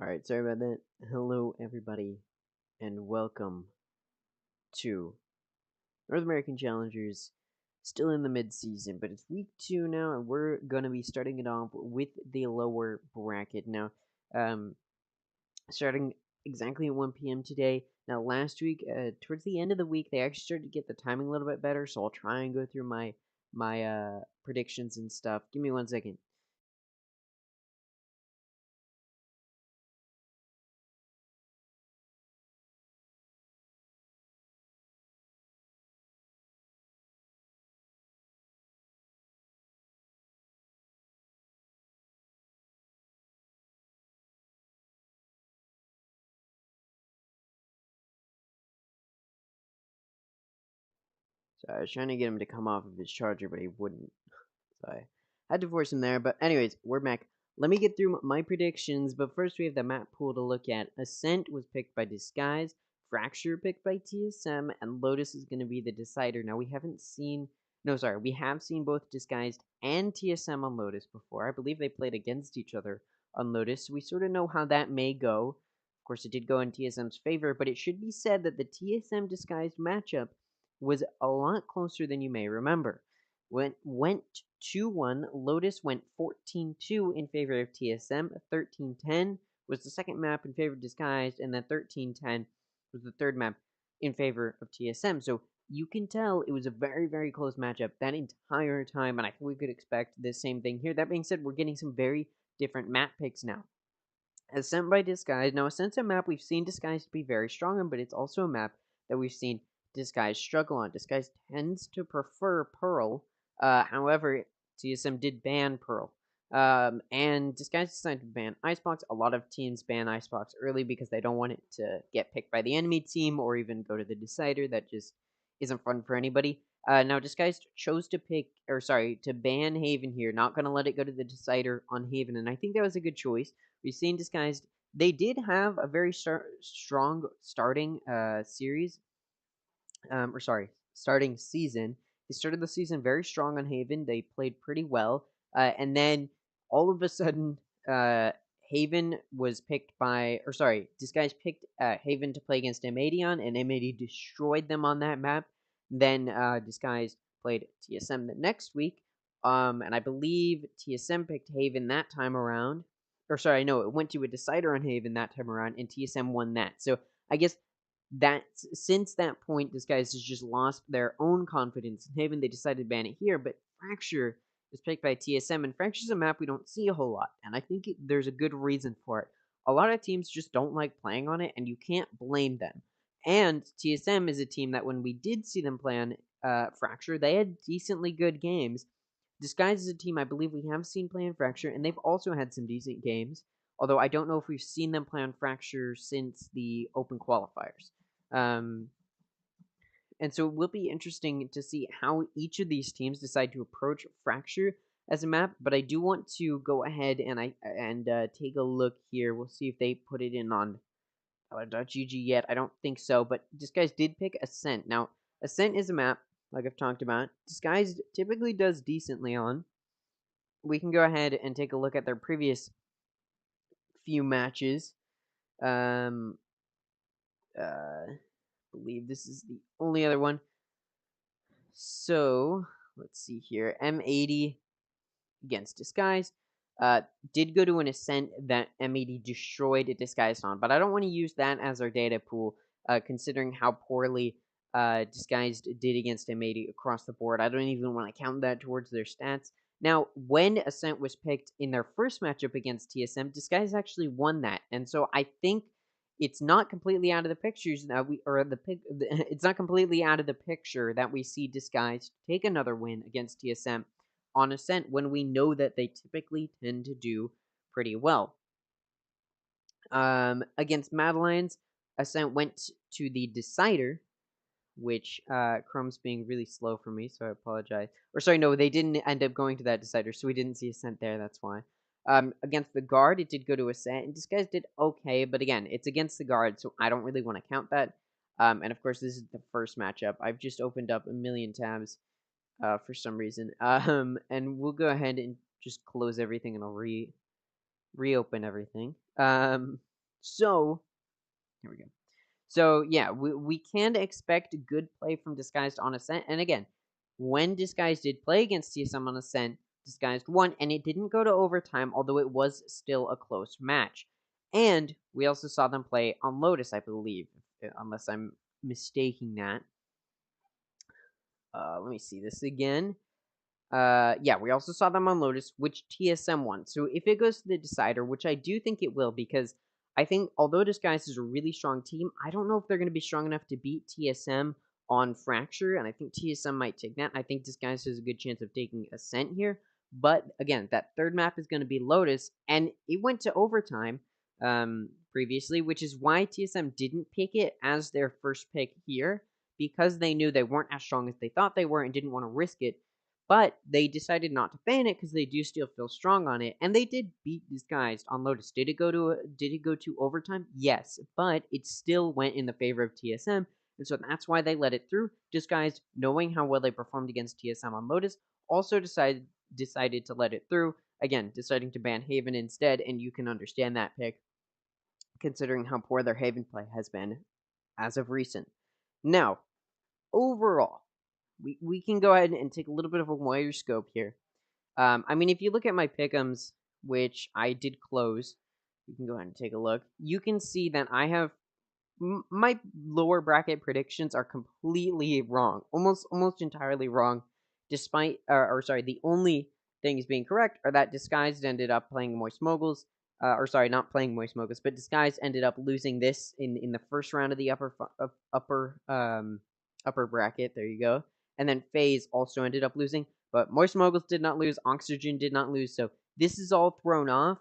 Alright, sorry about that. Hello, everybody, and welcome to North American Challengers. Still in the mid-season, but it's week 2 now, and we're going to be starting it off with the lower bracket. Now, starting exactly at 1 p.m. today. Now, last week, towards the end of the week, they actually started to get the timing a little bit better, so I'll try and go through my predictions and stuff. Give me 1 second. So I was trying to get him to come off of his charger, but he wouldn't. So I had to force him there. But anyways, we're back. Let me get through my predictions, but first we have the map pool to look at. Ascent was picked by Disguise, Fracture picked by TSM, and Lotus is going to be the decider. Now, we haven't seen... No, sorry, we have seen both Disguised and TSM on Lotus before. I believe they played against each other on Lotus, so we sort of know how that may go. Of course, it did go in TSM's favor, but it should be said that the TSM Disguised matchup was a lot closer than you may remember. Went 2-1. Lotus went 14-2 in favor of TSM. 13-10 was the second map in favor of Disguised, and then 13-10 was the third map in favor of TSM. So you can tell it was a very, very close matchup that entire time, and I think we could expect the same thing here. That being said, we're getting some very different map picks now. Ascent by Disguise. Now, Ascent's a map we've seen Disguise to be very strong on, but it's also a map that we've seen Disguise struggle on. Disguise tends to prefer Pearl. However, TSM did ban Pearl. And Disguise decided to ban Icebox. A lot of teams ban Icebox early because they don't want it to get picked by the enemy team or even go to the decider. That just isn't fun for anybody. Now Disguise chose to to ban Haven here. Not going to let it go to the decider on Haven, and I think that was a good choice. We've seen Disguise. They did have a very strong starting series. Starting season. They started the season very strong on Haven. They played pretty well, and then all of a sudden, Haven was picked Disguise picked Haven to play against M80 and M80 destroyed them on that map. Then Disguise played TSM the next week, and I believe TSM picked Haven that time around. No, it went to a decider on Haven that time around, and TSM won that. So I guess that since that point, this guys has just lost their own confidence in Haven. They decided to ban it here, but Fracture is picked by TSM, and Fracture's a map we don't see a whole lot, and I think there's a good reason for it. A lot of teams just don't like playing on it, and you can't blame them. And TSM is a team that when we did see them play on Fracture, they had decently good games. Disguise is a team I believe we have seen play on Fracture, and they've also had some decent games. Although I don't know if we've seen them play on Fracture since the Open qualifiers. And so it will be interesting to see how each of these teams decide to approach Fracture as a map. But I do want to go ahead and take a look here. We'll see if they put it in on .gg yet. I don't think so. But Disguise did pick Ascent. Now, Ascent is a map, like I've talked about. Disguise typically does decently on. We can go ahead and take a look at their previous few matches. Believe this is the only other one. So let's see here. M80 against Disguise. Did go to an Ascent that M80 destroyed a Disguise on, but I don't want to use that as our data pool, considering how poorly Disguised did against M80 across the board. I don't even want to count that towards their stats. Now, when Ascent was picked in their first matchup against TSM, Disguise actually won that, and so I think it's not completely out of the pictures that it's not completely out of the picture that we see Disguise take another win against TSM on Ascent when we know that they typically tend to do pretty well. Against Mad Lions, Ascent went to the decider, which Chrome's being really slow for me, so I apologize. No, they didn't end up going to that decider, so we didn't see Ascent there, that's why. Against the guard, it did go to Ascent, and Disguise did okay, but again, it's against the guard, so I don't really want to count that. And of course, this is the first matchup. I've just opened up a million tabs for some reason. And we'll go ahead and just close everything, and I'll reopen everything. So here we go. So yeah, we can expect good play from Disguised on Ascent, and again, when Disguised did play against TSM on Ascent, Disguised won, and it didn't go to overtime, although it was still a close match. And we also saw them play on Lotus, I believe, unless I'm mistaking that. Let me see this again. Yeah, we also saw them on Lotus, which TSM won. So if it goes to the decider, which I do think it will, because I think although Disguise is a really strong team, I don't know if they're going to be strong enough to beat TSM on Fracture, and I think TSM might take that. I think Disguise has a good chance of taking Ascent here. But again, that third map is going to be Lotus, and it went to overtime previously, which is why TSM didn't pick it as their first pick here, because they knew they weren't as strong as they thought they were and didn't want to risk it. But they decided not to ban it because they do still feel strong on it, and they did beat Disguised on Lotus. Did it go to overtime? Yes, but it still went in the favor of TSM, and so that's why they let it through. Disguised, knowing how well they performed against TSM on Lotus, also decided to let it through. Again, deciding to ban Haven instead, and you can understand that pick, considering how poor their Haven play has been as of recent. Now, overall, we can go ahead and take a little bit of a wider scope here. I mean, if you look at my pick'ems, which I did close, you can go ahead and take a look. You can see that I have my lower bracket predictions are completely wrong, almost entirely wrong. Despite, the only things being correct are that Disguised ended up playing Moist Moguls. Not playing Moist Moguls, but Disguised ended up losing this in the first round of the upper bracket. There you go. and then Faze also ended up losing. But Moist Moguls did not lose, Oxygen did not lose, so this is all thrown off.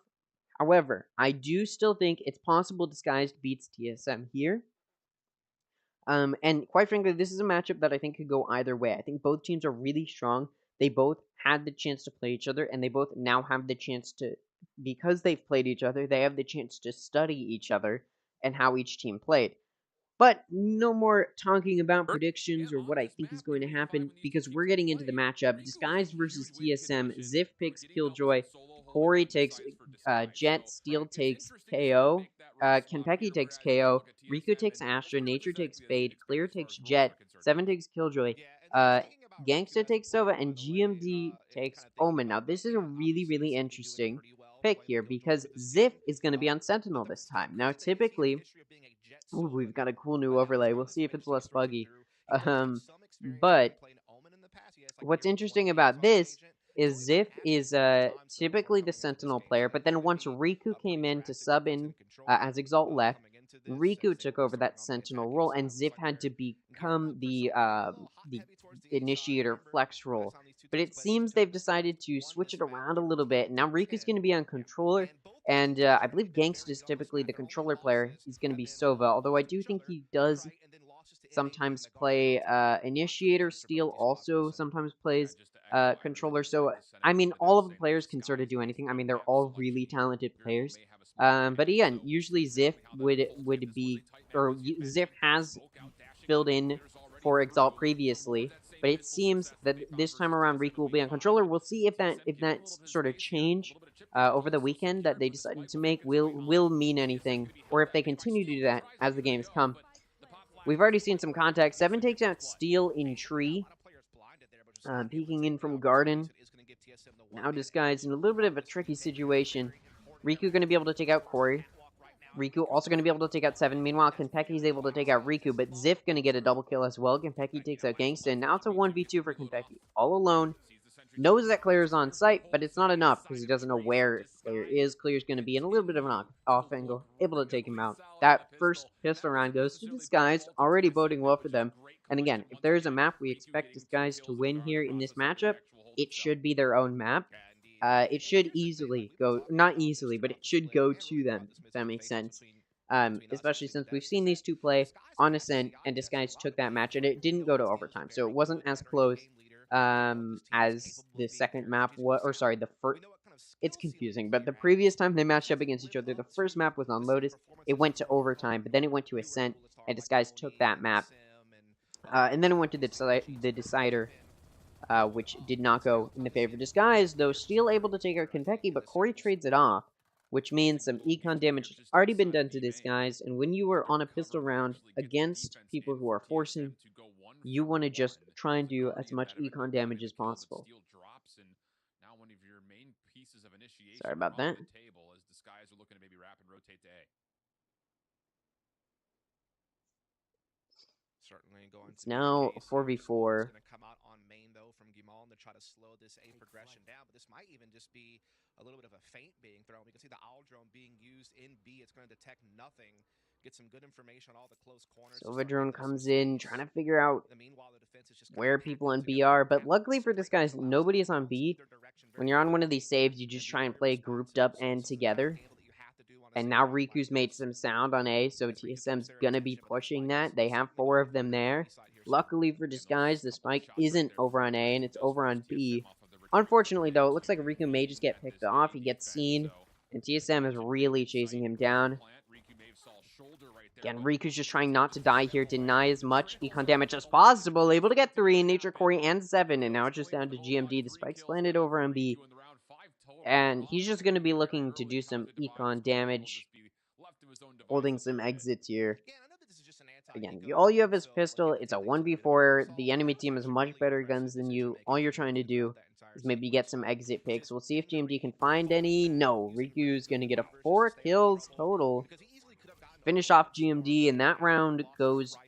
However, I do still think it's possible Disguised beats TSM here. And quite frankly, this is a matchup that I think could go either way. I think both teams are really strong. They both had the chance to play each other, and they both now have the chance to, because they've played each other, they have the chance to study each other and how each team played. But no more talking about predictions or what I think is going to happen, because we're getting into the matchup. Disguised versus TSM. Ziff picks Killjoy. Corey takes Jet. Steel takes KO. Kenpeki takes KO. Riku takes Astra. Nature takes Fade. Clear takes Jet. Seven takes Killjoy. Gangsta takes Sova. And GMD takes Omen. Now, this is a really, really interesting pick here, because Ziff is going to be on Sentinel this time. Now, typically... Ooh, we've got a cool new overlay. We'll see if it's less buggy. But what's interesting about this is Ziff is typically the Sentinel player, but then once Riku came in to sub in as Exalt left, Riku took over that Sentinel role, and Ziff had to become the Initiator Flex role. But it seems they've decided to switch it around a little bit. Now Riku's going to be on Controller, and I believe Gangsta is typically the controller player. He's going to be Sova, although I do think he does sometimes play Initiator. Steel also sometimes plays controller. So, I mean, all of the players can sort of do anything. I mean, they're all really talented players. But again, usually Ziff would be, or Ziff has filled in for Exalt previously, but it seems that this time around Riku will be on controller. We'll see if that sort of change over the weekend that they decided to make will mean anything, or if they continue to do that as the games come. We've already seen some contact. Seven takes out Steel in Tree, peeking in from Garden. Now Disguised in a little bit of a tricky situation. Riku going to be able to take out Corey. Riku also going to be able to take out Seven. Meanwhile, Kenpeki's able to take out Riku, but Ziff going to get a double kill as well. Kenpeki takes out Gangsta, and now it's a 1v2 for Kenpeki. All alone. Knows that Claire's on site, but it's not enough, because he doesn't know where Claire is. Claire's going to be in a little bit of an off angle, able to take him out. That first pistol round goes to Disguised, already boding well for them. And again, if there is a map we expect Disguised to win here in this matchup, it should be their own map. It should easily go, not easily, but it should go to them, if that makes sense. Especially since we've seen these two play on Ascent, and Disguised took that match, and it didn't go to overtime, so it wasn't as close as the second map was, or sorry, the first. It's confusing, but the previous time they matched up against each other, the first map was on Lotus. It went to overtime, but then it went to Ascent, and Disguised took that map. And then it went to the Decider, which did not go in the favor of Disguised, though still able to take out Kenpeki, but Corey trades it off, which means some econ damage has already been done to Disguised, and when you are on a pistol round against people who are forcing, you want to just try and do as much econ damage as possible. Sorry about that. It's now 4v4. To try to slow this A progression down, but this might even just be a little bit of a feint being thrown. We can see the owl drone being used in B. It's going to detect nothing, get some good information on all the close corners. Sova drone comes in, trying to figure out where people on B are, but luckily for this guys, nobody is on B. When you're on one of these saves, you just try and play grouped up and together. And now Riku's made some sound on A, so TSM's gonna be pushing that. They have 4 of them there. Luckily for Disguise, the spike isn't over on A, and it's over on B. Unfortunately, though, it looks like Riku may just get picked off. He gets seen, and TSM is really chasing him down. Again, Riku's just trying not to die here, deny as much econ damage as possible, able to get 3, Nature, Corey, and 7, and now it's just down to GMD. The spike's landed over on B, and he's just going to be looking to do some econ damage, holding some exits here. Again, all you have is pistol. It's a 1v4. The enemy team has much better guns than you. All you're trying to do is maybe get some exit picks. We'll see if GMD can find any. No, Riku's going to get a 4 kills total. Finish off GMD, and that round goes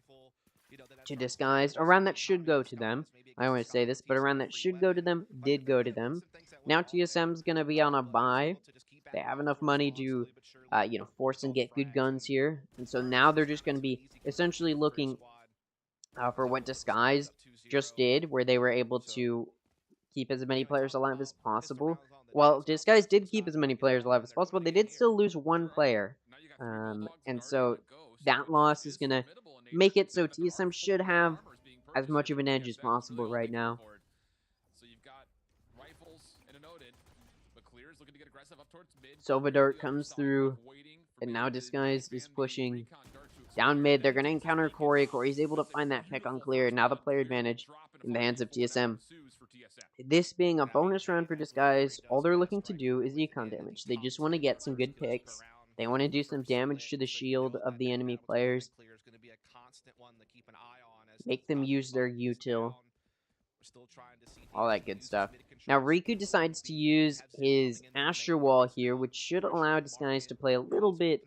to Disguised. A round that should go to them. I always say this, but a round that should go to them did go to them. Now TSM's going to be on a buy. They have enough money to, force and get good guns here. And so now they're just going to be essentially looking for what Disguised just did, where they were able to keep as many players alive as possible. Well, Disguise did keep as many players alive as possible. They did still lose one player. And so that loss is going to make it so TSM should have as much of an edge as possible right now. So you've got rifles and a noted, but Clear's looking to get aggressive up towards mid. Silverdart comes through, and now Disguise is pushing down mid. They're going to encounter Corey. Corey's able to find that pick on Clear. Now the player advantage in the hands of TSM. This being a bonus round for Disguise, all they're looking to do is econ damage. They just want to get some good picks. They want to do some damage to the shield of the enemy players. Make them use their util. All that good stuff. Now Riku decides to use his Astro Wall here, which should allow Disguise to play a little bit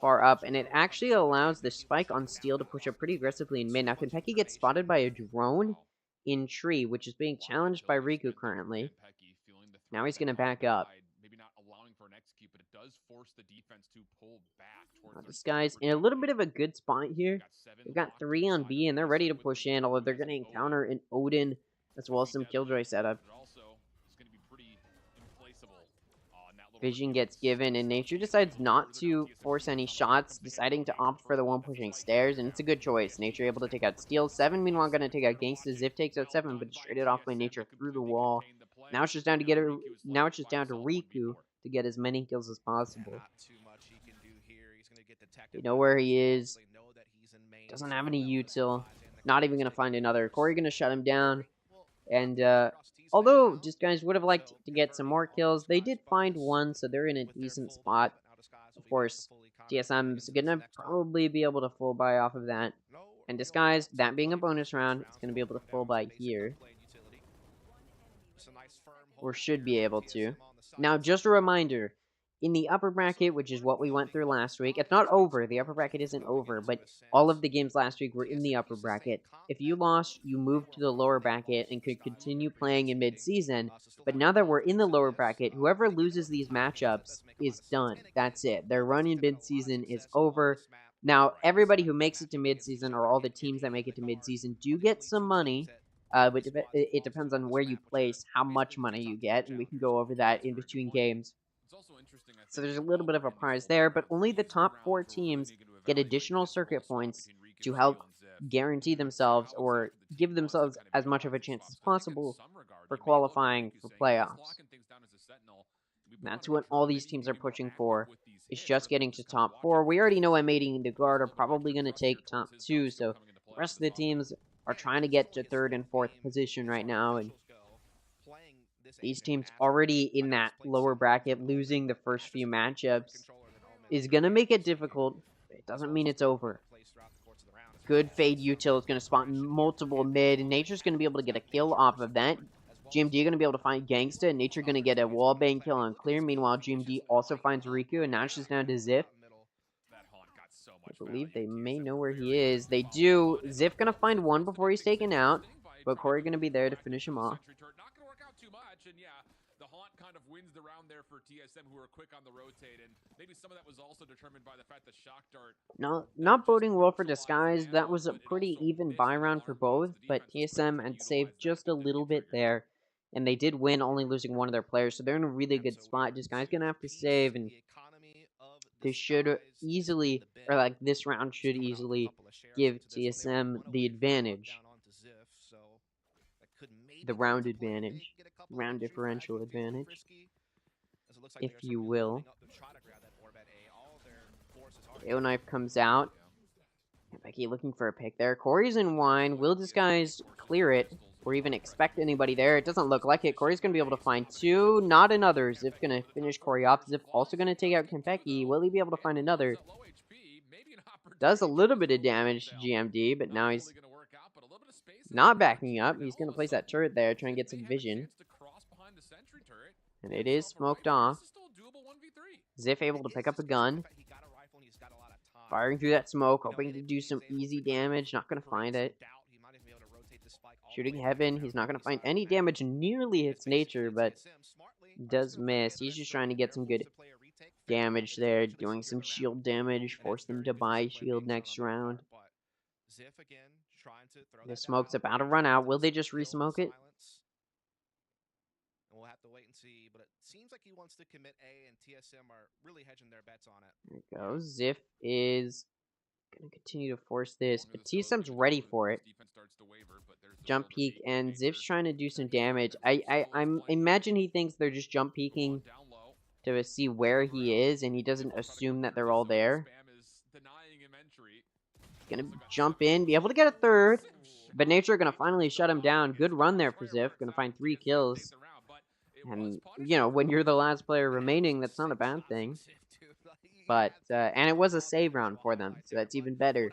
far up, and it actually allows the spike on Steel to push up pretty aggressively in mid. Now Kenpeki gets spotted by a drone in tree, which is being challenged by Riku currently. Now he's going to back up. This guy's in a little bit of a good spot here. They've got 3 on B, and they're ready to push in, although they're going to encounter an Odin as well as some Killjoy setup. Vision gets given, and Nature decides not to force any shots, deciding to opt for the one pushing stairs, and it's a good choice. Nature able to take out Steel. 7, meanwhile, going to take out Gangsta. Ziv takes out 7, but traded off by Nature through the wall. Now it's just down to get her. Now it's just down to Riku to get as many kills as possible. They know where he is. Doesn't have any util. Not even going to find another. Corey going to shut him down. And although Disguise would have liked to get some more kills, they did find one, so they're in a decent spot. Of course, TSM's going to probably be able to full buy off of that. And Disguise, that being a bonus round, it's going to be able to full buy here. Or should be able to. Now, just a reminder, in the upper bracket, which is what we went through last week, it's not over. The upper bracket isn't over, but all of the games last week were in the upper bracket. If you lost, you moved to the lower bracket and could continue playing in mid-season. But now that we're in the lower bracket, whoever loses these matchups is done. That's it. Their run in mid-season is over. Now, everybody who makes it to mid-season, or all the teams that make it to mid-season, do get some money. But it depends on where you place, how much money you get, and we can go over that in between games. So there's a little bit of a prize there, but only the top 4 teams get additional circuit points to help guarantee themselves or give themselves as much of a chance as possible for qualifying for playoffs. That's what all these teams are pushing for, is just getting to top 4. We already know Mating and the Guard are probably going to take top 2, so the rest of the teams are trying to get to 3rd and 4th position right now, and these teams already in that lower bracket, losing the first few matchups is going to make it difficult. It doesn't mean it's over. Good Fade util is going to spot multiple mid, and Nature's going to be able to get a kill off of that. GMD going to be able to find Gangsta, and Nature going to get a wallbang kill on Clear. Meanwhile, GMD also finds Riku, and now it's just down to Ziff. I believe they may know where he is. They do. Ziff going to find one before he's taken out, but Corey going to be there to finish him off. Wins the round there for TSM, who are quick on the rotate, and maybe some of that was also determined by the fact that Shock Dart. No, not boding well for Disguise. That was a pretty even buy round for both, but TSM had saved just a little bit there, and they did win, only losing one of their players, so they're in a really good spot. Disguise gonna have to save, and this should easily, or like this round should easily give TSM the advantage. The round advantage. Round differential advantage, if you will. Knife comes out. Becky looking for a pick there. Corey's in wine. Will Disguise clear it, or even expect anybody there? It doesn't look like it. Corey's going to be able to find 2, not another. Ziff going to finish Corey off. Ziff also going to take out Kenpeki. Will he be able to find another? Does a little bit of damage to GMD, but now he's not backing up. He's going to place that turret there, try and get some vision. And it is smoked off. Ziff able to pick up a gun. Firing through that smoke, hoping to do some easy damage. Not going to find it. Shooting Heaven. He's not going to find any damage. Nearly hits Nature, but does miss. He's just trying to get some good damage there. Doing some shield damage. Force them to buy shield next round. The smoke's about to run out. Will they just re-smoke it? And we'll have to wait and see, but it seems like he wants to commit A, and TSM are really hedging their bets on it. There it goes. Ziff is going to continue to force this, but TSM's ready for it. Jump peek, and Ziff's trying to do some damage. I'm imagine he thinks they're just jump peeking to see where he is, and he doesn't assume that they're all there. Gonna jump in, be able to get a third, but Nature gonna finally shut him down. Good run there for Ziff. Gonna find 3 kills. And, you know, when you're the last player remaining, that's not a bad thing. But, and it was a save round for them, so that's even better.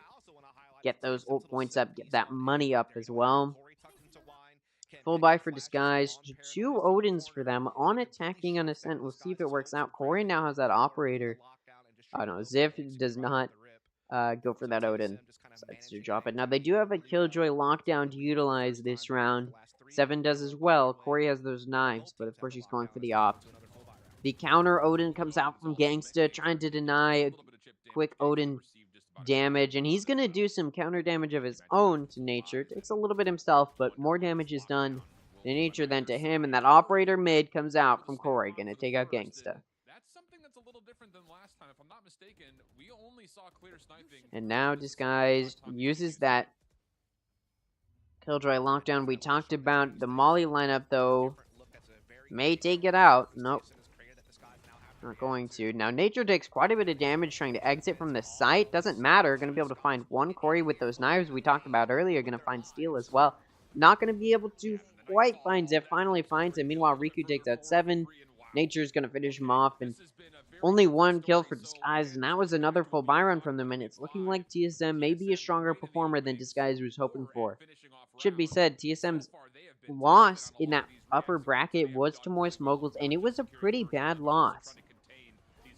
Get those ult points up, get that money up as well. Full buy for Disguise. 2 Odins for them on attacking on Ascent. We'll see if it works out. Corey now has that Operator. I don't know, Ziff does not go for that Odin. Decides to drop it. Now, they do have a Killjoy lockdown to utilize this round. 7 does as well. Corey has those knives, but of course he's going for the op. The counter Odin comes out from Gangsta, trying to deny a quick Odin damage, and he's going to do some counter damage of his own to Nature. Takes a little bit himself, but more damage is done to Nature than to him, and that Operator mid comes out from Corey, going to take out Gangsta. And now Disguised uses that Killjoy lockdown we talked about. The Molly lineup, though, may take it out. Nope. Not going to. Now, Nature takes quite a bit of damage trying to exit from the site. Doesn't matter. Going to be able to find one. Corey with those knives we talked about earlier. Going to find Steel as well. Not going to be able to quite find Ziff. Finally finds him. Meanwhile, Riku takes out 7. Nature's going to finish him off. And only 1 kill for Disguise. And that was another full buy run from them. And it's looking like TSM may be a stronger performer than Disguise was hoping for. Should be said, TSM's loss in that upper bracket was to Moist Moguls. And it was a pretty bad loss.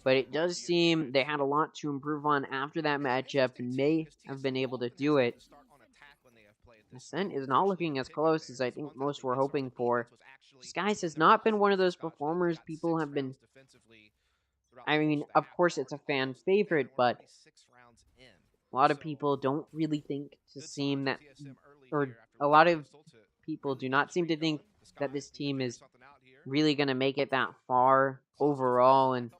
But it does seem they had a lot to improve on after that matchup and may have been able to do it. Ascent is not looking as close as I think most were hoping for. Disguise has not been one of those performers people have been... I mean, of course it's a fan favorite, but a lot of people don't really think to seem that... Or a lot of people do not seem to think that this team is really going to make it that far overall, and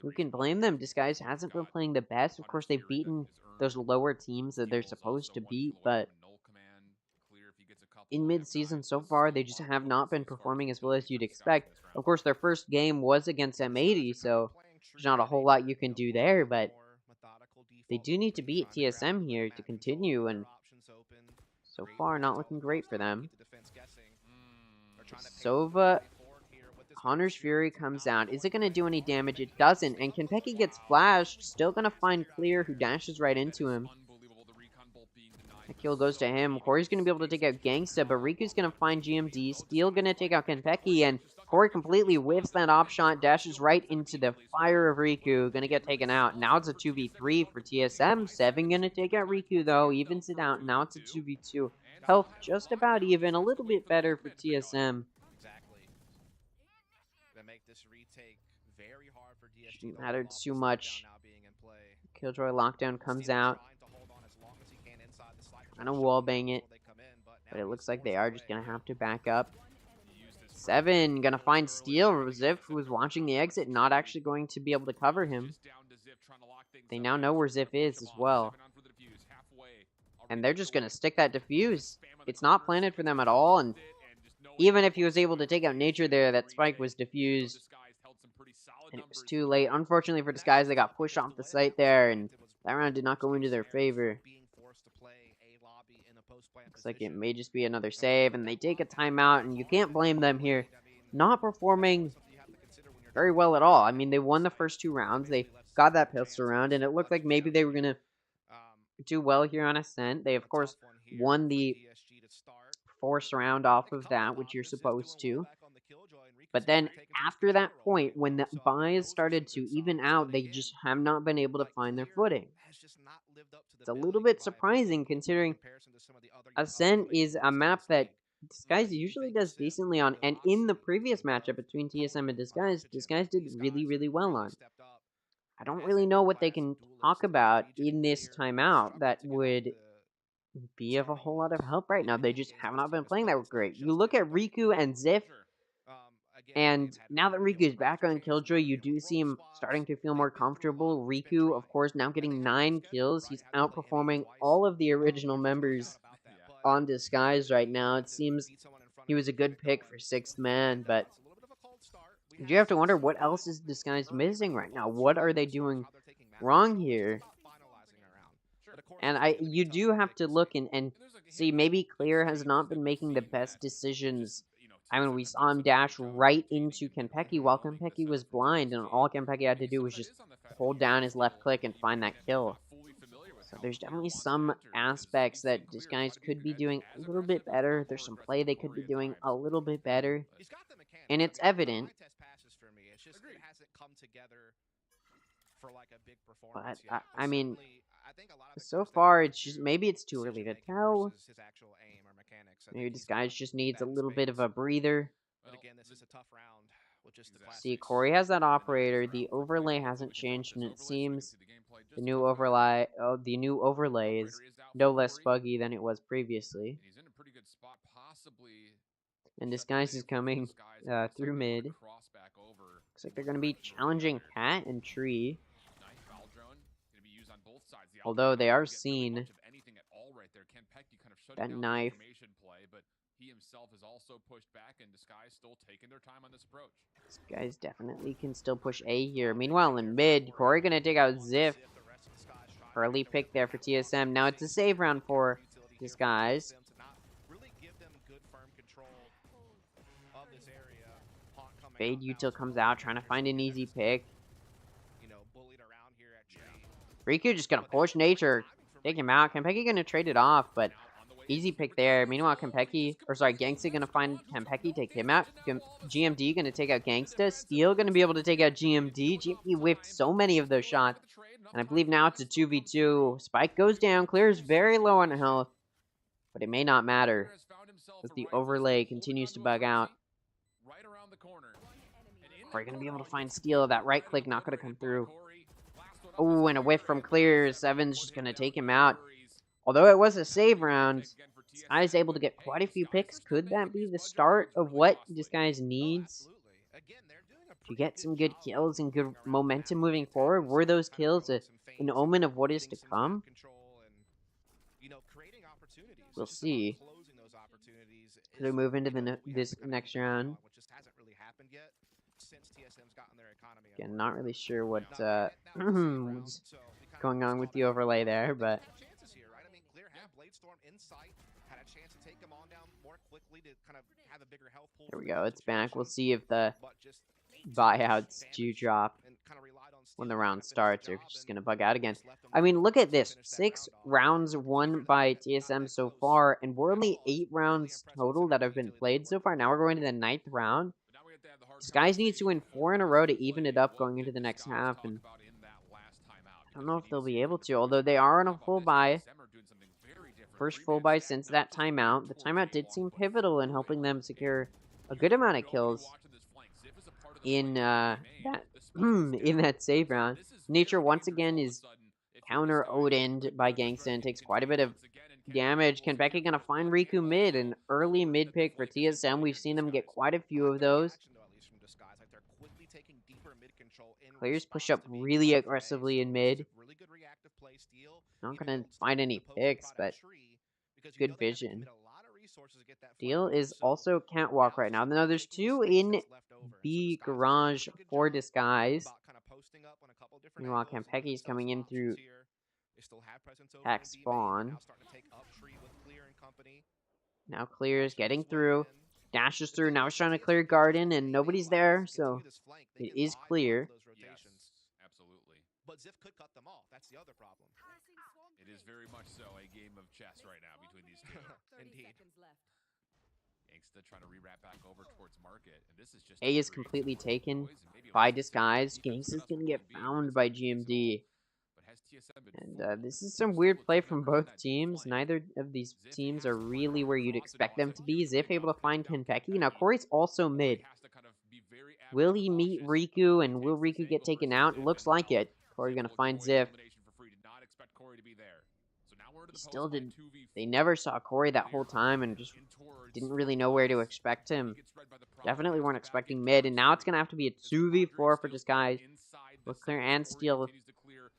who can blame them? Disguise hasn't been playing the best. Of course, they've beaten those lower teams that they're supposed to beat, but in mid-season so far, they just have not been performing as well as you'd expect. Of course, their first game was against M80, so there's not a whole lot you can do there, but they do need to beat TSM here to continue, and so far, not looking great for them. Sova... Hunter's Fury comes out. Is it going to do any damage? It doesn't. And Kenpeki gets flashed. Still going to find Clear, who dashes right into him. The kill goes to him. Corey's going to be able to take out Gangsta, but Riku's going to find GMD. Steel going to take out Kenpeki, and Corey completely whiffs that op shot, dashes right into the fire of Riku. Going to get taken out. Now it's a 2v3 for TSM. 7 going to take out Riku, though. Evens it out. Now it's a 2v2. Health just about even. A little bit better for TSM. Shouldn't matter too much. Killjoy lockdown comes out. Trying to wallbang it. But it looks like they are just going to have to back up. 7 going to find Steel. Ziff, who was watching the exit, not actually going to be able to cover him. They now know where Ziff is as well. And they're just going to stick that defuse. It's not planted for them at all. And even if he was able to take out Nature there, that spike was defused. And it was too late. Unfortunately for Disguise, they got pushed off the site there, and that round did not go into their favor. Looks like it may just be another save, and they take a timeout, and you can't blame them here. Not performing very well at all. I mean, they won the first 2 rounds. They got that pistol round, and it looked like maybe they were going to do well here on Ascent. They, of course, won the force round off of that, which you're supposed to. But then, after that point, when the buys started to even out, they just have not been able to find their footing. It's a little bit surprising, considering Ascent is a map that Disguise usually does decently on, and in the previous matchup between TSM and Disguise, Disguise did really, really well on. I don't really know what they can talk about in this timeout that would be of a whole lot of help right now. They just have not been playing that great. You look at Riku and Ziff, and now that Riku's back on Killjoy, you do see him starting to feel more comfortable. Riku, of course, now getting 9 kills. He's outperforming all of the original members on Disguise right now. It seems he was a good pick for 6th man, but you have to wonder what else is Disguise missing right now. What are they doing wrong here? And you do have to look and see, maybe Clear has not been making the best decisions. I mean, we saw him dash right into Kenpeki while Kenpeki was blind, and all Kenpeki had to do was just hold down his left click and find that kill. So there's definitely some aspects that Disguise could be doing a little bit better. There's some play they could be doing a little bit better. And it's evident. But, I mean, so far, it's just, maybe it's too early to tell. Maybe Disguise just needs a little bit of a breather. See, Corey has that operator. The overlay hasn't changed, and it seems the new overlay is no less buggy than it was previously. And Disguise is coming through mid. Looks like they're going to be challenging Cat and Tree. Although they are seen that knife. He himself has also pushed back, and Disguise still taking their time on this approach. This guys definitely can still push A here. Meanwhile, in mid, Corey gonna take out Ziff. Early pick there for TSM. Now it's a save round for Disguise. Fade Util comes out, trying to find an easy pick. Riku just gonna push Nature, take him out. Kenpeki gonna trade it off, but easy pick there. Meanwhile, Gangsta gonna find Kenpeki, take him out. GMD gonna take out Gangsta. Steel gonna be able to take out GMD. GMD whiffed so many of those shots. And I believe now it's a 2v2. Spike goes down. Clear is very low on health. But it may not matter, as the overlay continues to bug out. We're gonna be able to find Steel. That right click not gonna come through. Oh, and a whiff from Clear. Seven's just gonna take him out. Although it was a save round, Disguise able to get quite a few picks. Could that be the start of what Disguise needs to get some good kills and good momentum moving forward? Were those kills an omen of what is to come? We'll see. Could we move into this next round? Again, not really sure what what's going on with the overlay there, but there we go. It's back. We'll see if the buyouts do drop when the round starts, or if it's just gonna bug out again. I mean, look at this: 6 rounds won by TSM so far, and we're only 8 rounds total that have been played so far. Now we're going to the 9th round. Disguise needs to win 4 in a row to even it up going into the next half, and I don't know if they'll be able to, although they are on a full buy. First full buy since that timeout. The timeout did seem pivotal in helping them secure a good amount of kills in that in that save round. Nature once again is counter Odin'd by Gangsta and takes quite a bit of damage. Kenpeki gonna find Riku mid, an early mid pick for TSM. We've seen them get quite a few of those. Players push up really aggressively in mid. Not gonna find any picks, but good vision. Steel is also catwalk right now. Now there's 2 in B garage for Disguise. Meanwhile, Kenpeki's coming in through hack spawn. Now Clear's getting through. Dashes through. Now he's trying to clear garden, and nobody's there, so it is clear. Yes, absolutely. But Ziff could cut them off. That's the other problem. It is very much so a game of chess right now between these two. Indeed. Gangsta trying to rewrap back over towards market, and this is just A is completely taken by Disguise. Gangsta's gonna get found by GMD. And this is some weird play from both teams. Neither of these teams are really where you'd expect them to be. Ziff able to find Kenpeki. Now Corey's also mid. Will he meet Riku, and will Riku get taken out? Looks like it. Corey gonna find Ziff. still did. They never saw Corey that whole time and just didn't really know where to expect him. Definitely weren't expecting mid, and now it's gonna have to be a 2v4 for Disguise with Clear and Steel.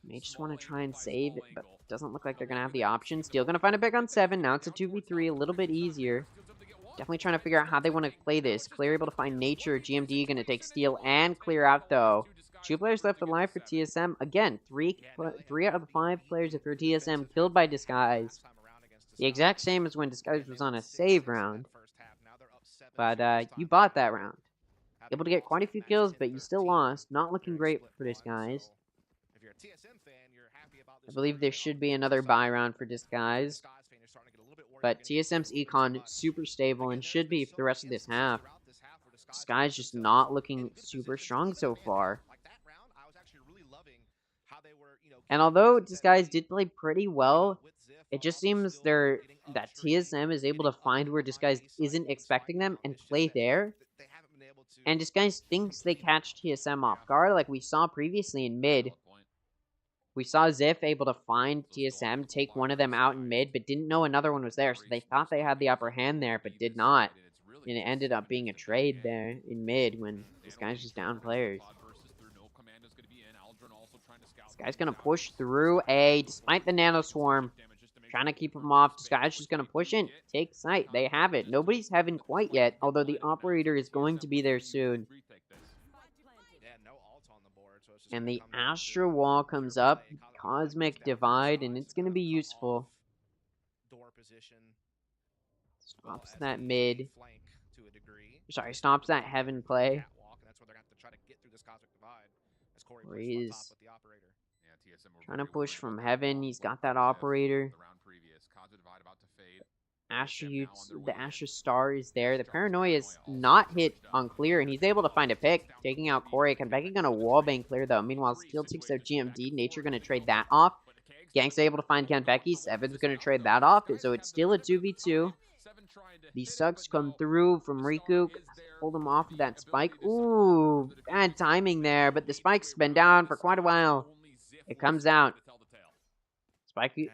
May just want to try and save it, but doesn't look like they're gonna have the option. Steel gonna find a pick on 7. Now it's a 2v3, a little bit easier. Definitely trying to figure out how they want to play this. Clear able to find Nature. GMD gonna take Steel and Clear out though. 2 players left alive for TSM. Again, 3 out of the 5 players for TSM killed by Disguise. The exact same as when Disguise was on a save round. But you bought that round. Able to get quite a few kills, but you still lost. Not looking great for Disguise. I believe there should be another buy round for Disguise. But TSM's econ super stable and should be for the rest of this half. Disguise just not looking super strong so far. And although Disguise did play pretty well, it just seems that TSM is able to find where Disguise isn't expecting them and play there. And Disguise thinks they catch TSM off guard, like we saw previously in mid. We saw Ziff able to find TSM, take one of them out in mid, but didn't know another one was there, so they thought they had the upper hand there, but did not. And it ended up being a trade there in mid when Disguise just down players. This guy's gonna push through A, despite the Nano Swarm. Trying to keep him off. Disguise just gonna push in. Take sight. They have it. Nobody's heaven quite yet, although the operator is going to be there soon. And the Astro Wall comes up. Cosmic Divide, and it's gonna be useful. Stops that mid. Sorry, stops that heaven play. He's trying to push from heaven. He's got that operator. The Astro Star is there. The Paranoia is not hit on Clear, and he's able to find a pick, taking out Corey. Kanbeki gonna wallbang Clear, though. Meanwhile, Steel takes out GMD. Nature gonna trade that off. Gang's able to find Kanbeki. Seven's gonna trade that off, so it's still a 2v2. The sucks come through from Riku. Hold him off of that spike. Ooh, bad timing there, but the spike's been down for quite a while. It comes out.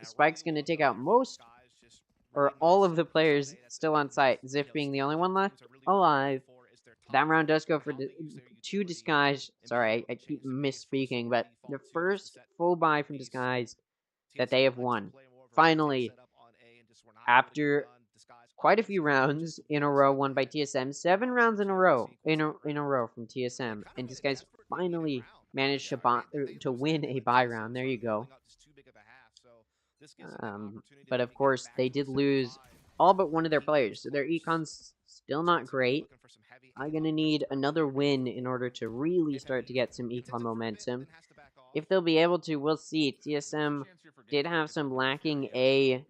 Spike's gonna take out most or all of the players still on site. Ziff being the only one left alive. That round does go for two Disguise. Sorry, I keep misspeaking, but the first full buy from Disguise that they have won. Finally, after quite a few rounds in a row won by TSM, 7 rounds in a row from TSM, and Disguise finally managed to win a buy round. There you go. But of course, they did lose all but one of their players, so their econ's still not great. I'm gonna need another win in order to really start to get some econ momentum. If they'll be able to, we'll see. TSM did have some lacking A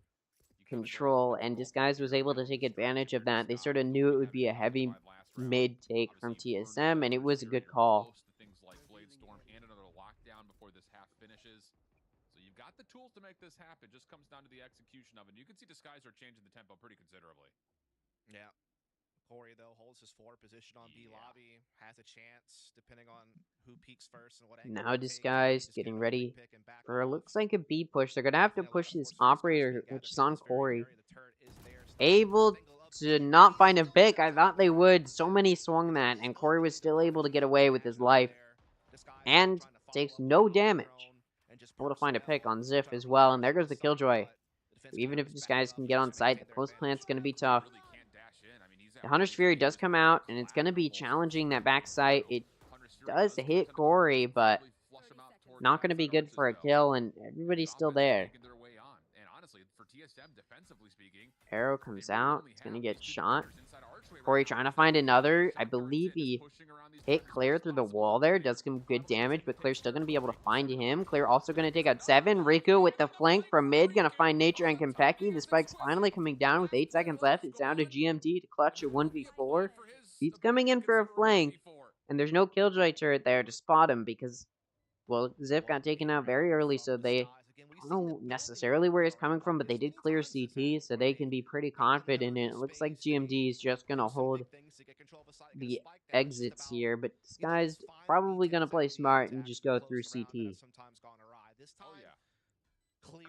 control, and Disguise was able to take advantage of that. They sort of knew it would be a heavy mid take from TSM, and it was a good call. The tools to make this happen, just comes down to the execution of it. You can see Disguise are changing the tempo pretty considerably. Yeah. Corey, though, holds his floor position on B lobby, has a chance depending on who peaks first and what angle. Now Disguise getting ready for looks like a B push. They're gonna have to push this operator, which is on Corey. Able to not find a pick. I thought they would. So many swung that, and Corey was still able to get away with his life and takes no damage. Able to find a pick on Ziff as well, and there goes the Killjoy. Even if Disguise can get on site, the post plant's going to be tough. The Hunter's Fury does come out, and it's going to be challenging that back site. It does hit Corey, but not going to be good for a kill, and everybody's still there. Arrow comes out. It's going to get shot. Corey trying to find another. I believe he hit Clear through the wall there. Does some good damage, but Clear's still going to be able to find him. Clear also going to take out 7. Riku with the flank from mid. Going to find Nature and Kanbeki. The spike's finally coming down with 8 seconds left. It's down to GMD to clutch a 1v4. He's coming in for a flank, and there's no Killjoy turret there to spot him because, well, Ziff got taken out very early, so they don't know necessarily where he's coming from, but they did clear CT, so they can be pretty confident, and it looks like GMD is just going to hold the exits here, but Disguise probably going to play smart and just go through CT.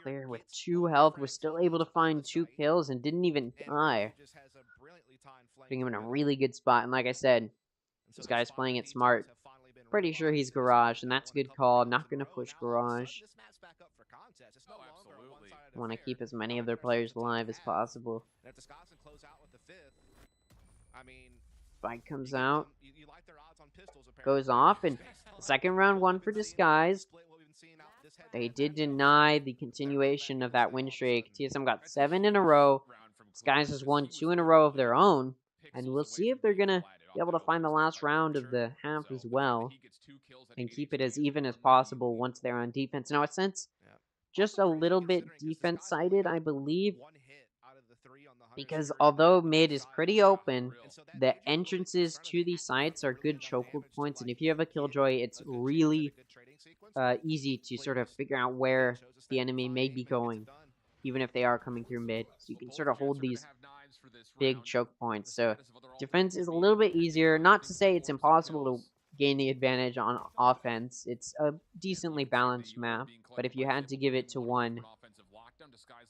Clear with 2 health was still able to find 2 kills and didn't even die. Putting him in a really good spot. And like I said, this guy's playing it smart. Pretty sure he's Garage, and that's a good call. Not going to push Garage. Want to keep as many of their players alive as possible. Spike comes out. Goes off, and the second round won for Disguise. They did deny the continuation of that win streak. TSM got 7 in a row. Disguise has won 2 in a row of their own. And we'll see if they're going to be able to find the last round of the half as well. And keep it as even as possible once they're on defense. Now, since just a little bit defense-sided, I believe. Because although mid is pretty open, the entrances to these sites are good chokehold points. And if you have a Killjoy, it's really easy to sort of figure out where the enemy may be going, even if they are coming through mid. So you can sort of hold these big choke points. So defense is a little bit easier. Not to say it's impossible to gain the advantage on offense. It's a decently balanced map. But if you had to give it to one,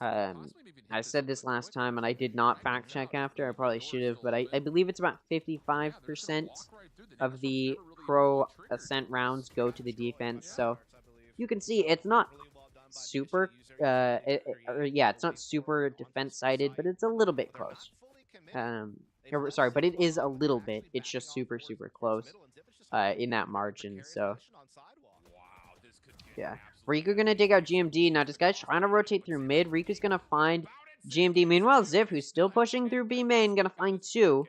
I said this last time and I did not fact check after. I probably should have, but I believe it's about 55% of the pro Ascent rounds go to the defense. So you can see it's not super, it's not super defense-sided, but it's a little bit close. Sorry, but it is a little bit. It's just super, super close in that margin. So yeah. Riku gonna dig out GMD. Now, this guy's trying to rotate through mid. Riku's gonna find GMD. Meanwhile, Ziv, who's still pushing through B main, gonna find 2.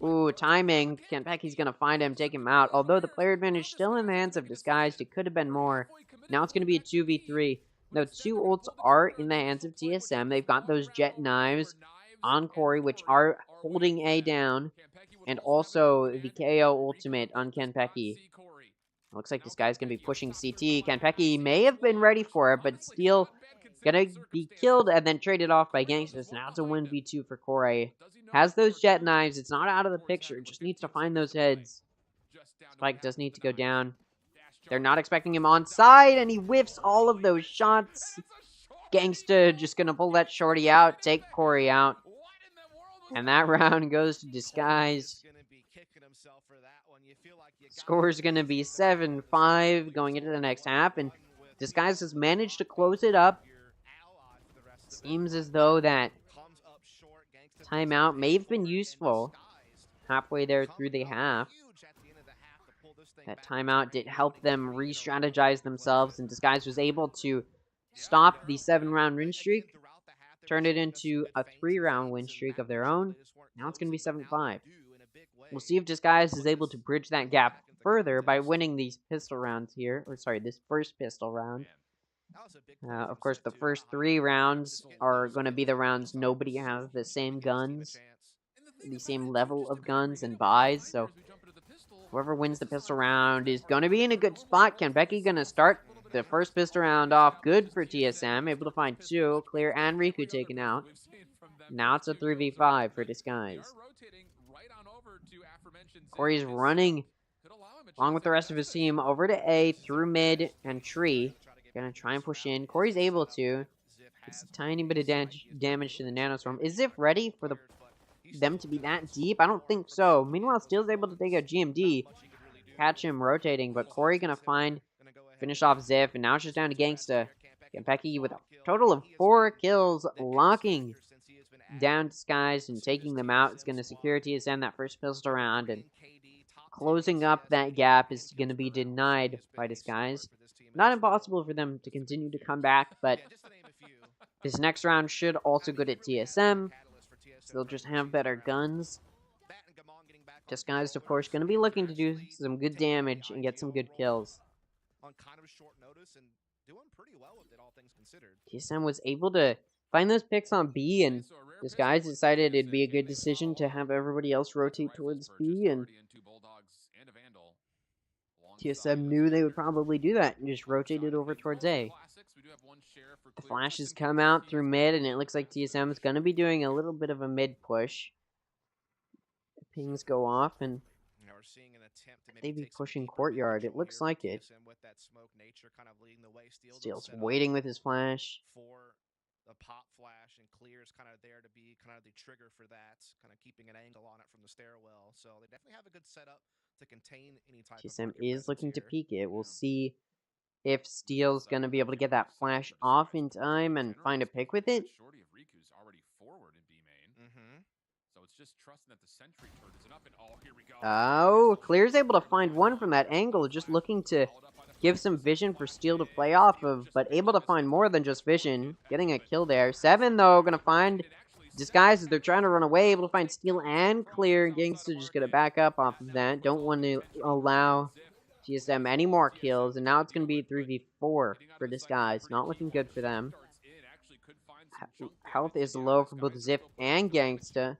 Ooh, timing. Kenpecky's gonna find him, take him out. Although the player advantage still in the hands of Disguised, it could have been more. Now it's gonna be a 2v3. Now, 2 ults are in the hands of TSM. They've got those jet knives on Corey, which are holding A down. And also the KO ultimate on Kenpecky. Looks like this guy's going to be pushing CT. Kenpecky may have been ready for it, but still going to be killed and then traded off by Gangsters. Now it's a 1v2 for Corey. Has those jet knives. It's not out of the picture. Just needs to find those heads. Spike does need to go down. They're not expecting him on side, and he whiffs all of those shots. Gangsta just going to pull that shorty out, take Corey out. And that round goes to Disguise. Score is going to be 7-5 going into the next half, and Disguise has managed to close it up. Seems as though that timeout may have been useful halfway there through the half. That timeout did help them re-strategize themselves, and Disguise was able to stop the 7-round win streak, turn it into a 3-round win streak of their own. Now it's going to be 7-5. We'll see if Disguise is able to bridge that gap further by winning these pistol rounds here. Or sorry, this first pistol round. Of course, the first 3 rounds are going to be the rounds nobody has the same guns, the same level of guns and buys. So whoever wins the pistol round is going to be in a good spot. Kenpecky going to start the first pistol round off good for TSM. Able to find 2. Clear and Riku taken out. Now it's a 3v5 for Disguise. Corey's running along with the rest of his team over to A through mid and tree. Gonna try and push in. Corey's able to. It's a tiny bit of damage to the nanostorm. Is Ziff ready for them to be that deep? I don't think so. Meanwhile, Steel's able to take out GMD. Catch him rotating, but Corey gonna finish off Ziff, and now it's just down to Gangsta. Kenpecky with a total of 4 kills, locking down Disguise and taking them out. It's gonna secure TSM that first pistol round, and closing up that gap is going to be denied by Disguise. Not impossible for them to continue to come back, but this next round should also go to TSM. So they'll just have better guns. Disguised, of course, going to be looking to do some good damage and get some good kills. TSM was able to find those picks on B, and Disguise decided it'd be a good decision to have everybody else rotate towards B, and TSM knew they would probably do that and just rotate it over towards A. The flashes come out through mid, and it looks like TSM is going to be doing a little bit of a mid push. The pings go off, and we're seeing an attempt to maybe They be take some pushing deeper mid courtyard. It control looks here like from it. TSM with that smoke nature kind of leading the way. Steel's set up waiting with his flash. for the pop flash, and Clear's kind of there to be kind of the trigger for that, kind of keeping an angle on it from the stairwell. So they definitely have a good setup to contain any type of TSM market is presence looking to here. peek it. We'll see if Steel's going to be able to get that flash off in time and find a pick with it. Shorty of Riku's already forward in B main. So it's just trusting that the sentry turret is enough. And oh, here we go. Oh, Clear's able to find one from that angle, just looking to give some vision for Steel to play off of, but able to find more than just vision. Getting a kill there. 7, though, going to find Disguise as they're trying to run away, able to find Steel and Clear. Gangsta just going to back up off of that. Don't want to allow TSM any more kills, and now it's going to be 3v4 for Disguise. Not looking good for them. Health is low for both Ziff and Gangsta.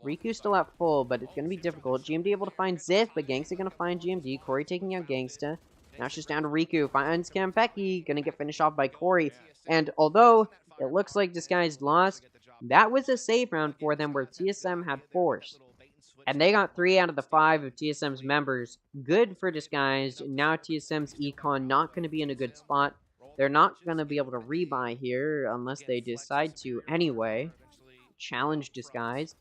Riku's still at full, but it's going to be difficult. GMD able to find Ziff, but Gangsta going to find GMD. Corey taking out Gangsta. Now it's just down to Riku. Finds Kampeki. Going to get finished off by Corey. And although it looks like Disguise lost, that was a save round for them where TSM had force. And they got 3 out of the 5 of TSM's members. Good for Disguise. Now TSM's Econ not going to be in a good spot. They're not going to be able to rebuy here unless they decide to anyway. Challenge Disguise.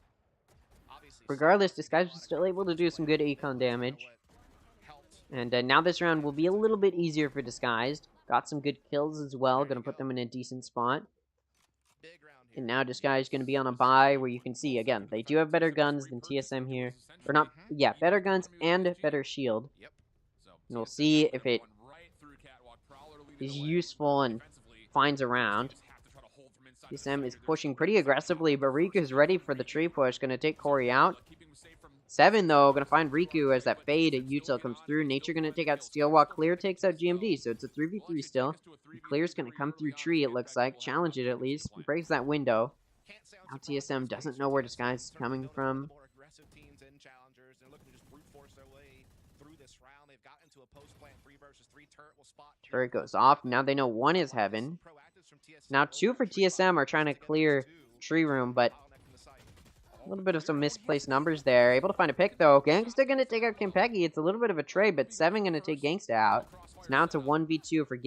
Regardless, Disguise was still able to do some good Econ damage. And now this round will be a little bit easier for Disguised. Got some good kills as well. Going to put them in a decent spot. And now Disguised going to be on a buy where you can see, again, they do have better guns than TSM here. Or not, yeah, better guns and better shield. And we'll see if it is useful and finds a round. TSM is pushing pretty aggressively, but Riku's ready for the tree push. Going to take Corey out. 7, though, going to find Riku as that fade at Util comes through. Nature going to take out Steel while Clear takes out GMD. So it's a 3v3 still. Clear's going to come through tree, it looks like. Challenge it at least. Breaks that window. Now TSM doesn't know where Disguise is coming from. Turret goes off. Now they know 1 is Heaven. Now 2 for TSM are trying to clear tree room, but a little bit of some misplaced numbers there. Able to find a pick, though. Gangsta going to take out Kimpeki. It's a little bit of a trade, but 7 going to take Gangsta out. So now it's a 1v2 for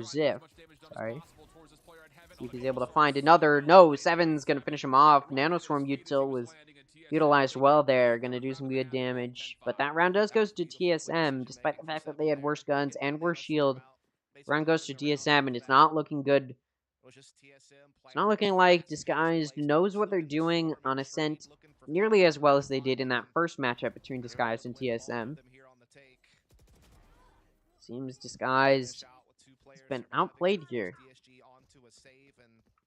Ziff. Sorry. See if he's able to find another. No, 7's going to finish him off. Nanoswarm Util was utilized well there. Going to do some good damage. But that round does go to TSM, despite the fact that they had worse guns and worse shield. Round goes to TSM, and it's not looking good. It's not looking like Disguised knows what they're doing on Ascent nearly as well as they did in that first matchup between Disguised and TSM. Seems Disguised has been outplayed here.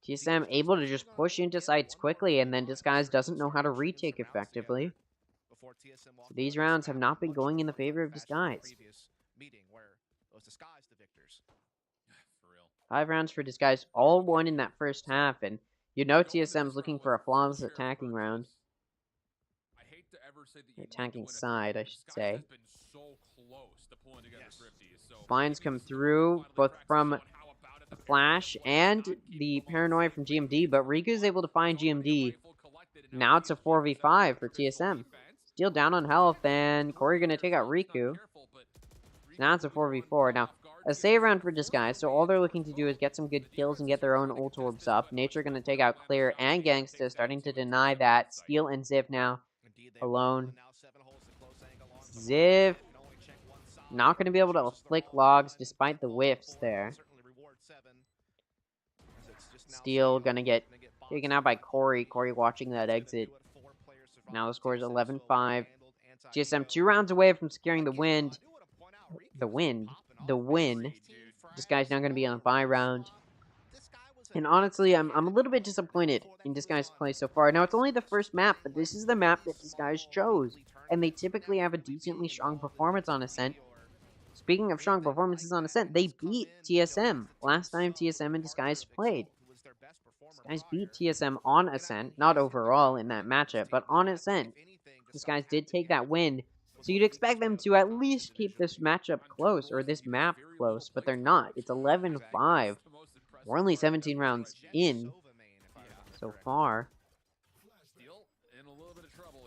TSM able to just push into sites quickly, and then Disguised doesn't know how to retake effectively. So these rounds have not been going in the favor of Disguised. 5 rounds for Disguise, all won in that first half, and you know TSM's looking for a flawless attacking round. Attacking side, I should say. Spines come through, both from the Flash and the Paranoia from GMD, but Riku's able to find GMD. Now it's a 4v5 for TSM. Steel down on health, and Corey gonna take out Riku. Now it's a 4v4. Now, a save round for Disguise, so all they're looking to do is get some good kills and get their own ult orbs up. Nature going to take out Clear and Gangsta, starting to deny that. Steel and Ziff now alone. Ziff not going to be able to flick logs despite the whiffs there. Steel going to get taken out by Corey. Corey watching that exit. Now the score is 11-5. TSM 2 rounds away from securing the win. The win. Disguise now going to be on a bye round. And honestly, I'm a little bit disappointed in Disguise's play so far. Now, it's only the first map, but this is the map that Disguise chose. And they typically have a decently strong performance on Ascent. Speaking of strong performances on Ascent, they beat TSM last time TSM and Disguise played. Disguise beat TSM on Ascent, not overall in that matchup, but on Ascent. Disguise did take that win. So you'd expect them to at least keep this matchup close, or this map close, but they're not. It's 11-5. We're only 17 rounds in so far.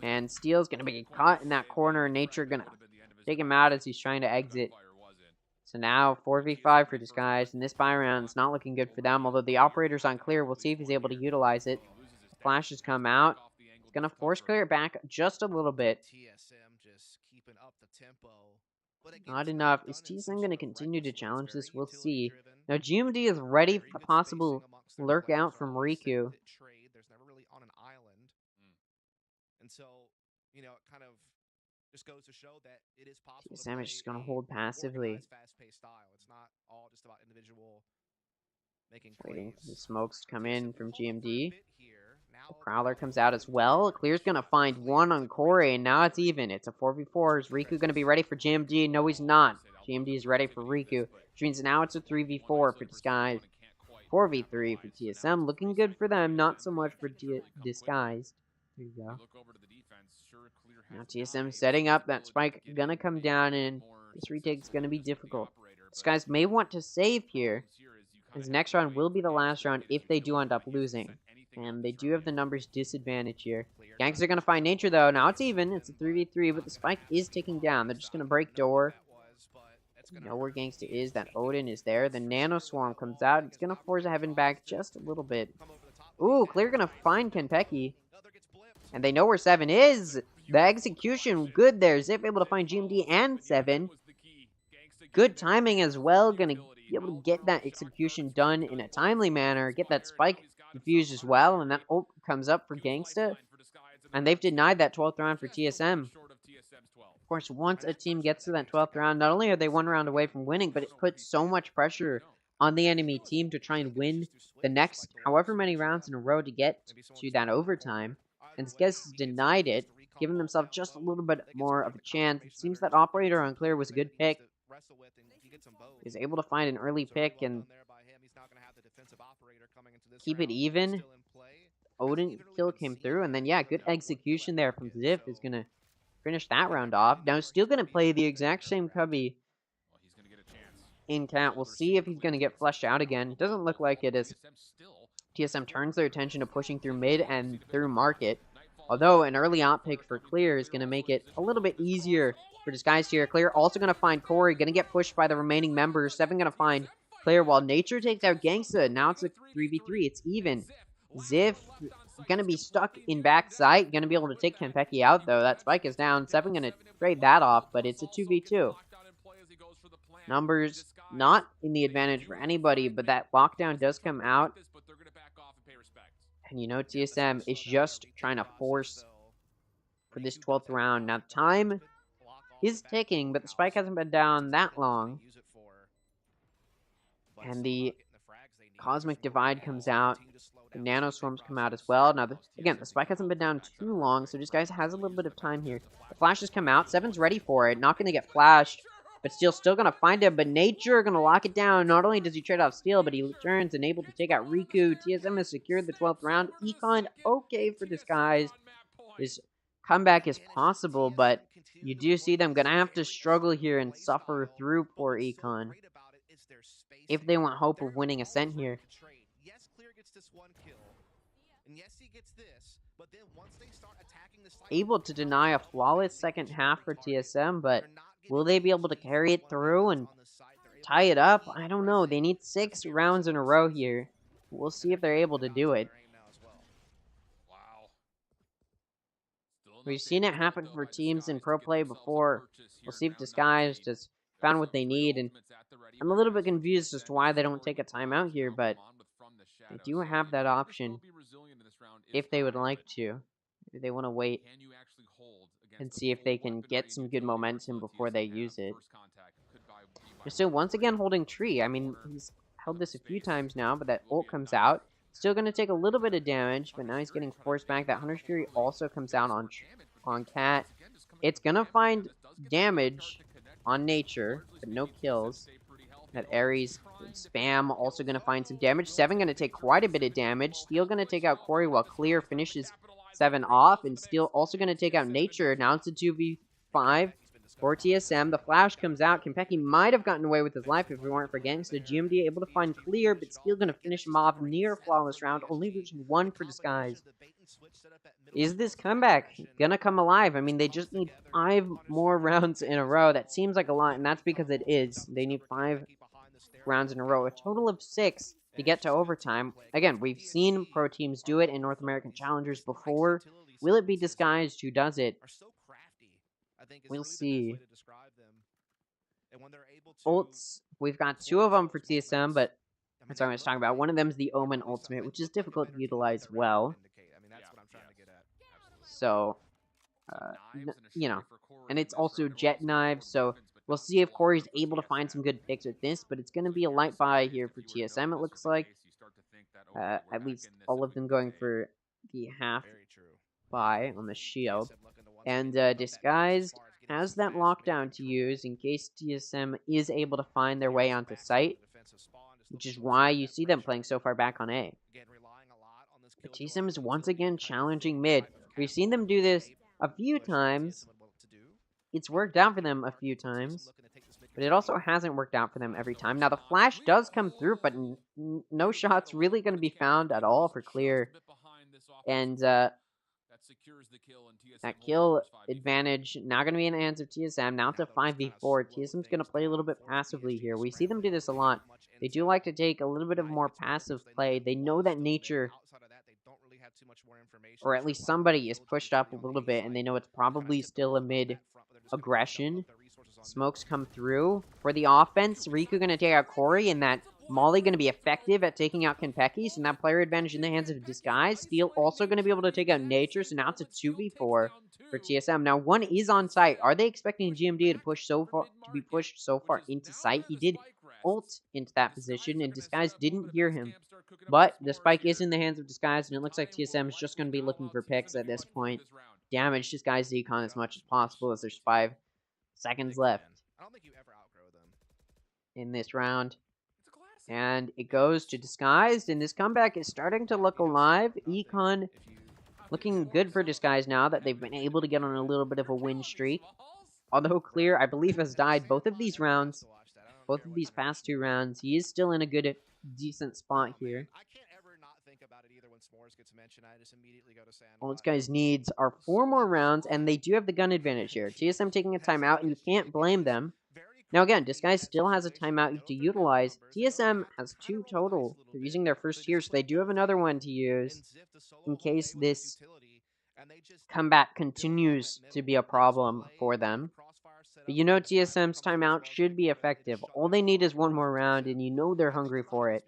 And Steel's going to be caught in that corner. Nature going to take him out as he's trying to exit. So now 4v5 for Disguise, and this buy round's not looking good for them, although the operator's on clear. We'll see if he's able to utilize it. The flash has come out. He's going to force clear it back just a little bit. Not enough. Is TSM going to continue to challenge this? We'll see. Now GMD is ready for a possible lurk out from Riku. There's never really on an island. And so, you know, it kind of just goes to show that it is possible. TSM is just going to hold passively. Fast-paced style. It's not all just about individual making Waiting plays. for the smokes to come in from GMD. The Prowler comes out as well. Clear's going to find one on Corey, and now it's even. It's a 4v4. Is Riku going to be ready for GMD? No, he's not. GMD is ready for Riku, which means now it's a 3v4 for Disguise. 4v3 for TSM. Looking good for them, not so much for Disguise. There you go. Now TSM setting up that spike, gonna come down, and this retake's gonna be difficult. Disguise may want to save here. His next round will be the last round if they do end up losing. And they do have the numbers disadvantage here. Gangs are gonna find Nature though. Now it's even. It's a 3v3, but the spike is taking down. They're just gonna break door. You know where Gangsta is. That Odin is there. The Nano Swarm comes out. It's gonna force Heaven back just a little bit. Ooh, Clear gonna find Kenpeki. And they know where 7 is. The execution good there. Zip able to find GMD and 7. Good timing as well. Gonna be able to get that execution done in a timely manner. Get that spike defused as well. And that ult comes up for Gangsta. And they've denied that 12th round for TSM. Of course, once a team gets to that 12th round, not only are they one round away from winning, but it puts so much pressure on the enemy team to try and win the next however many rounds in a row to get to that overtime. And Skez has denied it, giving themselves just a little bit more of a chance. It seems that Operator on clear was a good pick. He's able to find an early pick and keep it even. Odin kill came through, and then yeah, good execution there from Ziff is going to finish that round off. Now still going to play the exact same cubby in Cat. We'll see if he's going to get fleshed out again. Doesn't look like it is. TSM turns their attention to pushing through mid and through market. Although an early op pick for Clear is going to make it a little bit easier for Disguise here. Clear also going to find Corey. Going to get pushed by the remaining members. 7 going to find Clear while Nature takes out Gangsta. Now it's a 3v3. It's even. Ziff going to be stuck in backside. Going to be able to take Kenpeki out though. That spike is down. 7 going to trade that off, but it's a 2v2. Numbers not in the advantage for anybody, but that lockdown does come out. And you know TSM is just trying to force for this 12th round. Now time is ticking, but the spike hasn't been down that long. And the Cosmic Divide comes out. The Nano Swarms come out as well. Now, again, the spike hasn't been down too long, so this guy has a little bit of time here. The flash has come out. 7's ready for it. Not going to get flashed, but still going to find him. But Nature going to lock it down. Not only does he trade off Steel, but he returns and able to take out Riku. TSM has secured the 12th round. Econ, okay for Disguise. His comeback is possible, but you do see them going to have to struggle here and suffer through poor Econ if they want hope of winning Ascent here. Able to deny a flawless second half for TSM, but will they be able to carry it through and tie it up? I don't know. They need 6 rounds in a row here. We'll see if they're able to do it. We've seen it happen for teams in pro play before. We'll see if Disguise just found what they need, and I'm a little bit confused as to why they don't take a timeout here, but they do have that option if they would like to. If they want to wait and see if they can get some good momentum before they use it. They're still once again holding tree. I mean, he's held this a few times now, but that ult comes out. Still going to take a little bit of damage, but now he's getting forced back. That Hunter's Fury also comes out on Cat. It's going to find damage on Nature, but no kills. That Ares spam also going to find some damage. 7 going to take quite a bit of damage. Steel going to take out Corey while Clear finishes 7 off. And Steel also going to take out Nature. Now it's a 2v5. for TSM. The flash comes out. Kenpeki might have gotten away with his life if it weren't for Gangsta. GMD able to find clear, but still going to finish him off near flawless round. Only losing one for Disguise. Is this comeback gonna come alive? I mean, they just need 5 more rounds in a row. That seems like a lot, and that's because it is. They need 5 rounds in a row. A total of 6 to get to overtime. Again, we've seen pro teams do it in North American Challengers before. Will it be Disguised who does it? We'll see. Ults, we've got 2 of them for TSM, but that's what I was talking about. One of them is the Omen Ultimate, which is difficult to utilize well. So, you know, and it's also Jet Knives, so we'll see if Corey's able to find some good picks with this, but it's going to be a light buy here for TSM, it looks like. At least all of them going for the half buy on the shield. And Disguised has that lockdown to use in case TSM is able to find their way onto site, which is why you see them playing so far back on A. But TSM is once again challenging mid. We've seen them do this a few times. It's worked out for them a few times, but it also hasn't worked out for them every time. Now, the flash does come through, but no shots really going to be found at all for clear. And that kill advantage now going to be in the hands of TSM. Now it's a 5v4. TSM's going to play a little bit passively here. We see them do this a lot. They do like to take a little bit of more passive play. They know that nature, or at least somebody, is pushed up a little bit, and they know it's probably still a mid aggression. Smokes come through for the offense. Riku going to take out Corey, and that Molly going to be effective at taking out Kenpeki, so now player advantage in the hands of Disguise. Steel also going to be able to take out Nature, so now it's a 2v4 for TSM. Now, one is on site. Are they expecting GMD to push so far, to be pushed so far into site? He did ult into that position, and Disguise didn't hear him. But the spike is in the hands of Disguise, and it looks like TSM is just going to be looking for picks at this point. Damage Disguise Econ as much as possible, as there's 5 seconds left in this round. And it goes to Disguised, and this comeback is starting to look alive. Econ looking good for Disguise now that they've been able to get on a little bit of a win streak. Although Clear, I believe, has died both of these rounds. Both of these past 2 rounds. He is still in a good, decent spot here. All this guy's needs are 4 more rounds, and they do have the gun advantage here. TSM taking a timeout, and you can't blame them. Now again, Disguise still has a timeout to utilize. TSM has 2 total. They're using their first here, so they do have another one to use in case this comeback continues to be a problem for them. But you know TSM's timeout should be effective. All they need is 1 more round, and you know they're hungry for it.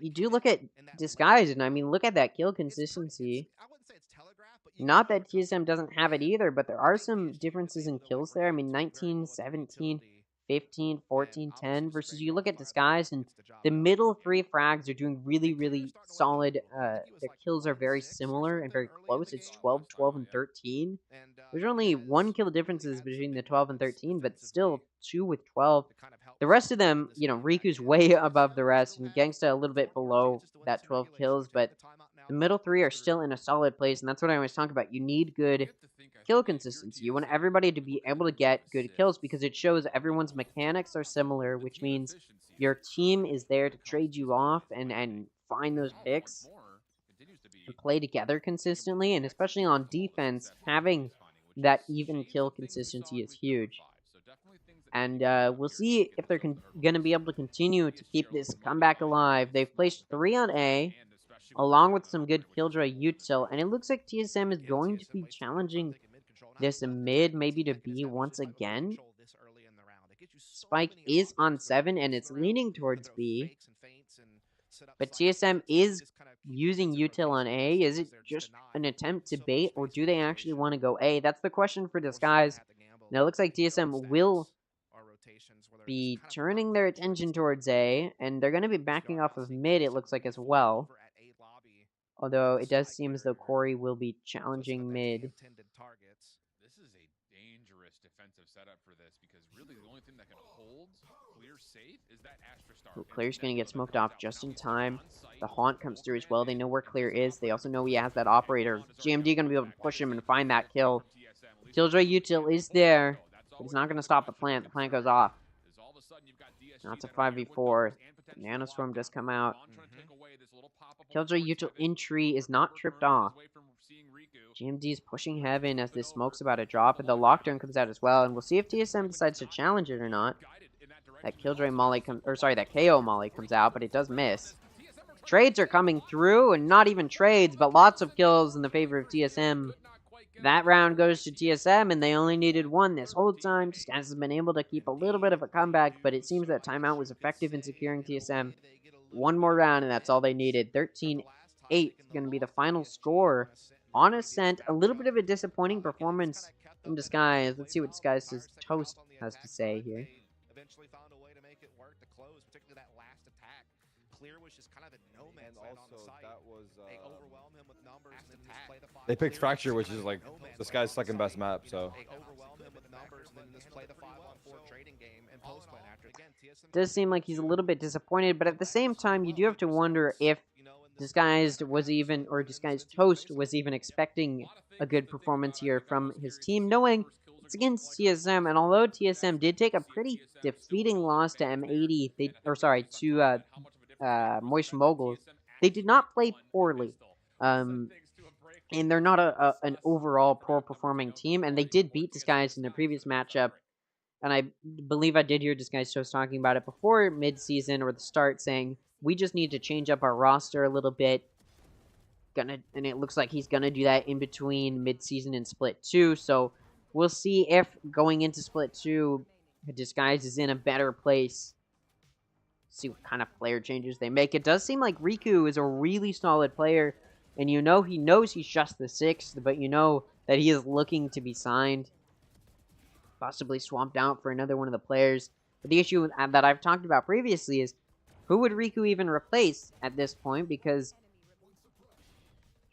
You do look at Disguise, and I mean, look at that kill consistency. Not that TSM doesn't have it either, but there are some differences in kills there. I mean, 19, 17, 15, 14, 10, versus you look at Disguise, and the middle 3 frags are doing really, really solid. Their kills are very similar and very close. It's 12, 12, and 13. There's only 1 kill differences between the 12 and 13, but still 2 with 12. The rest of them, you know, Riku's way above the rest, and Gangsta a little bit below that 12 kills, but the middle 3 are still in a solid place, and that's what I always talk about. You need good kill consistency. You want everybody to be able to get good kills because it shows everyone's mechanics are similar, which means your team is there to trade you off and find those picks and play together consistently, and especially on defense, having that even kill consistency is huge. And we'll see if they're going to be able to continue to keep this comeback alive. They've placed 3 on A, along with some good Killjoy util, and it looks like TSM is going to be challenging this mid, maybe to B once again. Spike is on 7, and it's leaning towards B. But TSM is using util on A. Is it just an attempt to bait, or do they actually want to go A? That's the question for Disguise. Now, it looks like TSM will be turning their attention towards A, and they're going to be backing off of mid, it looks like, as well. Although it does seem as though Corey will be challenging mid. This is a dangerous defensive setup for this, because really the only thing that can hold Clear safe is that Astra Star. Clear's going to get smoked off just in time. The Haunt comes through as well. They know where Clear is. They also know he has that operator. GMD going to be able to push him and find that kill. Killjoy util is there, but it's not going to stop the plant. The plant goes off. Now it's a 5v4. Nanoswarm does come out. Killjoy util entry is not tripped off. GMD is pushing heaven as this smoke's about to drop, and the lockdown comes out as well. And we'll see if TSM decides to challenge it or not. That Killjoy Molly that KO Molly comes out, but it does miss. Trades are coming through, and not even trades, but lots of kills in the favor of TSM. That round goes to TSM, and they only needed one this whole time. Disguise has been able to keep a little bit of a comeback, but it seems that timeout was effective in securing TSM. One more round, and that's all they needed. 13-8 is going to be the final score on Ascent. A little bit of a disappointing performance from Disguise. Let's see what Disguise's Toast has to say here. Eventually found a way to make it work to close, particularly that last attack. Clear was just kind of a no man's land on the site. That was, they overwhelm him with numbers and then just play the 5. they picked Fracture, which is like this guy's second best map, so. They overwhelm him with numbers and then just play the 5-on-4 trading game and post plan after. Again, TSM Does seem like he's a little bit disappointed, but at the same time, you do have to wonder if Disguised was even, or Disguised Toast was even expecting a good performance here from his team, knowing it's against TSM, and although TSM did take a pretty defeating loss to M80, to Moist Moguls, they did not play poorly. And they're not an overall poor performing team, and they did beat Disguised in the previous matchup. And I believe I did hear Disguised Toast talking about it before mid-season or the start, saying, we just need to change up our roster a little bit. And it looks like he's going to do that in between mid-season and Split 2. So we'll see if going into Split 2, Disguise is in a better place. See what kind of player changes they make. It does seem like Riku is a really solid player. And he knows he's just the 6th, but you know that he is looking to be signed. Possibly swapped out for another one of the players. But the issue that I've talked about previously is, who would Riku even replace at this point? Because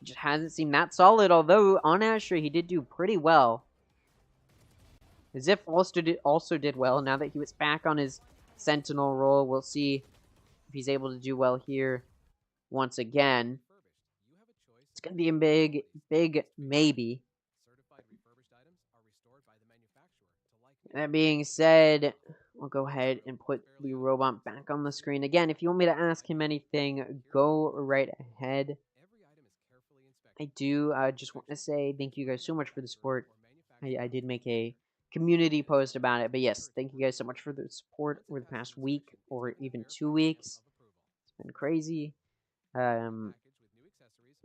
he just hasn't seemed that solid, although on Astra he did do pretty well. Ziff also did well now that he was back on his Sentinel role. We'll see if he's able to do well here once again. It's going to be a big maybe. That being said, we'll go ahead and put the robot back on the screen. Again, if you want me to ask him anything, go right ahead. I do just want to say thank you guys so much for the support. I did make a community post about it, but yes, thank you guys so much for the support over the past week or even 2 weeks. It's been crazy.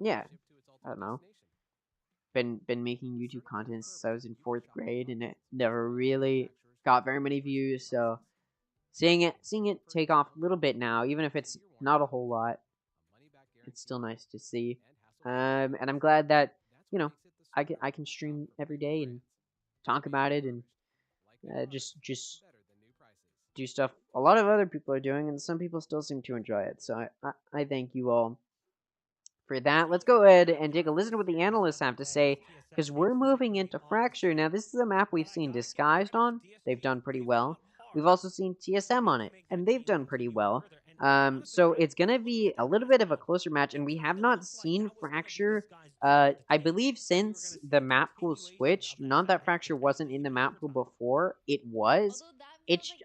Yeah, I don't know. Been making YouTube content since I was in 4th grade, and it never really got very many views. So seeing it take off a little bit now, even if it's not a whole lot, it's still nice to see. And I'm glad that I can stream every day and talk about it and just do stuff a lot of other people are doing, and some people still seem to enjoy it. So I thank you all for that. Let's go ahead and take a listen to what the analysts have to say, because we're moving into Fracture. Now, this is a map we've seen Disguised on. They've done pretty well. We've also seen TSM on it, and they've done pretty well. So it's going to be a little bit of a closer match, and we have not seen Fracture, I believe, since the map pool switched. Not that Fracture wasn't in the map pool before. It was.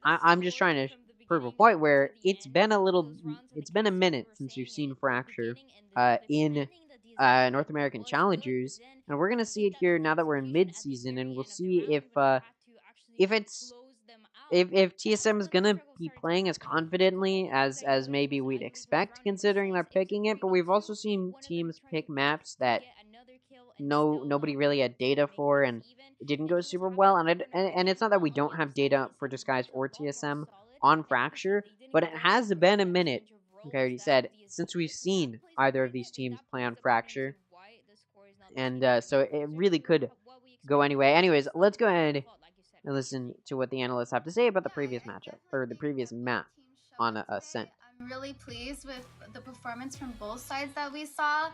I'm just trying to prove a point where it's been a minute since we've seen Fracture in North American Challengers, and we're gonna see it here now that we're in mid-season, and we'll see if TSM is gonna be playing as confidently as maybe we'd expect, considering they're picking it. But we've also seen teams pick maps that nobody really had data for, and it didn't go super well. And it's not that we don't have data for Disguised or TSM on Fracture, but it has been a minute, like I already said, since we've seen either of these teams play on Fracture. And so it really could go anyway. Anyways, let's go ahead and listen to what the analysts have to say about the previous matchup, or the previous map on Ascent. I'm really pleased with the performance from both sides that we saw.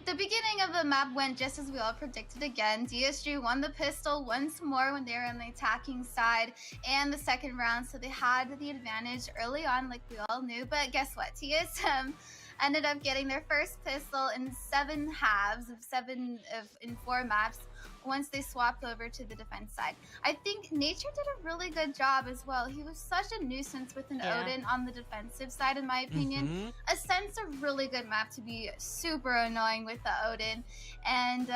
The beginning of the map went just as we all predicted again. DSG won the pistol once more when they were on the attacking side and the second round, so they had the advantage early on like we all knew. But guess what? TSM ended up getting their first pistol in 7 halves in 4 maps, once they swapped over to the defense side. I think Nature did a really good job as well. He was such a nuisance with an Odin on the defensive side, in my opinion. Ascent's a really good map to be super annoying with the Odin. And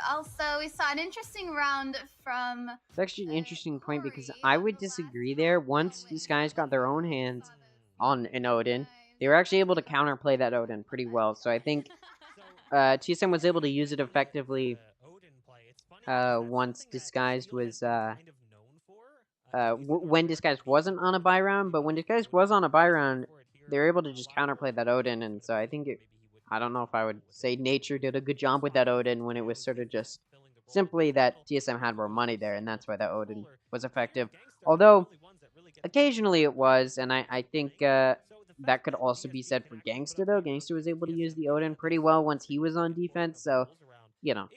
also, we saw an interesting round from... It's actually an interesting point because I would disagree there. Once these guys got their own hands on an Odin, they were actually able to counterplay that Odin pretty well. So I think TSM was able to use it effectively once Disguised was... when Disguised wasn't on a buy round, but when Disguised was on a buy round, they were able to just counterplay that Odin, and so I think I don't know if I would say Nature did a good job with that Odin when it was sort of just simply that TSM had more money there, and that's why that Odin was effective. Although, occasionally it was, and I think that could also be said for Gangsta, though. Gangsta was able to use the Odin pretty well once he was on defense, so, you know.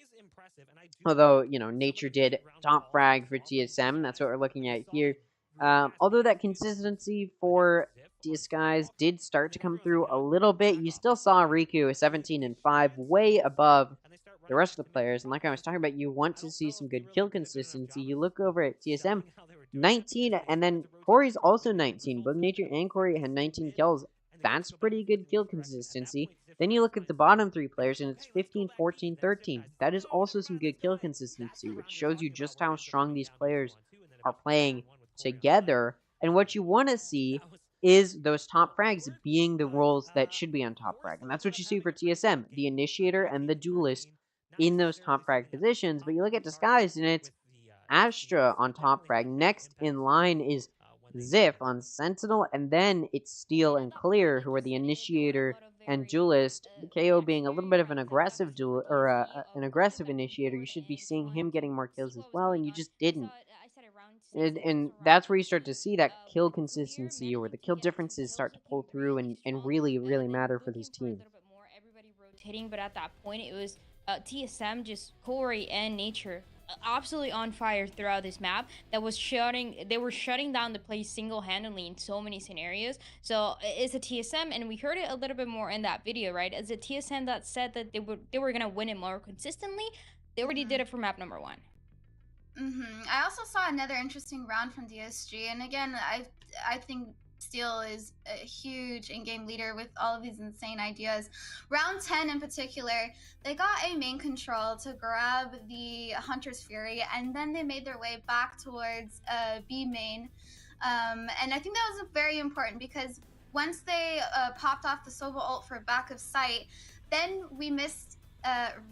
Although, you know, Nature did top frag for TSM, that's what we're looking at here. Although that consistency for Disguise did start to come through a little bit, you still saw Riku 17-5, way above the rest of the players. And like I was talking about, you want to see some good kill consistency. You look over at TSM, 19, and then Corey's also 19. Both Nature and Corey had 19 kills. That's pretty good kill consistency. Then you look at the bottom three players, and it's 15, 14, 13. That is also some good kill consistency, which shows you just how strong these players are playing together. And what you want to see is those top frags being the roles that should be on top frag. And that's what you see for TSM, the Initiator and the Duelist in those top frag positions. But you look at Disguised, and it's Astra on top frag. Next in line is Ziff on Sentinel, and then it's Steel and Clear, who are the Initiator and Duelist. The KO being a little bit of an aggressive an aggressive Initiator. You should be seeing him getting more kills as well, and you just didn't. And that's where you start to see that kill consistency, or the kill differences start to pull through and really, really matter for these teams. Everybody rotating, but at that point it was TSM, just Corey and Nature, absolutely on fire throughout this map. They were shutting down the play single-handedly in so many scenarios. So it's a TSM, and we heard it a little bit more in that video, right? It's a TSM that said that they were gonna win it more consistently. They already did it for map number 1. I also saw another interesting round from DSG, and again, I think Steel is a huge in-game leader with all of these insane ideas. Round 10 in particular, they got a main control to grab the Hunter's Fury, and then they made their way back towards B main. And I think that was very important because once they popped off the Sova ult for back of sight, then we missed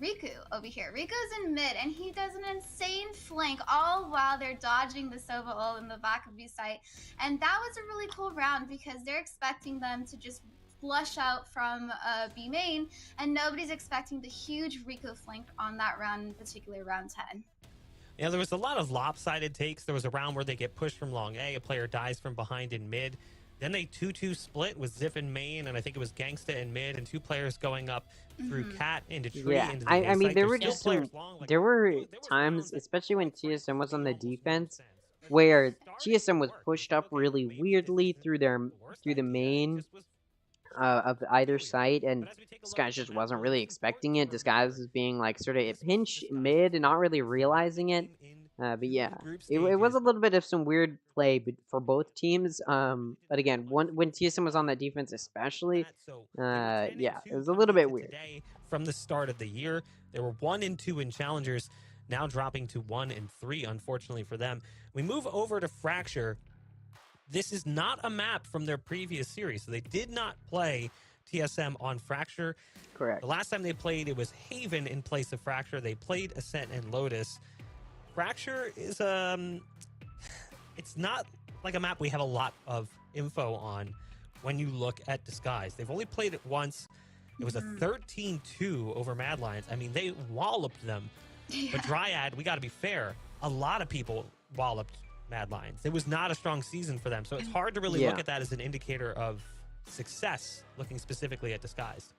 Riku over here. Riku's in mid, and he does an insane flank all while they're dodging the Sova ult in the back of B site. And that was a really cool round because they're expecting them to just flush out from B main, and nobody's expecting the huge Riku flank on that round, in particular round 10. Yeah, there was a lot of lopsided takes. There was a round where they get pushed from long A, a player dies from behind in mid. Then they 2-2 split with Ziff in main, and I think it was Gangsta in mid, and 2 players going up through Cat into Tree. Yeah, into the I mean, site. there were There's just still some, players long, there were times, especially when TSM was on the defense, where TSM was pushed up really weirdly through the main of either site, and Disguise just wasn't really expecting it. Disguise was being like sort of a pinch mid and not really realizing it. But yeah, it was a little bit of some weird play for both teams. But again, when TSM was on that defense especially, yeah, it was a little bit weird. From the start of the year, they were 1-2 in challengers, now dropping to 1-3, unfortunately for them. We move over to Fracture. This is not a map from their previous series, so they did not play TSM on Fracture. Correct. The last time they played, it was Haven in place of Fracture. They played Ascent and Lotus. Fracture is it's not like a map we have a lot of info on when you look at Disguise. They've only played it once. It was a 13-2 over Mad Lions. I mean, they walloped them. Yeah. But Dryad, we got to be fair, a lot of people walloped Mad Lions. It was not a strong season for them, so it's hard to really look at that as an indicator of success, looking specifically at Disguise.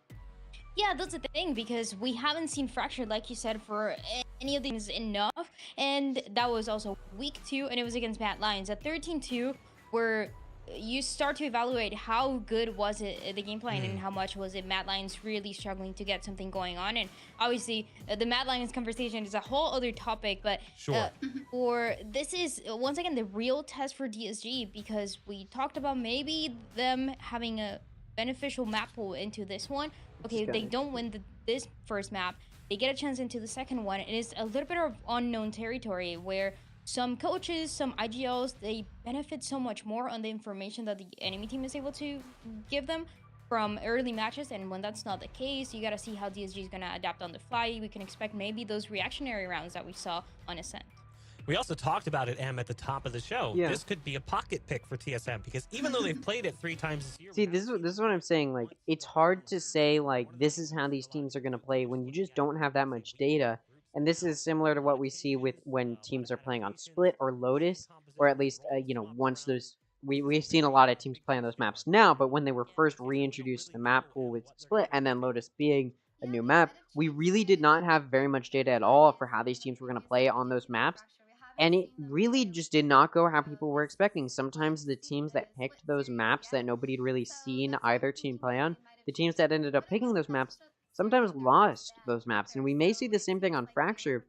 Yeah, that's the thing, because we haven't seen Fracture, like you said, for any of these enough, and that was also week 2, and it was against Mad Lions. At 13-2, where you start to evaluate how good was it the game plan and how much was it Mad Lions really struggling to get something going on. And obviously the Mad Lions conversation is a whole other topic, but Sure. for this is once again the real test for DSG, because we talked about maybe them having a beneficial map pool into this one. Okay, if they don't win this first map, they get a chance into the second one. It is a little bit of unknown territory where some coaches, some IGLs, they benefit so much more on the information that the enemy team is able to give them from early matches. And when that's not the case, you gotta see how DSG is gonna adapt on the fly. We can expect maybe those reactionary rounds that we saw on Ascent. We also talked about it, Em, at the top of the show. Yeah. This could be a pocket pick for TSM, because even though they've played it 3 times this year... See, this is what I'm saying. Like, it's hard to say, like, this is how these teams are going to play when you just don't have that much data. And this is similar to what we see with when teams are playing on Split or Lotus, or at least, once those... We've seen a lot of teams play on those maps now, but when they were first reintroduced to the map pool with Split, and then Lotus being a new map, we really did not have very much data at all for how these teams were going to play on those maps. And it really just did not go how people were expecting. Sometimes the teams that picked those maps that nobody had really seen either team play on, the teams that ended up picking those maps, sometimes lost those maps. And we may see the same thing on Fracture,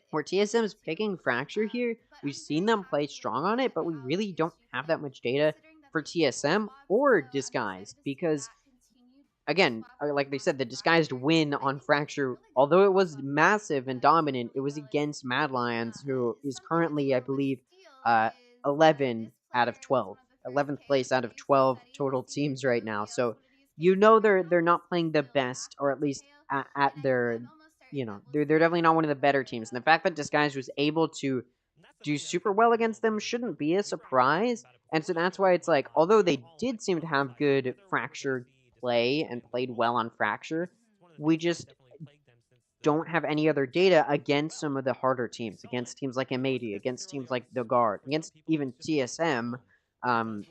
where TSM is picking Fracture here. We've seen them play strong on it, but we really don't have that much data for TSM or Disguised, because again, like they said, the Disguised win on Fracture, although it was massive and dominant, it was against Mad Lions, who is currently, I believe, 11 out of 12. 11th place out of 12 total teams right now. So, they're not playing the best, or at least at their, they're definitely not one of the better teams. And the fact that Disguised was able to do super well against them shouldn't be a surprise. And so that's why it's like, although they did seem to have good Fracture play and played well on Fracture, we just don't have any other data against some of the harder teams, against teams like M80, against teams like the Guard, against even TSM.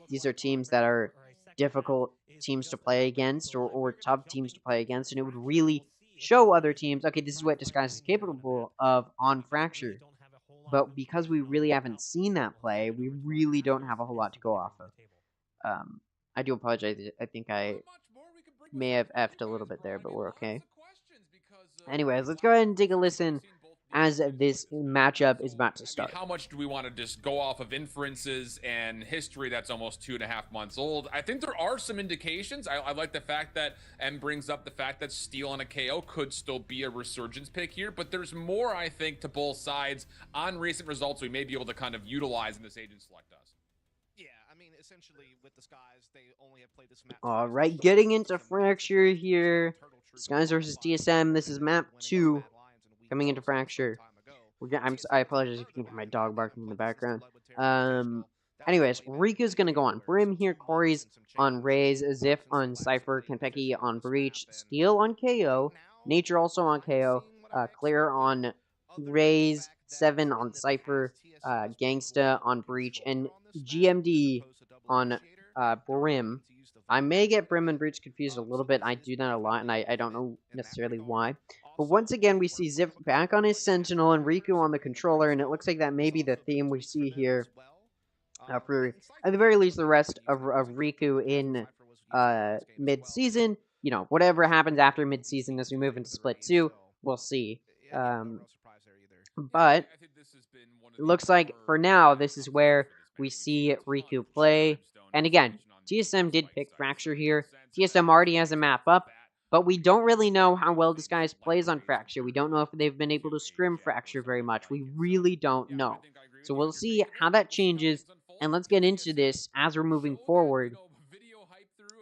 These are teams that are difficult teams to play against, or tough teams to play against, and it would really show other teams, okay, this is what Disguise is capable of on Fracture. But because we really haven't seen that play, we really don't have a whole lot to go off of. I do apologize. I think I may have effed a little bit there, but we're okay. Anyways, let's go ahead and take a listen as this matchup is about to start. How much do we want to just go off of inferences and history that's almost 2.5 months old? I think there are some indications. I like the fact that M brings up the fact that Steel on a KO could still be a resurgence pick here, but there's more, I think, to both sides on recent results we may be able to kind of utilize in this agent select us. Yeah, I mean, essentially with Disguise, they only have played this map. All right, getting into Fracture here. Disguise versus TSM. This is map 2. Coming into Fracture. I apologize if you can hear my dog barking in the background. Anyways, Riku's gonna go on Brim here. Corey's on Raze. Ziff on Cypher. Kenpeki on Breach. Steel on KO. Nature also on KO. Clear on Raze. 7 on Cypher. Gangsta on Breach. And GMD on Brim. I may get Brim and Breach confused a little bit. I do that a lot, and I don't know necessarily why. But once again, we see Ziff back on his Sentinel and Riku on the controller, and it looks like that may be the theme we see here for, at the very least, the rest of Riku in mid-season. Whatever happens after mid-season as we move into Split 2, we'll see. But it looks like, for now, this is where we see Riku play. And again, TSM did pick Fracture here. TSM already has a map up. But we don't really know how well Disguise plays on Fracture. We don't know if they've been able to scrim Fracture very much. We really don't know. So we'll see how that changes. And let's get into this as we're moving forward.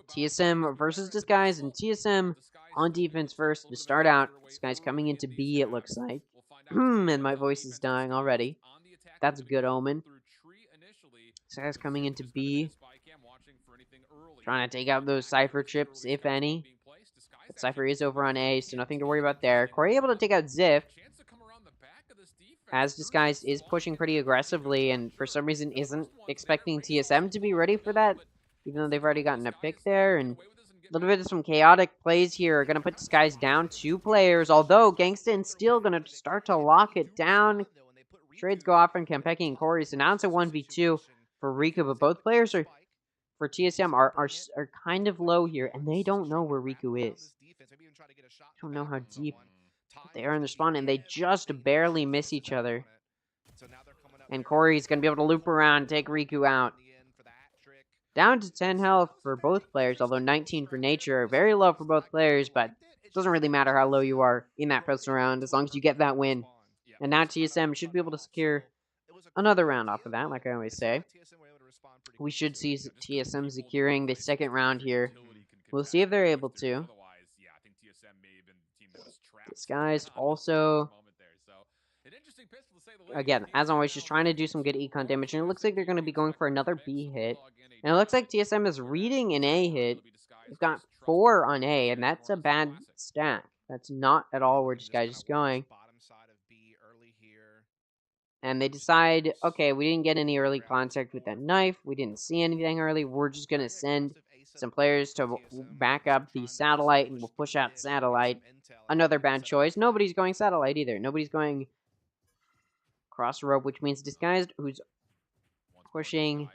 TSM versus Disguise, and TSM on defense first to start out. Disguise coming into B, it looks like. And my voice is dying already. That's a good omen. Disguise coming into B. Trying to take out those Cypher chips, if any. But Cypher is over on A, so nothing to worry about there. Corey able to take out Ziff. As Disguise is pushing pretty aggressively, and for some reason isn't expecting TSM to be ready for that. Even though they've already gotten a pick there. And a little bit of some chaotic plays here are going to put Disguise down 2 players. Although Gangsta and Steel going to start to lock it down. Trades go off on Kenpeki and Corey. So now it's a 1v2 for Riku. But both players are for TSM are kind of low here, and they don't know where Riku is. Don't know how deep they are in the spawn, and they just barely miss each other. And Corey's going to be able to loop around and take Riku out. Down to 10 health for both players, although 19 for Nature. Very low for both players, but it doesn't really matter how low you are in that first round, as long as you get that win. And now TSM should be able to secure another round off of that, like I always say. We should see TSM securing the second round here. We'll see if they're able to. Disguised also, again, as always, just trying to do some good econ damage. And it looks like they're going to be going for another B hit. And it looks like TSM is reading an A hit. They've got 4 on A, and that's a bad stack. That's not at all where Disguised is going. And they decide, okay, we didn't get any early contact with that knife. We didn't see anything early. We're just going to send some players to back up the satellite, and we'll push out satellite. Another bad choice. Nobody's going satellite either. Nobody's going cross rope, which means Disguised, who's pushing.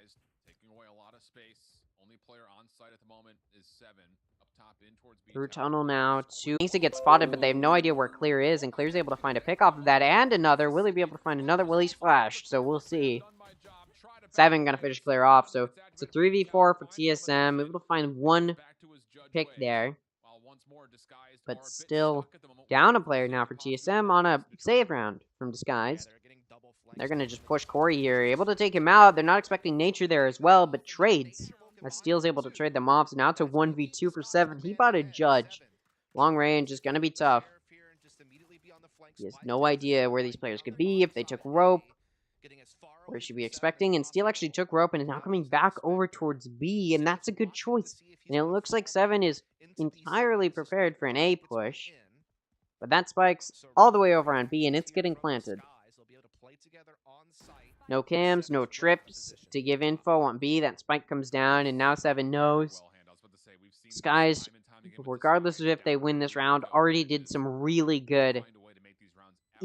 Through tunnel now. 2 needs to get spotted, but they have no idea where Clear is, and Clear's able to find a pick off of that, and another. Will he be able to find another? Will he splashed? So we'll see. 7 gonna finish Clear off, so it's a 3v4 for TSM. Able to find 1 pick there. But still down a player now for TSM on a save round from Disguised. They're gonna just push Corey here. Able to take him out. They're not expecting Nature there as well, but trades. As Steel's able to trade them off, so now to 1v2 for 7. He bought a Judge. Long range is going to be tough. He has no idea where these players could be, if they took rope, where he should be expecting. And Steel actually took rope and is now coming back over towards B, and that's a good choice. And it looks like 7 is entirely prepared for an A push. But that spike's all the way over on B, and it's getting planted. No cams, no trips to give info on B. That spike comes down, and now 7 knows. Skies, regardless of if they win this round, already did some really good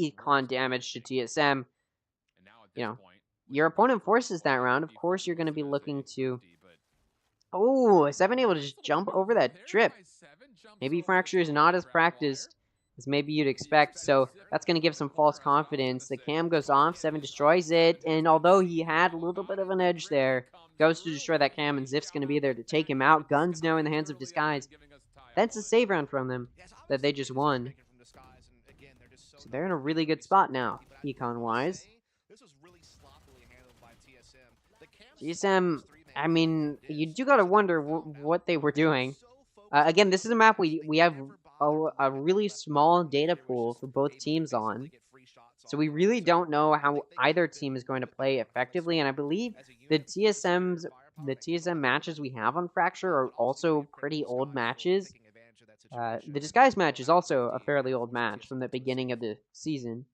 econ damage to TSM. You know, your opponent forces that round. Of course, you're going to be looking to... Oh, 7 able to just jump over that trip. Maybe Fracture is not as practiced as maybe you'd expect, so that's going to give some false confidence. The cam goes off, 7 destroys it, and although he had a little bit of an edge there, goes to destroy that cam, and Ziff's going to be there to take him out. Guns now in the hands of Disguise. That's a save round from them that they just won. So they're in a really good spot now, econ-wise. TSM, I mean, you do got to wonder what they were doing. Again, this is a map we have a really small data pool for both teams on. So we really don't know how either team is going to play effectively, and I believe the TSM matches we have on Fracture are also pretty old matches. The Disguise match is also a fairly old match from the beginning of the season.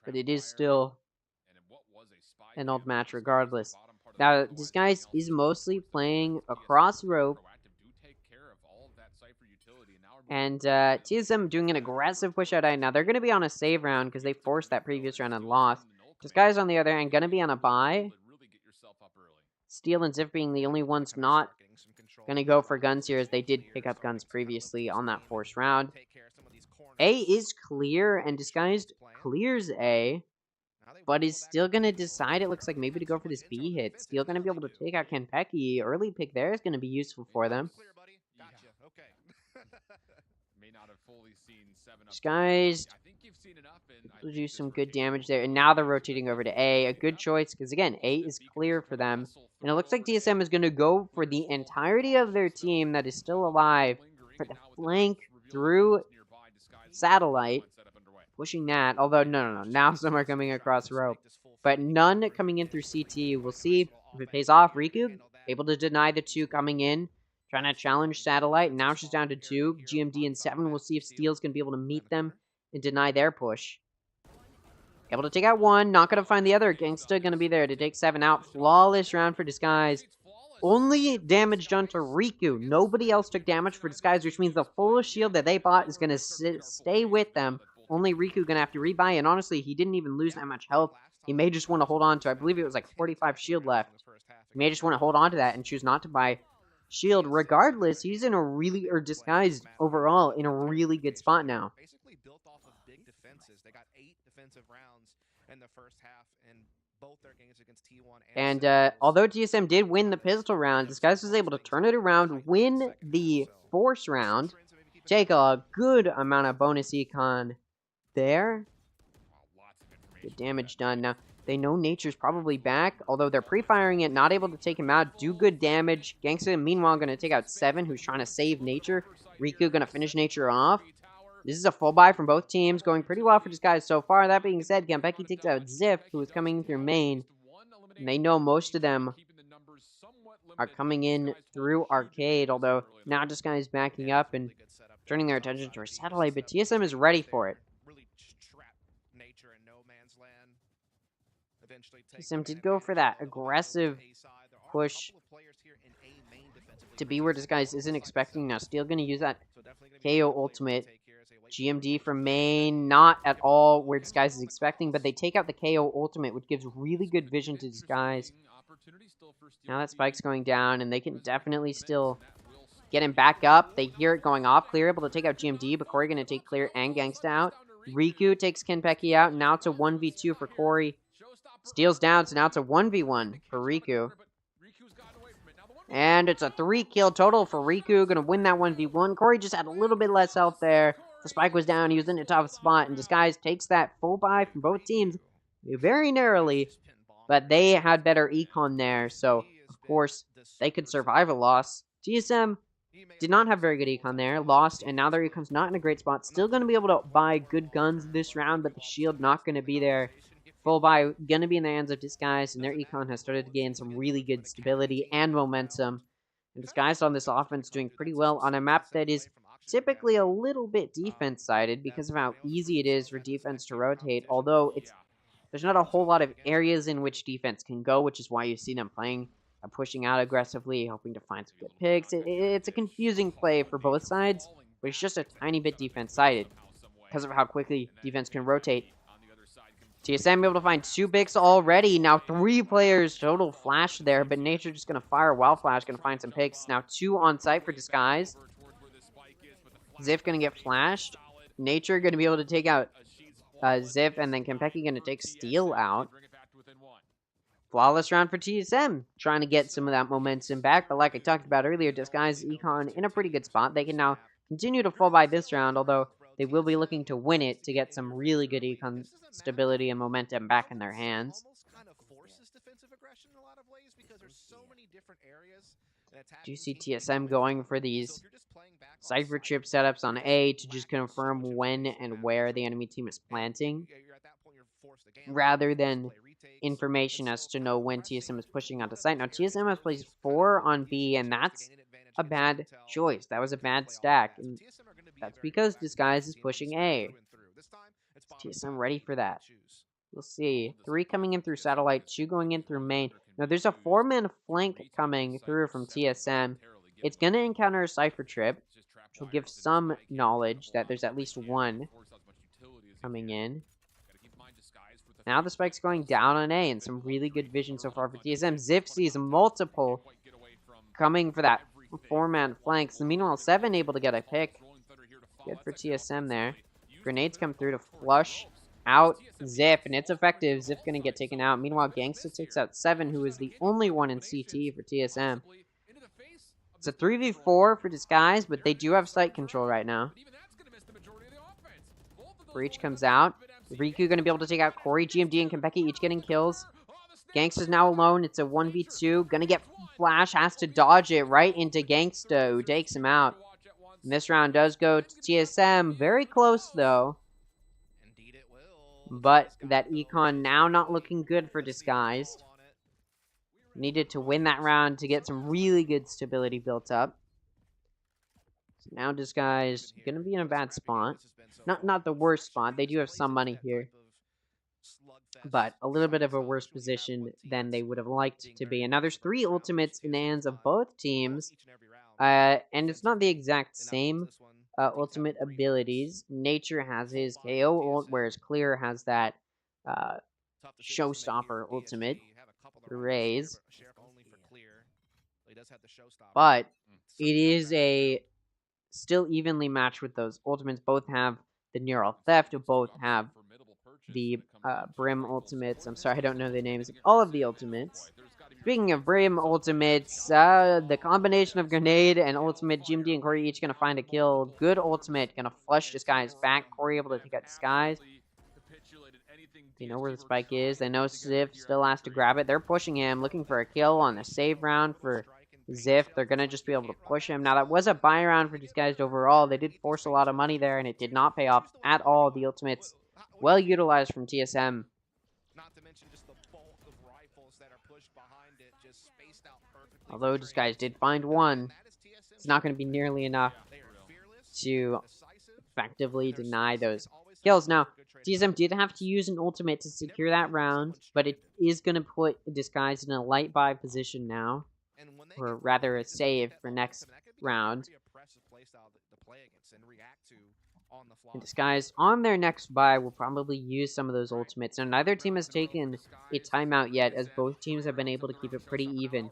But it is still an old match regardless. Now, Disguise is mostly playing across rope. And TSM doing an aggressive push out. Now, they're going to be on a save round because they forced that previous round and lost. Disguise, on the other hand, going to be on a bye. Steel and Ziff being the only ones not going to go for guns here, as they did pick up guns previously on that forced round. A is clear, and Disguised clears A, but is still going to decide, it looks like, maybe to go for this B hit. Steel going to be able to take out Kenpeki. Early pick there is going to be useful for them. Disguised will do some good damage there, and now they're rotating over to A. A good choice, because again, A is clear for them. And it looks like TSM is going to go for the entirety of their team that is still alive for the flank through satellite, pushing that. Although, no. Now some are coming across rope, but none coming in through CT. We'll see if it pays off. Riku able to deny the 2 coming in. Trying to challenge Satellite. Now she's down to 2. GMD and 7. We'll see if Steel's going to be able to meet them and deny their push. Able to take out 1. Not going to find the other. Gangsta going to be there to take 7 out. Flawless round for Disguise. Only damage done to Riku. Nobody else took damage for Disguise, which means the full shield that they bought is going to stay with them. Only Riku going to have to rebuy, and honestly, he didn't even lose that much health He may just want to hold on to, I believe it was like 45 shield left. He may just want to hold on to that and choose not to buy shield. Regardless, he's in a really, or disguised overall, in a really good spot now. Basically built off of big defenses. They got 8 defensive rounds in the first half in both their games against T1 and although TSM did win the pistol round, Disguise was able to turn it around, win the force round, take a good amount of bonus econ there. Good damage done. Now, they know Nature's probably back, although they're pre-firing it, not able to take him out, do good damage. Gangsta, meanwhile, going to take out 7, who's trying to save Nature. Riku going to finish Nature off. This is a full buy from both teams, going pretty well for Disguise so far. That being said, Gambeki takes out Ziff, who is coming through main. And they know most of them are coming in through Arcade, although now Disguise backing up and turning their attention to our satellite, but TSM is ready for it. TSM did go for that aggressive push to be where Disguise isn't expecting. Now, Steel going to use that KO ultimate. GMD from main, not at all where Disguise is expecting, but they take out the KO ultimate, which gives really good vision to Disguise. Now that Spike's going down, and they can definitely still get him back up. They hear it going off. Clear able to take out GMD, but Corey going to take Clear and Gangsta out. Riku takes Kenpeki out. Now it's a 1v2 for Corey. Steel's down, so now it's a 1v1 for Riku. And it's a 3-kill total for Riku. Going to win that 1v1. Corey just had a little bit less health there. The Spike was down. He was in a tough spot. And Disguise takes that full buy from both teams very narrowly. But they had better econ there. So, of course, they could survive a loss. TSM did not have very good econ there. Lost. And now their econ's not in a great spot. Still going to be able to buy good guns this round. But the shield not going to be there. Full buy going to be in the hands of Disguise. And their econ has started to gain some really good stability and momentum. And Disguise on this offense doing pretty well on a map that is typically a little bit defense-sided because of how easy it is for defense to rotate, although there's not a whole lot of areas in which defense can go, which is why you see them playing, pushing out aggressively, hoping to find some good picks. It's a confusing play for both sides, but it's just a tiny bit defense-sided because of how quickly defense can rotate. TSM able to find 2 picks already. Now 3 players total flash there, but Nature just going to fire Wild Flash, going to find some picks. Now 2 on site for Disguise. Ziff going to get flashed. Nature going to be able to take out Ziff, and then Kenpeki going to take Steel out. Flawless round for TSM, trying to get some of that momentum back, but like I talked about earlier, Disguise econ in a pretty good spot. They can now continue to fall by this round, although they will be looking to win it to get some really good econ stability and momentum back in their hands. Do you see TSM going for these Cypher chip setups on A to just confirm when and where the enemy team is planting, rather than information as to know when TSM is pushing onto site? Now, TSM has placed 4 on B, and that's a bad choice. That was a bad stack, and that's because Disguise is pushing A. Is TSM ready for that? We'll see. 3 coming in through satellite, 2 going in through main. Now, there's a 4-man flank coming through from TSM. It's going to encounter a Cypher trip, which will give some knowledge that there's at least 1 coming in. Now the Spike's going down on A, and some really good vision so far for TSM. Ziff sees multiple coming for that 4-man flank. So meanwhile, 7 able to get a pick. Good for TSM there. Grenades come through to flush out Ziff, and it's effective. Ziff going to get taken out. Meanwhile, Gangsta takes out 7, who is the only one in CT for TSM. It's a 3v4 for Disguise, but they do have site control right now. Breach comes out. Riku going to be able to take out Corey, GMD, and Kenpeki, each getting kills. Gangsta's now alone. It's a 1v2. Going to get flash. Has to dodge it right into Gangsta, who takes him out. And this round does go to TSM. Very close, though. But that econ now not looking good for Disguised. Needed to win that round to get some really good stability built up. So now Disguised going to be in a bad spot. Not the worst spot. They do have some money here. But a little bit of a worse position than they would have liked to be. And now there's 3 ultimates in the hands of both teams. And it's not the exact same ultimate abilities. Nature has his KO ult, whereas Clear has that showstopper ultimate Raze, but it is a still evenly matched with those ultimates. Both have the neural theft, both have the Brim ultimates. I'm sorry, I don't know the names of all of the ultimates. Speaking of Brim ultimates, the combination of grenade and ultimate, GMD and Corey each gonna find a kill. Good ultimate, gonna flush Disguise back. Corey able to take out Disguise. They know where the spike is. They know Ziff still has to grab it. They're pushing him, looking for a kill on the save round for Ziff. They're gonna just be able to push him. Now that was a buy round for Disguised overall. They did force a lot of money there, and it did not pay off at all. The ultimates well utilized from TSM. Although Disguise did find one, it's not going to be nearly enough to effectively deny those kills. Now, TSM did have to use an ultimate to secure that round, but it is going to put Disguise in a light buy position now, or rather a save for next round. And Disguise on their next buy will probably use some of those ultimates. Now, neither team has taken a timeout yet, as both teams have been able to keep it pretty even.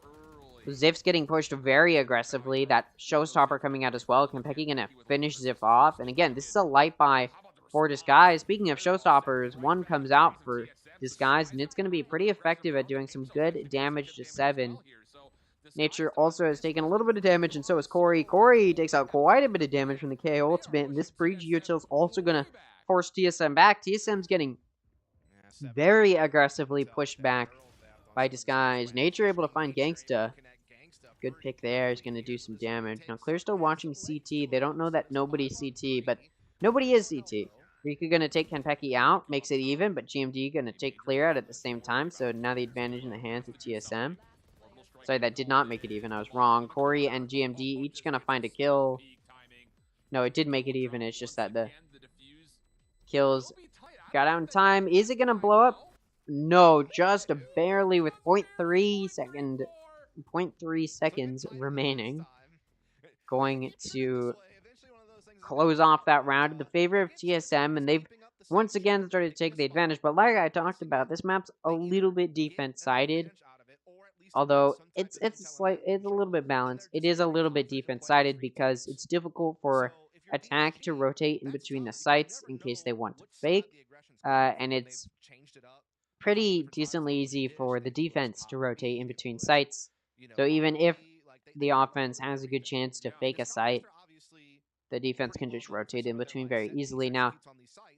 Ziff's getting pushed very aggressively. That showstopper coming out as well. Kenpeki gonna finish Ziff off. And again, this is a light buy for Disguise. Speaking of showstoppers, one comes out for Disguise, and it's gonna be pretty effective at doing some good damage to 7. Nature also has taken a little bit of damage, and so has Corey. Corey takes out quite a bit of damage from the KO ultimate, and this breach util is also gonna force TSM back. TSM's getting very aggressively pushed back by Disguise. Nature able to find Gangsta. Good pick there. Is going to do some damage. Now, Clear's still watching CT. They don't know that nobody's CT, but nobody is CT. Riku going to take Kenpeki out. Makes it even, but GMD going to take Clear out at the same time. So now the advantage in the hands of TSM. Sorry, that did not make it even. I was wrong. Corey and GMD each going to find a kill. No, it did make it even. It's just that the kills got out in time. Is it going to blow up? No, just barely with 0.3 seconds remaining. Going to close off that round in the favor of TSM, and they've once again started to take the advantage. But like I talked about, this map's a little bit defense-sided. Although it's a little bit balanced. It is a little bit defense-sided because it's difficult for attack to rotate in between the sites in case they want to fake. And it's pretty decently easy for the defense to rotate in between sites. So even if the offense has a good chance to fake a site, the defense can just rotate in between very easily. Now,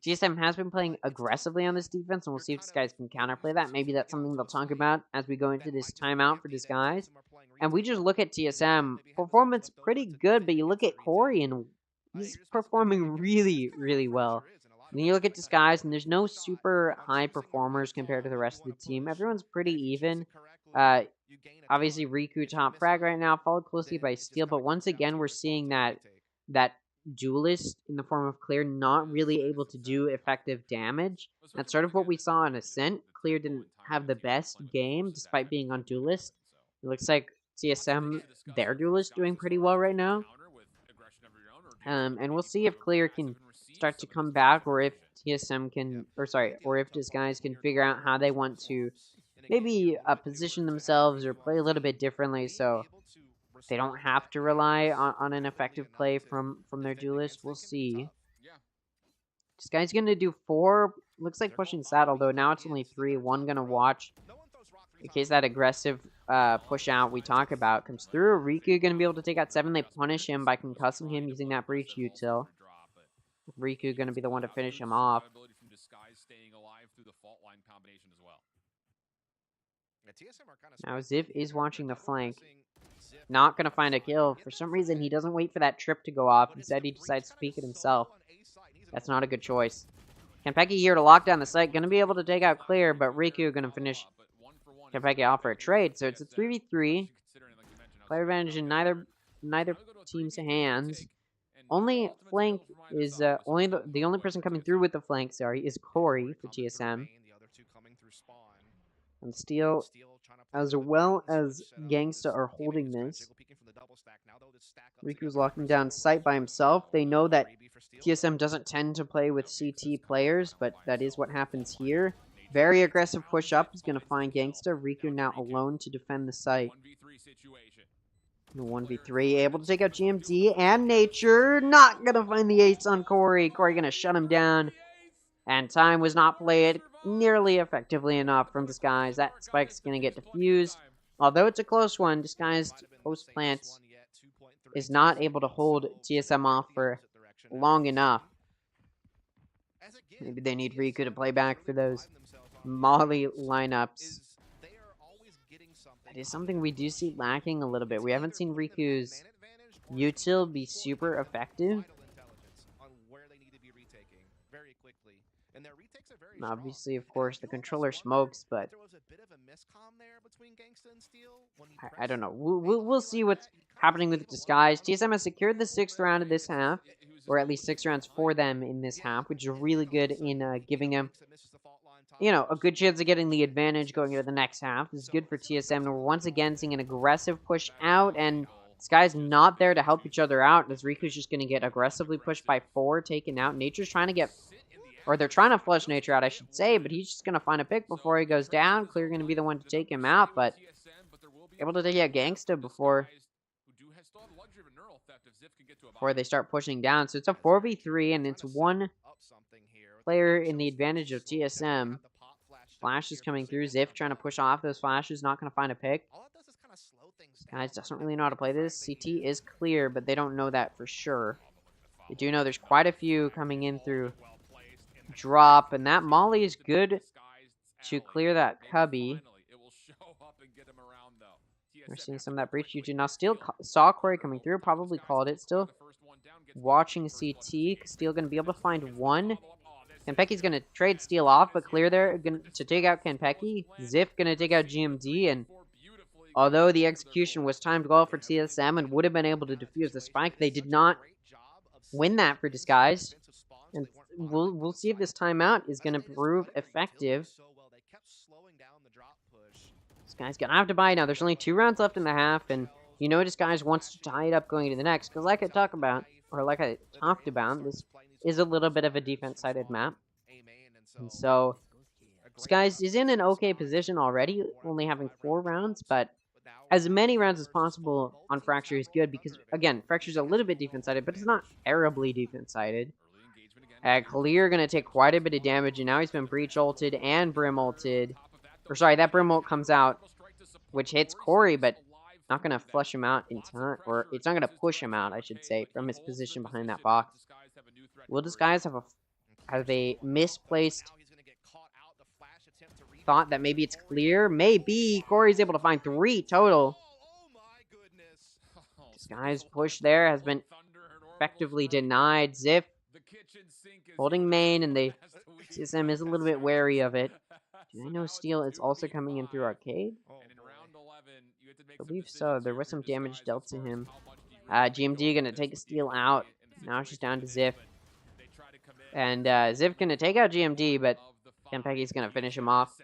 TSM has been playing aggressively on this defense, and we'll see if Disguise can counterplay that. Maybe that's something they'll talk about as we go into this timeout for Disguise. And we just look at TSM. Performance pretty good, but you look at Corey, and he's performing really, really well. And then you look at Disguise, and there's no super high performers compared to the rest of the team. Everyone's pretty even. Obviously, Riku top frag right now, followed closely by Steel. But once again, we're seeing that duelist in the form of Clear not really able to do effective damage. That's sort of what we saw on Ascent. Clear didn't have the best game despite being on duelist. It looks like TSM, their duelist, doing pretty well right now. And we'll see if Clear can start to come back, or if TSM can, or if Disguise can figure out how they want to maybe position themselves or play a little bit differently, so they don't have to rely on an effective play from their duelist. We'll see. This guy's going to do 4. Looks like pushing saddle, though. Now it's only 3. 1 going to watch in case that aggressive push out we talk about comes through. Riku going to be able to take out 7. They punish him by concussing him using that breach util. Riku going to be the one to finish him off. Now Ziv is watching the flank. Not going to find a kill. For some reason, he doesn't wait for that trip to go off. Instead, he decides to peek it himself. That's not a good choice. Kenpeki here to lock down the site. Going to be able to take out Clear, but Riku going to finish Kenpeki off for a trade. So it's a 3v3. Player advantage in neither team's hands. Only flank is the only person coming through with the flank, is Corey for TSM. And Steel, as well as Gangsta, are holding this. Riku's locking down site by himself. They know that TSM doesn't tend to play with CT players, but that is what happens here. Very aggressive push up is going to find Gangsta. Riku now alone to defend the site. 1v3, able to take out GMD and Nature. Not going to find the ace on Corey. Corey going to shut him down. And time was not played nearly effectively enough from Disguise. That spike's going to get defused. Although it's a close one, Disguised post plant is not able to hold TSM off for long enough. Maybe they need Riku to play back for those Molly lineups. That is something we do see lacking a little bit. We haven't seen Riku's util be super effective. And obviously, of course, the controller smokes, but I don't know. We'll see what's happening with Disguise. TSM has secured the 6th round of this half, or at least 6 rounds for them in this half, which is really good in giving them, you know, a good chance of getting the advantage going into the next half. This is good for TSM, and we're once again seeing an aggressive push out, and Sky's not there to help each other out, as Riku's just going to get aggressively pushed by 4, taken out. Nature's trying to get, or they're trying to flush Nature out, I should say, but he's just going to find a pick before he goes down. Clear going to be the one to take him out, but able to take out Gangsta before they start pushing down. So it's a 4v3, and it's one player in the advantage of TSM. Flash is coming through. Ziff trying to push off those flashes. Not going to find a pick. Guys doesn't really know how to play this. CT is clear, but they don't know that for sure. They do know there's quite a few coming in through drop, and that Molly is good to clear that Cubby. We're seeing some of that breach UG. Now, Steel saw Corey coming through, probably called it. Still watching CT. Steel going to be able to find one. Kenpecky's going to trade Steel off, but clear there to take out Kenpecky. Ziff going to take out GMD, and although the execution was timed well for TSM and would have been able to defuse the spike, they did not win that for Disguise. And we'll see if this timeout is going to prove effective. This guy's going to have to buy now. There's only 2 rounds left in the half, and you know Disguise wants to tie it up going into the next, because like I talked about, this is a little bit of a defense-sided map. And so Disguise is in an okay position already, only having 4 rounds, but as many rounds as possible on Fracture is good, because, again, Fracture's a little bit defense-sided, but it's not terribly defense-sided. Clear going to take quite a bit of damage, and now he's been Breach ulted and Brim ulted. Or sorry, that Brim ult comes out, which hits Corey, but not going to flush him out in time. Or it's not going to push him out, I should say, from his position behind that box. Will Disguise have a misplaced thought that maybe it's clear? Maybe. Corey's able to find 3 total. Disguise push there has been effectively denied. Ziff holding main, and they TSM is a little bit wary of it. Do I know Steel is also coming in through Arcade? I believe so. There was some damage dealt to him. GMD going to take Steel out. Now she's down to Ziff. And Ziff going to take out GMD, but Kenpecky's going to finish him off.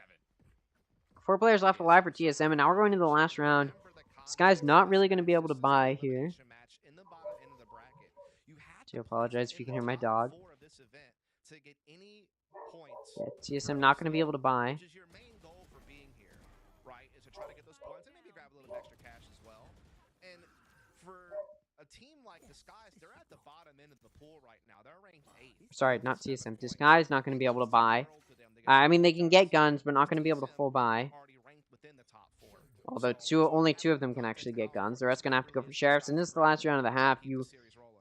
4 players left alive for TSM, and now we're going to the last round. This guy's not really going to be able to buy here. I do apologize if you can hear my dog. Yeah, TSM not going to be able to buy. Sorry, not TSM. Disguise not going to be able to buy. I mean, they can get guns, but not going to be able to full buy. Although only 2 of them can actually get guns. The rest going to have to go for sheriffs. And this is the last round of the half. You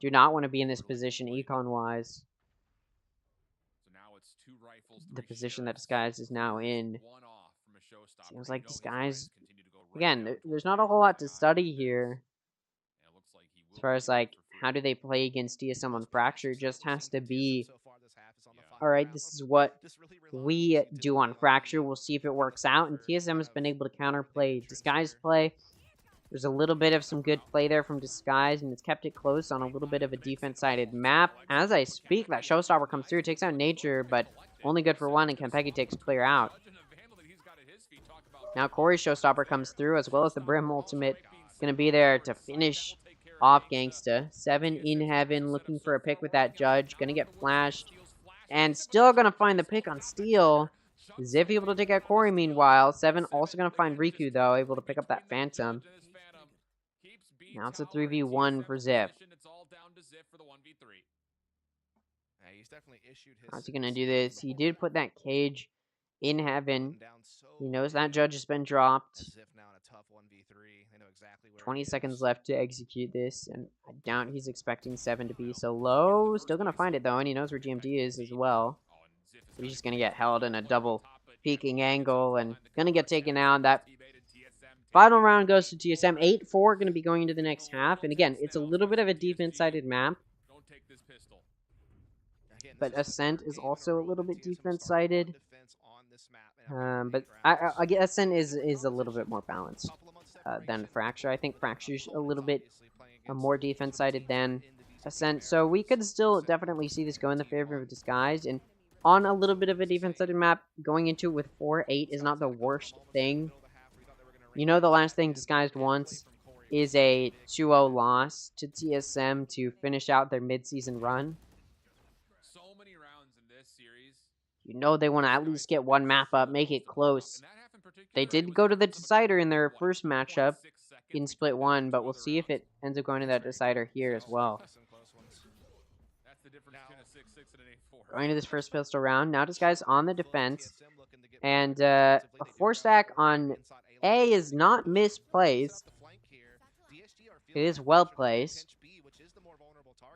do not want to be in this position econ-wise. The position that Disguise is now in. Seems like Disguise... Again, there's not a whole lot to study here. As far as, like, how do they play against TSM on Fracture? It just has to be... Alright, this is what we do on Fracture. We'll see if it works out. And TSM has been able to counterplay Disguise play. There's a little bit of some good play there from Disguise, and it's kept it close on a little bit of a defense-sided map. As I speak, that Showstopper comes through, takes out Nature, but only good for 1, and Kenpecky takes clear out. Now Corey's Showstopper comes through, as well as the Brim ultimate. Going to be there to finish off Gangsta. 7 in heaven, looking for a pick with that Judge. Going to get flashed. And still going to find the pick on Steel. Ziv able to take out Corey meanwhile. 7 also going to find Riku, though, able to pick up that Phantom. Now it's a 3v1 for Ziv. How's he going to do this? He did put that cage in heaven. He knows that judge has been dropped. 20 seconds left to execute this, and I doubt he's expecting 7 to be so low. Still going to find it, though, and he knows where GMD is as well. So he's just going to get held in a double peeking angle and going to get taken out. That final round goes to TSM. 8-4 going to be going into the next half. And again, it's a little bit of a defense-sided map. But Ascent is also a little bit defense-sided. But I guess Ascent is a little bit more balanced than Fracture. I think Fracture's a little bit more defense-sided than Ascent. So we could still definitely see this go in the favor of Disguised. And on a little bit of a defense-sided map, going into it with 4-8 is not the worst thing. You know, the last thing Disguised wants is a 2-0 loss to TSM to finish out their mid-season run. You know they want to at least get one map up, make it close. They did go to the decider in their first matchup in Split 1, but we'll see if it ends up going to that decider here as well. Going to this first pistol round. Now Disguise on the defense. And a 4-stack on A is not misplaced. It is well placed.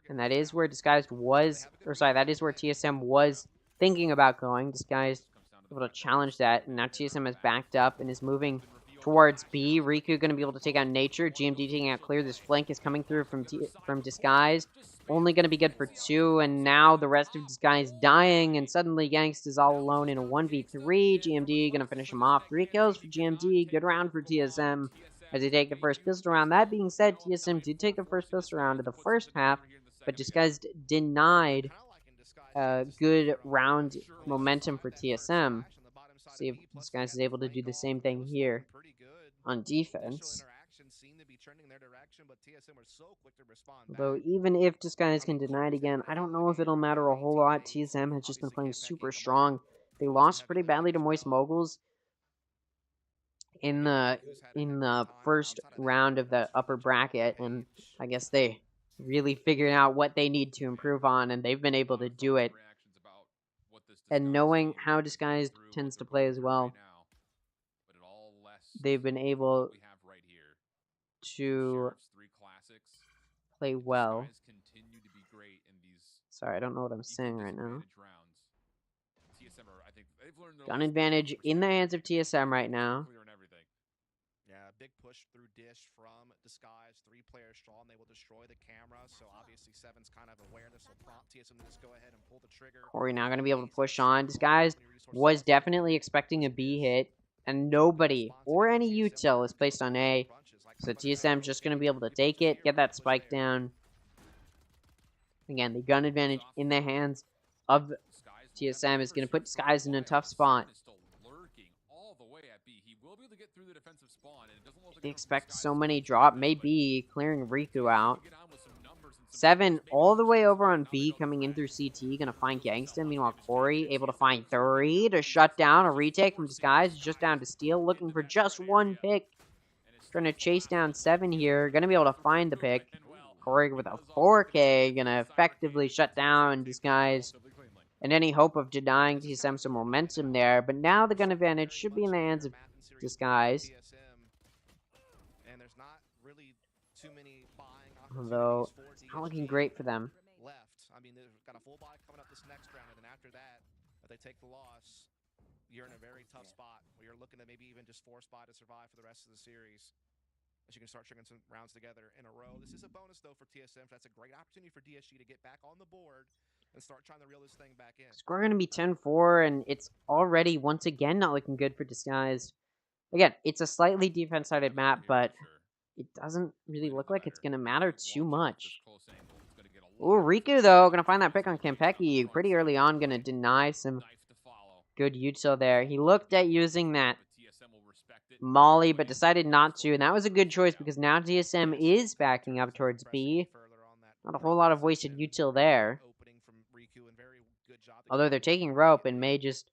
And that is where Disguised was, or sorry, that is where TSM was thinking about going. Disguised able to challenge that, and now TSM has backed up and is moving towards B. Riku going to be able to take out Nature. GMD taking out Clear. This flank is coming through from Disguised. Only going to be good for 2, and now the rest of Disguised dying, and suddenly Gangst is all alone in a 1v3. GMD going to finish him off. 3 kills for GMD. Good round for TSM as they take the first pistol round. That being said, TSM did take the first pistol round of the first half, but Disguised denied good round momentum for TSM. See if Disguised is able to do the same thing here on defense. Although, even if Disguised can deny it again, I don't know if it'll matter a whole lot. TSM has just been playing super strong. They lost pretty badly to Moist Moguls in the first round of the upper bracket, and I guess they really figured out what they need to improve on, and they've been able to do it. And knowing how Disguised tends to play as well, they've been able to play well. Sorry, I don't know what I'm saying right now. Gun advantage in the hands of TSM right now. Big push through Dish from Disguise, 3 players strong. They will destroy the camera, so obviously 7's kind of awareness will prompt TSM to just go ahead and pull the trigger. Corey now going to be able to push on. Disguised was definitely expecting a B hit, and nobody or any util is placed on A, so TSM just going to be able to take it, get that spike down. Again, the gun advantage in the hands of TSM is going to put Disguised in a tough spot. They expect so many drop, maybe clearing Riku out. 7 all the way over on B, coming in through CT, gonna find Gangsta. Meanwhile, Corey able to find 3 to shut down a retake from Disguise, just down to Steel, looking for just 1 pick. Trying to chase down 7 here, gonna be able to find the pick. Corey with a 4K, gonna effectively shut down Disguise. And any hope of denying TSM some momentum there, but now the gun advantage should be in the hands of Disguise. Although, it's not looking great for them. I mean, they've got a full buy coming up this next round, and then after that, if they take the loss, you're in a very tough spot where you're looking to maybe even just force buy to survive for the rest of the series. As you can start stringing some rounds together in a row. This is a bonus, though, for TSM. That's a great opportunity for DSG to get back on the board and start trying to reel this thing back in. Score going to be 10-4, and it's already, once again, not looking good for Disguised. Again, it's a slightly defense-sided map, but it doesn't really look like it's going to matter too much. Ooh, Riku, though, going to find that pick on Kempeki pretty early on, going to deny some good util there. He looked at using that Molly, but decided not to, and that was a good choice because now TSM is backing up towards B. Not a whole lot of wasted util there. Although they're taking rope and may just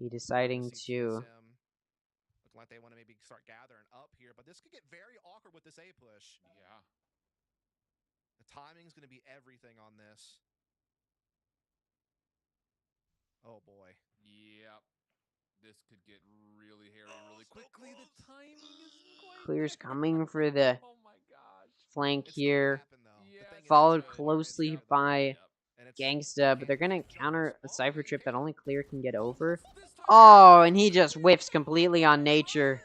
He deciding to. Looking like they want to maybe start gathering up here, but this could get very awkward with this A push. Yeah. The timing's going to be everything on this. Oh boy. Yep. This could get really hairy really quickly. The timing isn't quite Clear's there. coming for the Oh my gosh. flank It still could here. happen, though. Yeah, The thing is, Followed it's good. closely It's by Yep. and it's Gangsta, but they're gonna handling counter a Jonas cipher all trip the that only way. Clear can get over. This time- Oh, and he just whiffs completely on Nature.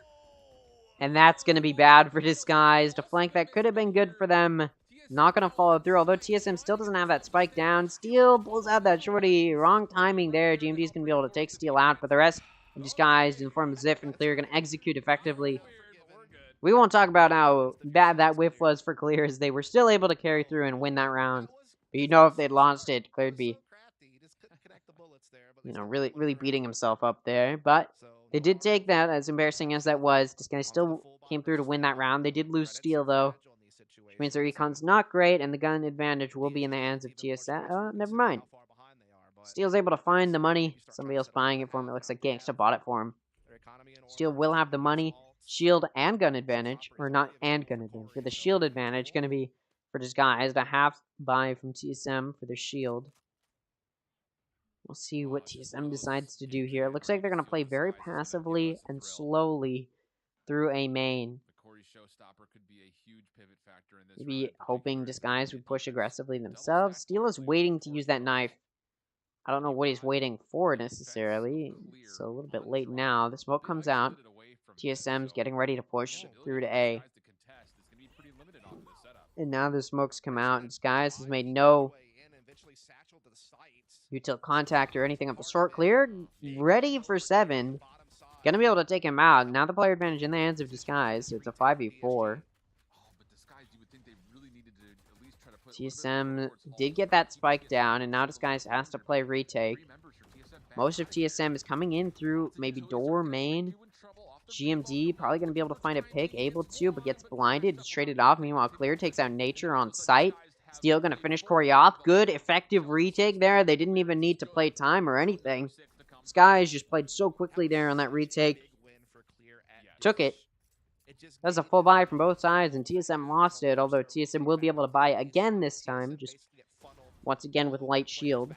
And that's going to be bad for Disguised. A flank that could have been good for them. Not going to follow through, although TSM still doesn't have that spike down. Steel pulls out that shorty. Wrong timing there. GMD is going to be able to take Steel out, but the rest of Disguised in the form of Ziff and Clear are going to execute effectively. We're good. We won't talk about how bad that whiff was for Clear, as they were still able to carry through and win that round. But you know if they'd launched it, Clear'd be, really beating himself up there. But they did take that, as embarrassing as that was. This guy still came through to win that round. They did lose Steel, though, which means their econ's not great, and the gun advantage will be in the hands of TSM. Oh, never mind. Steel's able to find the money. Somebody else buying it for him. It looks like Gangsta bought it for him. Steel will have the money, shield, and gun advantage. Or not and gun advantage, but the shield advantage going to be for Disguised. A half buy from TSM for the shield. We'll see what TSM decides to do here. It looks like they're going to play very passively and slowly through a main. Maybe hoping Disguise would push aggressively themselves. Steel is waiting to use that knife. I don't know what he's waiting for necessarily. It's a little bit late now. The smoke comes out. TSM's getting ready to push through to A. And now the smokes come out. And Disguise has made no util contact or anything of the sort. Clear, ready for 7. Gonna be able to take him out. Now the player advantage in the hands of Disguise, so it's a 5v4. TSM did get that spike down, and now Disguise has to play retake. Most of TSM is coming in through maybe door, main. GMD probably going to be able to find a pick, able to, but gets blinded, traded off. Meanwhile, Clear takes out Nature on sight. Steel going to finish Corey off. Good, effective retake there. They didn't even need to play time or anything. Skies just played so quickly there on that retake. Took it. That was a full buy from both sides, and TSM lost it, although TSM will be able to buy again this time, just once again with light shield.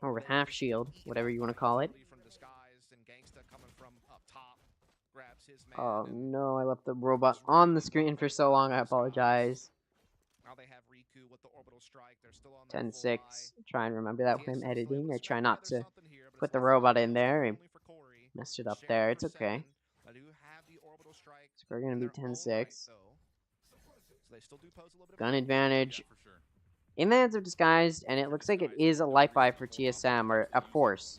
Or with half shield, whatever you want to call it. Oh no, I left the robot on the screen for so long, I apologize. 10-6. Try and remember that when I'm editing. I try not to put the robot in there. I messed it up there. It's okay. So we're going to be 10-6. Gun advantage in the hands of Disguised, and it looks like it is a light buy for TSM, or a force,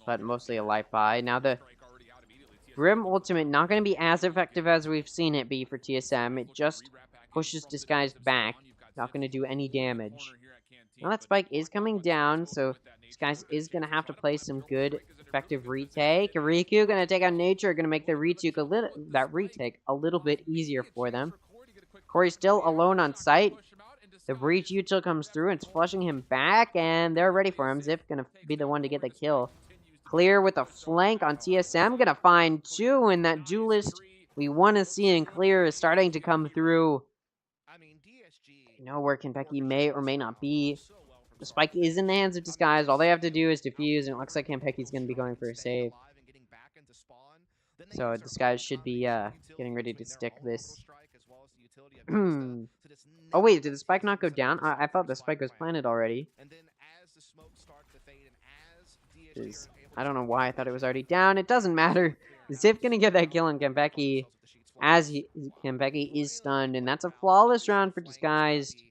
but mostly a light buy. Now the Grim Ultimate not going to be as effective as we've seen it be for TSM. It just pushes Disguised back. Not going to do any damage. Now that spike is coming down, so Disguised is going to have to play some good, effective retake. Riku going to take out Nature, going to make the retake a little bit easier for them. Corey's still alone on site. The breach util comes through and it's flushing him back, and they're ready for him. Zip going to be the one to get the kill. Clear with a flank on TSM. Going to find 2 in that duelist we want to see, and Clear is starting to come through. You know where Kenpeki may or may not be. The spike is in the hands of Disguise. All they have to do is defuse, and it looks like Kenpeki's going to be going for a save. So Disguise should be getting ready to stick this. Oh wait, did the spike not go down? I thought the spike was planted already. I don't know why I thought it was already down. It doesn't matter. Ziv gonna get that kill on Kenpeki as Kenpeki is stunned, and that's a flawless round for Disguised.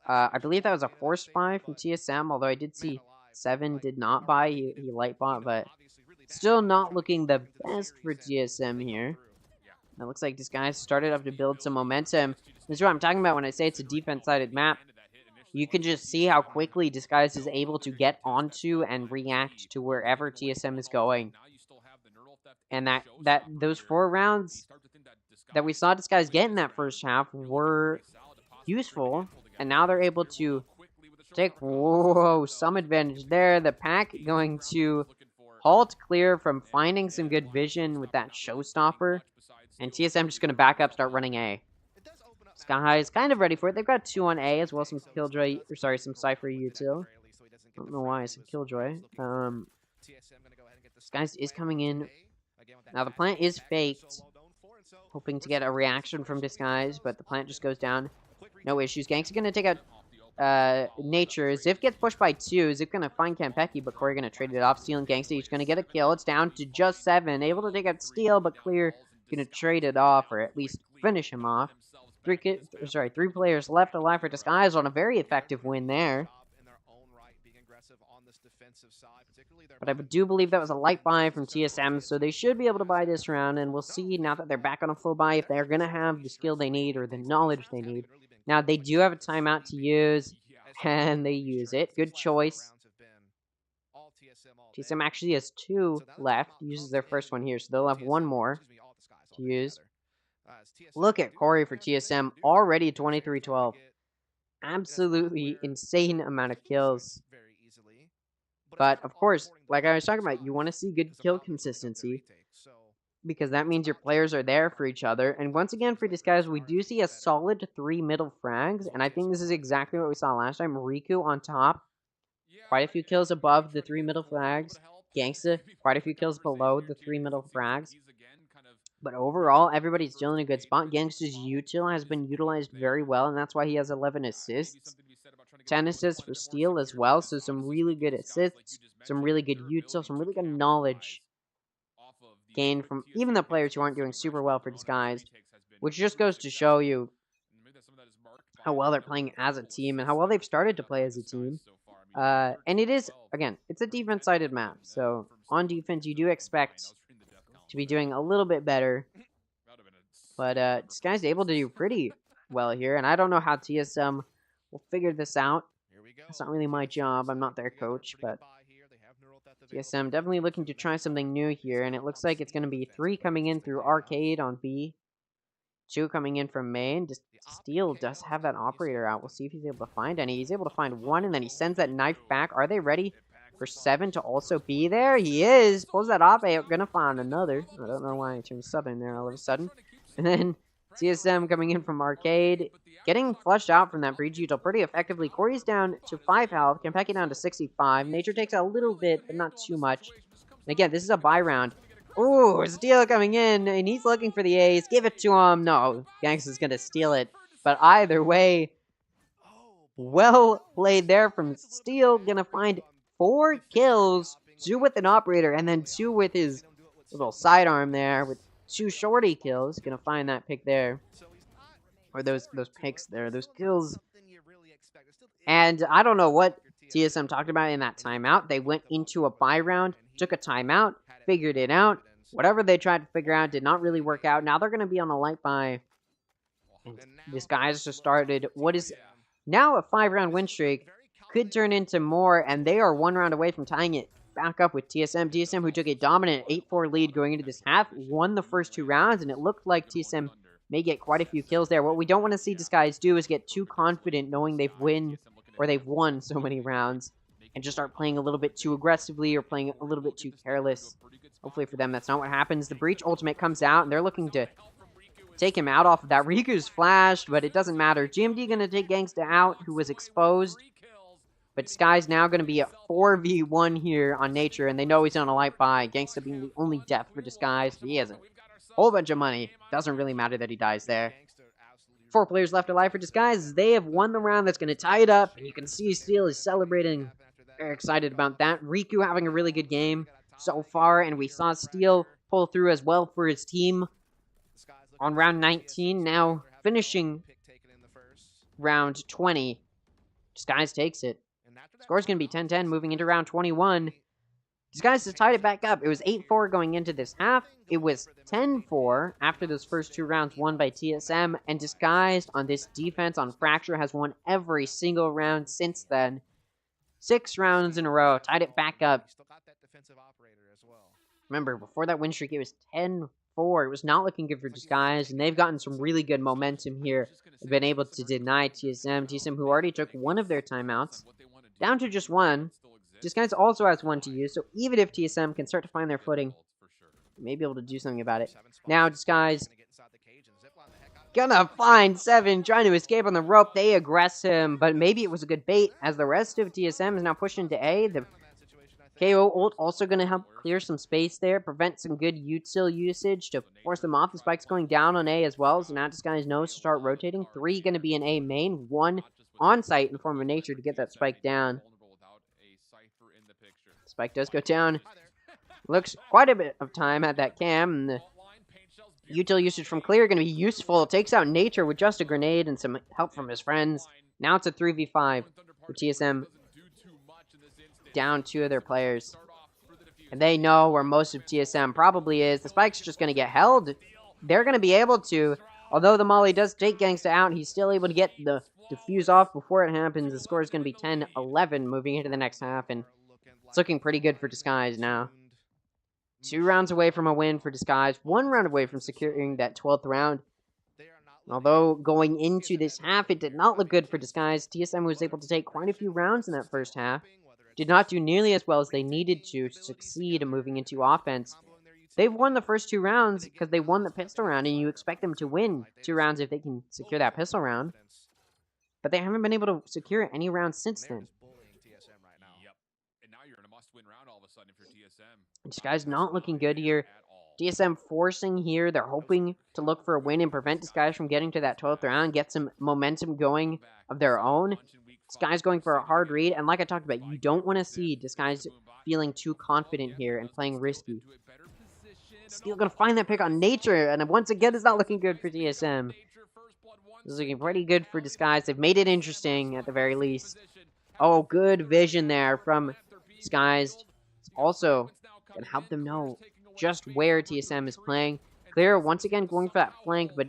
I believe that was a forced buy from TSM, although I did see 7 did not buy. He light bought, but still not looking the best for TSM here. It looks like Disguised started up to build some momentum. This is what I'm talking about when I say it's a defense-sided map. You can just see how quickly Disguised is able to get onto and react to wherever TSM is going. And those 4 rounds that we saw Disguised get in that first half were useful, and now they're able to take, whoa, some advantage there. The pack going to halt clear from finding some good vision with that showstopper. And TSM just going to back up, start running A. Sky is kind of ready for it. They've got 2 on A as well, some Killjoy, or sorry, some Cypher util. I don't know why I said Killjoy. Sky is coming in. Now the plant is faked, hoping to get a reaction from Disguise, but the plant just goes down. No issues. Gangsta going to take out Nature. Ziv gets pushed by 2. Ziv going to find Kampeki, but Corey going to trade it off. Steel and Gangsta each going to get a kill. It's down to just 7. Able to take out Steel, but Clear going to trade it off, or at least finish him off. 3 players left alive for Disguise on a very effective win there. But I do believe that was a light buy from TSM, so they should be able to buy this round, and we'll see now that they're back on a full buy if they're going to have the skill they need or the knowledge they need. Now, they do have a timeout to use, and they use it. Good choice. TSM actually has 2 left, uses their first one here, so they'll have 1 more to use. Look at Corey for TSM, already 23-12. Absolutely insane amount of kills. But, of course, like I was talking about, you want to see good kill consistency, because that means your players are there for each other. And once again, for these guys, we do see a solid 3 middle frags, and I think this is exactly what we saw last time. Riku on top, quite a few kills above the 3 middle frags. Gangsta, quite a few kills below the 3 middle frags. But overall, everybody's still in a good spot. Gangsta's util has been utilized very well, and that's why he has 11 assists. 10 assists for Steel as well, so some really good assists, some really good util, some really good knowledge gained from even the players who aren't doing super well for Disguised, which just goes to show you how well they're playing as a team and how well they've started to play as a team. And it is, again, it's a defense-sided map, so on defense you do expect to be doing a little bit better, but Disguised able to do pretty well here, and I don't know how TSM will figure this out. It's not really my job, I'm not their coach, but TSM definitely looking to try something new here, and it looks like it's going to be 3 coming in through Arcade on B, 2 coming in from main. Just Steel does have that operator out. We'll see if he's able to find any. He's able to find 1, and then he sends that knife back. Are they ready for 7 to also be there? He is! Pulls that off. They're going to find another. I don't know why I turned Southern there all of a sudden. And then TSM coming in from Arcade, getting flushed out from that breach util pretty effectively. Corey's down to 5 health. Kampeki down to 65. Nature takes a little bit, but not too much. And again, this is a buy round. Ooh, Steel coming in, and he's looking for the ace. Give it to him. No, Gangsta's going to steal it. But either way, well played there from Steel. Going to find 4 kills, 2 with an operator, and then 2 with his little sidearm there with 2 shorty kills. Going to find that pick there. Or those picks there, those kills. And I don't know what TSM talked about in that timeout. They went into a buy round, took a timeout, figured it out. Whatever they tried to figure out did not really work out. Now they're going to be on a light buy. This guy's just started what is now a 5-round win streak. Could turn into more, and they are 1 round away from tying it back up with TSM. TSM, who took a dominant 8-4 lead going into this half, won the first 2 rounds, and it looked like TSM may get quite a few kills there. What we don't want to see Disguise do is get too confident knowing they've won so many rounds and just start playing a little bit too aggressively or playing a little bit too careless. Hopefully for them, that's not what happens. The Breach ultimate comes out, and they're looking to take him out off of that. Riku's flashed, but it doesn't matter. GMD going to take Gangsta out, who was exposed. But Sky's now going to be a 4v1 here on Nature, and they know he's on a light buy. Gangsta being the only death for Disguise. He has a whole bunch of money. Doesn't really matter that he dies there. 4 players left alive for Disguise. They have won the round. That's going to tie it up. And you can see Steel is celebrating. Very excited about that. Riku having a really good game so far. And we saw Steel pull through as well for his team on round 19. Now finishing round 20. Disguise takes it. Score's going to be 10-10 moving into round 21. Disguise has tied it back up. It was 8-4 going into this half. It was 10-4 after those first 2 rounds won by TSM. And Disguised on this defense on Fracture has won every single round since then. 6 rounds in a row. Tied it back up. Remember, before that win streak, it was 10-4. It was not looking good for Disguised. And they've gotten some really good momentum here. They've been able to deny TSM. TSM, who already took one of their timeouts. down to just one. Disguise also has one to use, so even if TSM can start to find their footing, they may be able to do something about it. Now, Disguise gonna find 7, trying to escape on the rope. They aggress him, but maybe it was a good bait, as the rest of TSM is now pushed into A. The KO ult also gonna help clear some space there, prevent some good util usage to force them off. The spike's going down on A as well, so now Disguise knows to start rotating. 3 gonna be in A main, 1 on site in form of nature to get that spike down. Spike does go down. Looks quite a bit of time at that cam, and the util usage from Clear going to be useful. Takes out Nature with just a grenade and some help from his friends. Now it's a 3v5 for TSM. Down 2 of their players. And they know where most of TSM probably is. The spike's just going to get held. They're going to be able to, although the Molly does take Gangsta out, he's still able to get the defuse off before it happens. The score is going to be 10-11 moving into the next half, and it's looking pretty good for Disguise now. 2 rounds away from a win for Disguise. 1 round away from securing that 12th round. Although going into this half, it did not look good for Disguise. TSM was able to take quite a few rounds in that first half. Did not do nearly as well as they needed to succeed in moving into offense. They've won the first 2 rounds because they won the pistol round, and you expect them to win 2 rounds if they can secure that pistol round. But they haven't been able to secure any rounds since then. This guy's not looking good here. TSM forcing here. They're hoping to look for a win and prevent Disguise from getting to that 12th round, get some momentum going of their own. Disguise going for a hard read, and like I talked about, you don't want to see Disguise feeling too confident here and playing risky. Still gonna find that pick on Nature, and once again, it's not looking good for TSM. This is looking pretty good for Disguise. They've made it interesting at the very least. Oh, good vision there from Disguise. It's also gonna help them know just where TSM is playing. Clear once again going for that flank, but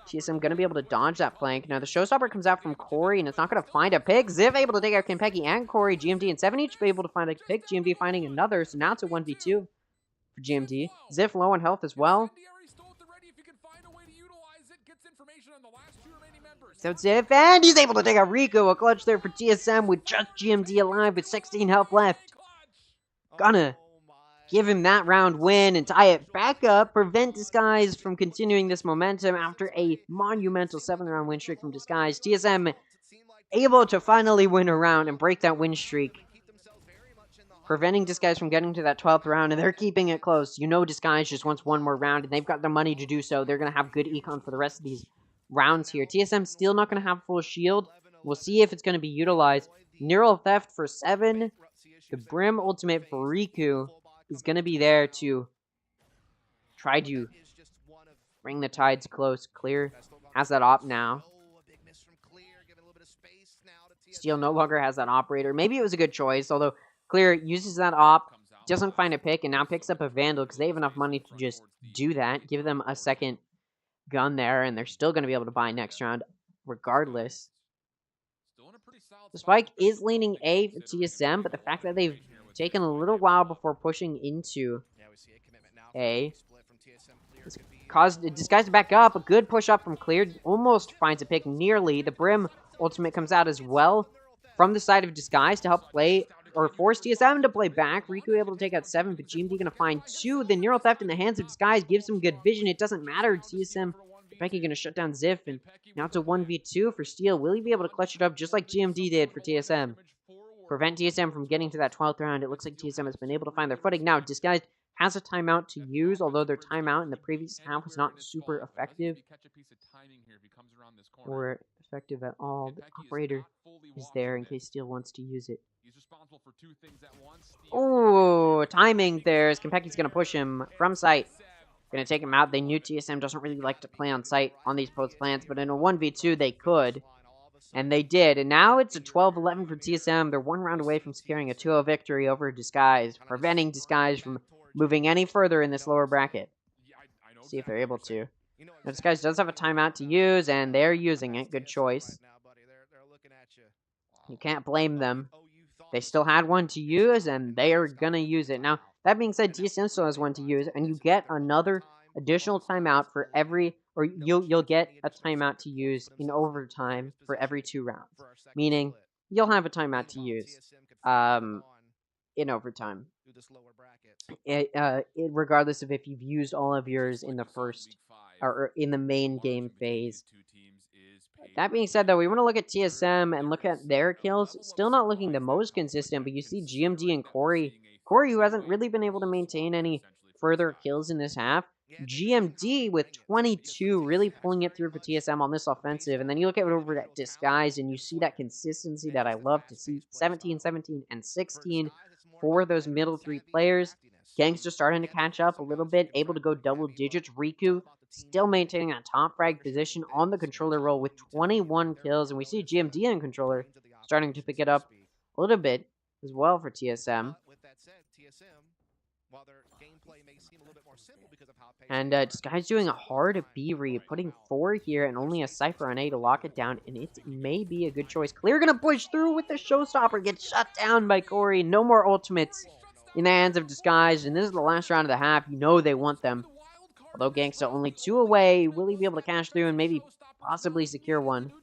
TSM going to be able to dodge that flank. Now, the showstopper comes out from Corey, and it's not going to find a pick. Ziv able to take out Kenpeki and Corey. GMD and 7 each be able to find a pick. GMD finding another, so now it's a 1v2 for GMD. Ziv low on health as well. So Ziv, and he's able to take out Riku. A clutch there for TSM with just GMD alive with 16 health left. Gonna give him that round win and tie it back up, prevent Disguise from continuing this momentum after a monumental 7-round win streak from Disguise. TSM able to finally win a round and break that win streak, preventing Disguise from getting to that 12th round, and they're keeping it close. You know Disguise just wants one more round, and they've got the money to do so. They're going to have good econ for the rest of these rounds here. TSM still not going to have full shield. We'll see if it's going to be utilized. Neural Theft for 7. The Brim ultimate for Riku is going to be there to try to bring the tides close. Clear has that op now. Steel no longer has that operator. Maybe it was a good choice, although Clear uses that op, doesn't find a pick, and now picks up a Vandal because they have enough money to just do that. Give them a second gun there, and they're still going to be able to buy next round regardless. The spike is leaning A for TSM, but the fact that they've taken a little while before pushing into A has caused Disguise to back up. A good push up from Clear. Almost finds a pick nearly. The Brim ultimate comes out as well from the side of Disguise to help play, or force TSM to play back. Riku able to take out 7, but GMD going to find 2. The Neural Theft in the hands of Disguise gives him good vision. It doesn't matter. TSM, Becky going to shut down Ziff, and now it's a 1v2 for Steel. Will he be able to clutch it up just like GMD did for TSM? Prevent TSM from getting to that 12th round. It looks like TSM has been able to find their footing. Now, Disguise has a timeout to use, although their timeout in the previous half was not super effective or effective at all. The operator is there in case Steel wants to use it. Oh, timing there as Kenpeki's going to push him from sight. Going to take him out. They knew TSM doesn't really like to play on sight on these post plants, but in a 1v2 they could. And they did. And now it's a 12-11 for TSM. They're 1 round away from securing a 2-0 victory over Disguise, preventing Disguise from moving any further in this lower bracket. See if they're able to. Now, Disguise does have a timeout to use, and they're using it. Good choice. You can't blame them. They still had one to use, and they are going to use it. Now, that being said, TSM still has one to use, and you get another additional timeout for every, or you'll get a timeout to use in overtime for every 2 rounds. Meaning, you'll have a timeout to use in overtime. Regardless of if you've used all of yours in the first or in the main game phase. That being said, though, we want to look at TSM and look at their kills. Still not looking the most consistent, but you see GMD and Corey. Corey, who hasn't really been able to maintain any further kills in this half. GMD with 22 really pulling it through for TSM on this offensive. And then you look at it over at Disguise and you see that consistency that I love to see. 17, 17, and 16 for those middle three players. Gangster starting to catch up a little bit, able to go double digits. Riku still maintaining that top frag position on the controller role with 21 kills. And we see GMD in controller starting to pick it up a little bit as well for TSM. And Disguise doing a hard B read, putting 4 here and only a Cypher on A to lock it down, and it may be a good choice. Clear gonna push through with the showstopper, gets shut down by Corey. No more ultimates in the hands of Disguise, and this is the last round of the half. You know they want them. Although Gangsta only 2 away, will he be able to cash through and maybe possibly secure one?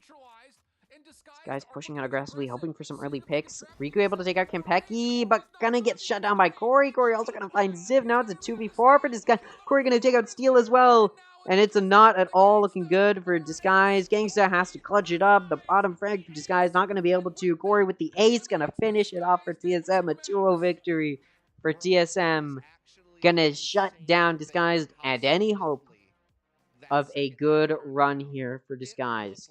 This guy's pushing out aggressively, hoping for some early picks. Riku able to take out Kempeki, but gonna get shut down by Corey. Corey also gonna find Ziv. Now it's a 2v4 for Disguise. Corey gonna take out Steel as well. And it's a not at all looking good for Disguise. Gangsta has to clutch it up. The bottom frag for Disguise not gonna be able to. Corey with the ace gonna finish it off for TSM. A 2-0 victory for TSM. Gonna shut down Disguise and any hope of a good run here for Disguise.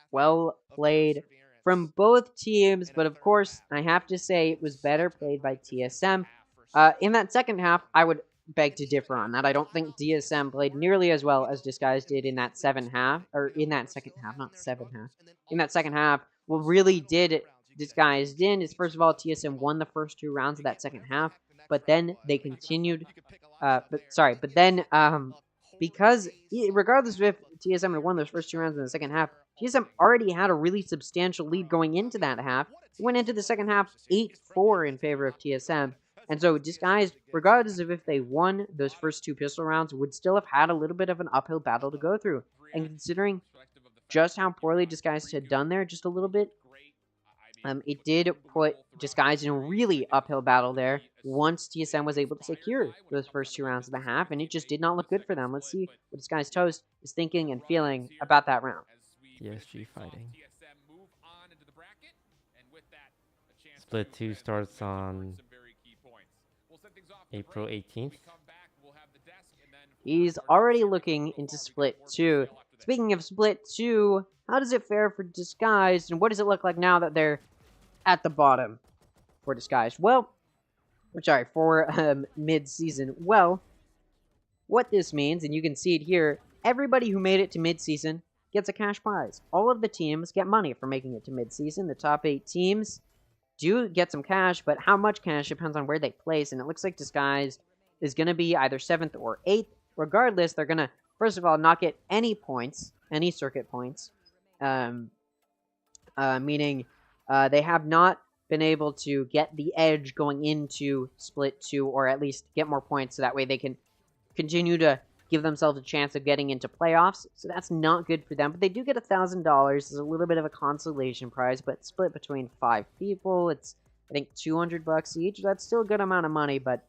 Well played from both teams, but of course, I have to say it was better played by TSM. In that second half, I would beg to differ on that. I don't think TSM played nearly as well as Disguise did in that second half. In that second half, what really did Disguise in is, first of all, TSM won the first 2 rounds of that second half, but then they continued, because regardless of if TSM had won those first 2 rounds in the second half, TSM already had a really substantial lead going into that half. It went into the second half 8-4 in favor of TSM. And so Disguise, regardless of if they won those first 2 pistol rounds, would still have had a little bit of an uphill battle to go through. And considering just how poorly Disguise had done there, just a little bit, it did put Disguise in a really uphill battle there once TSM was able to secure those first 2 rounds of the half, and it just did not look good for them. Let's see what Disguise Toast is thinking and feeling about that round. PSG fighting. Split 2 starts on April 18th. He's already looking into Split 2. Speaking of Split 2, how does it fare for Disguise, and what does it look like now that they're at the bottom for Disguise? Well, for mid-season. Well, what this means, and you can see it here, everybody who made it to mid-season gets a cash prize. All of the teams get money for making it to mid-season. The top 8 teams do get some cash, but how much cash depends on where they place, and it looks like Disguise is going to be either 7th or 8th. Regardless, they're going to, first of all, not get any points, any circuit points, meaning they have not been able to get the edge going into Split 2, or at least get more points, so that way they can continue to give themselves a chance of getting into playoffs. So that's not good for them, but they do get $1,000. It's a little bit of a consolation prize, but split between 5 people, it's, I think, $200 each. That's still a good amount of money, but,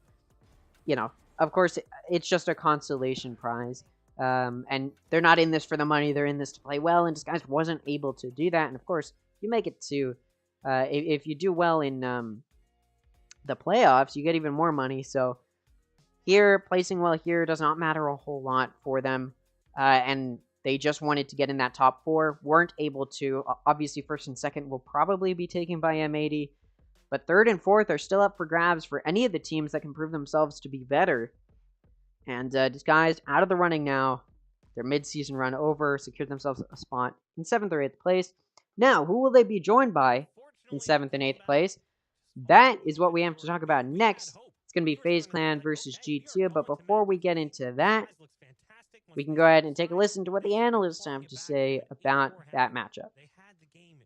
you know, of course, it's just a consolation prize. And they're not in this for the money, they're in this to play well, and Disguise wasn't able to do that. And of course, you make it to, if you do well in the playoffs, you get even more money. So here, placing well here does not matter a whole lot for them, and they just wanted to get in that top 4, weren't able to. Obviously, 1st and 2nd will probably be taken by M80, but 3rd and 4th are still up for grabs for any of the teams that can prove themselves to be better. And Disguise out of the running now. Their mid-season run over, secured themselves a spot in 7th or 8th place. Now, who will they be joined by in 7th and 8th place? That is what we have to talk about next. It's going to be FaZe Clan versus G2, but before we get into that, we can go ahead and take a listen to what the analysts have to say about that matchup. They had the game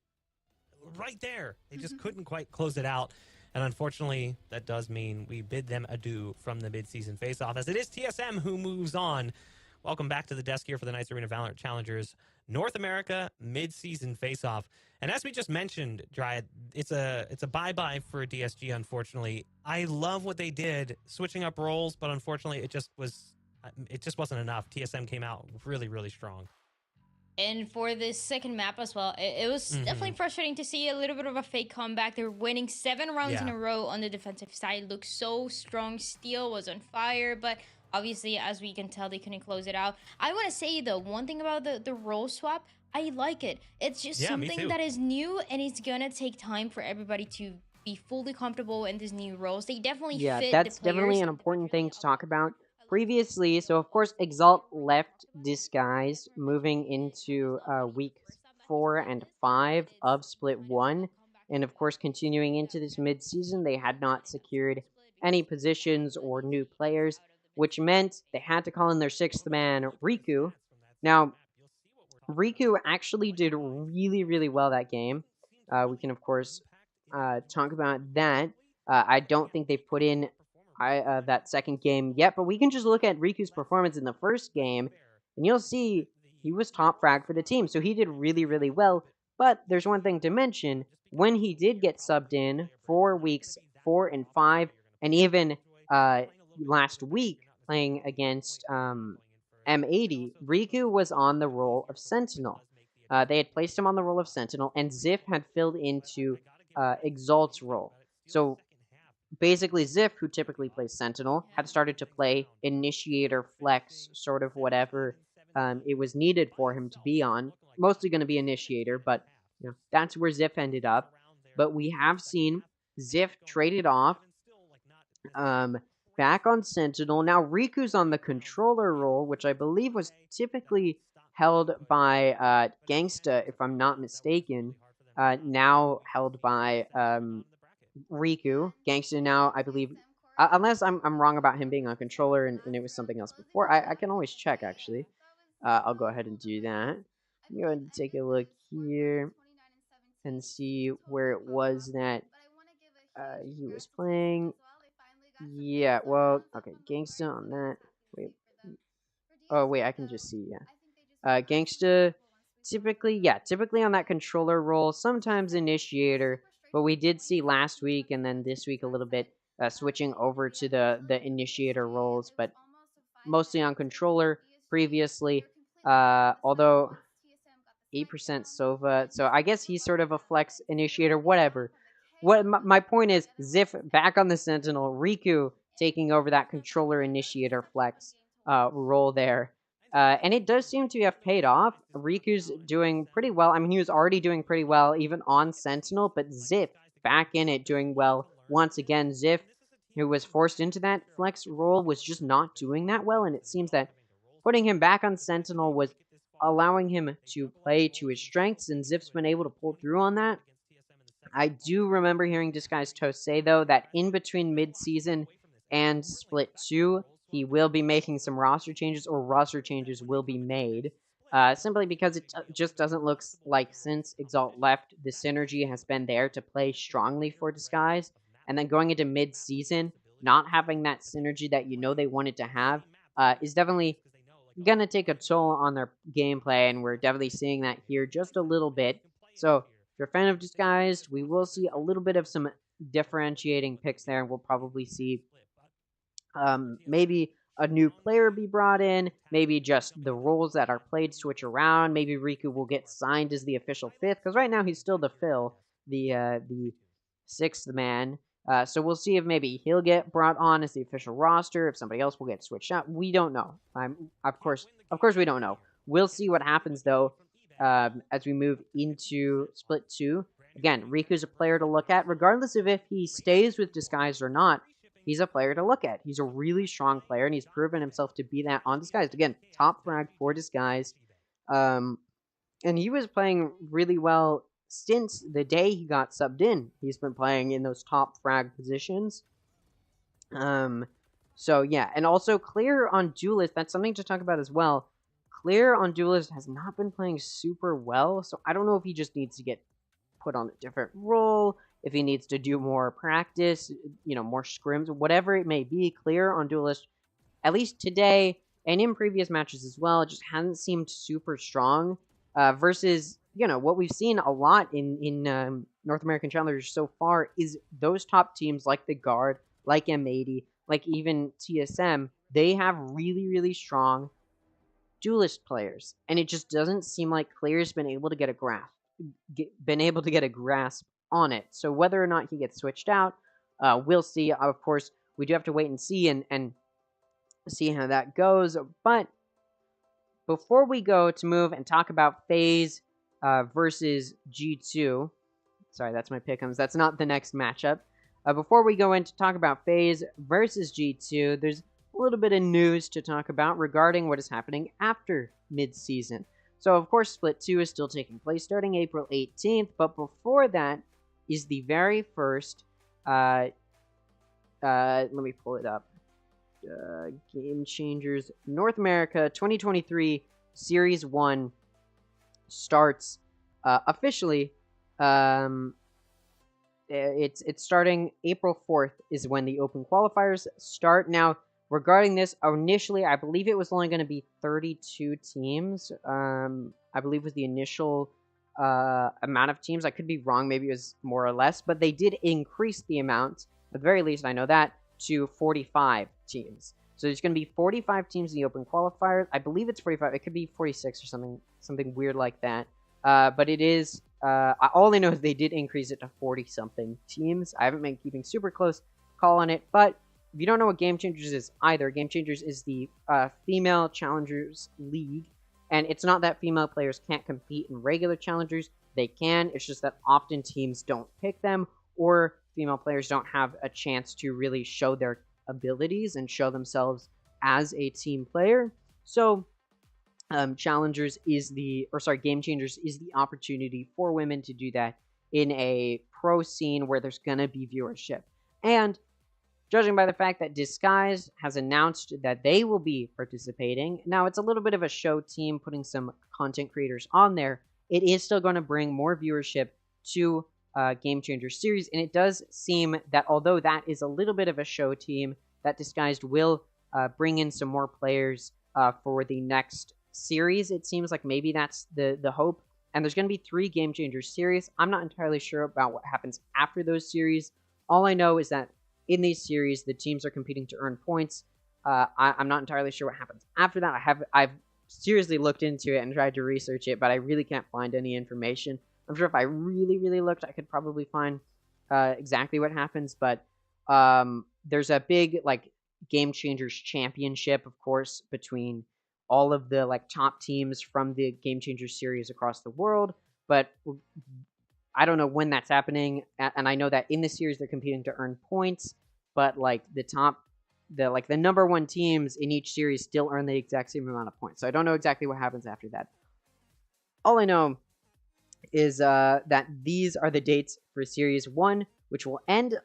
right there. They just couldn't quite close it out. And unfortunately, that does mean we bid them adieu from the mid-season face-off, as it is TSM who moves on. Welcome back to the desk here for the Knights Arena Valorant Challengers North America mid-season face-off. And as we just mentioned, Dryad, it's a bye-bye for DSG, unfortunately. I love what they did, switching up roles, but unfortunately it just wasn't enough. TSM came out really, really strong. And for this second map as well, it was definitely frustrating to see a little bit of a fake comeback. They were winning 7 rounds in a row on the defensive side. Looked so strong. Steel was on fire, but obviously, as we can tell, they couldn't close it out. I want to say, though, one thing about the role swap, I like it. It's just something that is new, and it's going to take time for everybody to be fully comfortable in these new roles. They definitely fit that's the players. definitely an important thing to talk about. Previously, so of course, Exalt left Disguised, moving into week 4 and 5 of Split 1, and of course, continuing into this mid-season, they had not secured any positions or new players, which meant they had to call in their 6th man, Riku. Now, Riku actually did really, really well that game. We can, of course, talk about that. I don't think they've put in that second game yet, but we can just look at Riku's performance in the first game, and you'll see he was top frag for the team, so he did really, really well. But there's one thing to mention. When he did get subbed in for weeks 4 and 5, and even last week playing against M80, Riku was on the role of Sentinel. They had placed him on the role of Sentinel, and Ziff had filled into Exalt's role. So basically, Ziff, who typically plays Sentinel, had started to play Initiator, Flex, sort of whatever it was needed for him to be on. Mostly going to be Initiator, but that's where Ziff ended up. But we have seen Ziff traded off back on Sentinel. Now Riku's on the controller role, which I believe was typically held by Gangsta, if I'm not mistaken. Now held by Riku. Gangsta now, I believe, unless I'm wrong about him being on controller and it was something else before. I can always check, actually. I'll go ahead and do that. I'm going to take a look here and see where it was that he was playing. Yeah, well, okay, Gangsta on that. Wait. Oh, wait, I can just see, yeah. Gangsta, typically on that controller role, sometimes Initiator, but we did see last week and then this week a little bit switching over to the Initiator roles, but mostly on controller previously, although 8% Sova, so I guess he's sort of a flex Initiator, whatever. What my point is, Ziff back on the Sentinel, Riku taking over that controller Initiator flex role there. And it does seem to have paid off. Riku's doing pretty well. I mean, he was already doing pretty well even on Sentinel, but Ziff back in it doing well. Once again, Ziff, who was forced into that flex role, was just not doing that well, and it seems that putting him back on Sentinel was allowing him to play to his strengths, and Ziff's been able to pull through on that. I do remember hearing Disguised Toast say, though, that in between mid-season and Split 2, he will be making some roster changes, or roster changes will be made, simply because it just doesn't look like since Exalt left, the synergy has been there to play strongly for Disguise, and then going into mid-season, not having that synergy that you know they wanted to have, is definitely gonna take a toll on their gameplay, and we're definitely seeing that here just a little bit. So, if you're a fan of Disguised, we will see a little bit of some differentiating picks there, and we'll probably see maybe a new player be brought in, maybe just the roles that are played switch around, maybe Riku will get signed as the official 5th, because right now he's still the Phil, the 6th man. So we'll see if maybe he'll get brought on as the official roster, if somebody else will get switched out. We don't know. Of course we don't know. We'll see what happens, though, as we move into Split 2. Again, Riku's a player to look at, regardless of if he stays with Disguised or not. He's a player to look at. He's a really strong player, and he's proven himself to be that on Disguised. Again, top frag for Disguised. And he was playing really well since the day he got subbed in. He's been playing in those top frag positions. So, yeah. And also, Clear on Duelist, that's something to talk about as well. Clear on Duelist has not been playing super well, so I don't know if he just needs to get put on a different role, if he needs to do more practice, more scrims, whatever it may be. Clear on Duelist, at least today, and in previous matches as well, it just hasn't seemed super strong. versus what we've seen a lot in North American Challengers so far is those top teams like the Guard, like M80, like even TSM. They have really, really strong duelist players, and it just doesn't seem like Clear's been able to get a grasp on it. So whether or not he gets switched out, we'll see. Of course, we do have to wait and see and see how that goes. But before we go to move and talk about Faze versus G2, sorry, that's my pick'ems. That's not the next matchup. Before we go in to talk about Faze versus G2, there's a little bit of news to talk about regarding what is happening after mid-season. So, of course, Split 2 is still taking place starting April 18th, but before that is the very first, let me pull it up, Game Changers North America 2023 Series 1 starts officially. It's starting April 4th is when the open qualifiers start. Now, regarding this, initially, I believe it was only going to be 32 teams. I believe was the initial amount of teams. I could be wrong. Maybe it was more or less. But they did increase the amount, at the very least, I know that, to 45 teams. So there's going to be 45 teams in the open qualifiers. I believe it's 45. It could be 46 or something weird like that. But it is... all I know is they did increase it to 40-something teams. I haven't been keeping super close call on it, but if you don't know what Game Changers is either, Game Changers is the female challengers league, and it's not that female players can't compete in regular challengers. They can. It's just that often teams don't pick them, or female players don't have a chance to really show their abilities and show themselves as a team player. So Game Changers is the opportunity for women to do that in a pro scene where there's gonna be viewership. And judging by the fact that Disguise has announced that they will be participating, now it's a little bit of a show team putting some content creators on there. It is still going to bring more viewership to Game Changer series, and it does seem that although that is a little bit of a show team, that Disguised will bring in some more players for the next series. It seems like maybe that's the hope. And there's going to be 3 Game Changers series. I'm not entirely sure about what happens after those series. All I know is that in these series, the teams are competing to earn points. I'm not entirely sure what happens after that. I've seriously looked into it and tried to research it, but I really can't find any information. I'm sure if I really, really looked, I could probably find exactly what happens. But there's a big Game Changers championship, of course, between all of the top teams from the Game Changers series across the world, but I don't know when that's happening. And I know that in the series they're competing to earn points, but the number 1 teams in each series still earn the exact same amount of points. So I don't know exactly what happens after that. All I know is that these are the dates for Series 1, which will end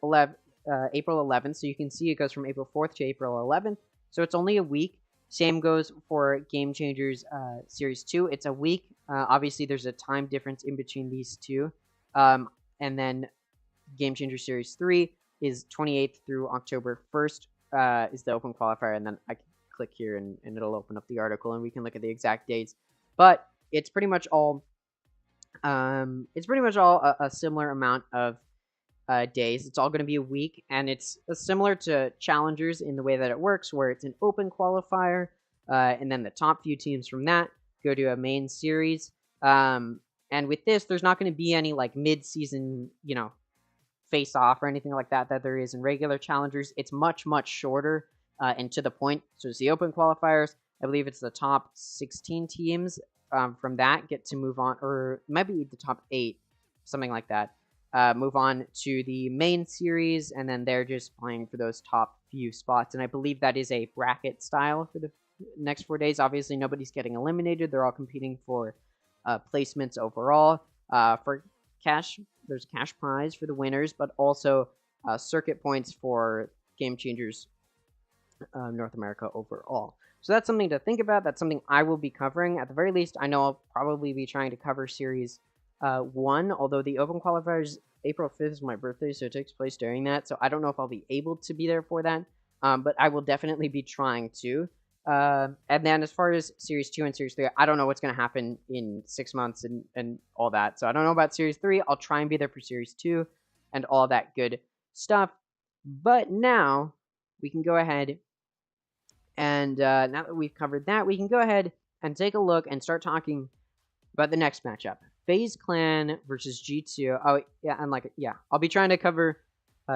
April 11th. So you can see it goes from April 4th to April 11th. So it's only a week. Same goes for Game Changers Series 2. It's a week. Obviously, there's a time difference in between these two. And then Game Changer Series 3 is 28th through October 1st is the open qualifier. And then I can click here and it'll open up the article and we can look at the exact dates. But it's pretty much all a similar amount of days. It's all going to be a week, and it's similar to Challengers in the way that it works, where it's an open qualifier, and then the top few teams from that go to a main series. And with this, there's not going to be any mid-season, face-off or anything like that there is in regular Challengers. It's much, much shorter and to the point. So it's the open qualifiers. I believe it's the top 16 teams from that get to move on, or it might be the top 8, something like that. Move on to the main series, and then they're just playing for those top few spots. And I believe that is a bracket style for the next 4 days. Obviously, nobody's getting eliminated. They're all competing for placements overall. For cash, there's cash prize for the winners, but also circuit points for Game Changers North America overall. So that's something to think about. That's something I will be covering. At the very least, I know I'll probably be trying to cover Series 1, although the open qualifiers, April 5th is my birthday, so it takes place during that, so I don't know if I'll be able to be there for that, but I will definitely be trying to. And then as far as Series 2 and Series 3, I don't know what's going to happen in 6 months and all that. So I don't know about Series 3. I'll try and be there for Series 2 and all that good stuff. But now we can go ahead and now that we've covered that, we can go ahead and take a look and start talking about the next matchup. FaZe Clan versus G2. Oh, yeah, I'll be trying to cover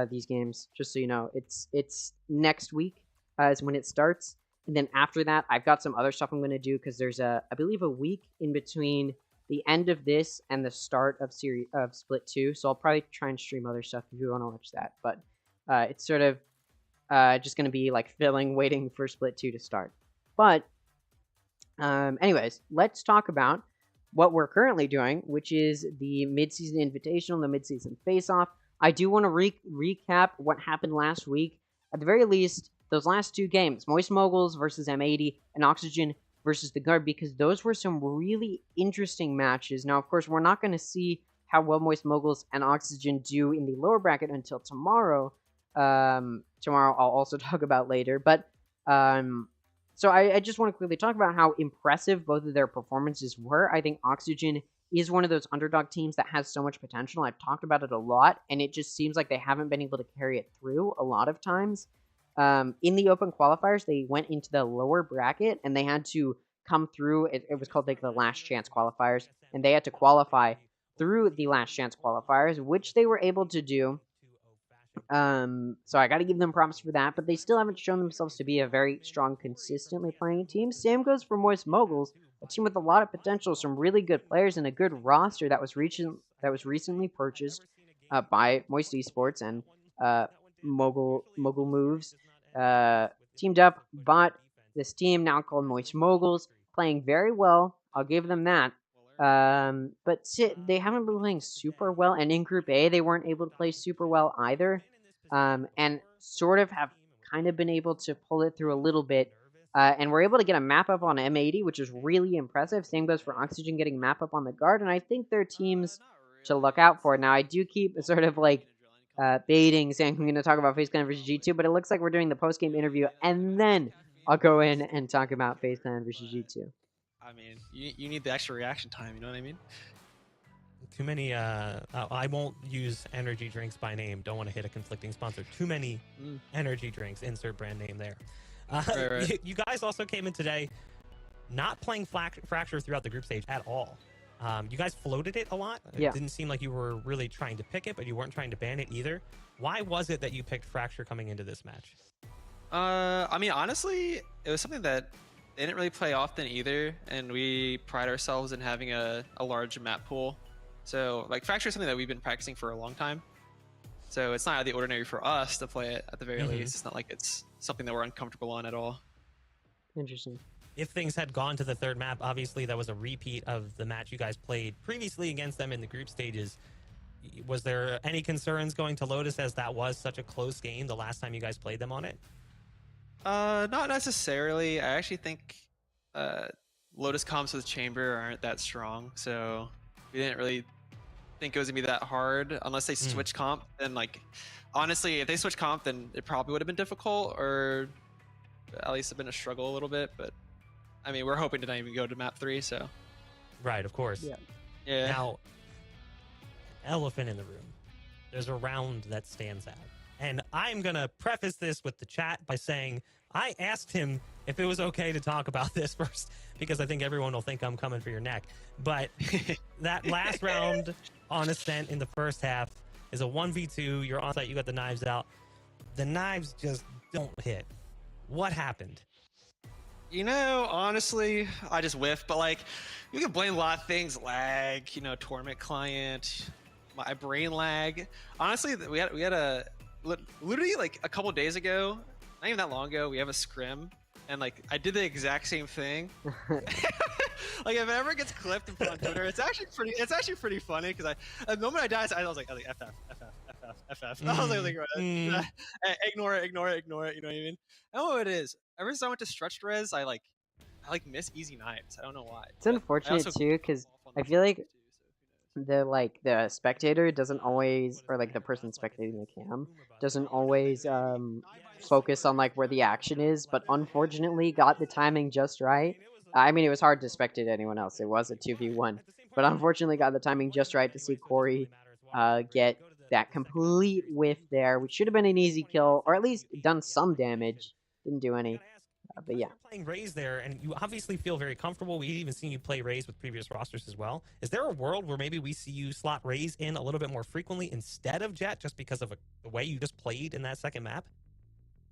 these games, just so you know. It's next week is when it starts. And then after that, I've got some other stuff I'm going to do because there's I believe a week in between the end of this and the start of Split 2. So I'll probably try and stream other stuff if you want to watch that. But it's sort of just going to be like waiting for Split 2 to start. But anyways, let's talk about what we're currently doing, which is the Midseason Invitational, the Midseason Face-Off. I do want to recap what happened last week. At the very least, those last 2 games, Moist Moguls versus M80 and Oxygen versus the Guard, because those were some really interesting matches. Now, of course, we're not going to see how well Moist Moguls and Oxygen do in the lower bracket until tomorrow. Tomorrow I'll also talk about later. But so I just want to quickly talk about how impressive both of their performances were. I think Oxygen is one of those underdog teams that has so much potential. I've talked about it a lot, and it just seems like they haven't been able to carry it through a lot of times. In the open qualifiers, they went into the lower bracket, and they had to come through. It was called like the last chance qualifiers, and they had to qualify through the last chance qualifiers, which they were able to do. So I got to give them props for that, but they still haven't shown themselves to be a very strong, consistently playing team. Same goes for Moist Moguls, a team with a lot of potential, some really good players, and a good roster that was recently purchased by Moist Esports and Mogul Moves. Teamed up, bought this team now called Moist Moguls, playing very well. I'll give them that. But they haven't been playing super well, and in Group A, they weren't able to play super well either. And sort of have kind of been able to pull it through a little bit. And we're able to get a map up on M80, which is really impressive. Same goes for Oxygen getting map up on the Guard, and I think they're teams to look out for. Now, I do keep sort of like baiting, saying I'm going to talk about FaZe Clan versus G2, but it looks like we're doing the post-game interview, and then I'll go in and talk about FaZe Clan versus G2. I mean, you need the extra reaction time, you know what I mean? Too many, I won't use energy drinks by name. Don't want to hit a conflicting sponsor. Too many energy drinks. Insert brand name there. Right. You guys also came in today not playing Fracture throughout the group stage at all. You guys floated it a lot. Yeah. It didn't seem like you were really trying to pick it, but you weren't trying to ban it either. Why was it that you picked Fracture coming into this match? I mean, honestly, it was something that they didn't really play often either, and we pride ourselves in having a large map pool. So, like, Fracture is something that we've been practicing for a long time. So it's not out of the ordinary for us to play it, at the very least. It's not like it's something that we're uncomfortable on at all. Interesting. If things had gone to the third map, obviously that was a repeat of the match you guys played previously against them in the group stages. Was there any concerns going to Lotus, as that was such a close game the last time you guys played them on it? Not necessarily. I actually think Lotus comps with Chamber aren't that strong, so we didn't really think it was gonna be that hard unless they switch comp. And like, honestly, if they switch comp, then it probably would have been difficult, or at least have been a struggle a little bit. But I mean, we're hoping to not even go to map 3, so. Right, of course. Yeah. Now, elephant in the room. There's a round that stands out. And I'm going to preface this with the chat by saying I asked him if it was okay to talk about this first, because I think everyone will think I'm coming for your neck. But that last round on Ascent in the first half is a 1v2. You're on site. You got the knives out. The knives just don't hit. What happened? You know, honestly, I just whiffed, but like, you can blame a lot of things, lag, you know, tournament client, my brain lag. Honestly, we had a, literally like a couple days ago, not even that long ago, we have a scrim, and like, I did the exact same thing. Like, if it ever gets clipped and put on Twitter, it's actually pretty funny, because the moment I died, I was like FF. I was like, ignore it, you know what I mean? I don't know what it is. Ever since I went to stretched res, I miss easy knives. I don't know why. It's unfortunate too, because I feel like the spectator doesn't always, or like the person spectating the cam doesn't always focus on like where the action is, but unfortunately got the timing just right. I mean, it was hard to spectate anyone else. It was a 2v1, but unfortunately got the timing just right to see Corey get that complete whiff there, which should have been an easy kill, or at least done some damage. Didn't do any. But yeah. You're playing Raze there, and you obviously feel very comfortable. We've even seen you play Raze with previous rosters as well. Is there a world where maybe we see you slot Raze in a little bit more frequently instead of Jet, just because of the way you just played in that second map?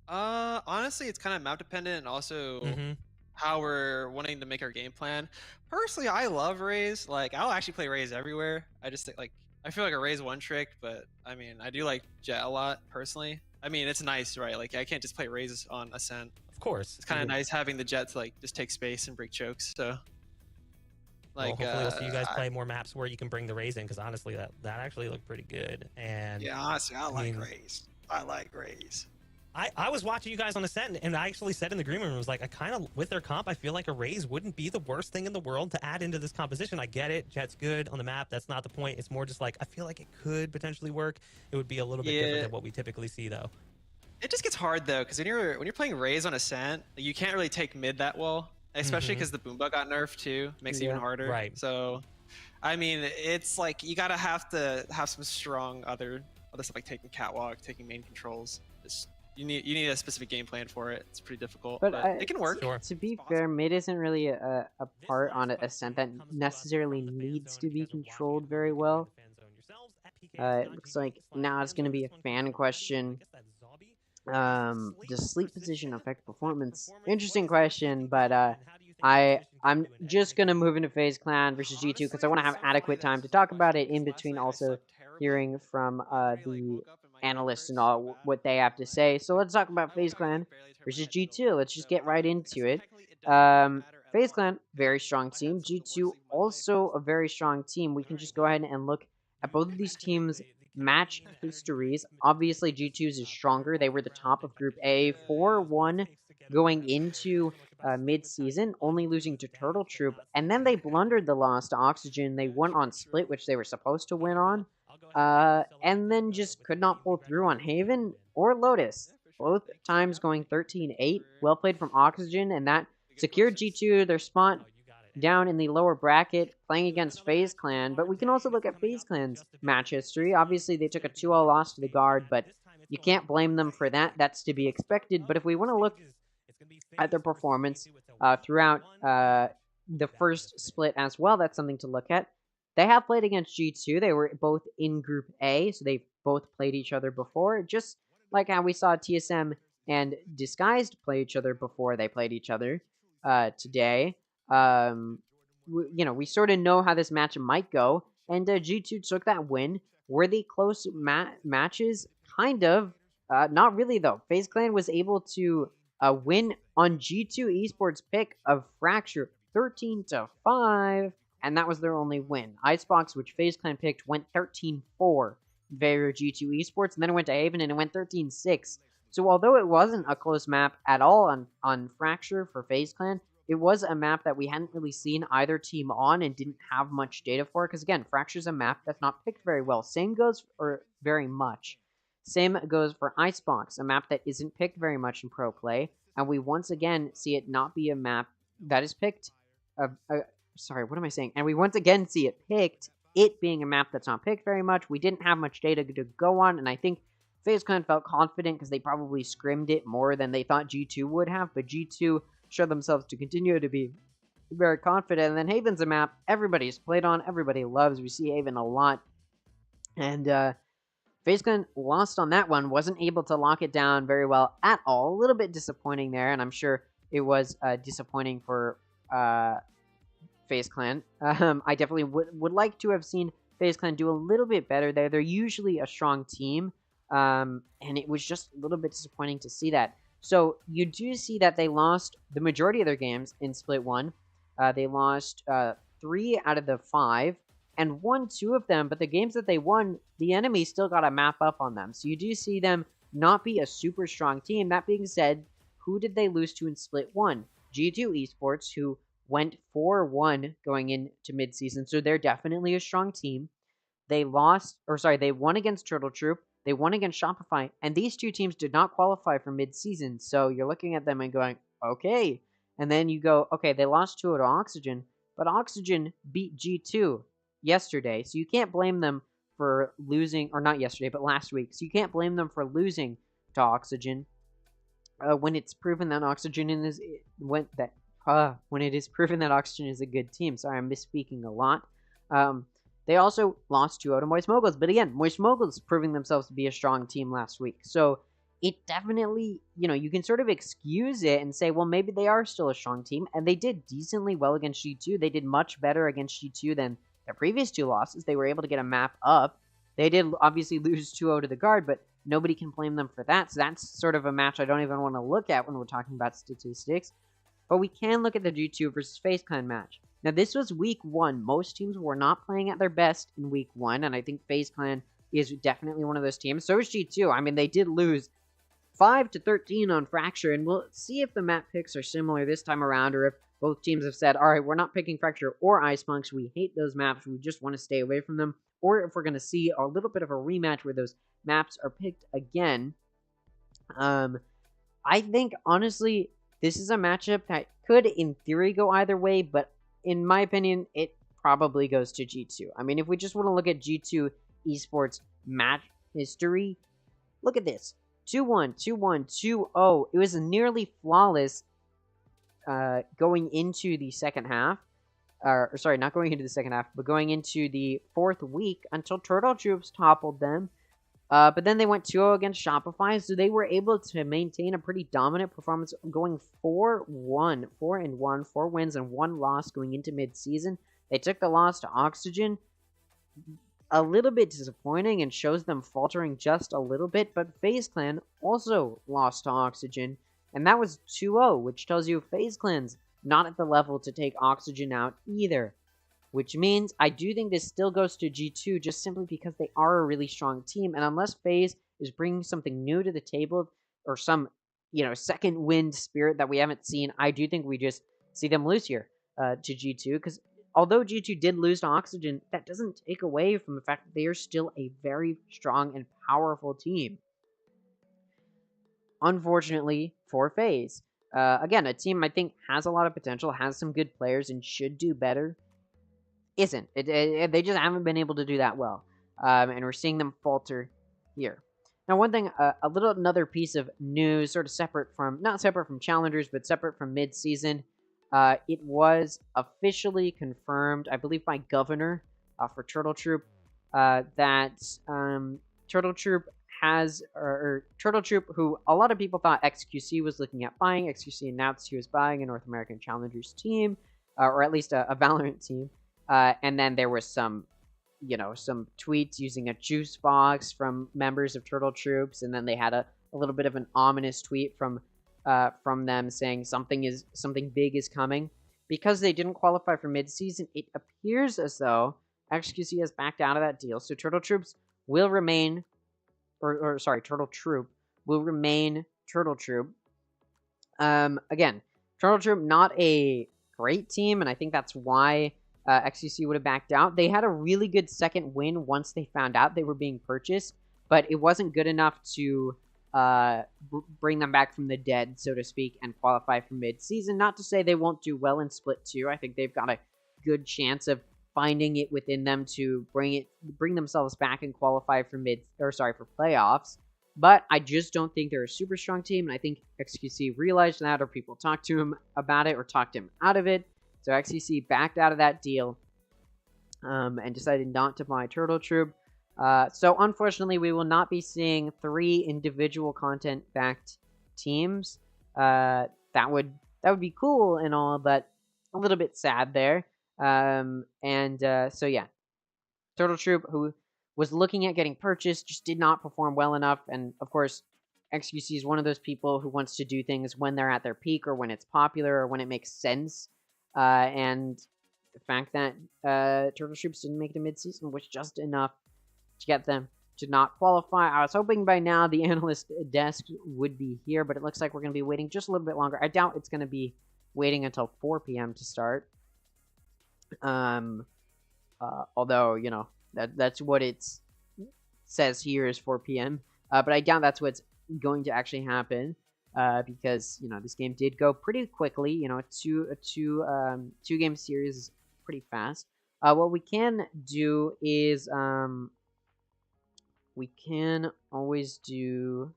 Honestly, it's kind of map dependent, and also how we're wanting to make our game plan. Personally, I love Raze. Like, I'll actually play Raze everywhere. I just think, like, I feel like a Raze one trick, but I mean, I do like Jet a lot personally. I mean, it's nice, right? Like, I can't just play Raze on Ascent. Of course. It's kind of nice having the Jet to like just take space and break chokes. So, like, well, hopefully we'll see you guys play more maps where you can bring the Raze in, because honestly, that actually looked pretty good. And yeah, honestly, I like Raze. I like Raze. I was watching you guys on Ascent, and I actually said in the green room, I was like, I kind of, with their comp, I feel like a Raze wouldn't be the worst thing in the world to add into this composition. I get it. Jet's good on the map. That's not the point. It's more just like, I feel like it could potentially work. It would be a little bit different than what we typically see, though. It just gets hard, though, because when you're playing Raze on Ascent, you can't really take mid that well, especially because the Boombug got nerfed, too. It makes it even harder. Right. So, I mean, it's like, you gotta have some strong other stuff, like taking Catwalk, taking main controls. You need a specific game plan for it. It's pretty difficult, but it can work. To be fair, mid isn't really a part on Ascent that necessarily needs to be controlled very well. It looks like now it's going to be a fan question. Does sleep position affect performance? Interesting question, but I'm just going to move into FaZe Clan versus G2 because I want to have adequate time to talk about it in between also hearing from the analysts and all what they have to say. So let's talk about FaZe Clan versus G2. Let's just get right into it. FaZe Clan, very strong team. G2, also a very strong team. We can just go ahead and look at both of these teams' match histories. Obviously, G2's is stronger. They were the top of Group A, 4-1 going into mid-season, only losing to Turtle Troop, and then they blundered the loss to Oxygen. They won on Split, which they were supposed to win on, and then just could not pull through on Haven or Lotus. Both times going 13-8. Well played from Oxygen, and that secured G2 their spot down in the lower bracket, playing against FaZe Clan. But we can also look at FaZe Clan's match history. Obviously, they took a 2-0 loss to the Guard, but you can't blame them for that. That's to be expected. But if we want to look at their performance throughout the first split as well, that's something to look at. They have played against G2. They were both in Group A, so they've both played each other before. Just like how we saw TSM and Disguised play each other before they played each other today. We sort of know how this match might go, and G2 took that win. Were they close matches? Kind of. Not really, though. FaZe Clan was able to win on G2 Esports pick of Fracture 13-5, and that was their only win. Icebox, which FaZe Clan picked, went 13-4 in favor of G2 Esports, and then it went to Haven and it went 13-6. So although it wasn't a close map at all on Fracture for FaZe Clan, it was a map that we hadn't really seen either team on and didn't have much data for, because again, Fracture's a map that's not picked very well. Same goes for very much. Same goes for Icebox, a map that isn't picked very much in pro play, and we once again see it not be a map that is picked. Sorry, what am I saying? And we once again see it picked, it being a map that's not picked very much. We didn't have much data to go on, and I think FaZe Clan felt confident because they probably scrimmed it more than they thought G2 would have, but G2 showed themselves to continue to be very confident. And then Haven's a map everybody's played on, everybody loves. We see Haven a lot. And FaZe Clan lost on that one, wasn't able to lock it down very well at all. A little bit disappointing there, and I'm sure it was disappointing for FaZe Clan. I definitely would like to have seen FaZe Clan do a little bit better there. They're usually a strong team, and it was just a little bit disappointing to see that. So you do see that they lost the majority of their games in Split 1. They lost 3 out of the 5 and won 2 of them, but the games that they won, the enemy still got a map up on them. So you do see them not be a super strong team. That being said, who did they lose to in Split 1? G2 Esports, who went 4-1 going into midseason, so they're definitely a strong team. They won against Turtle Troop, They won against Shopify, and these two teams did not qualify for mid-season. So you're looking at them and going, okay. And then you go, okay, they lost 2-0 to Oxygen, but Oxygen beat G2 yesterday. So you can't blame them for losing, or not yesterday, but last week. So you can't blame them for losing to Oxygen. When it's proven that Oxygen is when it is proven that Oxygen is a good team. Sorry, I'm misspeaking a lot. They also lost 2-0 to Moist Moguls, but again, Moist Moguls proving themselves to be a strong team last week. So it definitely, you can sort of excuse it and say, well, maybe they are still a strong team, and they did decently well against G2. They did much better against G2 than their previous 2 losses. They were able to get a map up. They did obviously lose 2-0 to the Guard, but nobody can blame them for that. So that's sort of a match I don't even want to look at when we're talking about statistics. But we can look at the G2 versus FaZe Clan match. Now, this was week 1. Most teams were not playing at their best in week 1, and I think FaZe Clan is definitely one of those teams. So is G2. I mean, they did lose 5-13 on Fracture, and we'll see if the map picks are similar this time around, or if both teams have said, all right, we're not picking Fracture or Ice Punks. We hate those maps. We just want to stay away from them. Or if we're going to see a little bit of a rematch where those maps are picked again. I think, honestly, this is a matchup that could, in theory, go either way, but in my opinion, it probably goes to G2. I mean, if we just want to look at G2 Esports match history, look at this. 2-1, 2-1, 2-0. It was nearly flawless going into the second half. Sorry, not going into the second half, but going into the 4th week until Turtle Troops toppled them. But then they went 2-0 against Shopify, so they were able to maintain a pretty dominant performance, going 4-1, 4-1, 4 wins and 1 loss going into mid-season. They took the loss to Oxygen. A little bit disappointing and shows them faltering just a little bit, but FaZe Clan also lost to Oxygen, and that was 2-0, which tells you FaZe Clan's not at the level to take Oxygen out either. Which means I do think this still goes to G2 just simply because they are a really strong team. And unless FaZe is bringing something new to the table or some, second wind spirit that we haven't seen, I do think we just see them lose here to G2. Because although G2 did lose to Oxygen, that doesn't take away from the fact that they are still a very strong and powerful team. Unfortunately for FaZe. Again, a team I think has a lot of potential, has some good players, and should do better. Isn't. They just haven't been able to do that well. And we're seeing them falter here. Now, one thing, another piece of news, sort of not separate from Challengers, but separate from mid-season. It was officially confirmed, I believe by Governor for Turtle Troop, that Turtle Troop Turtle Troop, who a lot of people thought XQC was looking at buying. XQC announced he was buying a North American Challengers team, or at least a Valorant team. And then there was some tweets using a juice box from members of Turtle Troops, and then they had a little bit of an ominous tweet from them saying something big is coming. Because they didn't qualify for mid-season, it appears as though XQC has backed out of that deal. So Turtle Troops will remain, Turtle Troop will remain Turtle Troop. Again, Turtle Troop not a great team, and I think that's why XQC would have backed out. They had a really good second win once they found out they were being purchased, but it wasn't good enough to bring them back from the dead, so to speak, and qualify for mid-season. Not to say they won't do well in Split 2. I think they've got a good chance of finding it within them to bring themselves back and qualify for for playoffs. But I just don't think they're a super strong team, and I think XQC realized that, or people talked to him about it, or talked him out of it. So XQC backed out of that deal and decided not to buy Turtle Troop. So unfortunately, we will not be seeing 3 individual content-backed teams. That would be cool and all, but a little bit sad there. So yeah, Turtle Troop, who was looking at getting purchased, just did not perform well enough. And of course, XQC is one of those people who wants to do things when they're at their peak, or when it's popular, or when it makes sense. And the fact that Turtle Troops didn't make it to mid-season was just enough to get them to not qualify. I was hoping by now the analyst desk would be here, but it looks like we're going to be waiting just a little bit longer. I doubt it's going to be waiting until 4 p.m. to start. Although, that's what it's says here is 4 p.m. But I doubt that's what's going to actually happen. Because this game did go pretty quickly. A two game series is pretty fast. What we can do is we can always do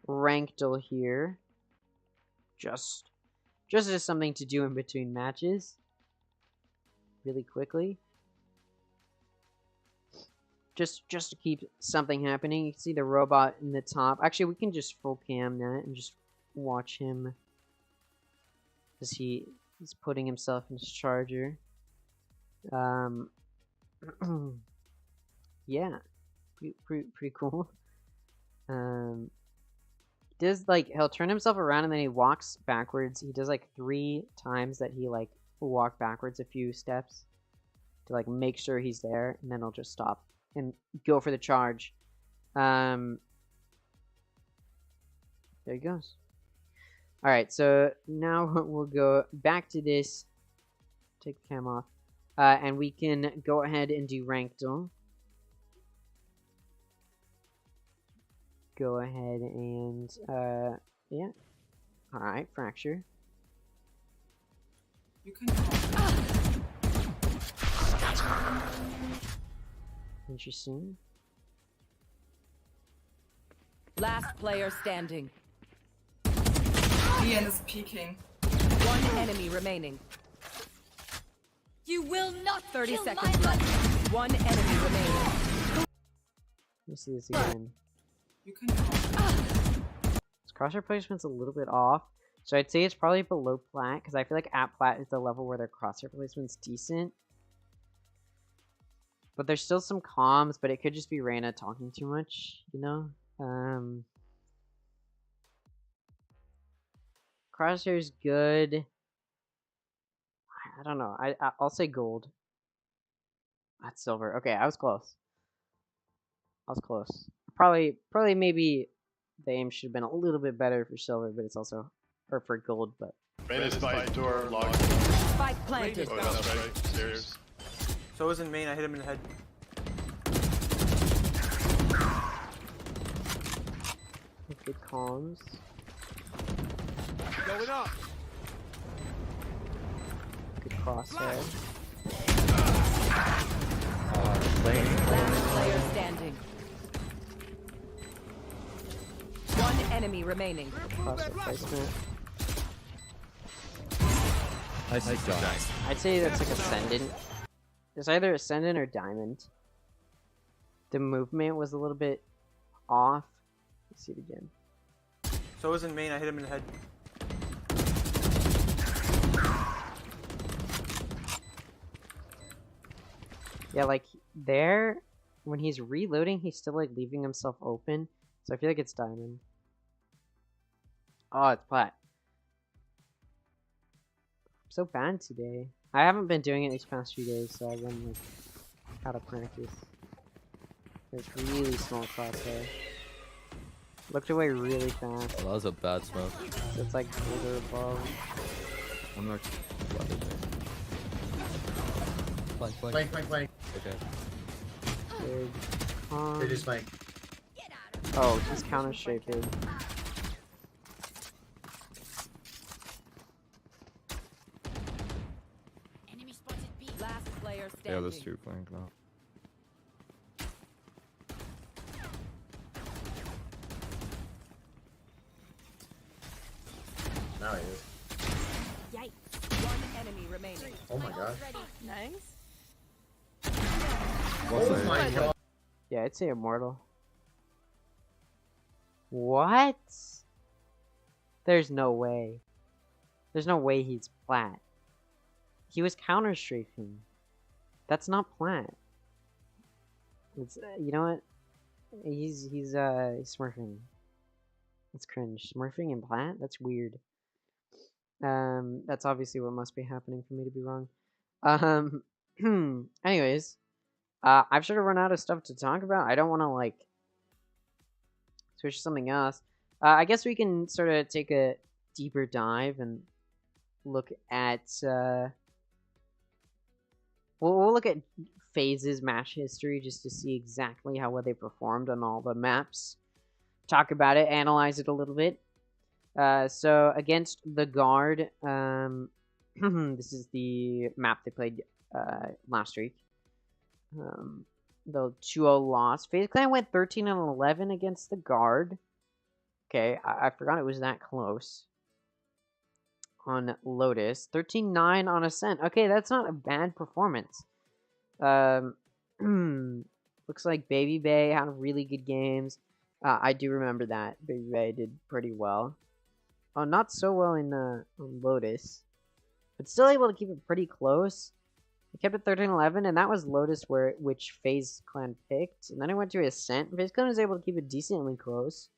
Ranked here, just as something to do in between matches, really quickly. Just to keep something happening. You can see the robot in the top. Actually, we can just full cam that and just watch him as he's putting himself in his charger. Yeah, pretty cool. Does he'll turn himself around and then he walks backwards. He does 3 times that he will walk backwards a few steps to make sure he's there, and then he'll just stop and go for the charge. There he goes. All right, so now we'll go back to this. Take the cam off, and we can go ahead and do Ranked. Go ahead and yeah. All right, Fracture. You can. Interesting. Last player standing. Ian is peeking. One enemy remaining. You will not 30 kill seconds my left. One enemy remaining. Let me see this again. You can. This crosshair placement's a little bit off, so I'd say it's probably below plat, because I feel like at plat is the level where their crosshair placement's decent. But there's still some comms, but it could just be Reyna talking too much, Crosshair's good. I don't know. I'll say gold. That's silver. Okay, I was close. Probably maybe the aim should have been a little bit better for silver, but it's also or for gold. But Reyna's by door locked. Spike planted. Oh, that's right. Stairs. So it was in main. I hit him in the head. good comms. Going up. Good crosshair. Last player standing. One enemy remaining. Crosshair placement. Nice job. I'd say that's like Ascendant. It's either Ascendant or Diamond. The movement was a little bit off. Let's see it again. So it was in main. I hit him in the head. Yeah, like there, when he's reloading, he's still like leaving himself open. So I feel like it's Diamond. Oh, it's Plat. I'm so bad today. I haven't been doing it these past few days, so I've been like out of practice. There's really small crosshair. Looked away really fast. Oh, that was a bad smoke. So it's like older above. I'm not. Flank. Okay. Good. They just flank. Oh, he's counter strafing. Last player standing. Yeah, there's 2 flank now. Now he is. Yikes. One enemy remaining. Oh my god. Nice. Oh my god. Yeah, I'd say Immortal. What? There's no way. There's no way he's Plat. He was counter strafing. That's not Plat. It's you know what? He's smurfing. That's cringe. Smurfing and Plat? That's weird. That's obviously what must be happening for me to be wrong. Anyways, I've sort of run out of stuff to talk about. I don't want to like switch to something else. I guess we can sort of take a deeper dive and look at we'll look at Faze's match history just to see exactly how well they performed on all the maps. Talk about it, analyze it a little bit. So against the Guard, this is the map they played last week. The 2-0 loss. FaZe Clan went 13-11 against the Guard. Okay, I forgot it was that close. On Lotus. 13-9 on Ascent. Okay, that's not a bad performance. Looks like Baby Bay had really good games. I do remember that. Baby Bay did pretty well. Oh, not so well in on Lotus. But still able to keep it pretty close. They kept it 13-11, and that was Lotus which FaZe Clan picked. And then it went to Ascent. FaZe Clan was able to keep it decently close.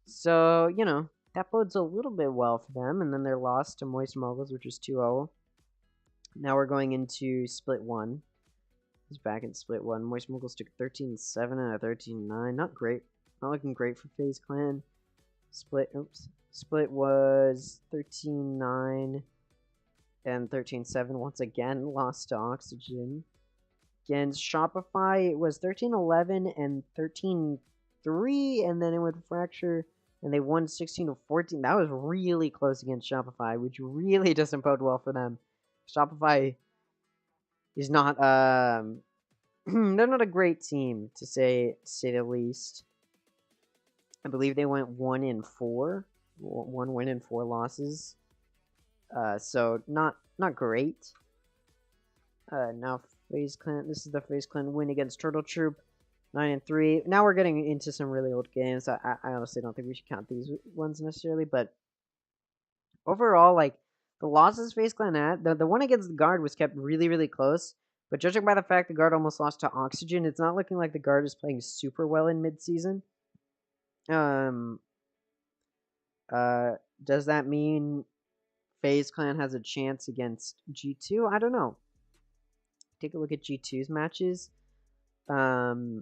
So, you know, that bodes a little bit well for them. And then their loss to Moist Moguls, which was 2-0. Now we're going into Split 1. He's back in Split 1. Moist Moguls took 13-7 out of 13-9. Not great. Not looking great for FaZe Clan. Split was 13-9 and 13-7. Once again, lost to Oxygen. Against Shopify, it was 13-11 and 13-3, and then it would Fracture, and they won 16-14. That was really close against Shopify, which really doesn't bode well for them. Shopify is not they're not a great team to say the least. I believe they went 1-4, 1 win and 4 losses. So not great. Now FaZe Clan. This is the FaZe Clan win against Turtle Troop, 9-3. Now we're getting into some really old games. I honestly don't think we should count these ones necessarily, but overall, like the losses FaZe Clan had, the one against the Guard was kept really, really close. But judging by the fact the Guard almost lost to Oxygen, it's not looking like the Guard is playing super well in mid-season. Does that mean FaZe Clan has a chance against G2? I don't know. Take a look at G2's matches. Yeah.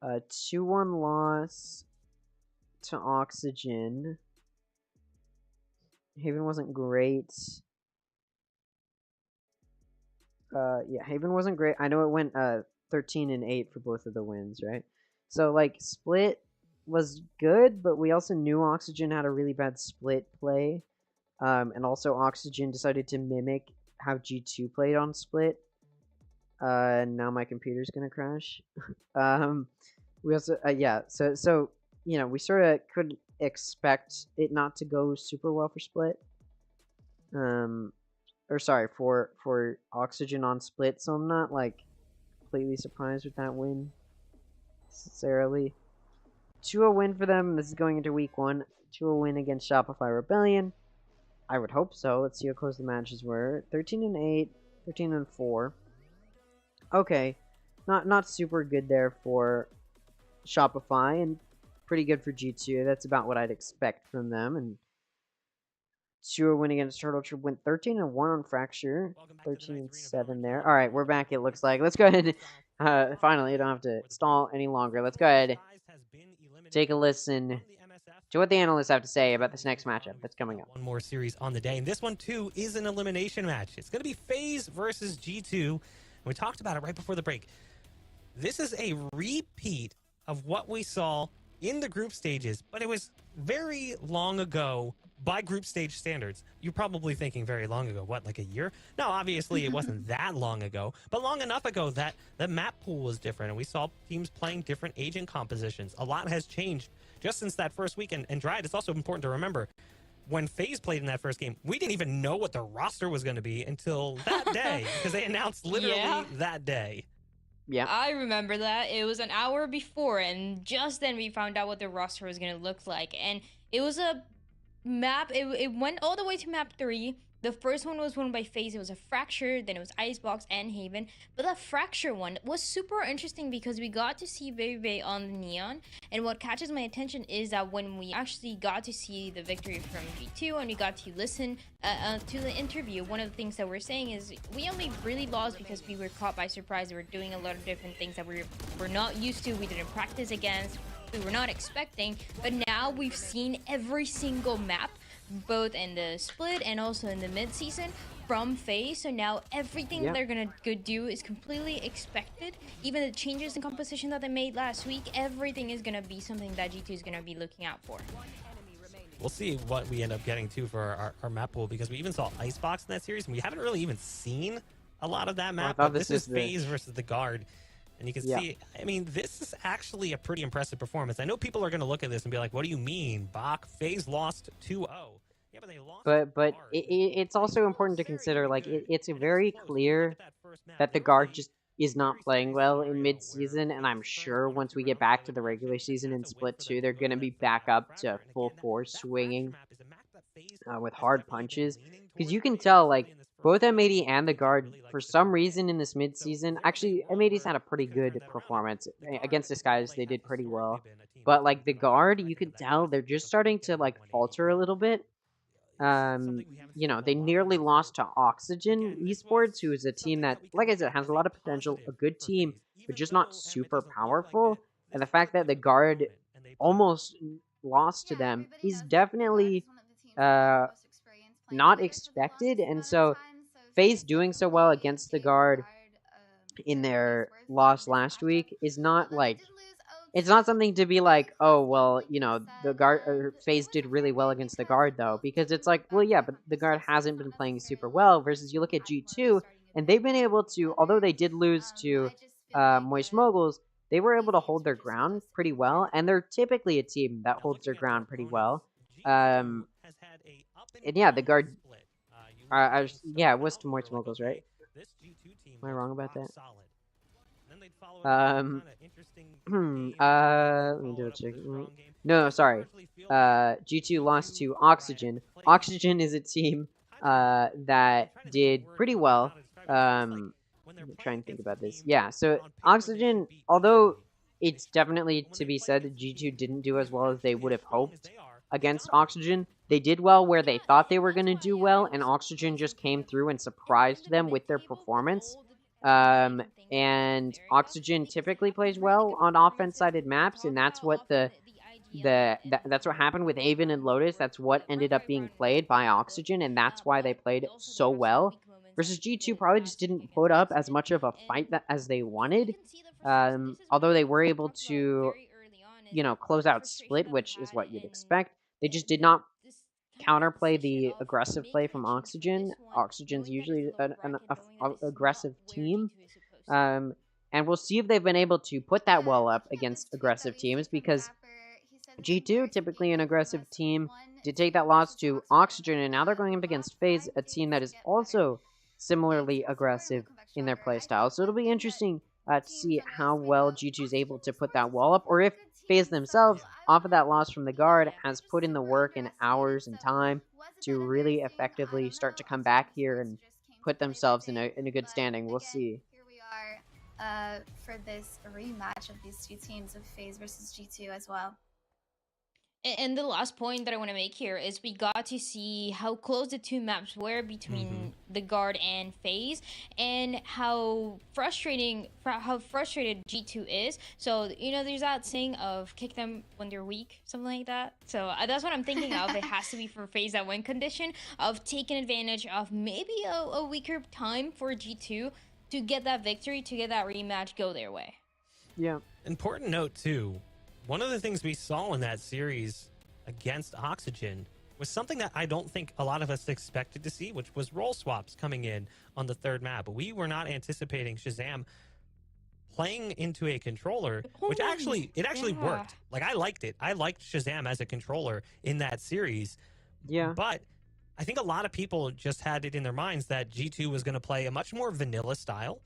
2-1 loss to Oxygen. Haven wasn't great. Yeah, Haven wasn't great. I know it went 13-8 for both of the wins, right? So like Split was good, but we also knew Oxygen had a really bad Split play. And also Oxygen decided to mimic how G2 played on Split. Now my computer's gonna crash. We also yeah, so you know, we sort of could expect it not to go super well for Split. Or sorry, for Oxygen on Split, so I'm not like completely surprised with that win necessarily. 2-0 win for them. This is going into week 1. 2-0 win against Shopify Rebellion. I would hope so. Let's see how close the matches were. 13-8, 13-4. Okay, not super good there for Shopify, and pretty good for G2. That's about what I'd expect from them. And 2-0 win against Turtle Troop, went 13-1 on Fracture, 13-7 there. All right, we're back. It looks like. Let's go ahead. Finally, you don't have to stall any longer. Let's go ahead. Take a listen to what the analysts have to say about this next matchup that's coming up. One more series on the day, and this one too is an elimination match. It's going to be FaZe versus G2. And we talked about it right before the break. This is a repeat of what we saw in the group stages, but it was very long ago by group stage standards. You're probably thinking very long ago, what, like a year? No, obviously it wasn't that long ago, but long enough ago that the map pool was different, and we saw teams playing different agent compositions. A lot has changed just since that first week, and Dryad, it's also important to remember, when FaZe played in that first game, we didn't even know what the roster was going to be until that day, because they announced literally that day. Yeah, I remember that. It was an hour before, and just then we found out what the roster was going to look like. And it was a map. It went all the way to map 3. The first one was won by FaZe. It was a Fracture, then it was Icebox and Haven. But the Fracture one was super interesting because we got to see Baby Bay on the Neon. And what catches my attention is that when we actually got to see the victory from G2 and we got to listen to the interview, one of the things that we're saying is we only really lost because we were caught by surprise. We were doing a lot of different things that we're not used to, we didn't practice against, we were not expecting. But now we've seen every single map both in the split and also in the mid-season from Faze. So now everything Yep. they're gonna go do is completely expected. Even the changes in composition that they made last week, everything is gonna be something that G2 is gonna be looking out for. We'll see what we end up getting to for our map pool, because we even saw Icebox in that series, and we haven't really even seen a lot of that map. thought But this this is was the- Faze versus the Guard. And you can Yeah. see, I mean, this is actually a pretty impressive performance. I know people are going to look at this and be like, what do you mean, Bach? Faze lost 2-0. Yeah, but they lost But to Guard. it's also important to consider, like, it's very clear that the Guard just is not playing well in mid-season, and I'm sure once we get back to the regular season in Split 2, they're going to be back up to full force swinging with hard punches. Because you can tell, like, both M80 and the Guard, for some reason in this mid-season, actually, M80's had a pretty good performance. Against Disguise, they did pretty well. But, like, the Guard, you can tell they're just starting to, like, falter a little bit. You know, they nearly lost to Oxygen Esports, who is a team that, like I said, has a lot of potential, a good team, but just not super powerful. And the fact that the Guard almost lost to them is definitely not expected. And so Faze doing so well against the Guard in their loss last week is not like, it's not something to be like, oh, well, you know, the Guard or Faze did really well against the Guard, though, because it's like, well, yeah, but the Guard hasn't been playing super well, versus you look at G2, and they've been able to, although they did lose to Moist Moguls, they were able to hold their ground pretty well, and they're typically a team that holds their ground pretty well. And yeah, the Guard, yeah, it was to Moist Moguls, right? Am I wrong about that? Let me do a check. No, sorry. G2 lost to Oxygen. Oxygen is a team that did pretty well. I'm trying to think about this. Yeah, so Oxygen, although it's definitely to be said that G2 didn't do as well as they would have hoped against Oxygen, they did well where they thought they were going to do well, and Oxygen just came through and surprised them with their performance. And Oxygen typically plays well on offense-sided maps, and that's what that's what happened with Avon and Lotus. That's what ended up being played by Oxygen, and that's why they played so well. Versus G2 probably just didn't put up as much of a fight as they wanted. Although they were able to, you know, close out Split, which is what you'd expect. They just did not counterplay the aggressive play from Oxygen. Oxygen's usually an aggressive team. And we'll see if they've been able to put that well up against aggressive teams, because G2, typically an aggressive team, did take that loss to Oxygen, and now they're going up against FaZe, a team that is also similarly aggressive in their playstyle. So it'll be interesting to see how well G2 is able to put that wall up, or if FaZe themselves, off of that loss from the Guard, has put in the work and hours and time to really effectively start to come back here and put themselves in a good standing. We'll see. Here we are for this rematch of these two teams of FaZe versus G2 as well. And the last point that I want to make here is we got to see how close the two maps were between the Guard and FaZe, and how frustrated G2 is. So, you know, there's that saying of kick them when they're weak, something like that. So that's what I'm thinking of. It has to be for FaZe that win condition, of taking advantage of maybe a weaker time for G2 to get that victory, to get that rematch go their way. Yeah. Important note, too. One of the things we saw in that series against Oxygen was something that I don't think a lot of us expected to see, which was role swaps coming in on the third map. We were not anticipating Shazam playing into a controller, which actually worked. Like, I liked it. I liked Shazam as a controller in that series. Yeah. But I think a lot of people just had it in their minds that G2 was going to play a much more vanilla style.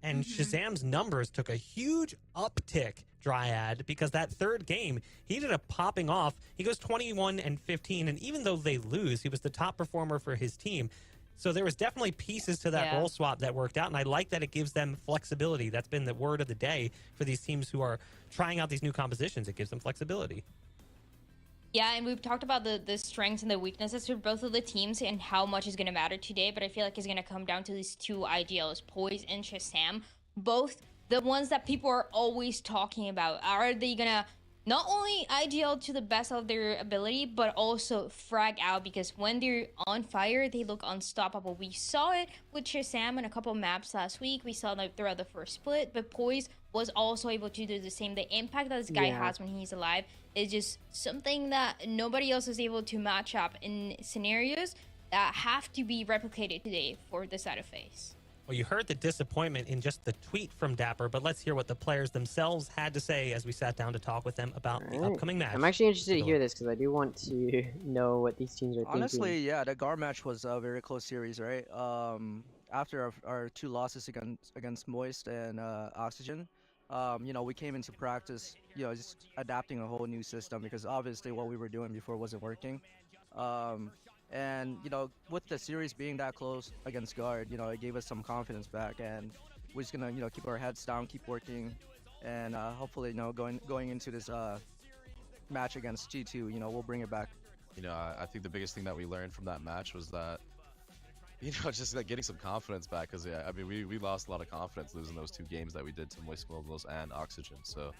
And Shazam's numbers took a huge uptick, Dryad, because that third game, he ended up popping off. He goes 21-15, and even though they lose, he was the top performer for his team. So there was definitely pieces to that role swap that worked out, and I like that it gives them flexibility. That's been the word of the day for these teams who are trying out these new compositions. It gives them flexibility. Yeah, and we've talked about the strengths and the weaknesses for both of the teams and how much is going to matter today, but I feel like it's going to come down to these two ideals, Poise and Shazam, both the ones that people are always talking about. Are they going to not only IGL to the best of their ability, but also frag out, because when they're on fire, they look unstoppable. We saw it with Shazam in a couple maps last week. We saw it throughout the first split, but Poise was also able to do the same. The impact that this guy has when he's alive is just something that nobody else is able to match up in scenarios that have to be replicated today for the side of Faze. Well, you heard the disappointment in just the tweet from Dapper, but let's hear what the players themselves had to say as we sat down to talk with them about the upcoming match. I'm actually interested to hear this because I do want to know what these teams are thinking. Honestly, yeah, the Gar match was a very close series, right? After our 2 losses against Moist and Oxygen, you know, we came into practice, you know, just adapting a whole new system because obviously what we were doing before wasn't working. And, you know, with the series being that close against Guard, you know, it gave us some confidence back, and we're just gonna, you know, keep our heads down, keep working, and hopefully, you know, going into this match against G2, you know, we'll bring it back. You know, I think the biggest thing that we learned from that match was that, you know, just like getting some confidence back, because yeah, I mean, we lost a lot of confidence losing those 2 games that we did to Moist Mobiles and Oxygen. So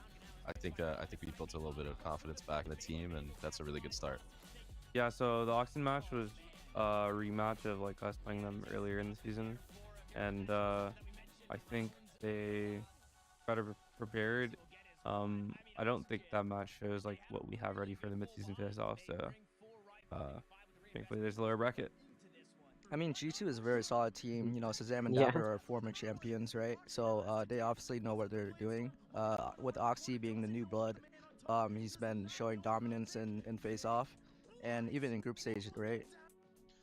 I think we built a little bit of confidence back in the team, and that's a really good start. Yeah, so the Oxygen match was a rematch of like us playing them earlier in the season, and I think they better prepared. I don't think that match shows like what we have ready for the mid-season face-off. So thankfully there's a lower bracket. I mean, G2 is a very solid team. You know, Shazam and Dapper are former champions, right? So they obviously know what they're doing. With Oxy being the new blood, he's been showing dominance in face-off, and even in group stage, right?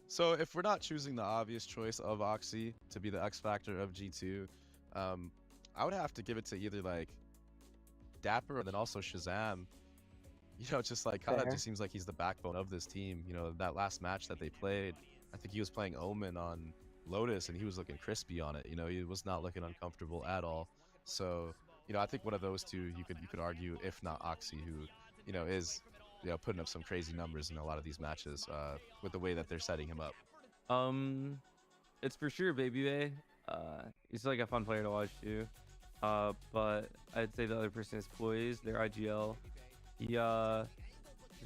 So if we're not choosing the obvious choice of Oxy to be the X factor of G2, I would have to give it to either like Dapper and then also Shazam. You know, just like kind of just seems like he's the backbone of this team. You know, that last match that they played, I think he was playing Omen on Lotus and he was looking crispy on it. You know, he was not looking uncomfortable at all. So, you know, I think one of those two you could argue, if not Oxy, who, you know, is, you know, putting up some crazy numbers in a lot of these matches with the way that they're setting him up. It's for sure Baby Bay. He's like a fun player to watch too. But I'd say the other person is Poise, their IGL. He has a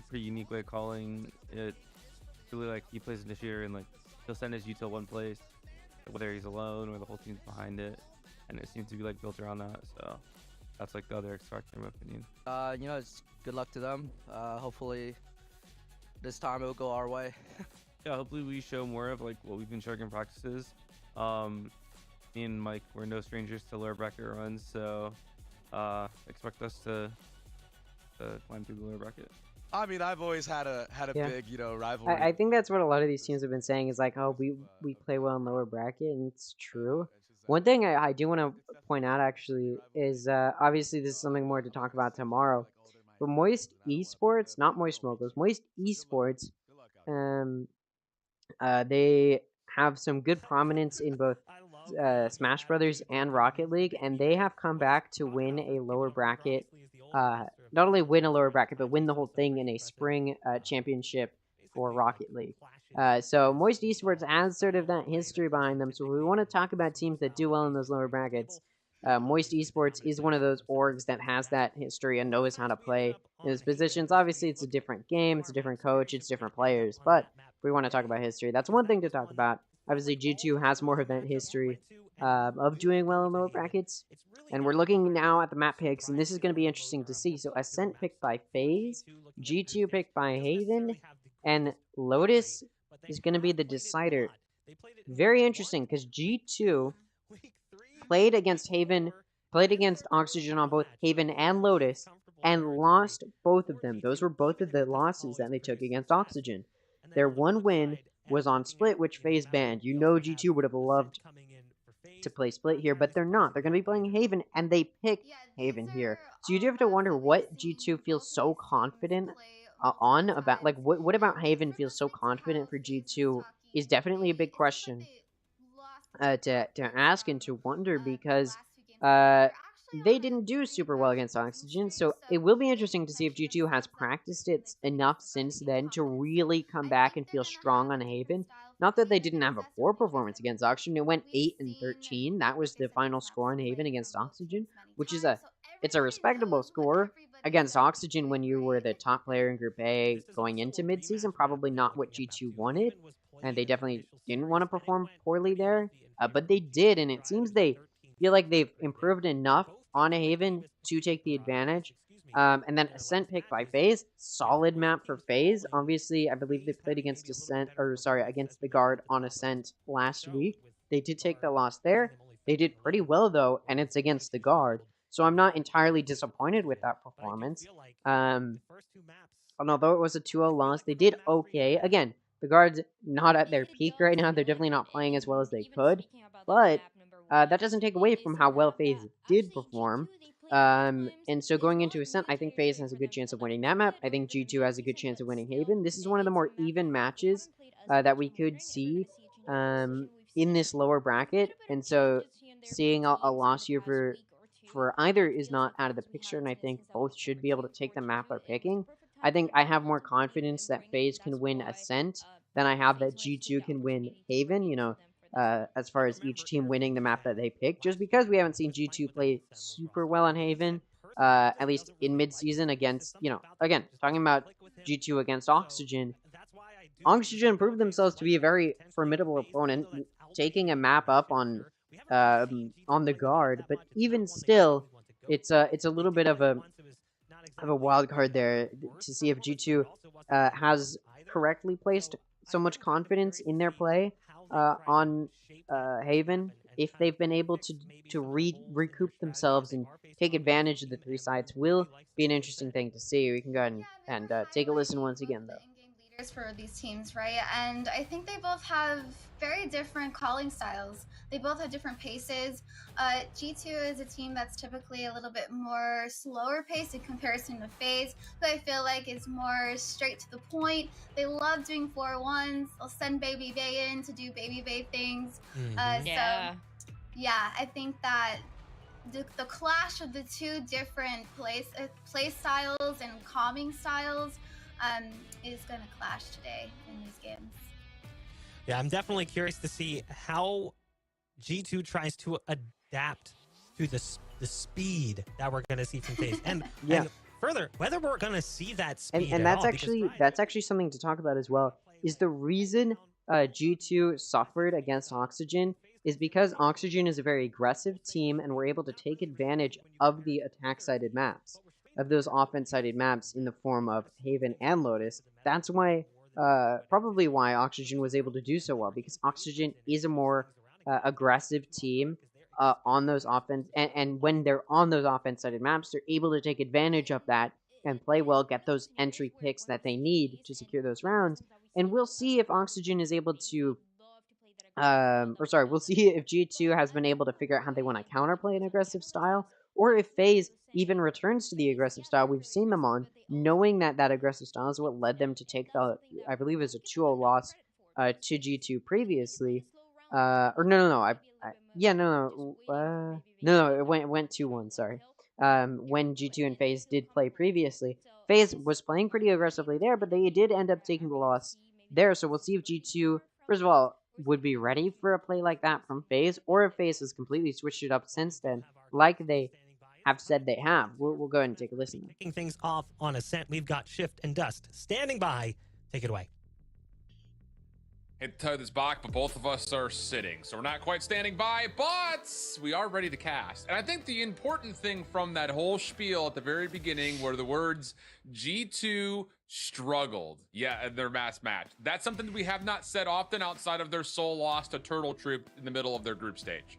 pretty unique way of calling it. Really, like, he plays initiator and like he'll send his util one place, whether he's alone or the whole team's behind it, and it seems to be like built around that. So that's like the other X factor in my opinion. You know, it's good luck to them. Hopefully this time it'll go our way. Yeah, hopefully we show more of like what we've been showing in practices. Me and Mike, we're no strangers to lower bracket runs, so expect us to climb through the lower bracket. I mean, I've always had a big, you know, rivalry. I think that's what a lot of these teams have been saying is like, oh, we play well in lower bracket, and it's true. One thing I do want to point out actually is obviously this is something more to talk about tomorrow, but Moist Esports, not Moist Mobiles, Moist Esports, they have some good prominence in both Smash Brothers and Rocket League, and they have come back to win a lower bracket. Not only win a lower bracket, but win the whole thing in a spring championship for Rocket League. So Moist Esports has sort of that history behind them. So we want to talk about teams that do well in those lower brackets. Moist Esports is one of those orgs that has that history and knows how to play in those positions. Obviously, it's a different game, it's a different coach, it's different players, but we want to talk about history. That's one thing to talk about. Obviously, G2 has more of that history of doing well in lower brackets. And we're looking now at the map picks, and this is going to be interesting to see. So Ascent picked by Faze, G2 picked by Haven, and Lotus is going to be the decider. Very interesting, because G2 played against Haven, played against Oxygen on both Haven and Lotus, and lost both of them. Those were both of the losses that they took against Oxygen. Their one win was on Split, which Faze banned. You know G2 would have loved to play Split here, but they're not. They're going to be playing Haven, and they picked Haven here. So you do have to wonder what G2 feels so confident on about, like, what about Haven feels so confident for G2 is definitely a big question to ask and to wonder, because they didn't do super well against Oxygen, so it will be interesting to see if G2 has practiced it enough since then to really come back and feel strong on Haven. Not that they didn't have a poor performance against Oxygen. It went 8-13. That was the final score on Haven against Oxygen, which is it's a respectable score. against Oxygen when you were the top player in Group A going into midseason, probably not what G2 wanted, and they definitely didn't want to perform poorly there, but they did, and it seems they feel like they've improved enough on a Haven to take the advantage. And then Ascent pick by Faze, solid map for Faze. Obviously, I believe they played against against the Guard on Ascent last week. They did take the loss there. They did pretty well though, and it's against the Guard. So I'm not entirely disappointed with that performance. And although it was a 2-0 loss, they did okay. Again, the Guards not at their peak right now. They're definitely not playing as well as they could. But that doesn't take away from how well FaZe did perform. And so going into Ascent, I think FaZe has a good chance of winning that map. I think G2 has a good chance of winning Haven. This is one of the more even matches that we could see in this lower bracket. And so seeing a loss here for either is not out of the picture, and I think both should be able to take the map they're picking. I think I have more confidence that FaZe can win Ascent than I have that G2 can win Haven, as far as each team winning the map that they pick, just because we haven't seen G2 play super well on Haven, at least in mid-season against, again, talking about G2 against Oxygen. Oxygen proved themselves to be a very formidable opponent, taking a map up on the Guard, but even still, it's a little bit of a wild card there to see if G2 has correctly placed so much confidence in their play on Haven, if they've been able to recoup themselves and take advantage of the three sides. Will be an interesting thing to see. We can go ahead and take a listen once again, though. For these teams, right? And I think they both have very different calling styles. They both have different paces. G2 is a team that's typically a little bit more slower paced in comparison to FaZe, who I feel like is more straight to the point. They love doing 4-1s. They'll send Baby Bay in to do Baby Bay things. Yeah. So, yeah, I think that the clash of the two different play styles and calming styles is going to clash today in these games. Yeah, I'm definitely curious to see how G2 tries to adapt to the speed that we're going to see from FaZe, and further, whether we're going to see that speed. And that's actually something to talk about as well. Is the reason G2 suffered against Oxygen is because Oxygen is a very aggressive team, and we're able to take advantage of the attack-sided maps, of those offense-sided maps in the form of Haven and Lotus. That's why, probably why Oxygen was able to do so well, because Oxygen is a more aggressive team on those offense, and when they're on those offense-sided maps, they're able to take advantage of that and play well, get those entry picks that they need to secure those rounds. And we'll see if Oxygen is able to, we'll see if G2 has been able to figure out how they want to counterplay an aggressive style, or if FaZe even returns to the aggressive style we've seen them on, knowing that that aggressive style is what led them to take the, I believe it was a 2-0 loss to G2 previously. It went 2-1, sorry. When G2 and FaZe did play previously. FaZe was playing pretty aggressively there, but they did end up taking the loss there, so we'll see if G2, first of all, would be ready for a play like that from FaZe, or if FaZe has completely switched it up since then, like they have said they have. We'll go ahead and take a listen. Kicking things off on Ascent, we've got Shift and Dust standing by. Take it away. Hit the this back, but both of us are sitting, so we're not quite standing by, but we are ready to cast. And I think the important thing from that whole spiel at the very beginning were the words G2 struggled. Yeah, in their mass match. That's something that we have not said often outside of their sole loss to Turtle Troop in the middle of their group stage.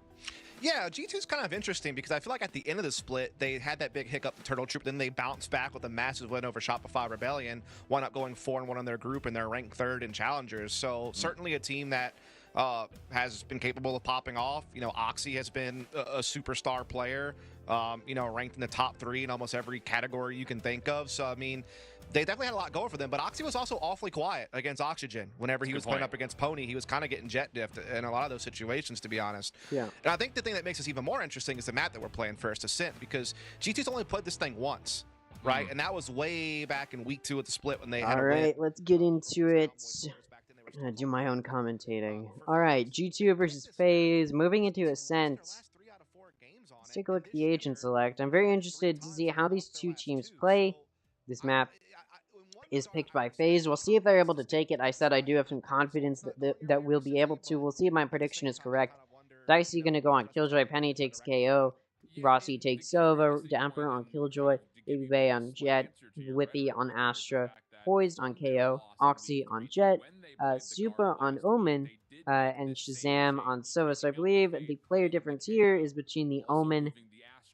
Yeah, G2's kind of interesting because I feel like at the end of the split, they had that big hiccup with Turtle Troop, then they bounced back with a massive win over Shopify Rebellion, wound up going 4-1 on their group, and they're ranked 3rd in Challengers. So certainly a team that has been capable of popping off. You know, Oxy has been a superstar player, ranked in the top 3 in almost every category you can think of. So, I mean, they definitely had a lot going for them, but Oxy was also awfully quiet against Oxygen. Whenever he was playing up against Pony, he was kind of getting jet diffed in a lot of those situations, to be honest. Yeah. And I think the thing that makes this even more interesting is the map that we're playing first, Ascent, because G2's only played this thing once, right? And that was way back in week 2 of the split when they had All right, let's get into it. I'm gonna do my own commentating. All right, G2 versus FaZe, moving into Ascent. Let's take a look at the agent select. I'm very interested to see how these two teams play. This map is picked by Faze. We'll see if they're able to take it. I said I do have some confidence that we'll be able to. We'll see if my prediction is correct. Dicey going to go on Killjoy. Penny takes KO. Rossi takes Sova. Dapper on Killjoy. Baby Bay on Jet. Whippy on Astra. Poised on KO. Oxy on Jet. Supa on Omen. And Shazam on Sova. So I believe the player difference here is between the Omen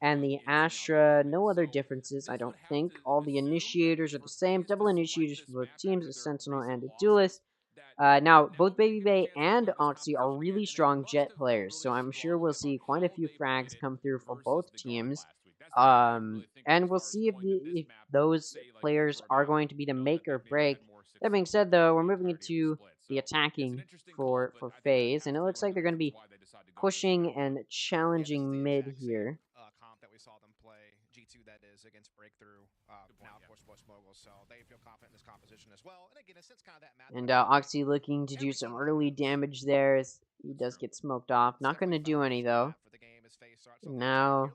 and the Astra. No other differences, I don't think. All the initiators are the same. Double initiators for both teams, a Sentinel and a Duelist. Now, both Baby Bay and Oxy are really strong Jet players, so I'm sure we'll see quite a few frags come through for both teams. And we'll see if those players are going to be the make or break. That being said, though, we're moving into the attacking for Faze, and it looks like they're going to be pushing and challenging mid here. Comp that we saw them play, G2 that is, against Breakthrough, now of course Force Mogul, so they feel confident in this composition as well. And again, it's kind of that match. And Oxy looking to do some early damage there as he does get smoked off. Not going to do any, though. Now,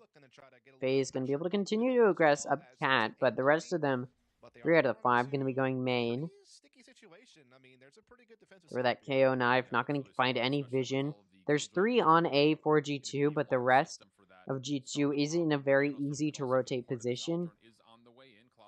Faze going to be able to continue to aggress up Cat, but the rest of them, 3 out of the 5, going to be going main. Throw that KO knife, not going to find any vision. There's 3 on A for G2, but the rest of G2 isn't in a very easy to rotate position.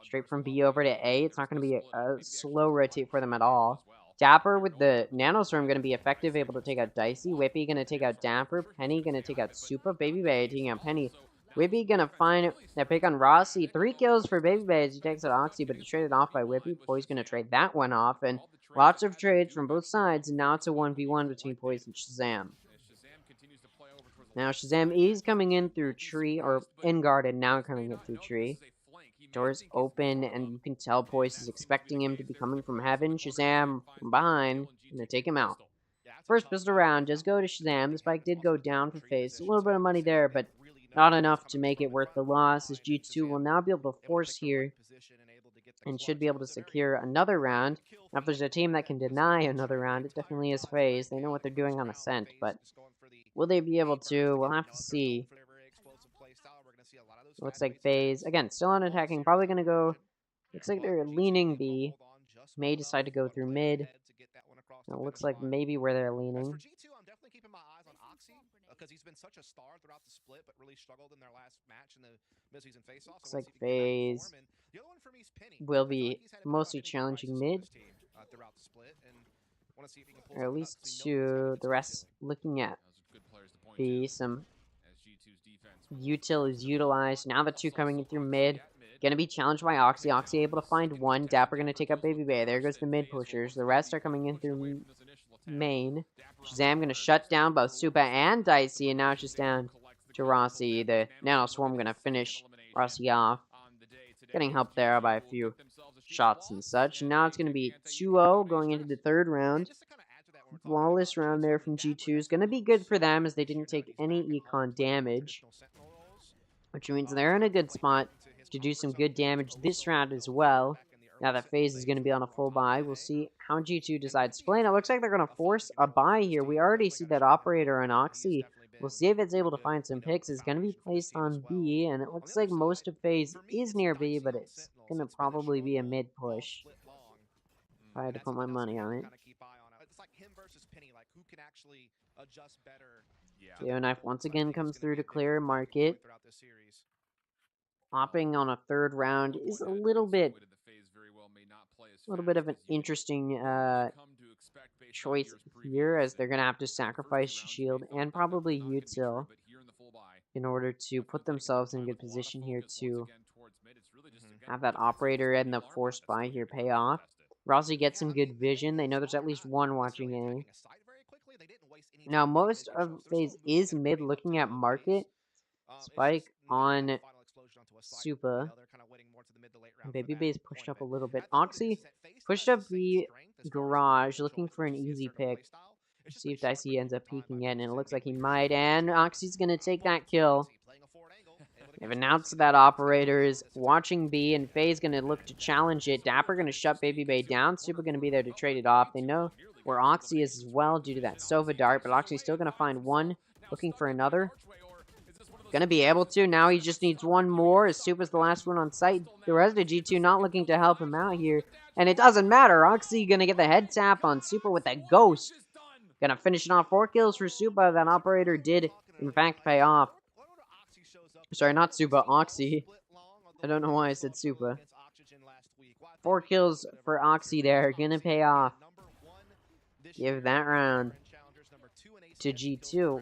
Straight from B over to A, it's not going to be a slow rotate for them at all. Dapper with the Nanostorm going to be effective, able to take out Dicey. Whippy going to take out Dapper. Penny going to take out Supa. Baby Bay taking out Penny. Whippy going to find a pick on Rossi. 3 kills for Baby Bay as he takes out Oxy, but it's traded off by Whippy. Poise going to trade that one off, and lots of trades from both sides, and now it's a 1v1 between Poise and Shazam. Now Shazam is coming in through tree, or in garden, now coming in through tree. Doors open, and you can tell Poise is expecting him to be coming from heaven. Shazam from behind, gonna take him out. First pistol round does go to Shazam. The spike did go down for Faze. A little bit of money there, but not enough to make it worth the loss, as G2 will now be able to force here and should be able to secure another round. Now, if there's a team that can deny another round, it definitely is Faze. They know what they're doing on Ascent, but will they be able to? We'll have to see. Looks like Faze, again, still on attacking, probably going to go, looks like they're leaning B. May decide to go through mid. It looks like maybe where they're leaning. Because he's been such a star throughout the split, but really struggled in their last match in the mid-season face-off. Looks like Faze will be mostly challenging mid. Or at least to the rest looking at B. Some util is utilized. Now the 2 coming in through mid. Gonna be challenged by Oxy. Oxy able to find 1. Dapper gonna take up Baby Bay. There goes the mid pushers. The rest are coming in through main. Shazam gonna shut down both Supa and Dicey, and now it's just down to Rossi. The Nano Swarm gonna finish Rossi off. Getting help there by a few shots and such. And now it's gonna be 2-0 going into the 3rd round. Flawless round there from G2 is gonna be good for them as they didn't take any econ damage, which means they're in a good spot to do some good damage this round as well. Now that Faze is going to be on a full buy, we'll see how G2 decides to play. And it looks like they're going to force a buy here. We already see that Operator and Oxy. We'll see if it's able to find some picks. It's going to be placed on B, and it looks like most of Faze is near B, but it's going to probably be a mid push. If I had to put my money on it. KO knife once again comes through to clear market. Hopping on a 3rd round is a little bit of an interesting choice here, as they're going to have to sacrifice shield and probably util in order to put themselves in a good position here to have that operator and the forced buy here pay off. Rossi gets some good vision. They know there's at least 1 watching A. Now, most of Faze is mid looking at market. Spike on Supa. Baby Bay's pushed up a little bit. Oxy pushed up the garage looking for an easy pick. See if Dicey ends up peeking in, and it looks like he might. And Oxy's going to take that kill. They've announced that Operator is watching B, and Faye's going to look to challenge it. Dapper going to shut Baby Bay down. Super going to be there to trade it off. They know where Oxy is as well due to that Sova dart, but Oxy's still going to find 1, looking for another. gonna be able to. Now he just needs one more, as Supa's the last one on site. The rest of G2 not looking to help him out here. And it doesn't matter. Oxy gonna get the head tap on Supa with a ghost. Gonna finish it off. 4 kills for Supa. That operator did, in fact, pay off. Sorry, not Supa, Oxy. I don't know why I said Supa. 4 kills for Oxy there. Gonna pay off. Give that round to G2.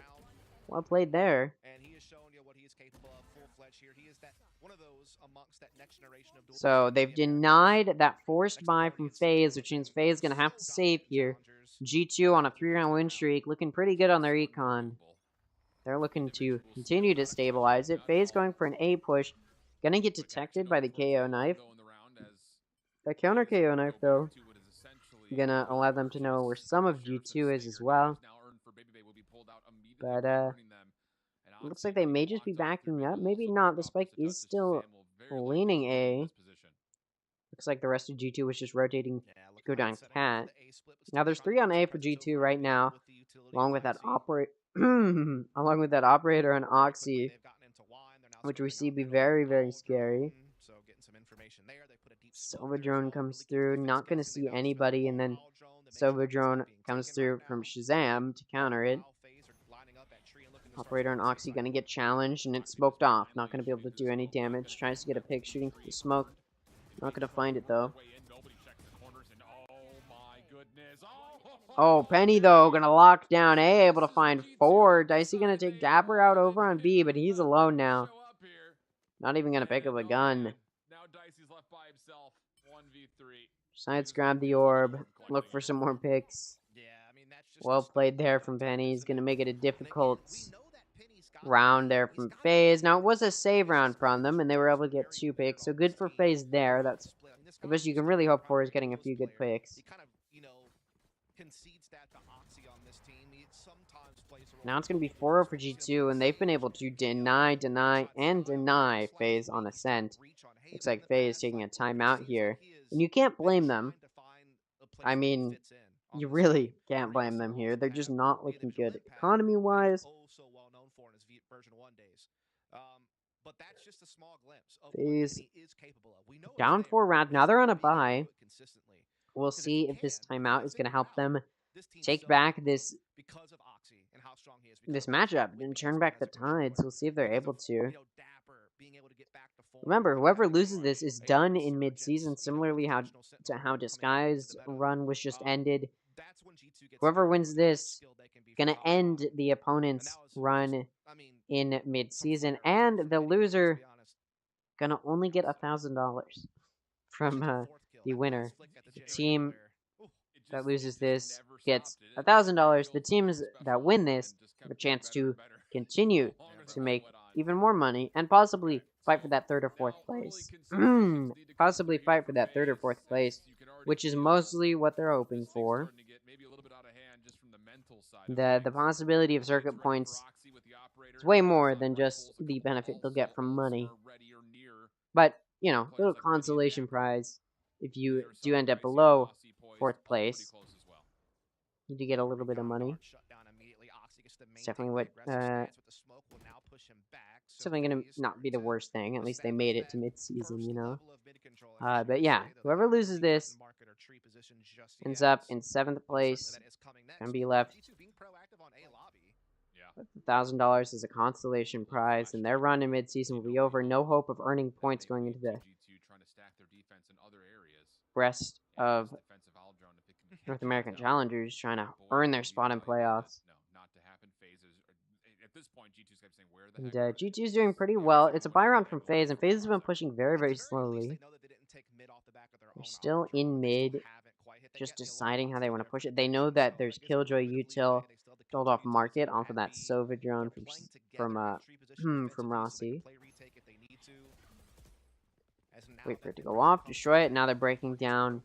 Well played there. So they've denied that forced buy from Faze, which means Faze is going to have to save here. G2 on a 3-round win streak, looking pretty good on their econ. They're looking to continue to stabilize it. Faze going for an A push. Gonna get detected by the KO knife. The counter KO knife, though, gonna allow them to know where some of G2 is as well. But, looks like they may just be backing up. Maybe not. The spike is still leaning A. Looks like the rest of G2 was just rotating to go down Cat. Now there's 3 on A for G2 right now, along with that operator on Oxy, which we see be very, very scary. Silva drone comes through, not gonna see anybody, and then Silva drone comes through from Shazam to counter it. Operator and Oxy gonna get challenged, and it's smoked off. Not gonna be able to do any damage. Tries to get a pick, shooting through the smoke. Not gonna find it though. Oh, Penny though, gonna lock down A, able to find 4. Dicey gonna take Dapper out over on B, but he's alone now. Not even gonna pick up a gun. Decides to grab the orb, look for some more picks. Well played there from Penny. He's gonna make it a difficult round there from Faze. Now it was a save round from them, and they were able to get 2 picks, so good for Faze there. That's the best you can really hope for, is getting a few good picks. Now it's going to be 4-0 for G2, and they've been able to deny Faze on Ascent. Looks like Faze taking a timeout here. And you can't blame them. I mean, you really can't blame them here. They're just not looking good economy-wise. Faze down 4 rounds. Now they're on a bye. We'll see if this timeout is going to help them take back this matchup and turn back the tides. We'll see if they're able to. Remember, whoever loses this is done in mid-season, similarly to how Disguised run was just ended. Whoever wins this gonna end the opponent's run in mid-season, and the loser gonna only get $1,000 from the winner. The team that loses this gets $1,000. The teams that win this have a chance to continue to make even more money and possibly fight for that 3rd or 4th place. Possibly fight for that 3rd or 4th place, which is mostly what they're hoping for. The possibility of circuit points is way more than just the benefit they'll get from money. But, you know, a little consolation prize if you do end up below 4th place. You do get a little bit of money. It's definitely what, it's definitely going to not be the worst thing. At least they made it to mid-season, you know. But yeah, whoever loses this ends up in 7th place. Going to be left with $1,000 as a consolation prize, and their run in mid-season will be over. No hope of earning points going into the rest of North American challengers trying to earn their spot in playoffs. And G2's doing pretty well. It's a buy round from Faze, and Faze has been pushing very, very slowly. They're still in mid, just deciding how they want to push it. They know that there's Killjoy, Util, sold off market off of that Sova drone from Rossi. Wait for it to go off, destroy it. Now they're breaking down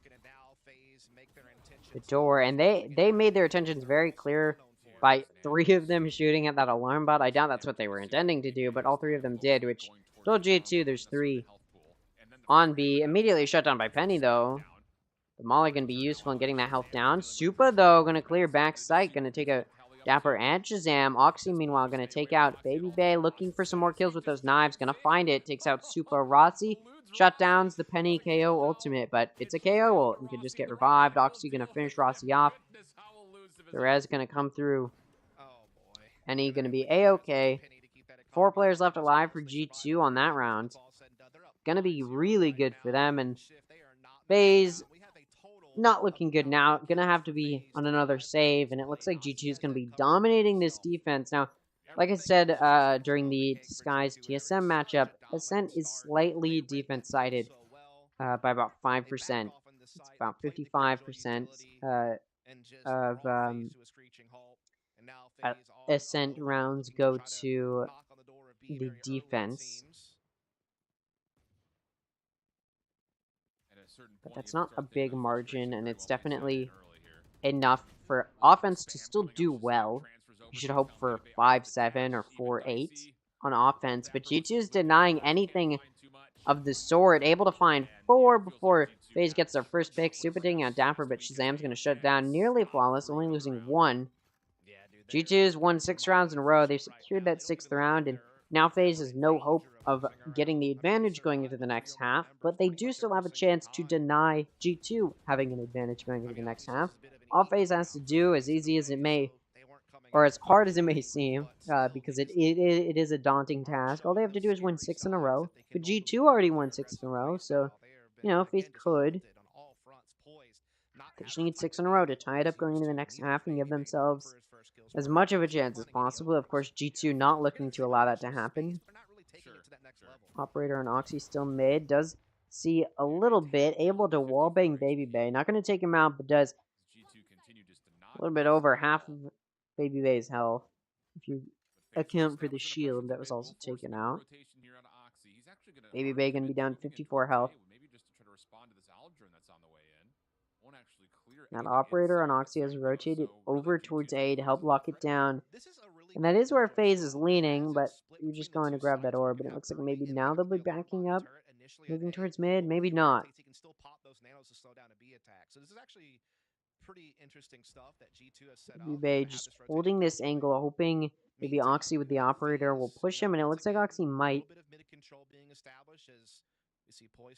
the door, and they made their intentions very clear by 3 of them shooting at that alarm bot. I doubt that's what they were intending to do, but all 3 of them did, which told G2 there's 3 on B. Immediately shut down by Penny, though. The Molly gonna be useful in getting that health down. Supa, though, gonna clear back sight, gonna take a Dapper and Shazam. Oxy, meanwhile, going to take out Baby Bay, looking for some more kills with those knives. Going to find it. Takes out Super Razzi. Shutdowns the Penny KO ultimate, but it's a KO ult and can just get revived. Oxy going to finish Razzi off. Perez going to come through. Penny going to be A-okay. 4 players left alive for G2 on that round. Going to be really good for them, and Faze not looking good now. Gonna have to be on another save, and it looks like G2 is gonna be dominating this defense. Now, like I said during the Disguised TSM matchup, Ascent is slightly defense-sided by about 5%. It's about 55% of Ascent rounds go to the defense. But that's not a big margin, and it's definitely enough for offense to still do well. You should hope for 5-7 or 4-8 on offense, but G2 is denying anything of the sort. Able to find 4 before FaZe gets their first pick. Super taking out Dapper, but Shazam's going to shut down. Nearly flawless, only losing 1. G2's won 6 rounds in a row. They've secured that 6th round, and now FaZe has no hope of getting the advantage going into the next half, but they do still have a chance to deny G2 having an advantage going into the next half. All FaZe has to do, as easy as it may, or as hard as it may seem, because it is a daunting task, all they have to do is win 6 in a row. But G2 already won 6 in a row, so, you know, FaZe could. They just need 6 in a row to tie it up going into the next half and give themselves as much of a chance as possible. Of course, G2 not looking to allow that to happen. Operator and Oxy still mid. Does see a little bit. Able to wallbang Baby Bay. Not going to take him out, but does a little bit over half of Baby Bay's health. If you account for the shield that was also taken out. Baby Bay going to be down 54 health. That Operator on Oxy has rotated over towards A to help lock it down. And that is where FaZe is leaning, but you're just going to grab that orb, and it looks like maybe now they'll be backing up, moving towards mid, maybe not. Baby just holding this angle, hoping maybe Oxy with the Operator will push him, and it looks like Oxy might.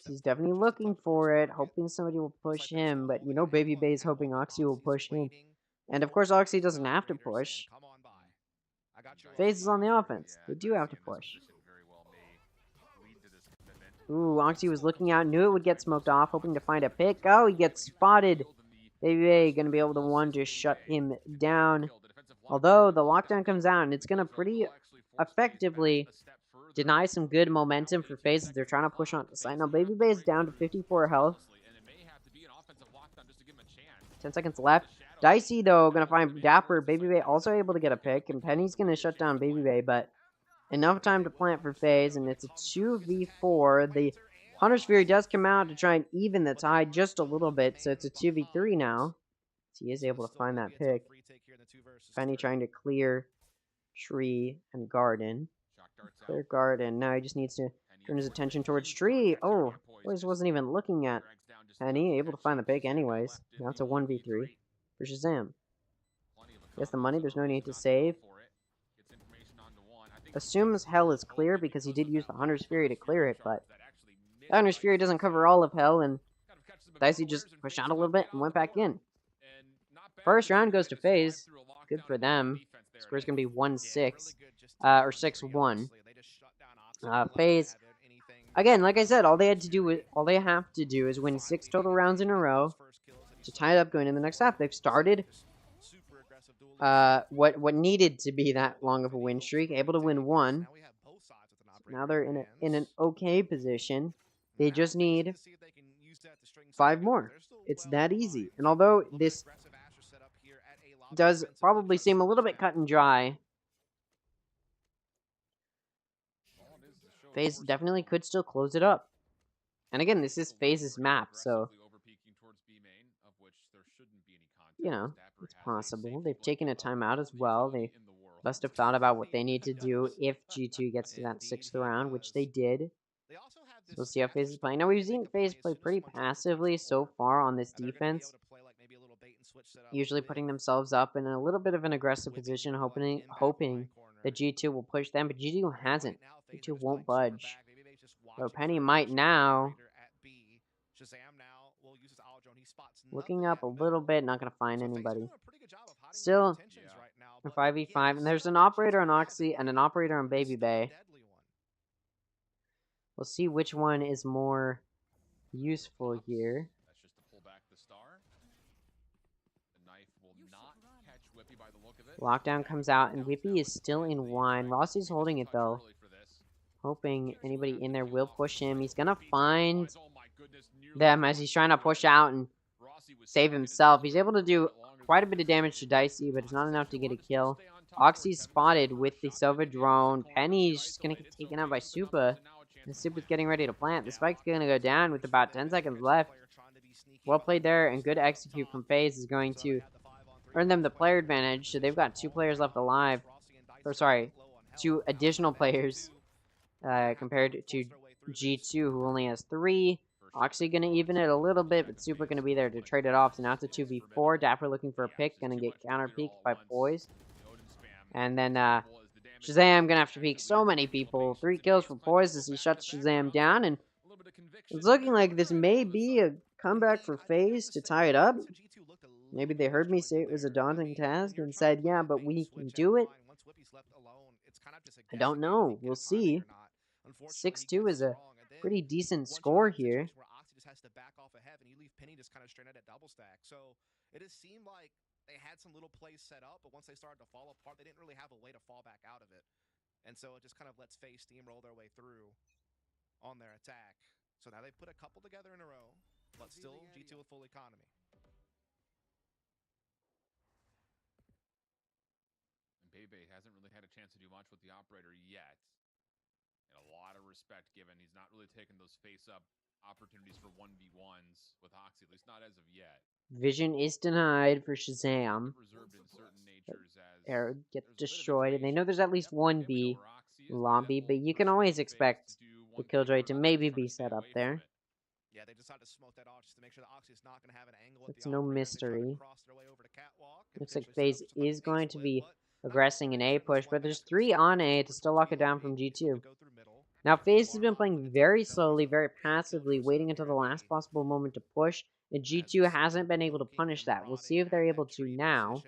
He's definitely looking for it, hoping somebody will push him, but you know Baby Bay is hoping Oxy will push him. And of course Oxy doesn't have to push. FaZe is on the offense. They do have to push. Ooh, Oxy was looking out, knew it would get smoked off, hoping to find a pick. Oh, he gets spotted. Baby Bay gonna be able to one just shut him down. Although the lockdown comes out, and it's gonna pretty effectively deny some good momentum for FaZe as they're trying to push onto the side. Now Baby Bay is down to 54 health. 10 seconds left. Dicey, though, going to find Dapper. Baby Bay also able to get a pick, and Penny's going to shut down Baby Bay, but enough time to plant for FaZe, and it's a 2v4. The Hunter's Fury does come out to try and even the tide just a little bit, so it's a 2v3 now. So he is able to find that pick. Penny trying to clear tree and garden. Clear garden. Now he just needs to turn his attention towards tree. Oh, Boys wasn't even looking at Penny. Able to find the pick anyways. Now it's a 1v3 for Shazam. He has the money. There's no need to save. Assumes hell is clear because he did use the Hunter's Fury to clear it, but the Hunter's Fury doesn't cover all of hell, and Dicey just pushed out a little bit and went back in. First round goes to FaZe. Good for them. Score's going to be 1-6. Or 6-1. FaZe, again, like I said, all they have to do is win 6 total rounds in a row to tie it up going in the next half. They've started what needed to be that long of a win streak, able to win 1. Now they're in an okay position. They just need 5 more. It's that easy. And although this does probably seem a little bit cut and dry, FaZe definitely could still close it up. And again, this is FaZe's map, so you know, it's possible. They've taken a timeout as well. They must have thought about what they need to do if G2 gets to that 6th round, which they did. So we'll see how FaZe is playing. Now, we've seen FaZe play pretty passively so far on this defense. usually putting themselves up in a little bit of an aggressive position, hoping that G2 will push them, but G2 hasn't. G2 won't budge. So Penny might now. Looking up a little bit, not going to find anybody. Still, a 5v5, and there's an operator on Oxy and an operator on Baby Bay. We'll see which one is more useful here. That's just to pull back the star. The knife will not catch Whippy by the look of it. Lockdown comes out, and Whippy is still in wine. Rossi's holding it, though. Hoping anybody in there will push him. He's going to find them as he's trying to push out and save himself. He's able to do quite a bit of damage to Dicey, but it's not enough to get a kill. Oxy's spotted with the Sova drone. Penny's just going to get taken out by Supa. And Supa's getting ready to plant. The spike's going to go down with about 10 seconds left. Well played there, and good execute from Faze is going to earn them the player advantage. So they've got 2 players left alive. Or sorry, 2 additional players compared to G2, who only has 3. Oxy going to even it a little bit, but Supa going to be there to trade it off. So now it's a 2v4. Dapper looking for a pick. Going to get counter-peeked by Poise. And then Shazam going to have to peek so many people. 3 kills for Poise as he shuts Shazam down. And it's looking like this may be a comeback for Faze to tie it up. Maybe they heard me say it was a daunting task and said, yeah, but we can do it. I don't know. We'll see. 6-2 is a pretty decent score here. So it has seemed like they had some little plays set up, but once they started to fall apart, they didn't really have a way to fall back out of it. And so it just kind of lets Faze steamroll their way through on their attack. So now they put a couple together in a row, but still G2 with full economy. And Bebe hasn't really had a chance to do much with the operator yet. And a lot of respect given. He's not really taking those face-up opportunities for 1v1s with Oxy, at least not as of yet. Vision is denied for Shazam. Arrow gets destroyed, and they know there's at least one B lobby, but you can always expect the Killjoy to maybe be set up there. Yeah, they decided to smoke that off just to make sure that Oxy is not going to have an angle. It's no mystery. Looks like Faze is going to be aggressing an A push, but there's 3 on A to still lock it down from G2. Now, Faze has been playing very slowly, very passively, waiting until the last possible moment to push, and G2 hasn't been able to punish that. We'll see if they're able to now.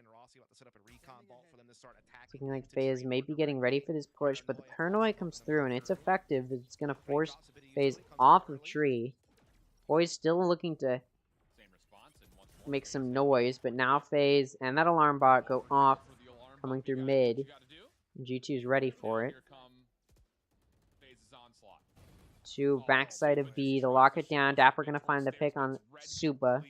It's looking like Faze may be getting ready for this push, but the paranoia comes through, and it's effective. It's going to force Faze off of tree. Boy's still looking to make some noise, but now Faze and that alarm bot go off, coming through mid. G2 is ready for it. To backside of B to lock it down. Dapper going to find the pick on Supa.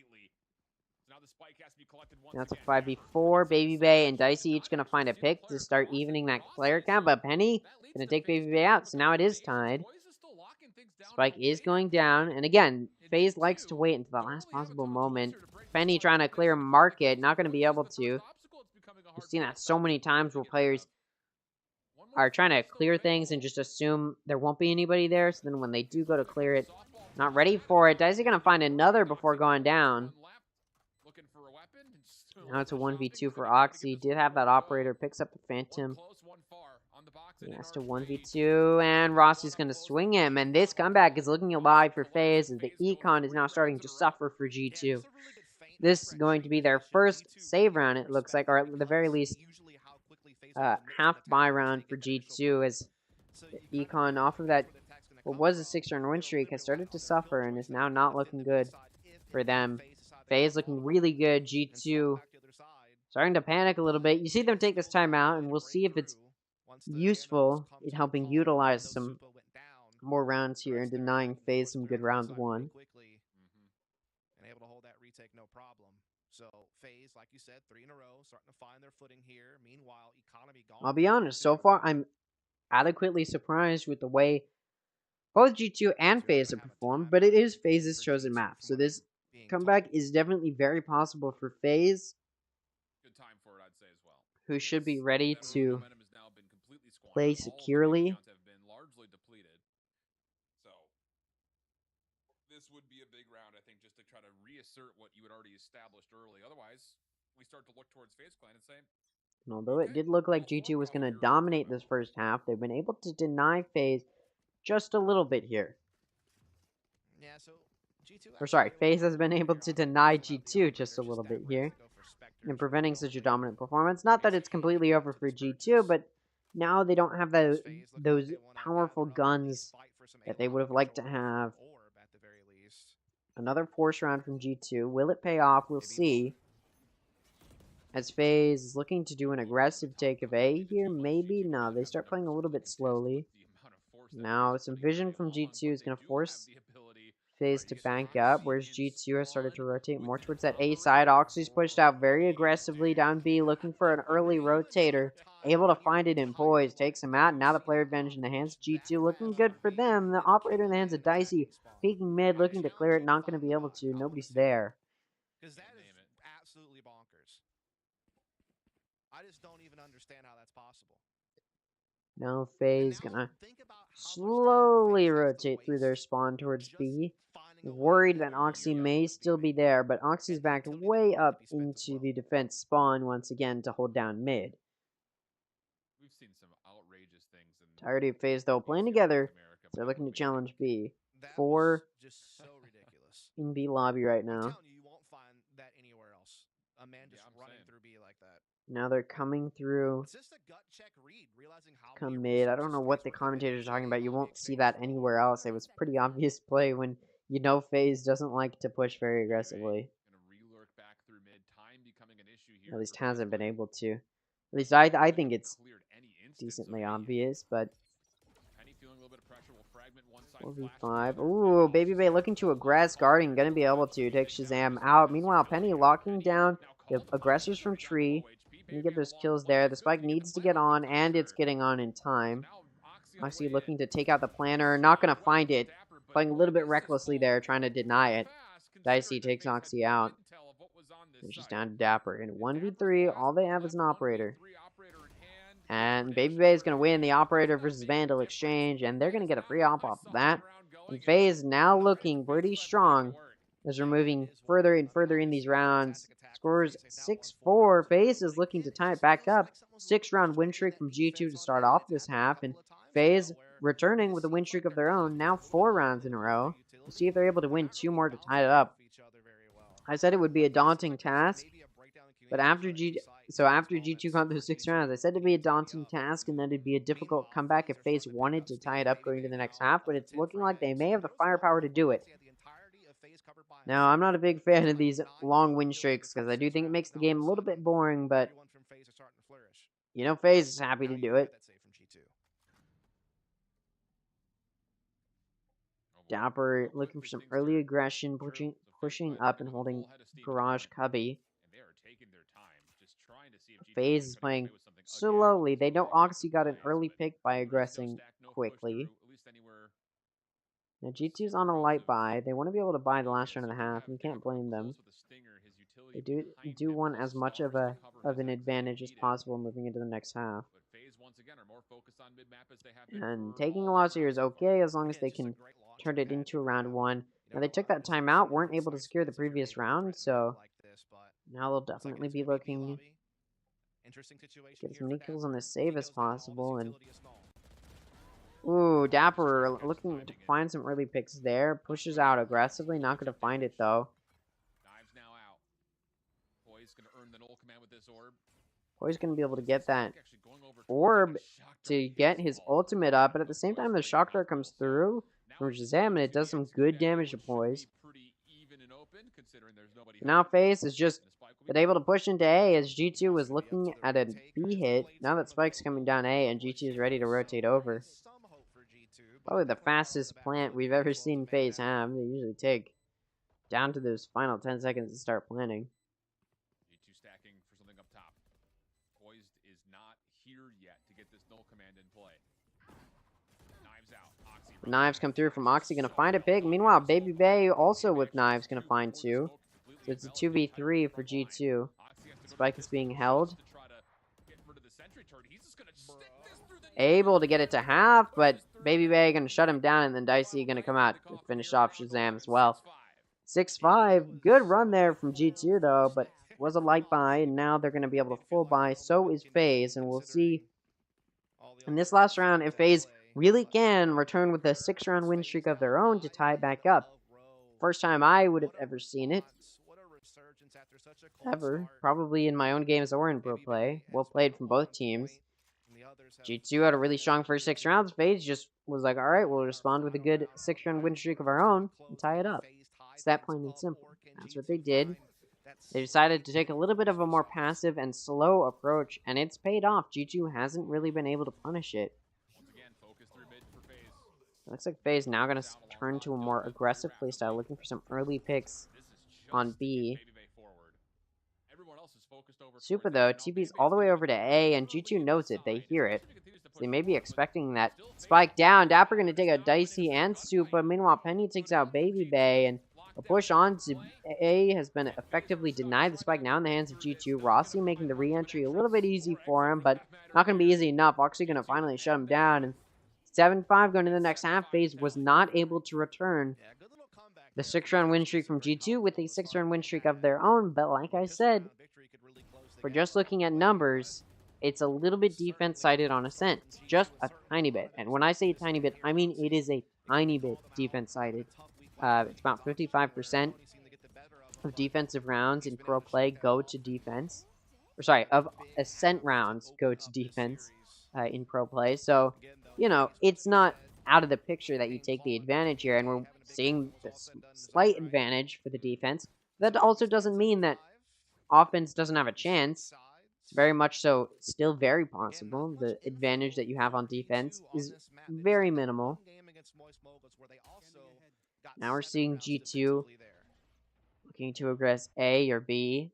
Now it's a 5v4. Baby Bay and Dicey each going to find a pick to start evening that player count, but Penny going to take Baby Bay out, so now it is tied. Spike is going down, and again, Faze likes to wait until the last possible moment. Penny trying to clear market, not going to be able to. We've seen that so many times where players are trying to clear things and just assume there won't be anybody there, so then when they do go to clear it, not ready for it. Dicey going to find another before going down. Now it's a 1v2 for Oxy. Did have that operator, picks up the Phantom. Yes, to 1v2, and Rossi's going to swing him, and this comeback is looking alive for Faze as the Econ is now starting to suffer for G2. This is going to be their first save round, it looks like, or at the very least, half buy round for G2 as the Econ, off of that, what was a 6-round win streak, has started to suffer and is now not looking good for them. Faze looking really good, G2 starting to panic a little bit. You see them take this timeout, and we'll see if it's useful in helping utilize some more rounds here and denying Faze some good round 1. And able to hold that retake no problem. So Faze, like you said, 3 in a row, starting to find their footing here. Meanwhile, economy gone. I'll be honest, so far I'm adequately surprised with the way both G2 and Faze have performed, but it is Faze's chosen map, so this comeback is definitely very possible for Faze, who should be ready to play securely. This would be a big round round, I think, just to try to reassert what you had already established early. Otherwise, we start to look towards Faze Clan and say, And although it did look like G2 was going to dominate this first half, they've been able to deny Faze just a little bit here. Yeah, so G2 Or sorry, Faze has been able to deny G2 just a little bit here, and preventing such a dominant performance. Not that it's completely over for G2, but now they don't have those powerful guns that they would have liked to have. Another force round from G2. Will it pay off? We'll see. As Faze is looking to do an aggressive take of A here, maybe? No, they start playing a little bit slowly. Now, some vision from G2 is going to force Faze to bank up, whereas G2 has started to rotate more towards that A side. Oxy's pushed out very aggressively down B, looking for an early rotator. Able to find it in poise, takes him out. Now the player advantage in the hands of G2, looking good for them. The operator in the hands of Dicey, peeking mid, looking to clear it, not going to be able to. Nobody's there. Because that is absolutely bonkers. I just don't even understand how that's possible. Now Faze gonna slowly rotate through their spawn towards B. Worried that Oxy may still be there, but Oxy's backed way up into the defense spawn once again to hold down mid. we've seen some outrageous things. Entirety of Faze, though, playing together. So they're looking to challenge B. 4 just so ridiculous. in B lobby right now. I'm telling you, you won't find that anywhere else. A man just running through B like that. Now they're coming through. It's just a gut check read, realizing how Come mid. I don't know what the commentators are talking about. You won't see that anywhere else. It was pretty obvious play when you know Faze doesn't like to push very aggressively. At least hasn't been able to. At least I think it's decently obvious, but 4v5. Ooh, Baby Bay looking to aggress, guarding, gonna be able to take Shazam out. Meanwhile, Penny locking down the aggressors from Tree. Can get those kills there. The spike needs to get on, and it's getting on in time. Oxy looking to take out the planner, not gonna find it. Playing a little bit recklessly there, trying to deny it. Dicey takes Oxy out. And she's down to Dapper. In 1v3, all they have is an operator. And Baby Bay is going to win the operator versus Vandal exchange, and they're going to get a free op off of that. And Faze now looking pretty strong as we're moving further and further in these rounds. Scores 6-4. Faze is looking to tie it back up. 6-round win streak from G2 to start off this half, and Faze returning with a win streak of their own, now 4 rounds in a row. We'll see if they're able to win 2 more to tie it up. I said it would be a daunting task, but after G2 got through 6 rounds, I said it'd be a daunting task and that it'd be a difficult comeback if Faze wanted to tie it up going to the next half, but it's looking like they may have the firepower to do it. Now, I'm not a big fan of these long win streaks because I do think it makes the game a little bit boring, but you know Faze is happy to do it. Dapper looking for some early aggression, pushing up and holding Garage Cubby. Faze is playing slowly. They know Oxy got an early pick by aggressing quickly. Now G2's on a light buy. They want to be able to buy the last round of the half, and you can't blame them. They do want as much of an advantage as possible moving into the next half. And taking a loss here is okay as long as they can turn it into a round 1. Now they took that timeout, weren't able to secure the previous round, so now they'll definitely be looking get as many kills on the save as possible. And ooh, Dapper looking to find some early picks there. Pushes out aggressively, not going to find it though. Poi's going to be able to get that orb to get his ultimate up, but at the same time the shock dart comes through from Shazam and it does some good damage to Poise. Now Faze is just been able to push into A as G2 was looking at a B hit. Now that Spike's coming down A and G2 is ready to rotate over. Probably the fastest plant we've ever seen Faze have. They usually take down to those final 10 seconds to start planting. G2 stacking for something up top. Poised is not here yet to get this null command in play. Knives out. Oxy. Knives come through from Oxy, gonna find a pig. Meanwhile, Baby Bay also with knives gonna find 2. So it's a 2v3 for G2. Spike is being held. Able to get it to half, but Baby Bay gonna shut him down, and then Dicey gonna come out to finish off Shazam as well. 6-5. Good run there from G2 though, but was a light buy, and now they're going to be able to full buy. So is Faze, and we'll see in this last round if Faze really can return with a 6-round win streak of their own to tie it back up. First time I would have ever seen it. Ever. Probably in my own games or in pro play. Well played from both teams. G2 had a really strong first 6 rounds. Faze just was like, alright, we'll respond with a good 6-round win streak of our own and tie it up. It's that plain and simple. That's what they did. They decided to take a little bit of a more passive and slow approach, and it's paid off. G2 hasn't really been able to punish it. Looks like Faze now going to turn to a more aggressive playstyle, looking for some early picks on B. Super though, TP's all the way over to A, and G2 knows it. They hear it. So they may be expecting that spike down. Dapper going to take out Dicey and Super. Meanwhile, Penny takes out Baby Bay, and a push on to A has been effectively denied. The spike now in the hands of G2. Rossi making the re-entry a little bit easy for him, but not going to be easy enough. Oxy going to finally shut him down, and 7-5 going to the next half. Faze was not able to return the 6-round win streak from G2 with a 6-round win streak of their own, but like I said, if we're just looking at numbers, it's a little bit defense-sided on Ascent. Just a tiny bit. And when I say a tiny bit, I mean it is a tiny bit defense-sided. It's about 55% of defensive rounds in pro play go to defense. Or sorry, of Ascent rounds go to defense in pro play. So, you know, it's not out of the picture that you take the advantage here, and we're seeing this slight advantage for the defense. That also doesn't mean that offense doesn't have a chance. It's very much so still very possible. The advantage that you have on defense is very minimal. Now we're seeing G2 looking to aggress A or B.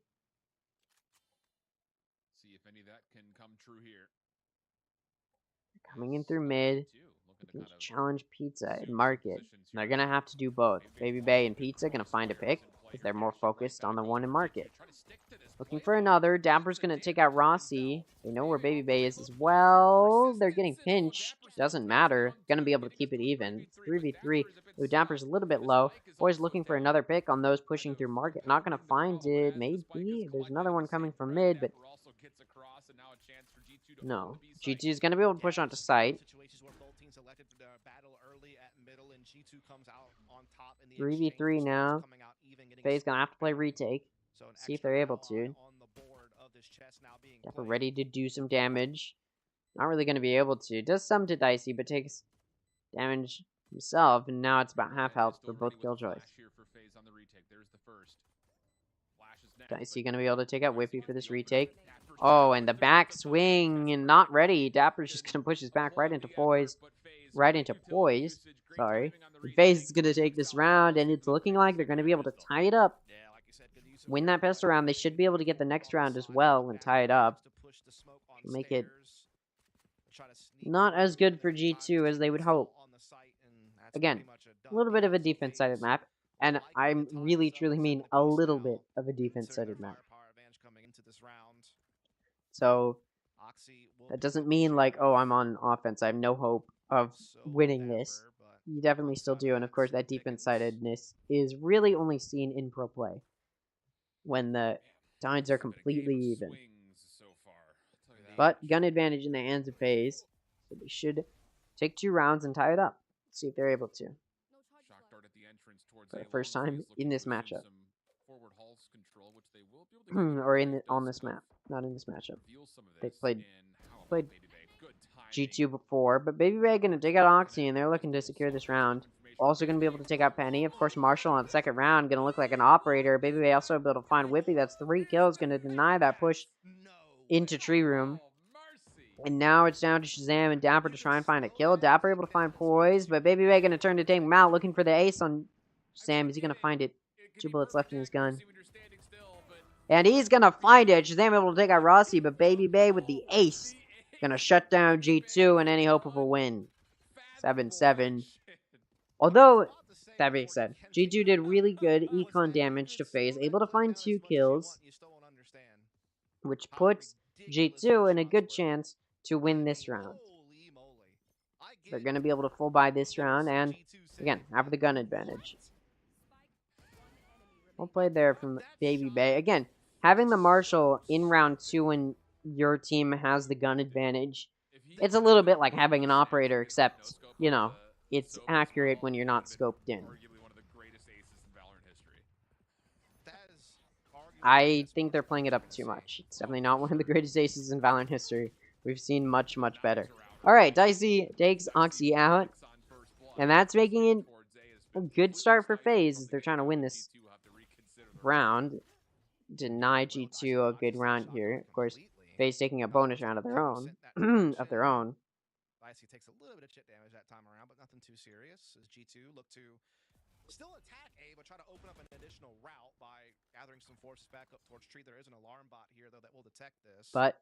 See if any of that can come true here. Coming in through mid, looking to challenge Pizza and Market. They're going to have to do both. Baby Bay and Pizza going to find a pick because they're more focused on the one in Market. Looking for another. Dapper's going to take out Rossi. They know where Baby Bay is as well. They're getting pinched. Doesn't matter. Going to be able to keep it even. 3v3. Ooh, Dapper's a little bit low. Boys looking for another pick on those pushing through Market. Not going to find it. Maybe. There's another one coming from mid, but no. G2 is going to be able to push onto site. 3v3 now. Faye's going to have to play retake. See if they're able to. Dapper ready to do some damage. Not really going to be able to. Does some to Dicey, but takes damage himself. And now it's about half health for both Killjoys. Dicey going to be able to take out Whippy for this retake. Oh, and the back swing and not ready. Dapper's just going to push his back right into Poise. Right into Poise. Sorry. Faze is going to take this round, and it's looking like they're going to be able to tie it up. Win that pistol round. They should be able to get the next round as well and tie it up. Make it not as good for G2 as they would hope. Again, a little bit of a defense-sided map. And I really, truly mean a little bit of a defense-sided map. So, that doesn't mean like, oh, I'm on offense. I have no hope of winning this. You definitely still do. And of course, that defense-sidedness is really only seen in pro play. When the sides are completely even. But gun advantage in the hands of Faze. So they should take 2 rounds and tie it up. See if they're able to. For the first time in this matchup. Or on this map. Not in this matchup. They played G2 before. But Baby Bay going to take out Oxy, and they're looking to secure this round. Also going to be able to take out Penny. Of course, Marshall on the second round. Going to look like an operator. Baby Bay also able to find Whippy. That's 3 kills. Going to deny that push into Tree Room. And now it's down to Shazam and Dapper to try and find a kill. Dapper able to find Poise. But Baby Bay going to turn to take him out. Looking for the ace on Shazam. Is he going to find it? 2 bullets left in his gun. And he's going to find it. Shazam able to take out Rossi. But Baby Bay with the ace. Going to shut down G2 and any hope of a win. 7-7. Although, that being said, G2 did really good econ damage to Faze, able to find 2 kills, which puts G2 in a good chance to win this round. They're going to be able to full buy this round, and, again, have the gun advantage. Well played there from Baby Bay. Again, having the Marshall in round 2 when your team has the gun advantage, it's a little bit like having an operator, except, you know, it's accurate when you're not scoped in. I think they're playing it up too much. It's definitely not one of the greatest aces in Valorant history. We've seen much, much better. Alright, Dicey takes Oxy out, and that's making it a good start for FaZe as they're trying to win this round. Deny G2 a good round here. Of course, FaZe taking a bonus round of their own. Dicey takes a little bit of chip damage that time around, but nothing too serious. As G2 look to still attack A, but try to open up an additional route by gathering some forces back up towards tree. There is an alarm bot here, though, that will detect this. But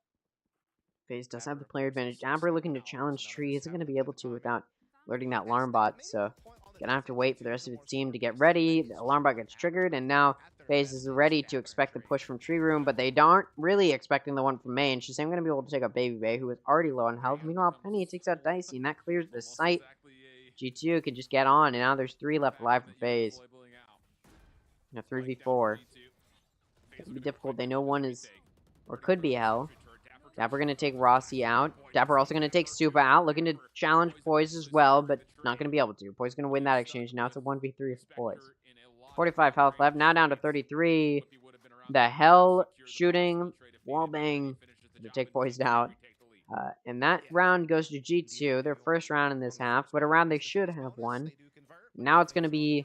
FaZe does have the player advantage. Dapper looking to challenge tree isn't going to be able to without alerting that alarm bot, so gonna have to wait for the rest of its team to get ready. The alarm bot gets triggered, and now FaZe is ready to expect the push from tree room, but they aren't really expecting the one from main. Shazam gonna be able to take out Baby Bay, who is already low on health. Meanwhile, Penny takes out Dicey, and that clears the site. G2 can just get on, and now there's 3 left alive for FaZe. Now 3v4. It'll be difficult. They know one is, or could be hell. Dapper going to take Rossi out. Dapper also going to take Supa out, looking to challenge Poise as well, but not going to be able to. Poise going to win that exchange. Now it's a 1v3 for Poise. 45 health left. Now down to 33. The hell shooting. Wallbang to take Poise out. And that round goes to G2. Their first round in this half, but a round they should have won. Now it's going to be...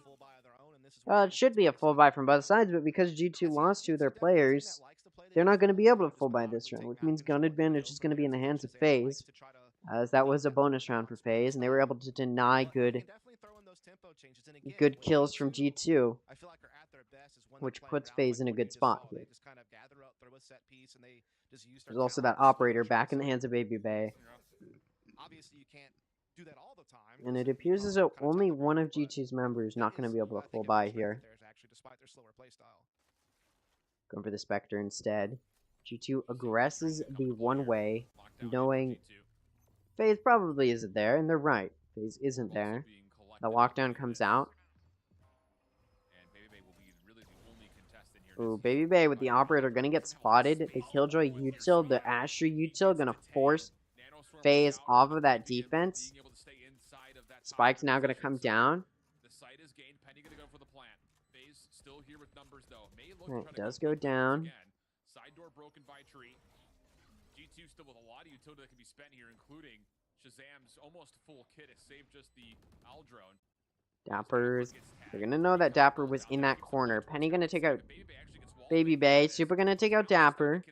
it should be a full buy from both sides, but because G2 lost 2 of their players... they're not going to be able to full buy this round, which means gun advantage is going to be in the hands of FaZe, as that was a bonus round for FaZe, and they were able to deny good kills from G2, which puts FaZe in a good spot here. There's also that operator back in the hands of Baby Bay. And it appears as though only one of G2's members is not going to be able to full buy here. Going for the Spectre instead. G2 aggresses the one-way, knowing FaZe probably isn't there, and they're right. FaZe isn't there. The lockdown comes out. Ooh, Baby Bay with the operator gonna get spotted. The Killjoy util, the Asher util, gonna force FaZe off of that defense. Spike's now gonna come down. It does go down. Side door broken by tree. G2 still with a lot of utility that can be spent here, including Shazam's almost full kit to save just the owl drone. Dappers. They're gonna know that Dapper was in that corner. Penny gonna take out Baby Bay. Super gonna take out Dapper.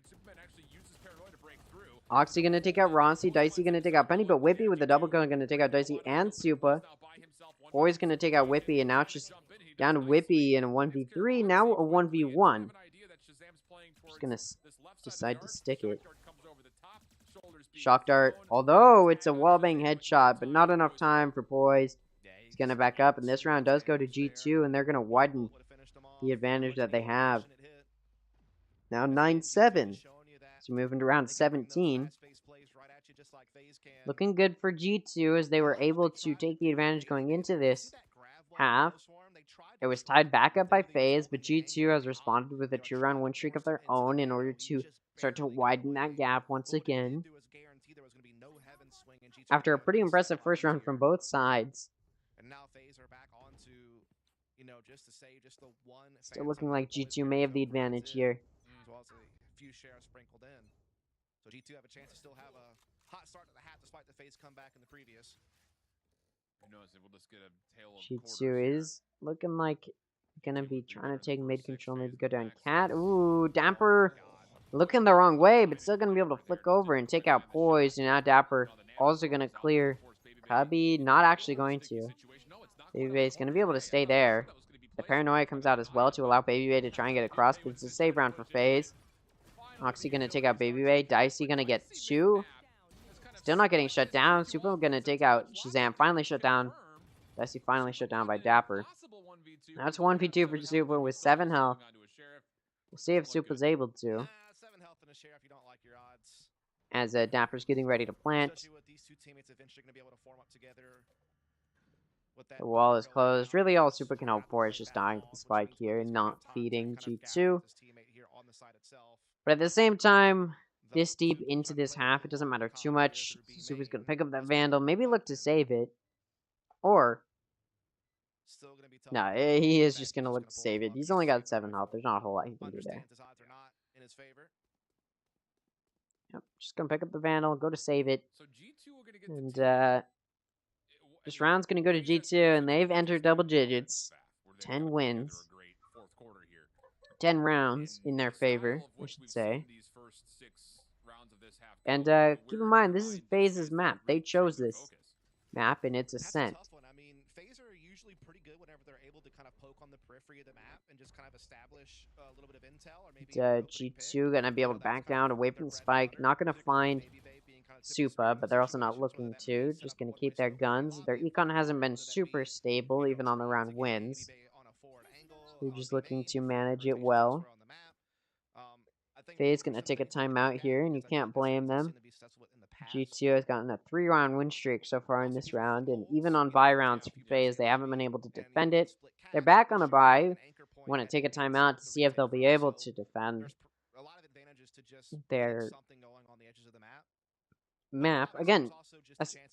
Oxy gonna take out Rossi. Dicey gonna take out Penny, but Whippy with the double gun gonna take out Dicey and Supa. Boy's gonna take out Whippy, and now it's just down to Whippy in a 1v3. Now a 1v1. Just gonna decide to stick it. Shock dart. Although it's a wallbang headshot, but not enough time for Poise. He's gonna back up, and this round does go to G2, and they're gonna widen the advantage that they have. Now 9-7. So moving to round 17. Looking good for G2 as they were able to take the advantage going into this half. It was tied back up by FaZe, but G2 has responded with a 2-round win streak of their own in order to start to widen that gap once again. After a pretty impressive first round from both sides. Still looking like G2 may have the advantage here. So G2 have a chance to still have a hot start to the half despite the FaZe comeback in the previous. G2 is looking like gonna be trying to take mid control, maybe go down Cat. Ooh, Dapper looking the wrong way, but still gonna be able to flick over and take out Poise. And now Dapper also gonna clear Cubby. Not actually going to. Baby Bay is gonna be able to stay there. The Paranoia comes out as well to allow Baby Bay to try and get across, but it's a save round for FaZe. Oxy gonna take out Baby Bay. Dicey gonna get 2. Still not getting shut down. Super gonna take out Shazam. Finally shut down. Dicey finally shut down by Dapper. Now it's 1v2 for Super with 7 health. We'll see if Super's able to. As Dapper's getting ready to plant. The wall is closed. Really, all Super can hope for is just dying to the spike here and not feeding G2. But at the same time, this deep into this half, it doesn't matter too much. Super's going to pick up that Vandal, maybe look to save it. Or, no, he is just going to look to save it. He's only got 7 health. There's not a whole lot he can do there. Yep, just going to pick up the Vandal, go to save it. And, this round's going to go to G2, and they've entered double digits. 10 wins. 10 rounds in their favor, I should say. And keep in mind, this is Faze's map. They chose this map, and it's Ascent. I mean, Faze are usually pretty good whenever they're able to kind of poke on the periphery of the map and just kind of establish a little bit of intel. Or maybe G2 going to be able to back down away from the spike. Not going to find Supa, but they're also not looking to. Just going to keep their guns. Their econ hasn't been super stable, even on the round wins. They're just looking to manage it well. Faze going to take a timeout here, and you can't blame them. G2 has gotten a 3-round win streak so far in this round, and even on bye rounds for Faze, they haven't been able to defend it. They're back on a bye. Want to take a timeout to see if they'll be able to defend their map. Again,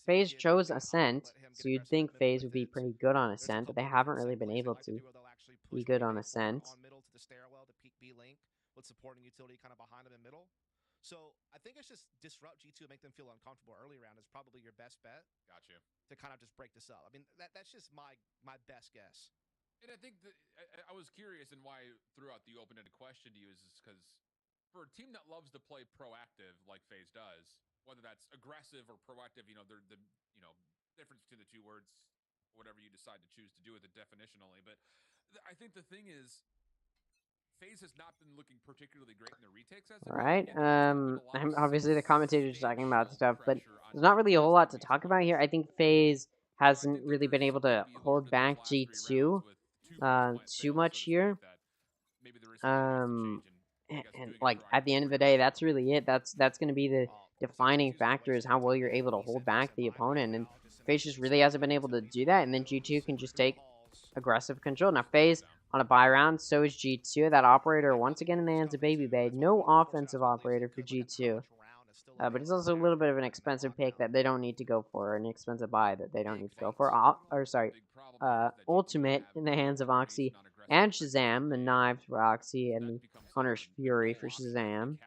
Faze chose Ascent, so you'd think Faze would be pretty good on Ascent, but they haven't really been able to be good on Ascent. With supporting utility kind of behind them in middle. So I think it's just disrupt G2 and make them feel uncomfortable early round is probably your best bet. Gotcha. To kind of just break this up. I mean, that's just my best guess. And I think that I was curious, and why I threw out the open-ended question to you is because for a team that loves to play proactive like FaZe does, whether that's aggressive or proactive, you know, they're the difference between the two words, whatever you decide to choose to do with it definitionally. But I think the thing is, FaZe has not been looking particularly great in the retakes as of Right. Obviously the commentators are talking about stuff, but there's not really a whole lot to talk about here. I think FaZe hasn't really been able to hold back G2 too much here. And like at the end of the day, that's really it. That's going to be the defining factor, is how well you're able to hold back the opponent. And FaZe just really hasn't been able to do that, and then G2 can just take aggressive control. Now FaZe on a bye round, so is G2. That operator once again in the hands of Baby Bay. No offensive operator for G2. But it's also a little bit of an expensive pick that they don't need to go for, an expensive buy that they don't need to go for. Ultimate in the hands of Oxy and Shazam, the knives for Oxy and the Hunter's Fury for Shazam.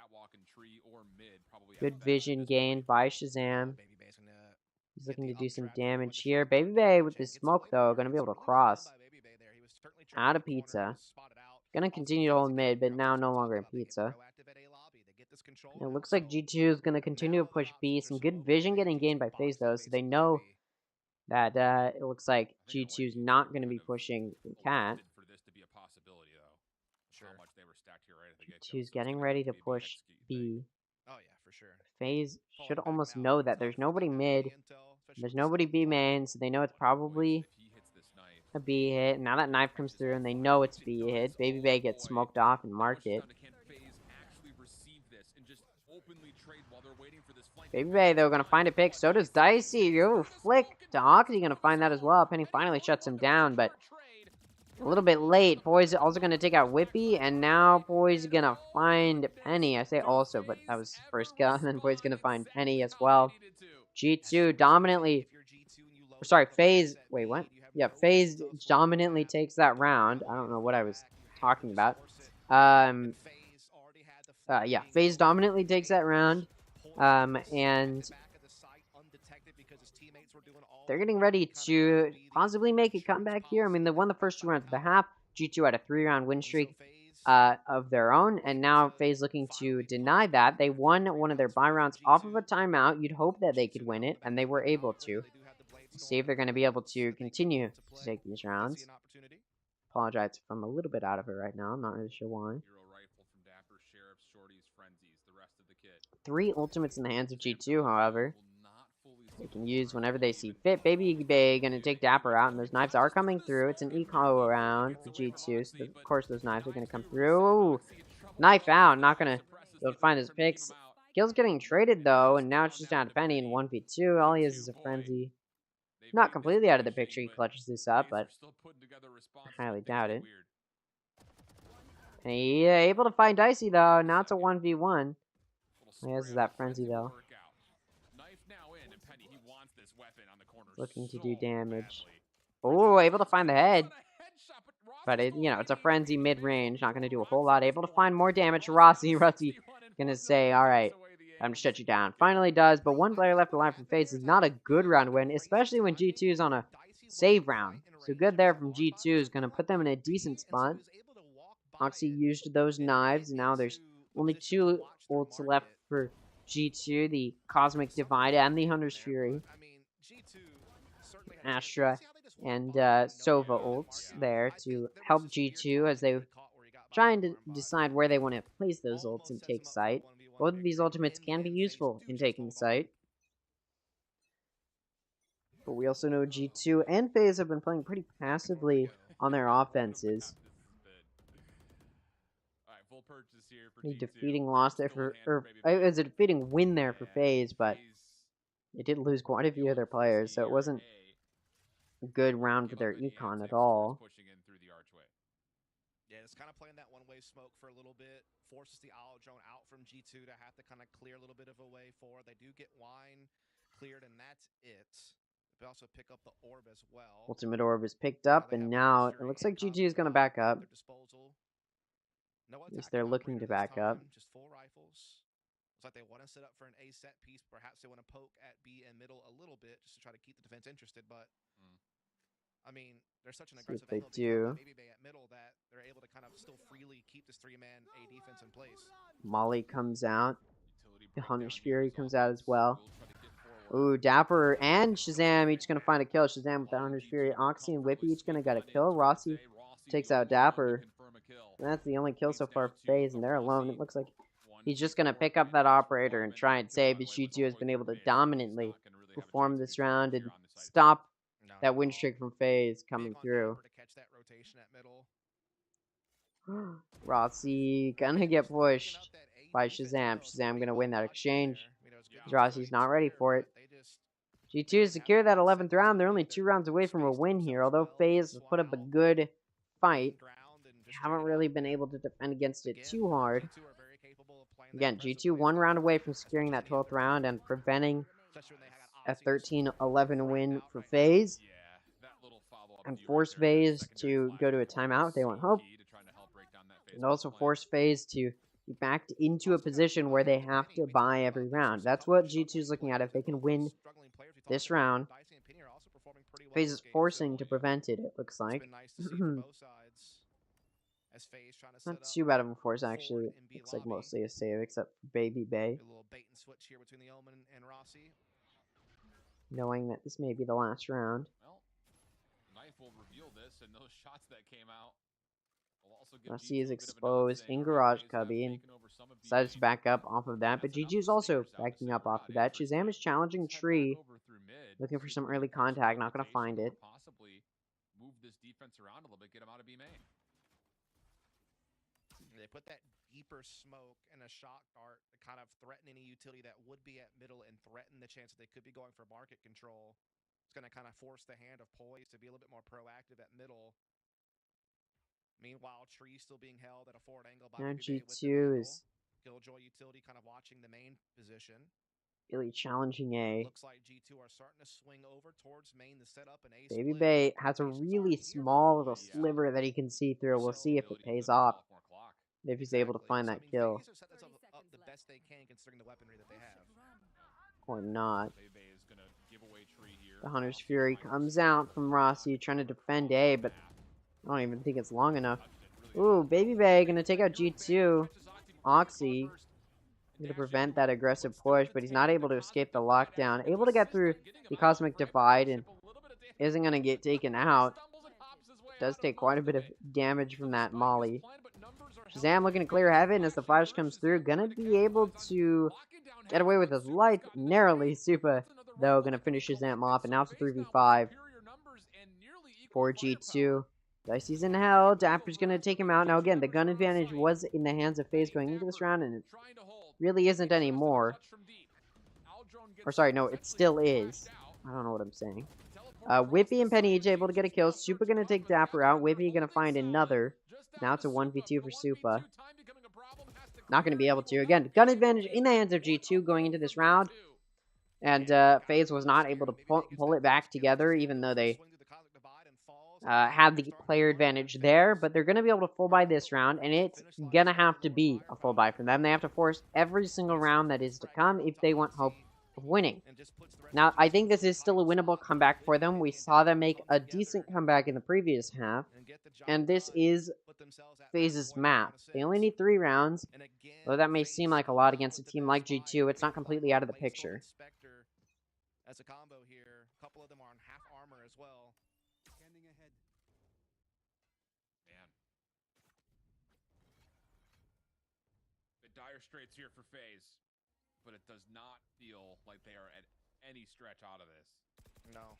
Good vision gained by Shazam. He's looking to do some damage here. Baby Bay with the smoke, though, going to be able to cross out of Pizza. Going to continue to hold mid, but now no longer in Pizza. It looks like G2 is going to continue to push B. Some good vision getting gained by FaZe, though, so they know that it looks like G2 is not going to be pushing Cat. G2 is getting ready to push B. FaZe should almost know that there's nobody mid. There's nobody B main, so they know it's probably a B hit. Now that knife comes through and they know it's a B hit, Baby Bay gets smoked off and mark it. Baby Bay, though, going to find a pick. So does Dicey. Oh, flick to Oxy, going to find that as well. Penny finally shuts him down, but a little bit late. Boy's also going to take out Whippy, and now Boy's going to find Penny. I say also, but that was his first kill, and then Boy's going to find Penny as well. G2 dominantly... Sorry, FaZe... Wait, what? Yeah, FaZe dominantly takes that round. I don't know what I was talking about. Yeah, FaZe dominantly takes that round. And they're getting ready to possibly make a comeback here. I mean, they won the first 2 rounds of the half. G2 had a 3-round win streak of their own, and now FaZe looking to deny that. They won one of their bye rounds off of a timeout. You'd hope that they could win it, and they were able to. See if they're going to be able to continue to take these rounds. Apologize if I'm a little bit out of it right now. I'm not really sure why. 3 ultimates in the hands of G2, however. They can use whenever they see fit. Baby Bay going to take Dapper out, and those knives are coming through. It's an eco round for G2, so of course those knives are going to come through. Ooh, knife out, not going to be able to find his picks. Skill's getting traded, though, and now it's just down to Penny in 1v2. All he is a Frenzy. Not completely out of the picture, he clutches this up, but I highly doubt it. And he able to find Dicey, though. Now it's a 1v1. I guess it's that Frenzy, though. Looking to do damage. Oh, able to find the head. But, it's a Frenzy mid-range. Not going to do a whole lot. Able to find more damage. Rossi going to say, alright, I'm going to shut you down. Finally does, but one player left alive from Faze is not a good round win, especially when G2 is on a save round. So good there from G2 is going to put them in a decent spot. Oxy used those knives, and now there's only 2 ults left for G2, the Cosmic Divide and the Hunter's Fury. Astra and Sova ults there to help G2 as they trying to decide where they want to place those ults and take site. Both of these ultimates can be useful in taking site. But we also know G2 and FaZe have been playing pretty passively on their offenses. Defeating loss there for, it was a defeating win there for FaZe, but they did lose quite a few of their players, so it wasn't a good round for their econ at all. Yeah, it's kind of playing that one-way smoke for a little bit, forces the Owl Drone out from G2 to have to kind of clear a little bit of a way forward. They do get wine cleared, and that's it. They also pick up the orb as well. Ultimate orb is picked up, and now it looks like GG is going to back up. At least they're looking to back up. Just 4 rifles. Looks like they want to set up for an A set piece. Perhaps they want to poke at B and middle a little bit just to try to keep the defense interested, but I mean, they're such an aggressive angle maybe at middle that they're able to kind of still freely keep this 3-man A defense in place. Molly comes out. The Hunter's Fury comes out as well. Ooh, Dapper and Shazam each gonna find a kill. Shazam with the Hunter's Fury. Oxy and Whippy each gonna get a kill. Rossi takes out Dapper. And that's the only kill so far for FaZe, and they're alone. It looks like he's just gonna pick up that operator and try and save. As G2 has been able to dominantly perform this round and stop that win streak from FaZe coming through. Rossi gonna get pushed by Shazam. Shazam gonna win that exchange. Rossi's not ready for it. G2 secure that 11th round. They're only 2 rounds away from a win here. Although FaZe has put up a good fight, they haven't really been able to defend against it too hard. Again, G2 1 round away from securing that 12th round and preventing a 13-11 win for FaZe. And force FaZe to go to a timeout if they want hope. And also force FaZe to be backed into a position where they have to buy every round. That's what G2 is looking at. If they can win this round, FaZe is forcing to prevent it, it looks like. Not too bad of a force, actually. Looks like mostly a save, except for Baby Bay. Knowing that this may be the last round. Rossi is exposed in Garage Cubby and decides to back up off of that, but GG is also backing up off of that. Shazam is challenging Tree, looking for some early contact, not going to find it. They put that deeper smoke and a shock dart to kind of threaten any utility that would be at middle and threaten the chance that they could be going for market control. It's going to kind of force the hand of Poise to be a little bit more proactive at middle. Meanwhile, Tree still being held at a forward angle by G2 is Killjoy utility kind of watching the main position. Really challenging A. Looks like G2 are starting to swing over towards main to set up an A. Baby Bay has a really small little sliver that he can see through. We'll see if it pays off. If he's able to find that kill. Or not. The Hunter's Fury comes out from Rossi trying to defend A, but I don't even think it's long enough. Ooh, Baby Bay gonna take out G2. Oxy to prevent that aggressive push, but he's not able to escape the lockdown. Able to get through the Cosmic Divide and isn't gonna get taken out. Does take quite a bit of damage from that Molly. Shazam looking to clear heaven as the flash comes through. Gonna be able to get away with his life narrowly. Supa, though, gonna finish Shazam off. And now it's a 3v5 for G2. Dicey's in hell. Dapper's gonna take him out. Now, again, the gun advantage was in the hands of FaZe going into this round, and it really isn't anymore. Or, sorry, no, it still is. I don't know what I'm saying. Whippy and Penny each able to get a kill. Supa gonna take Dapper out. Whippy gonna find another. Now it's a 1v2 for Supa. Not gonna be able to. Again, gun advantage in the hands of G2 going into this round. And FaZe was not able to pull it back together, even though they had the player advantage there. But they're gonna be able to full buy this round, and it's gonna have to be a full buy for them. They have to force every single round that is to come if they want hope of winning. Now, I think this is still a winnable comeback for them. We saw them make a decent comeback in the previous half, and this is FaZe's map. They only need 3 rounds, though that may seem like a lot against a team like G2. It's not completely out of the picture. As a combo here, a couple of them are on half armor as well. Scanning ahead. Man. The dire straits here for FaZe, but it does not feel like they are at any stretch out of this. No.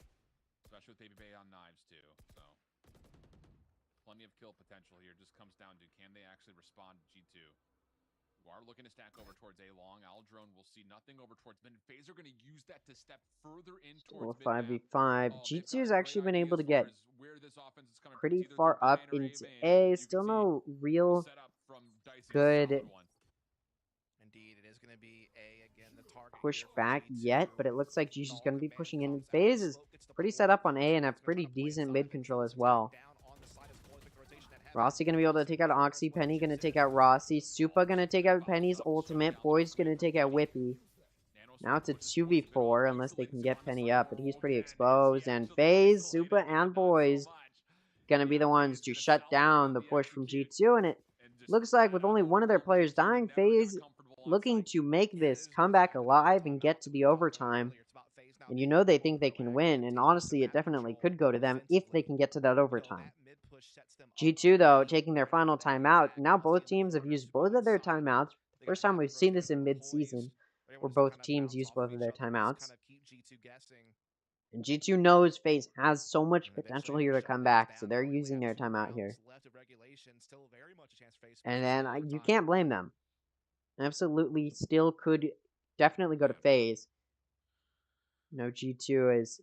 Especially with Baby Bay on knives too, so plenty of kill potential here. Just comes down to, can they actually respond to G2? Who are looking to stack over towards A long. Aldrone will see nothing over towards mid. FaZe are going to use that to step further in towards mid. 5v5. Oh, G2's actually been able to get pretty far up into A. Still no real good Indeed, it is going to be A again, the target push back yet, but it looks like G2's going to be pushing in. FaZe is pretty set up on A and have pretty decent mid control as well. Rossi going to be able to take out Oxy. Penny going to take out Rossi. Supa going to take out Penny's ultimate. Boy's going to take out Whippy. Now it's a 2v4 unless they can get Penny up, but he's pretty exposed. And FaZe, Supa, and Boys going to be the ones to shut down the push from G2. And it looks like with only one of their players dying, FaZe looking to make this comeback alive and get to the overtime. And you know they think they can win, and honestly, it definitely could go to them if they can get to that overtime. G2, though, taking their final timeout. Now both teams have used both of their timeouts. First time we've seen this in mid-season, where both teams use both of their timeouts. And G2 knows FaZe has so much potential here to come back, so they're using their timeout here. And then you can't blame them. Absolutely still could definitely go to FaZe. You know, G2 is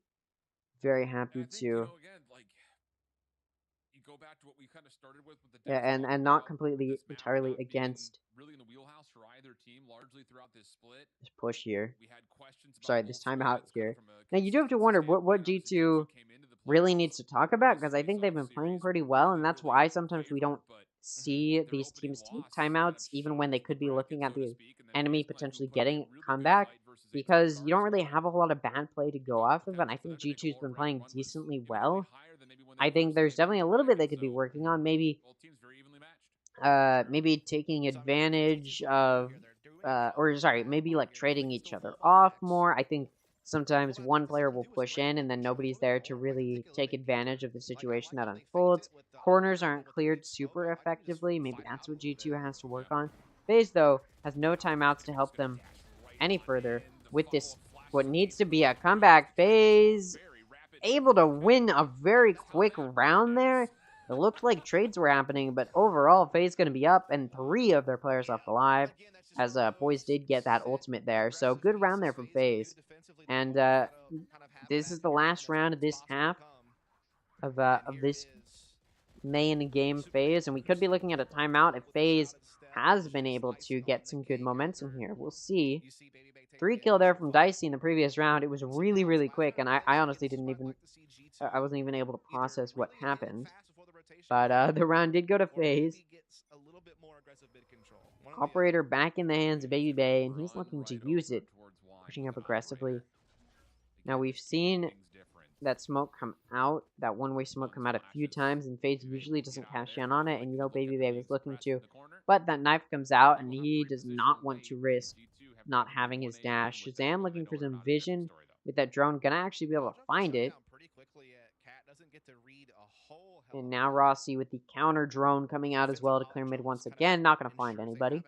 very happy to... Go back to what we kind of started with the and not completely entirely against really in the wheelhouse for either team largely throughout this split. This push here. We had questions about Sorry, this timeout here. Now you do have to wonder what G2 really needs to talk about, because I think they've been playing pretty well, and that's why sometimes we don't see these teams take timeouts even when they could be looking at the enemy potentially getting a comeback, because you don't really have a whole lot of bad play to go off of, and I think G2's been playing decently well. I think there's definitely a little bit they could be working on, maybe taking advantage of, maybe like trading each other off more. I think sometimes one player will push in and then nobody's there to really take advantage of the situation that unfolds. Corners aren't cleared super effectively. Maybe that's what G2 has to work on. FaZe, though, has no timeouts to help them any further with this, what needs to be a comeback. FaZe able to win a very quick round there. It looked like trades were happening, but overall, FaZe going to be up, and 3 of their players left alive, as Boys did get that ultimate there. So, good round there from FaZe. And this is the last round of this half of this main game phase, and we could be looking at a timeout if FaZe has been able to get some good momentum here. We'll see. 3 kill there from Dicey in the previous round. It was really, really quick, and I honestly I wasn't even able to process what happened. But the round did go to FaZe. Operator back in the hands of Baby Bay, and he's looking to use it, pushing up aggressively. Now, we've seen that smoke come out, that one-way smoke come out a few times, and FaZe usually doesn't cash in on it, and you know Baby Bay was looking to. But that knife comes out, and he does not want to risk not having his dash. Shazam looking for some vision with that drone, gonna actually be able to find it. And now Rossi with the counter drone coming out as well to clear mid once again. Not gonna find anybody.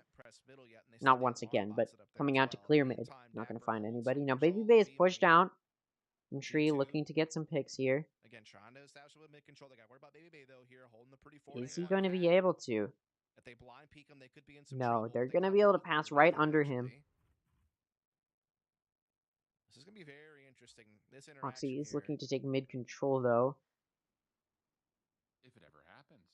Not once again, but coming out to clear mid. Not gonna find anybody. Now Baby Bay is pushed out. And Tree looking to get some picks here. Again, trying to establish a mid control. They got worried about Baby Bay though here, holding the pretty fort. Is he going to be able to? If they blind peek him, they could be in some No, trouble. they're going to be able to pass right under him. This is going to be very interesting. interesting. This Oxy interaction is here. looking to take mid control though. If it ever happens.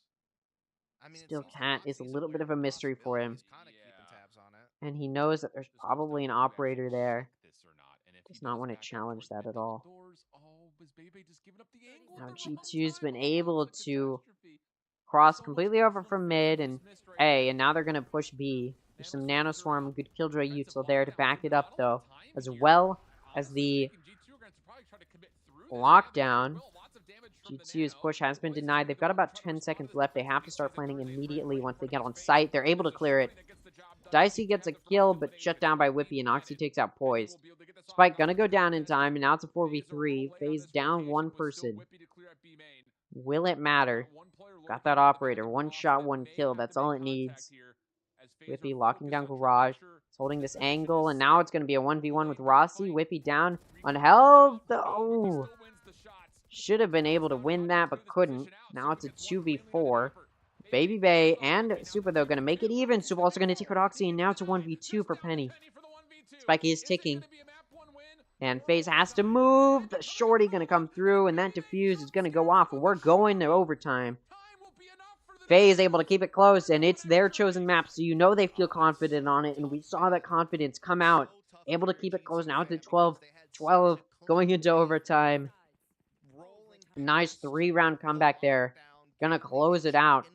I mean, it Still seems like Cat is a Oxy's little bit aware of a mystery for possibility. him. He's kind of keeping tabs on it. And he knows that there's probably an operator there. This or not. And if he Does not want to back up challenge towards that mid at all. doors, oh, was Bebe just giving up the angle? Now at the wrong G2's time? been Oh, able it's a to catastrophe. cross So much completely over personal from faith mid just and missed right A, there. and now they're going to push B. There's some Nano Swarm, good Killjoy Defensive Util there to lockdown. back They've it got up a lot of though, time as here. well as Honestly the speaking, G2 are going to probably try to commit through this. lockdown. Will. Lots of damage from the G2's Nano. push has been Blaze is denied. gonna They've go got in and about try to 10 respond seconds to this left. They defensive have to reset. start They planning turn it immediately right once they in get front on of his face. site. They're able to There's a clear it. Fury that gets the job done. Dicey He gets a has the kill, first but play, shut it's down by gonna Whippy, be and Oxy divided. takes out And he will Poised. be able to get this Spike offense gonna go going down in against it. time, and now it's a Faze are 4v3. rolling on Faze this down rotation, one but still person. Whippy to clear at B main. Will it matter? Got one player Got lurking that in the back operator. of One Garage shot, that one may kill. have That's to all make it contact needs. here as Faze are Whippy locking focused down on trying to Garage. pressure He's holding this this position angle, and as now it's going to be a 1v1 with Rossi. Whippy down on health. Oh, should have been able to win that, but couldn't. Now it's a 2v4. Baby Bay and Super, though, going to make it even. Super also going to take out Oxy, and now it's a 1v2 for Penny. Spiky is ticking. And Faze has to move. The shorty going to come through, and that defuse is going to go off. And we're going to overtime. Faze able to keep it close, and it's their chosen map, so you know they feel confident on it. And we saw that confidence come out. Able to keep it close. Now it's at 12 going into overtime. Nice 3-round comeback there. Gonna close it out.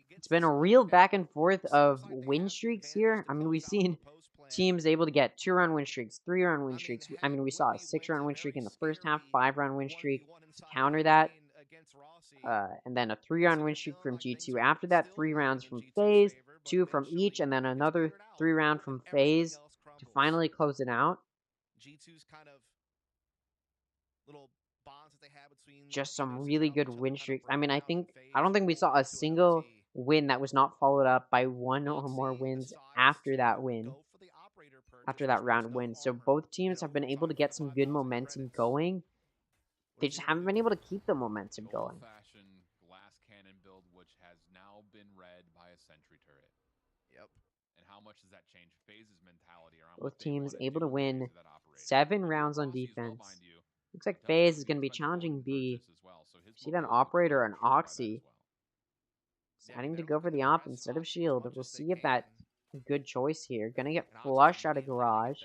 It's been a real back and forth of win streaks here. I mean, we've seen teams able to get 2-round win streaks, 3-round win streaks. I mean, we saw a 6-round win streak in the first half, 5-round win streak to counter that. And then a 3-round win streak from G2. After that, 3 rounds from Faze, 2 from each, and then another 3-round from Faze to finally close it out. G2's kind of little bonds that they have between Just some really good win streaks. I mean, I don't think we saw a single win that was not followed up by one or more wins after that win. After that round win. So both teams have been able to get some good momentum going. They just haven't been able to keep the momentum going. Old-fashioned glass cannon build, which has now been read by a sentry turret. Yep. And how much does that change Faze's mentality around Both what they teams wanna able do to win to that operator? 7 rounds on defense. Looks like Faze is going to be challenging B. See that operator on Oxy. Deciding to go for the op instead of shield. We'll see if that's a good choice here. Gonna get flushed out of Garage.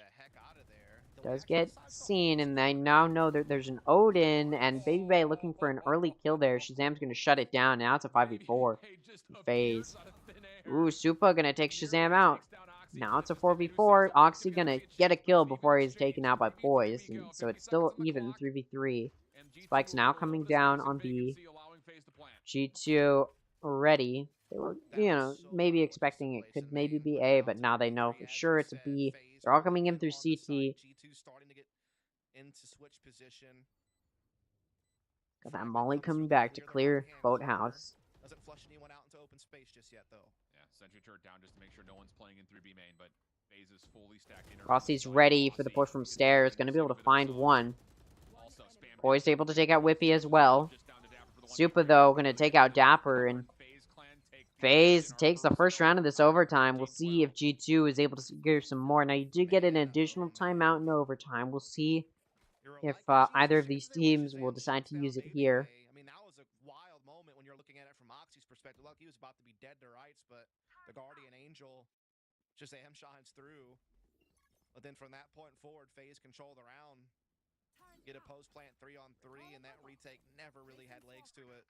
Does get seen, and I now know that there's an Odin, and Baby Bay looking for an early kill there. Shazam's gonna shut it down. Now it's a 5v4. Faze. Ooh, Supa gonna take Shazam out. Now it's a 4v4. Oxy gonna get a kill before he's taken out by Poise, and so it's still even 3v3. Spike's now coming down on B. G2 ready. They were, maybe expecting it could maybe be A, but now they know for sure it's a B. They're all coming in through CT. Got that Molly coming back to clear Boathouse. Doesn't flush anyone out into open space just yet, though. Yeah, sentry turret down just to make sure no one's playing in 3B main, but Faze is fully stacked in. Rossi's ready for the push from stairs. Gonna be able to find one. Poised able to take out Whippy as well. Supa, though, gonna take out Dapper, and Faze takes the first round of this overtime. We'll see if G2 is able to secure some more. Now, you do get an additional timeout in overtime. We'll see if either of these teams will decide to use it here. I mean, that was a wild moment when you're looking at it from Oxy's perspective. Look, he was about to be dead to rights, but the Guardian Angel just shines through. But then from that point forward, Faze control the round. Get a post plant 3-on-3, and that retake never really had legs to it.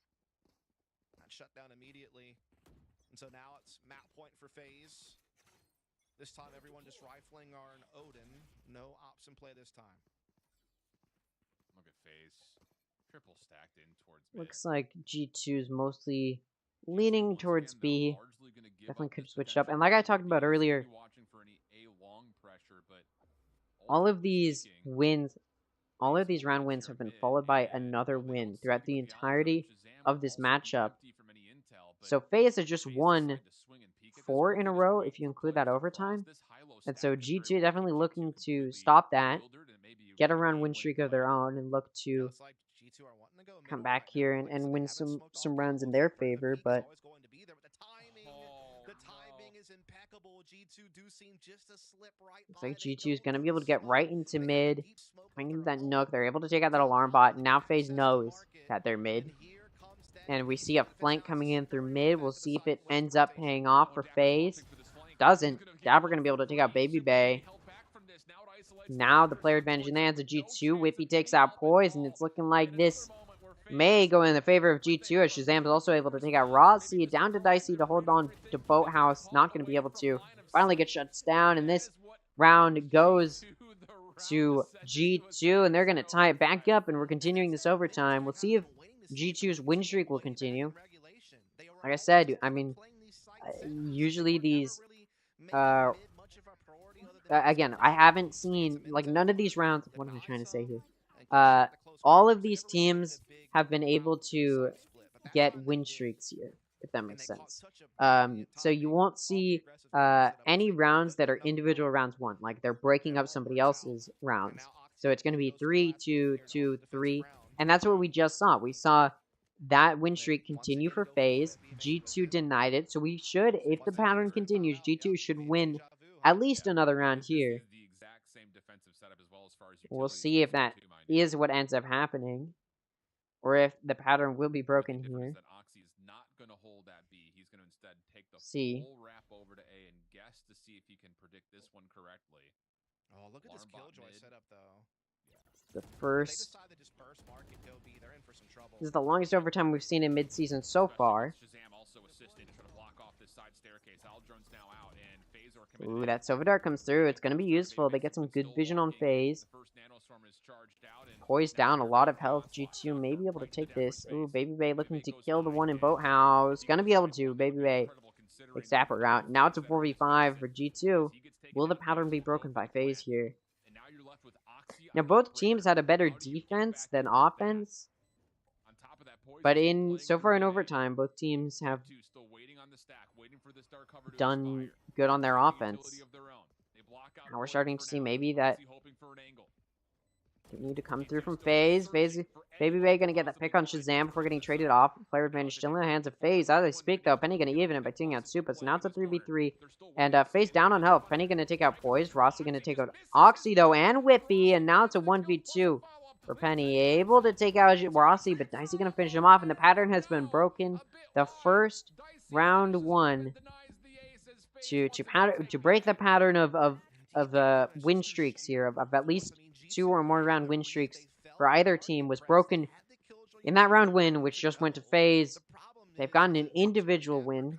Not shut down immediately. And so now it's map point for Faze. This time everyone just rifling on Odin. No ops in play this time. Look at Faze. Triple stacked in towards mid. Looks like G2's mostly leaning towards B. Definitely could have switched up. And like I talked about earlier, all of these wins, all of these round wins have been followed by another win throughout the entirety of this matchup. So Faze has just won 4 in a row if you include that overtime. And so G2 definitely looking to stop that, get a round win streak of their own, and look to come back here and win some runs in their favor. But The timing is impeccable. G2 do seem just a slip right. Looks like G2 is going to be able to get right into mid. Coming into that Nook. They're able to take out that alarm bot. Now FaZe knows that they're mid. And we see a flank coming in through mid. We'll see if it ends up paying off for FaZe. Doesn't. Dapper going to be able to take out Baby Bay. Now the player advantage in the hands of G2. Whippy takes out Poise, and it's looking like this may go in the favor of G2, as Shazam's also able to take out Rossi. Down to Dicey to hold on to Boathouse. Not going to be able to. Finally get shut down, and this round goes to G2, and they're going to tie it back up, and we're continuing this overtime. We'll see if G2's win streak will continue. Like I said, I mean, usually these... again, I haven't seen, like, none of these rounds... What am I trying to say here? All of these teams have been able to get win streaks here, if that makes sense. So you won't see any rounds that are individual rounds won. Like, they're breaking up somebody else's rounds. So it's going to be 3, 2, 2, 3. And that's what we just saw. We saw that win streak continue for FaZe. G2 denied it. So we should, if the pattern continues, G2 should win at least another round here. We'll see if that is what ends up happening, or if the pattern will be broken here. See. Oh, look at this Killjoy setup, though. The first. This is the longest overtime we've seen in mid-season so far. Ooh, that Sova Dart comes through. It's going to be useful. They get some good vision on FaZe. Poised down, a lot of health. G2 may be able to take this. Ooh, Baby Bay looking to kill the one in Boathouse. Gonna be able to. Baby Bay takes Dapper out. Now it's a 4v5 for G2. Will the pattern be broken by FaZe here? Now, both teams had a better defense than offense. But so far in overtime, both teams have done good on their offense. Now we're starting to see maybe that they need to come through from FaZe. Baby Bay gonna get that pick on Shazam before getting traded off. Player advantage still in the hands of FaZe. As I speak, though, Penny gonna even it by taking out Supa. So now it's a 3v3. And FaZe down on health. Penny gonna take out Poise. Rossi gonna take out Oxy, though, and Whippy. And now it's a 1v2 for Penny. Able to take out Rossi, but Dicey gonna finish him off. And the pattern has been broken. The first round one to break the pattern of win streaks here, of at least 2 or more round win streaks for either team was broken in that round win, which just went to FaZe. They've gotten an individual win.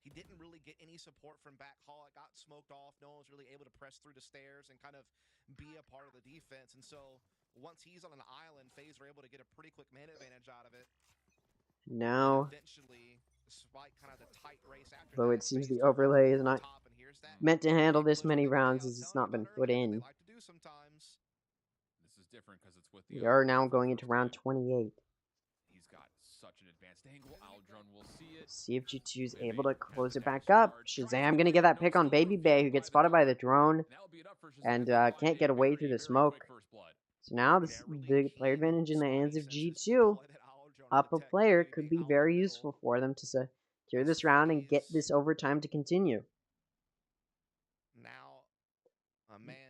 He didn't really get any support from back hall. It got smoked off. No one was really able to press through the stairs and kind of be a part of the defense. And so once he's on an island, FaZe were able to get a pretty quick man advantage out of it. Now, though it seems the overlay is not meant to handle this many rounds, as it's not been put in. We are now going into round 28. See if G2 is able to close it back up. Shazam gonna get that pick on Baby Bay, who gets spotted by the drone and can't get away through the smoke. So now the player advantage in the hands of G2. Up a player could be very useful for them to secure this round and get this overtime to continue.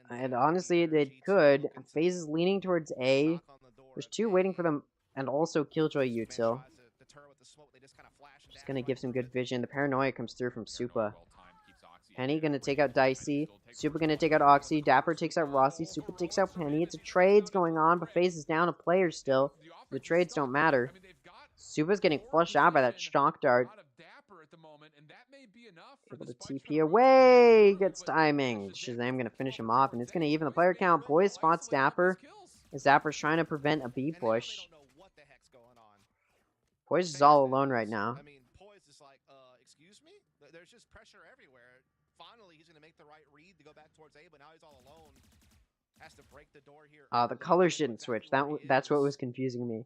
And honestly, it could. FaZe is leaning towards A. There's 2 waiting for them, and also Killjoy Util. Just gonna give some good vision. The paranoia comes through from Supa. Penny gonna take out Dicey. Supa gonna take out Oxy. Dapper takes out Rossi. Supa takes out Penny. It's a trades going on, but FaZe is down a player still. The trades don't matter. Supa's getting flushed out by that shock dart. Able to TP away. Gets timing. Shazam gonna finish him off, and it's gonna even the player count. Poise spots Dapper, as Dapper's trying to prevent a B push. Poise is all alone right now. I mean, Poise is like, excuse me? There's just pressure everywhere. Finally, he's going to make the right read to go back towards A, but now he's all alone. Has to break the door here. The colors didn't switch. That's what was confusing me.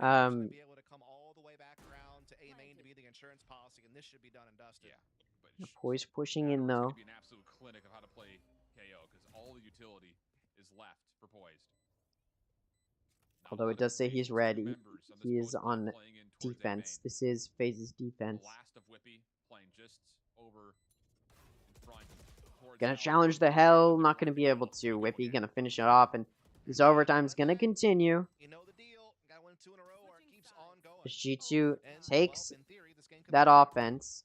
Be able to come all the way back around to A main to be the insurance policy, and this should be done and dusted. Poise pushing in, though. Be an absolute clinic of how to play KO, because all the utility is left for Poised. Although it does say he's ready. He is on defense. This is Faze's defense. Gonna challenge the hell. Not gonna be able to. Whippy gonna finish it off, and this overtime's gonna continue. As G2 takes that offense.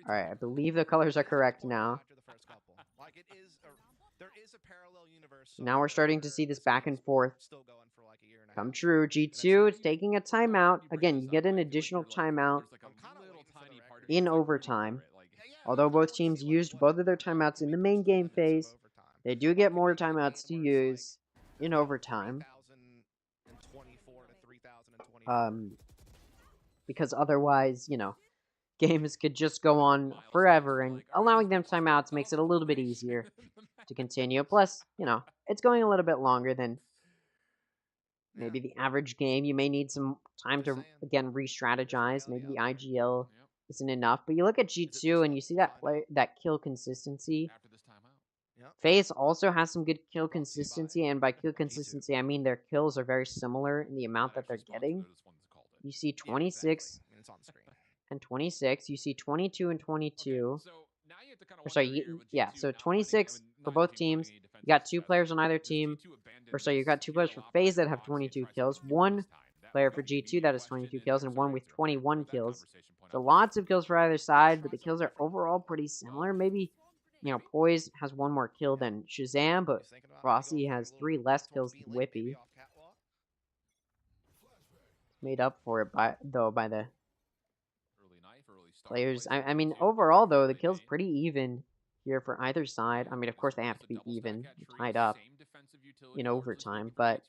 Alright, I believe the colors are correct now. Now we're starting to see this back and forth come true. G2 is taking a timeout. Again, you get an additional timeout in overtime. Although both teams used both of their timeouts in the main game phase, they do get more timeouts to use in overtime. Because otherwise, you know, games could just go on forever, and allowing them timeouts makes it a little bit easier to continue. Plus, you know, it's going a little bit longer than maybe the average game. You may need some time to, again, re-strategize. Maybe the IGL isn't enough. But you look at G2 and you see that kill consistency. Faze also has some good kill consistency, and by kill consistency, I mean their kills are very similar in the amount that they're getting. You see 26 and 26. You see 22 and 22. Or sorry, yeah, so 26 for both teams. You got 2 players on either team. Or sorry, you got 2 players for Faze that have 22 kills. 1 player for G2 that has 22 kills, and 1 with 21 kills. So lots of kills for either side, but the kills are overall pretty similar. Maybe, you know, Poise has 1 more kill than Shazam, but Rossi has 3 less kills than Whippy. Made up for it by the players. I mean, overall, though, the kill's pretty even here for either side. I mean, of course, they have to be even, tied up in overtime, but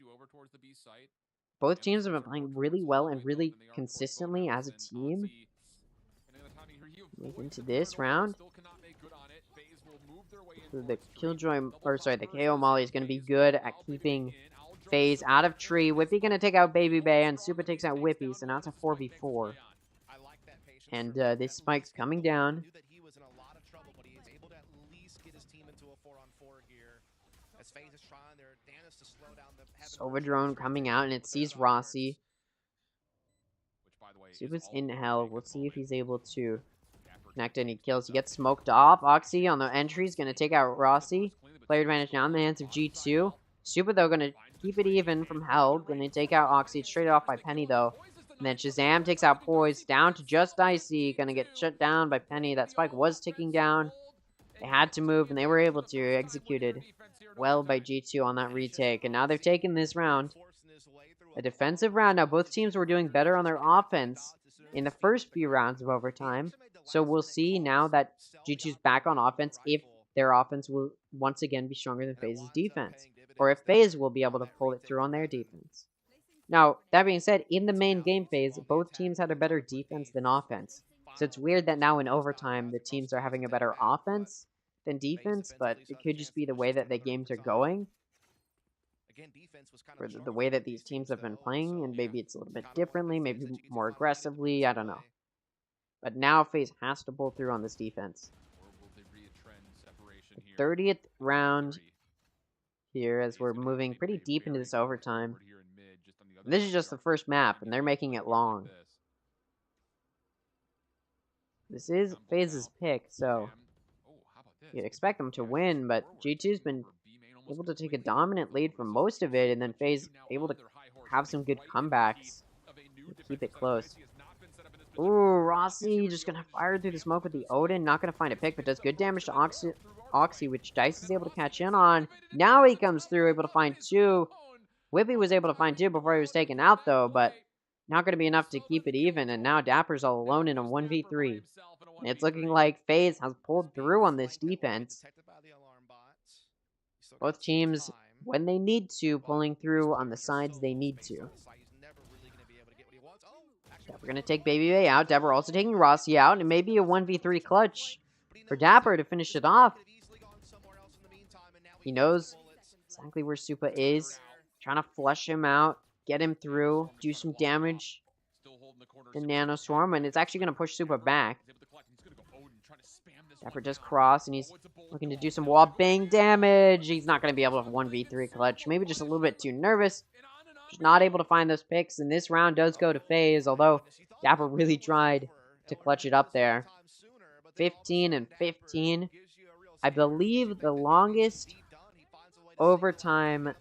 both teams have been playing really well and really consistently as a team. Into this round, so the Killjoy, or sorry, the KO Molly is going to be good at keeping Faze out of tree. Whippy going to take out Baby Bay, and Super takes out Whippy, so now it's a 4v4. And this spike's coming down. Sova drone coming out, and it sees Rossi. Super's in hell. We'll see if he's able to connect any kills. He gets smoked off. Oxy on the entry is going to take out Rossi. Player advantage now in the hands of G2. Super, though, going to keep it even from hell. Going to take out Oxy. It's traded off by Penny, though. And then Shazam takes out Poise. Down to just Dicey. Going to get shut down by Penny. That spike was ticking down. They had to move, and they were able to. Executed well by G2 on that retake. And now they're taking this round. A defensive round. Now, both teams were doing better on their offense in the first few rounds of overtime. So we'll see now that G2's back on offense if their offense will once again be stronger than Faze's defense. Or if Faze will be able to pull it through on their defense. Now, that being said, in the main game phase, both teams had a better defense than offense. So it's weird that now in overtime, the teams are having a better offense than defense, but it could just be the way that the games are going. Or the way that these teams have been playing, and maybe it's a little bit differently, maybe more aggressively, I don't know. But now Faze has to pull through on this defense. 30th round here as we're moving pretty deep into this overtime. And this is just the first map, and they're making it long. This is Faze's pick, so you'd expect them to win, but G2's been able to take a dominant lead for most of it, and then Faze able to have some good comebacks. Keep it close. Ooh, Rossi just gonna fire through the smoke with the Odin. Not gonna find a pick, but does good damage to Oxy, which Dice is able to catch in on. Now he comes through, able to find 2. Whippy was able to find 2 before he was taken out, though, but not gonna be enough to keep it even, and now Dapper's all alone in a 1v3. And it's looking like Faze has pulled through on this defense. Both teams, when they need to, pulling through on the sides they need to. Dapper going to take Baby Bay out. Dapper also taking Rossi out. And maybe a 1v3 clutch for Dapper to finish it off. He knows exactly where Supa is. Trying to flush him out. Get him through. Do some damage. The Nano Swarm. And it's actually going to push Supa back. Dapper just cross, and he's looking to do some wall bang damage. He's not going to be able to 1v3 clutch. Maybe just a little bit too nervous. Just not able to find those picks, and this round does go to Faze, although Dapper really tried to clutch it up there. 15 and 15. I believe the longest overtime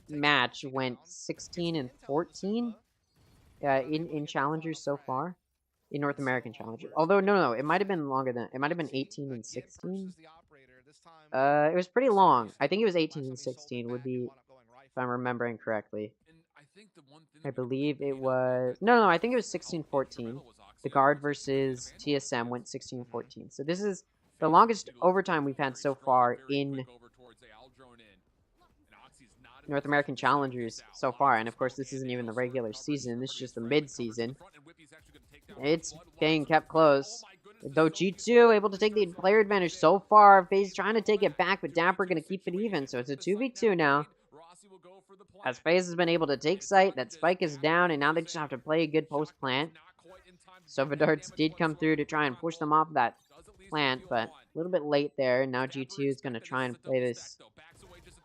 match went 16 and 14 in challengers so far, in North American challengers. Although no, it might have been longer than it might have been 18 and 16. It was pretty long. I think it was 18 and 16 would be, if I'm remembering correctly. I believe it was no, I think it was 16-14. The guard versus TSM went 16-14. So this is the longest overtime we've had so far in North American challengers so far, and of course this isn't even the regular season, this is just the mid-season. It's getting kept close, though G2 able to take the player advantage so far. FaZe trying to take it back, but Dapper gonna keep it even, so it's a 2v2 now. As FaZe has been able to take sight, that spike is down, and now they just have to play a good post plant. Sovadarts did come through to try and push them off that plant, but a little bit late there, and now G2 is gonna try and play this.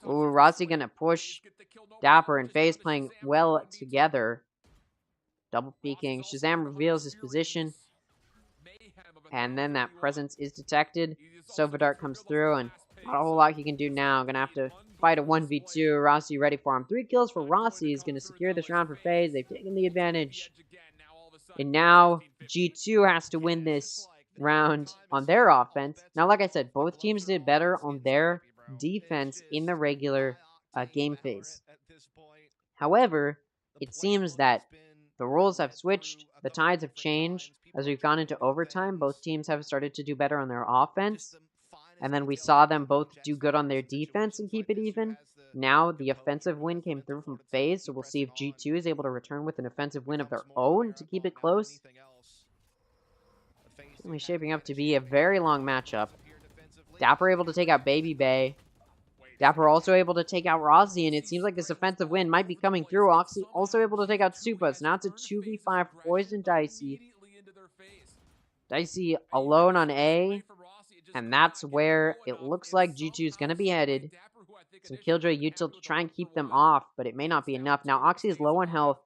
Ooh, Rossi gonna push Dapper and FaZe playing well together. Double peeking. Shazam reveals his position. And then that presence is detected. Sovadart comes through, and not a whole lot he can do now. Gonna have to fight a 1v2. Rossi ready for him. 3 kills for Rossi. He's gonna secure this round for FaZe. They've taken the advantage. And now G2 has to win this round on their offense. Now, like I said, both teams did better on their defense in the regular game phase. However, it seems that the roles have switched, the tides have changed. As we've gone into overtime, both teams have started to do better on their offense. And then we saw them both do good on their defense and keep it even. Now, the offensive win came through from FaZe, so we'll see if G2 is able to return with an offensive win of their own to keep it close. Certainly shaping up to be a very long matchup. Dapper able to take out Baby Bay. Dapper also able to take out Rossi, and it seems like this offensive win might be coming through. Oxy also able to take out Supa, so now it's a 2v5 for Poison Dicey. Dicey alone on A, and that's where it looks like G2 is going to be headed. Some Killjoy util to try and keep them off, but it may not be enough. Now, Oxy is low on health.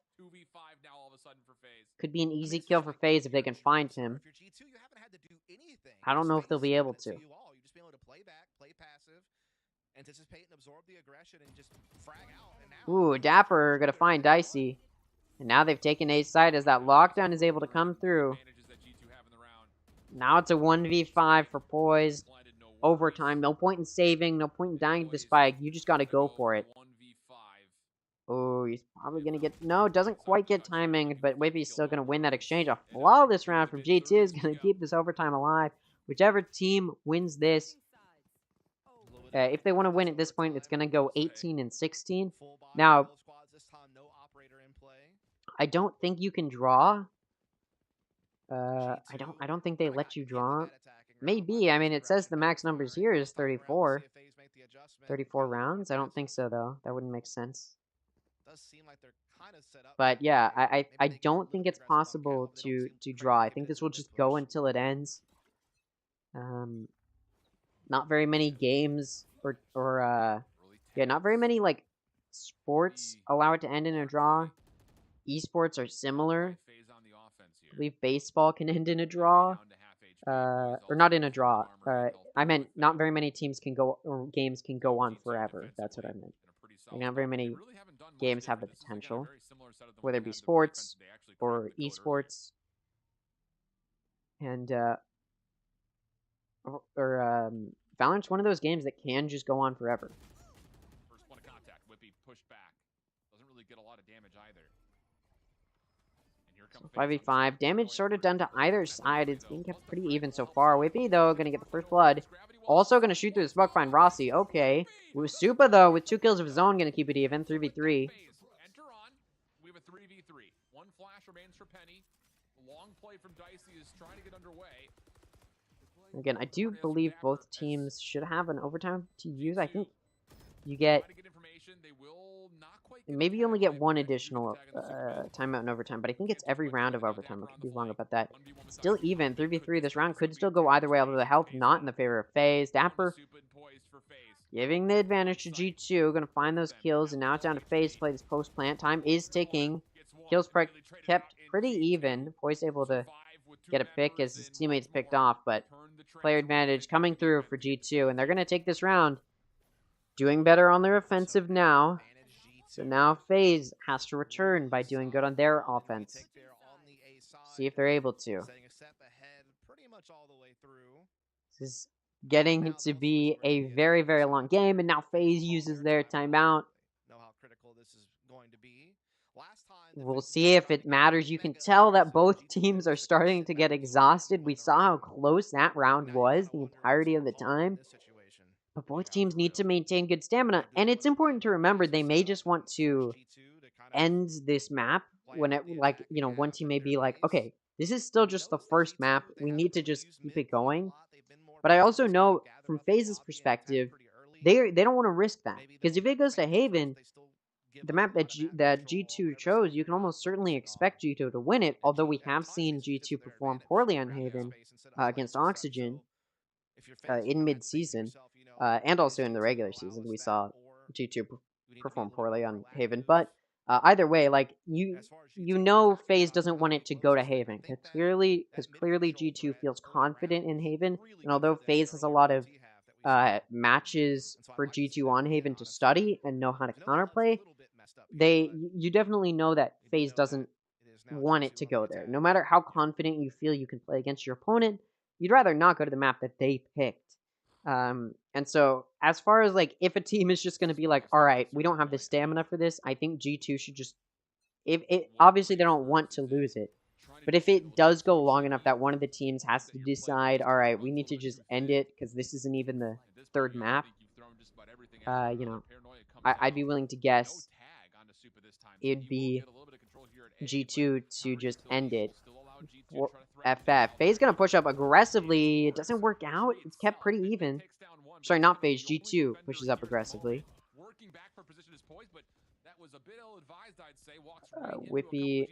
Could be an easy kill for FaZe if they can find him. I don't know if they'll be able to. Ooh, Dapper gonna find Dicey. And now they've taken A's side as that lockdown is able to come through. Now it's a 1v5 for Poise. Overtime. No point in saving. No point in dying to the spike. You just gotta go for it. Oh, he's probably gonna get... No, doesn't quite get timing, but Whippy's still gonna win that exchange. A flawless round from G2 is gonna keep this overtime alive. Whichever team wins this, if they want to win at this point, it's going to go 18 and 16. Now, I don't think you can draw. I don't think they let you draw. Maybe. I mean, it says the max numbers here is 34. 34 rounds? I don't think so, though. That wouldn't make sense. But yeah, I don't think it's possible to draw. I think this will just go until it ends. Not very many games not very many like sports allow it to end in a draw. Esports are similar. I believe baseball can end in a draw. Or not in a draw. I meant not very many teams can go or games can go on forever. That's what I meant. Like, not very many games have the potential, whether it be sports or esports. And Valorant's one of those games that can just go on forever. First point of contact, Whippy pushed back. Doesn't really get a lot of damage either. And here comes 5v5. Damage sort of done to either side. It's being kept pretty even so far. Whippy, though, gonna get the first blood. Also gonna shoot through the smoke, find Rossi. Okay. With Supa, though, with 2 kills of his own, gonna keep it even. 3v3. Enter on. We have a 3v3. One flash remains for Penny. The long play from Dicey is trying to get underway. Again, I do believe both teams should have an overtime to use. I think you get... Maybe you only get one additional timeout in overtime, but I think it's every round of overtime. I could be wrong about that. Still even. 3v3. This round could still go either way, although the health not in the favor of FaZe. Dapper Giving the advantage to G2. Gonna find those kills, and now it's down to Faze to play this post-plant. Time is ticking. Kills kept pretty even. Poise able to get a pick as his teammates picked off, but player advantage coming through for G2, and they're gonna take this round. Doing better on their offensive now. So now FaZe has to return by doing good on their offense. See if they're able to. This is getting to be a very, very long game, and now FaZe uses their timeout. We'll see if it matters. You can tell that both teams are starting to get exhausted. We saw how close that round was the entirety of the time. But both teams need to maintain good stamina, and it's important to remember they may just want to end this map when it, like, you know, one team may be like, okay, this is still just the first map, we need to just keep it going. But I also know from FaZe's perspective, they don't want to risk that, because if it goes to Haven, the map that G2 chose, you can almost certainly expect G2 to win it, although we have seen G2 perform poorly on Haven against Oxygen in mid-season. And also in the regular season, we saw G2 perform poorly on Haven. But either way, like, you know FaZe doesn't want it to go to Haven. Because clearly G2 feels confident in Haven. And although FaZe has a lot of matches for G2 on Haven to study and know how to counterplay, you definitely know that FaZe doesn't want it to go there. No matter how confident you feel you can play against your opponent, you'd rather not go to the map that they picked. And so, as far as, like, if a team is just going to be like, all right, we don't have the stamina for this, I think G2 should just, obviously they don't want to lose it, but if it does go long enough that one of the teams has to decide, all right, we need to just end it, because this isn't even the third map, you know, I'd be willing to guess it'd be G2 to just end it. FF. FaZe gonna push up aggressively. It doesn't work out. It's kept pretty even. Sorry, not FaZe. G2 pushes up aggressively. Whippy.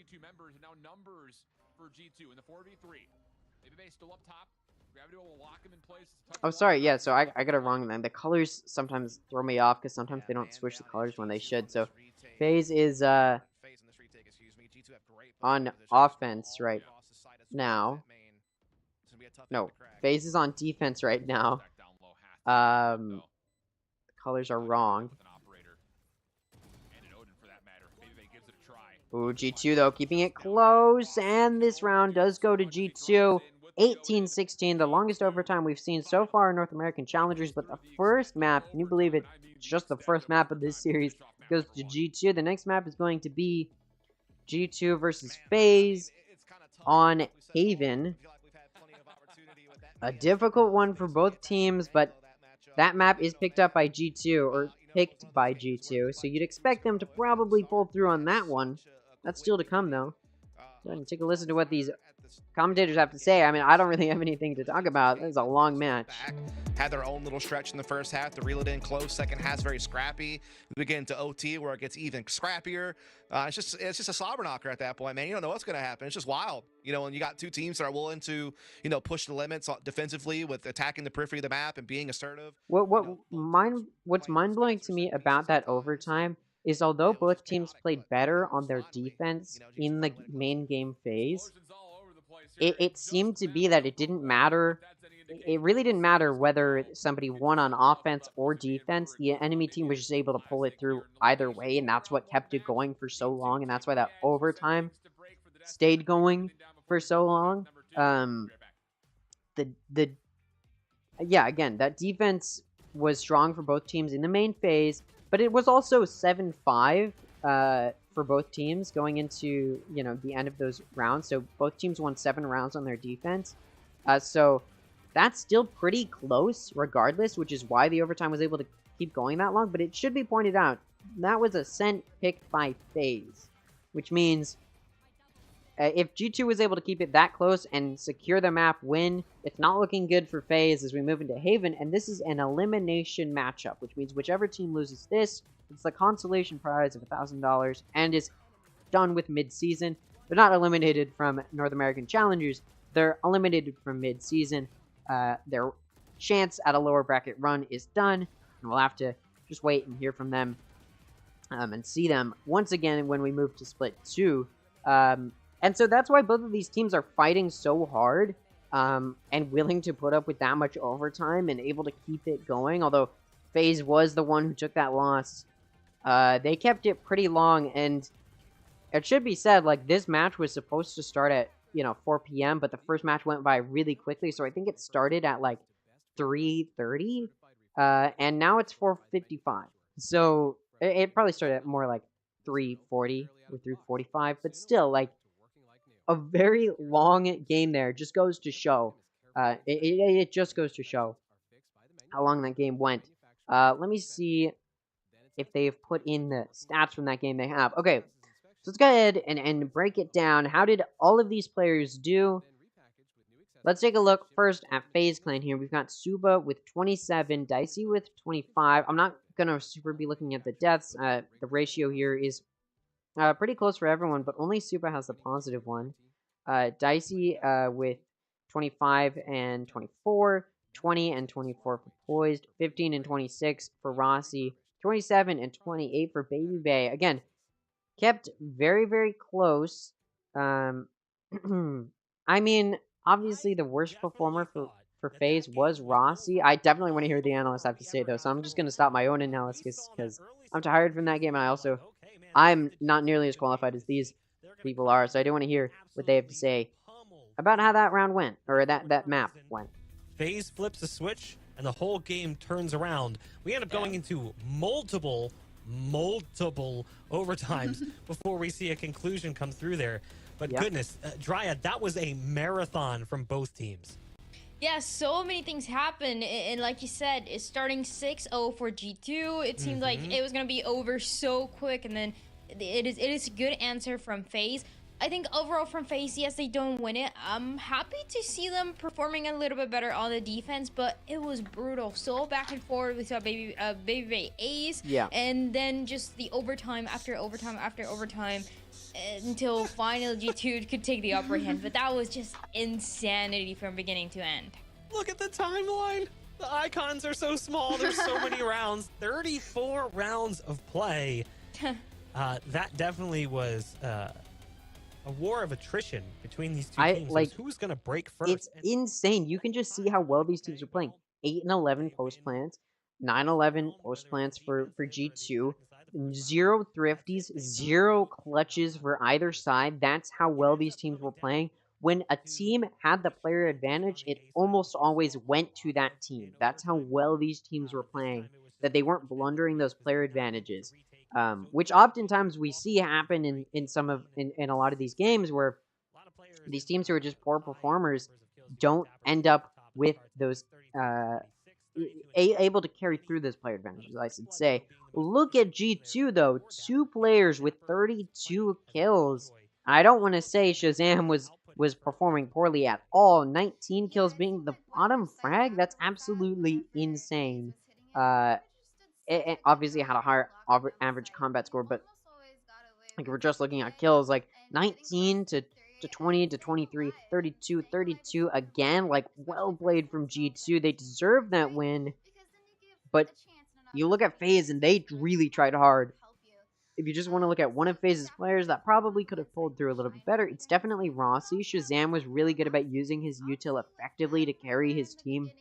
Oh, sorry. Yeah, so I got it wrong then. The colors sometimes throw me off because sometimes they don't switch the colors when they should. So FaZe is on offense right now. No, FaZe is on defense right now. The colors are wrong. Ooh, G2 though, keeping it close, and this round does go to G2. 18-16, the longest overtime we've seen so far in North American Challengers, but the first map, can you believe it? It's just the first map of this series. Goes to G2. The next map is going to be G2 versus FaZe on Haven. A difficult one for both teams, but that map is picked up by G2, or picked by G2, so you'd expect them to probably pull through on that one. That's still to come, though. Go ahead and take a listen to what these commentators have to say. I mean, I don't really have anything to talk about. This is a long match. Had their own little stretch in the first half. The reel it in close. Second half's very scrappy. We get into OT where it gets even scrappier. It's just a slobber knocker at that point, man. You don't know what's going to happen. It's just wild. You know, when you got two teams that are willing to, you know, push the limits defensively with attacking the periphery of the map and being assertive. What's mind-blowing to me about that overtime is although both teams played better on their defense in the main game phase, it seemed to be that it didn't matter. It really didn't matter whether somebody won on offense or defense. The enemy team was just able to pull it through either way, and that's what kept it going for so long, and that's why that overtime stayed going for so long. Yeah, again, that defense was strong for both teams in the main phase, but it was also 7-5 for both teams going into, you know, the end of those rounds. So both teams won 7 rounds on their defense. So that's still pretty close regardless, which is why the overtime was able to keep going that long. But it should be pointed out, that was a scent picked by FaZe, which means if G2 was able to keep it that close and secure the map win, it's not looking good for FaZe as we move into Haven. And this is an elimination matchup, which means whichever team loses this, it's the consolation prize of $1,000 and is done with mid-season. They're not eliminated from North American Challengers. They're eliminated from mid-season. Their chance at a lower bracket run is done. And we'll have to just wait and hear from them and see them once again when we move to Split 2. And so that's why both of these teams are fighting so hard and willing to put up with that much overtime and able to keep it going. Although FaZe was the one who took that loss, they kept it pretty long. And it should be said, like, this match was supposed to start at, 4 p.m., but the first match went by really quickly. So I think it started at, like, 3:30, and now it's 4:55. So it probably started at more like 3:40 or 3:45, but still, like, a very long game there. Just goes to show. It just goes to show how long that game went. Let me see if they've put in the stats from that game. They have. Okay, so let's go ahead and break it down. How did all of these players do? Let's take a look first at FaZe Clan here. We've got Suba with 27, Dicey with 25. I'm not going to super be looking at the deaths. The ratio here is pretty close for everyone, but only Suba has the positive one. Dicey with 25 and 24, 20 and 24 for Poised, 15 and 26 for Rossi, 27 and 28 for Baby Bay. Again, kept very, very close. I mean, obviously the worst performer for FaZe was Rossi. I definitely want to hear the analysts have to say, though, so I'm just going to stop my own analysis because I'm tired from that game, and I'm not nearly as qualified as these people are, so I do want to hear what they have to say about how that round went, or that map went. FaZe flips a switch, and the whole game turns around. We end up going into multiple overtimes before we see a conclusion come through there. But goodness, Dryad, that was a marathon from both teams. Yeah, so many things happened, and like you said, it's starting 6-0 for G2. It seemed like it was gonna be over so quick, and then it is a good answer from FaZe. I think overall from FaZe, yes, they don't win it. I'm happy to see them performing a little bit better on the defense, but it was brutal. So back and forth. We saw Baby Bay ace, and then just the overtime after overtime after overtime, until finally G2 could take the upper hand. But that was just insanity from beginning to end. Look at the timeline. The icons are so small. There's so many rounds. 34 rounds of play. That definitely was a war of attrition between these two teams. Like, who's going to break first? It's insane. You can just see how well these teams are playing. 8 and 11 post plants, 9-11 post plants for G2. 0 thrifties, 0 clutches for either side. That's how well these teams were playing. When a team had the player advantage, it almost always went to that team. That's how well these teams were playing, that they weren't blundering those player advantages. Which oftentimes we see happen in a lot of these games, where these teams who are just poor performers don't end up with those able to carry through those player advantages, I should say. Look at G2 though, 2 players with 32 kills. I don't want to say Shazam was performing poorly at all. 19 kills being the bottom frag, that's absolutely insane. It obviously had a higher average combat score, but like, we're just looking at kills, like 19 to 20 to 23, 32 again. Like, well played from G2. They deserve that win, but you look at FaZe and they really tried hard. If you just want to look at one of FaZe's players that probably could have pulled through a little bit better, it's definitely Rossi. Shazam was really good about using his util effectively to carry his team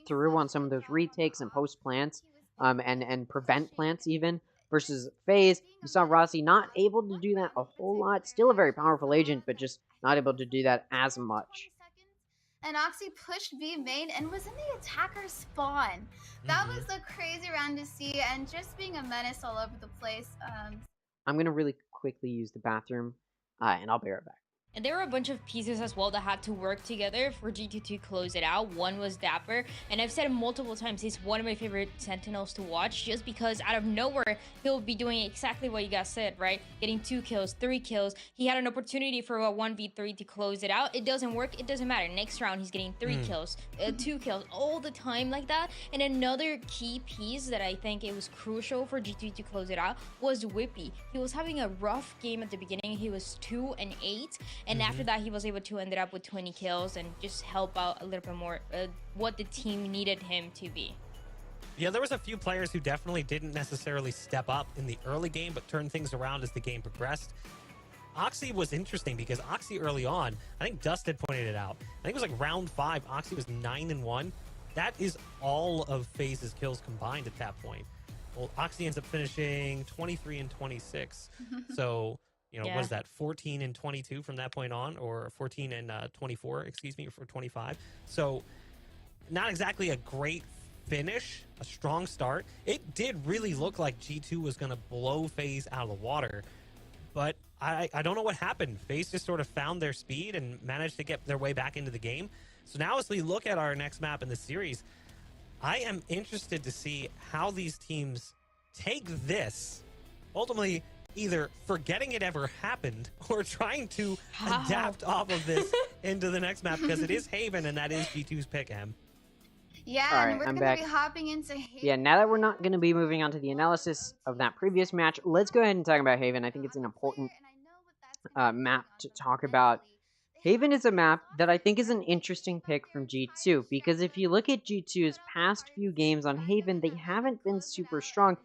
through on some of those retakes and post plants. And prevent plants even, versus FaZe. You saw Rossi not able to do that a whole lot. Still a very powerful agent, but just not able to do that as much. And Oxy pushed B main and was in the attacker spawn. That was a crazy round to see, and just being a menace all over the place. I'm going to really quickly use the bathroom, and I'll be right back. And there were a bunch of pieces as well that had to work together for G2 to close it out. One was Dapper, and I've said it multiple times, he's one of my favorite Sentinels to watch, just because out of nowhere, he'll be doing exactly what you guys said, right? Getting 2 kills, 3 kills. He had an opportunity for a 1v3 to close it out. It doesn't work, it doesn't matter. Next round, he's getting 3 kills, 2 kills, all the time like that. And another key piece that I think it was crucial for G2 to close it out was Whippy. He was having a rough game at the beginning. He was 2 and 8. And after that, he was able to end up with 20 kills and just help out a little bit more what the team needed him to be. Yeah, there was a few players who definitely didn't necessarily step up in the early game, but turned things around as the game progressed. Oxy was interesting because Oxy early on, I think Dust had pointed it out. I think it was like round 5, Oxy was 9-1. That is all of Faze's kills combined at that point. Well, Oxy ends up finishing 23-26. So, you know, what is that? 14-22 from that point on, or 14-24, excuse me, for 25. So, not exactly a great finish, a strong start. It did really look like G2 was going to blow Faze out of the water, but I don't know what happened. Faze just sort of found their speed and managed to get their way back into the game. So now as we look at our next map in the series, I am interested to see how these teams take this, ultimately either forgetting it ever happened or trying to adapt off of this into the next map, because it is Haven and that is G2's pick, Em. Yeah, All and right, we're I'm going back. to be hopping into Haven. Yeah, now that we're not going to be moving on to the analysis of that previous match, let's go ahead and talk about Haven. I think it's an important map to talk about. Haven is a map that I think is an interesting pick from G2, because if you look at G2's past few games on Haven, they haven't been super strong,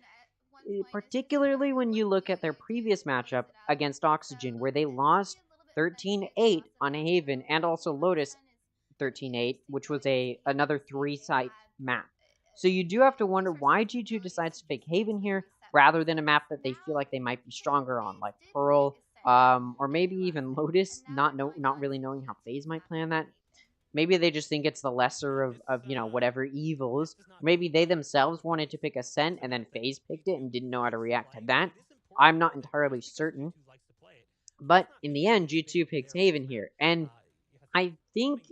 particularly when you look at their previous matchup against Oxygen, where they lost 13-8 on Haven, and also Lotus 13-8, which was another 3-site map. So you do have to wonder why G2 decides to pick Haven here rather than a map that they feel like they might be stronger on, like Pearl, or maybe even Lotus, not really knowing how FaZe might play on that. Maybe they just think it's the lesser of whatever evils. Maybe they themselves wanted to pick Ascent and then FaZe picked it and didn't know how to react to that. I'm not entirely certain. But in the end, G2 picks Haven here, and I think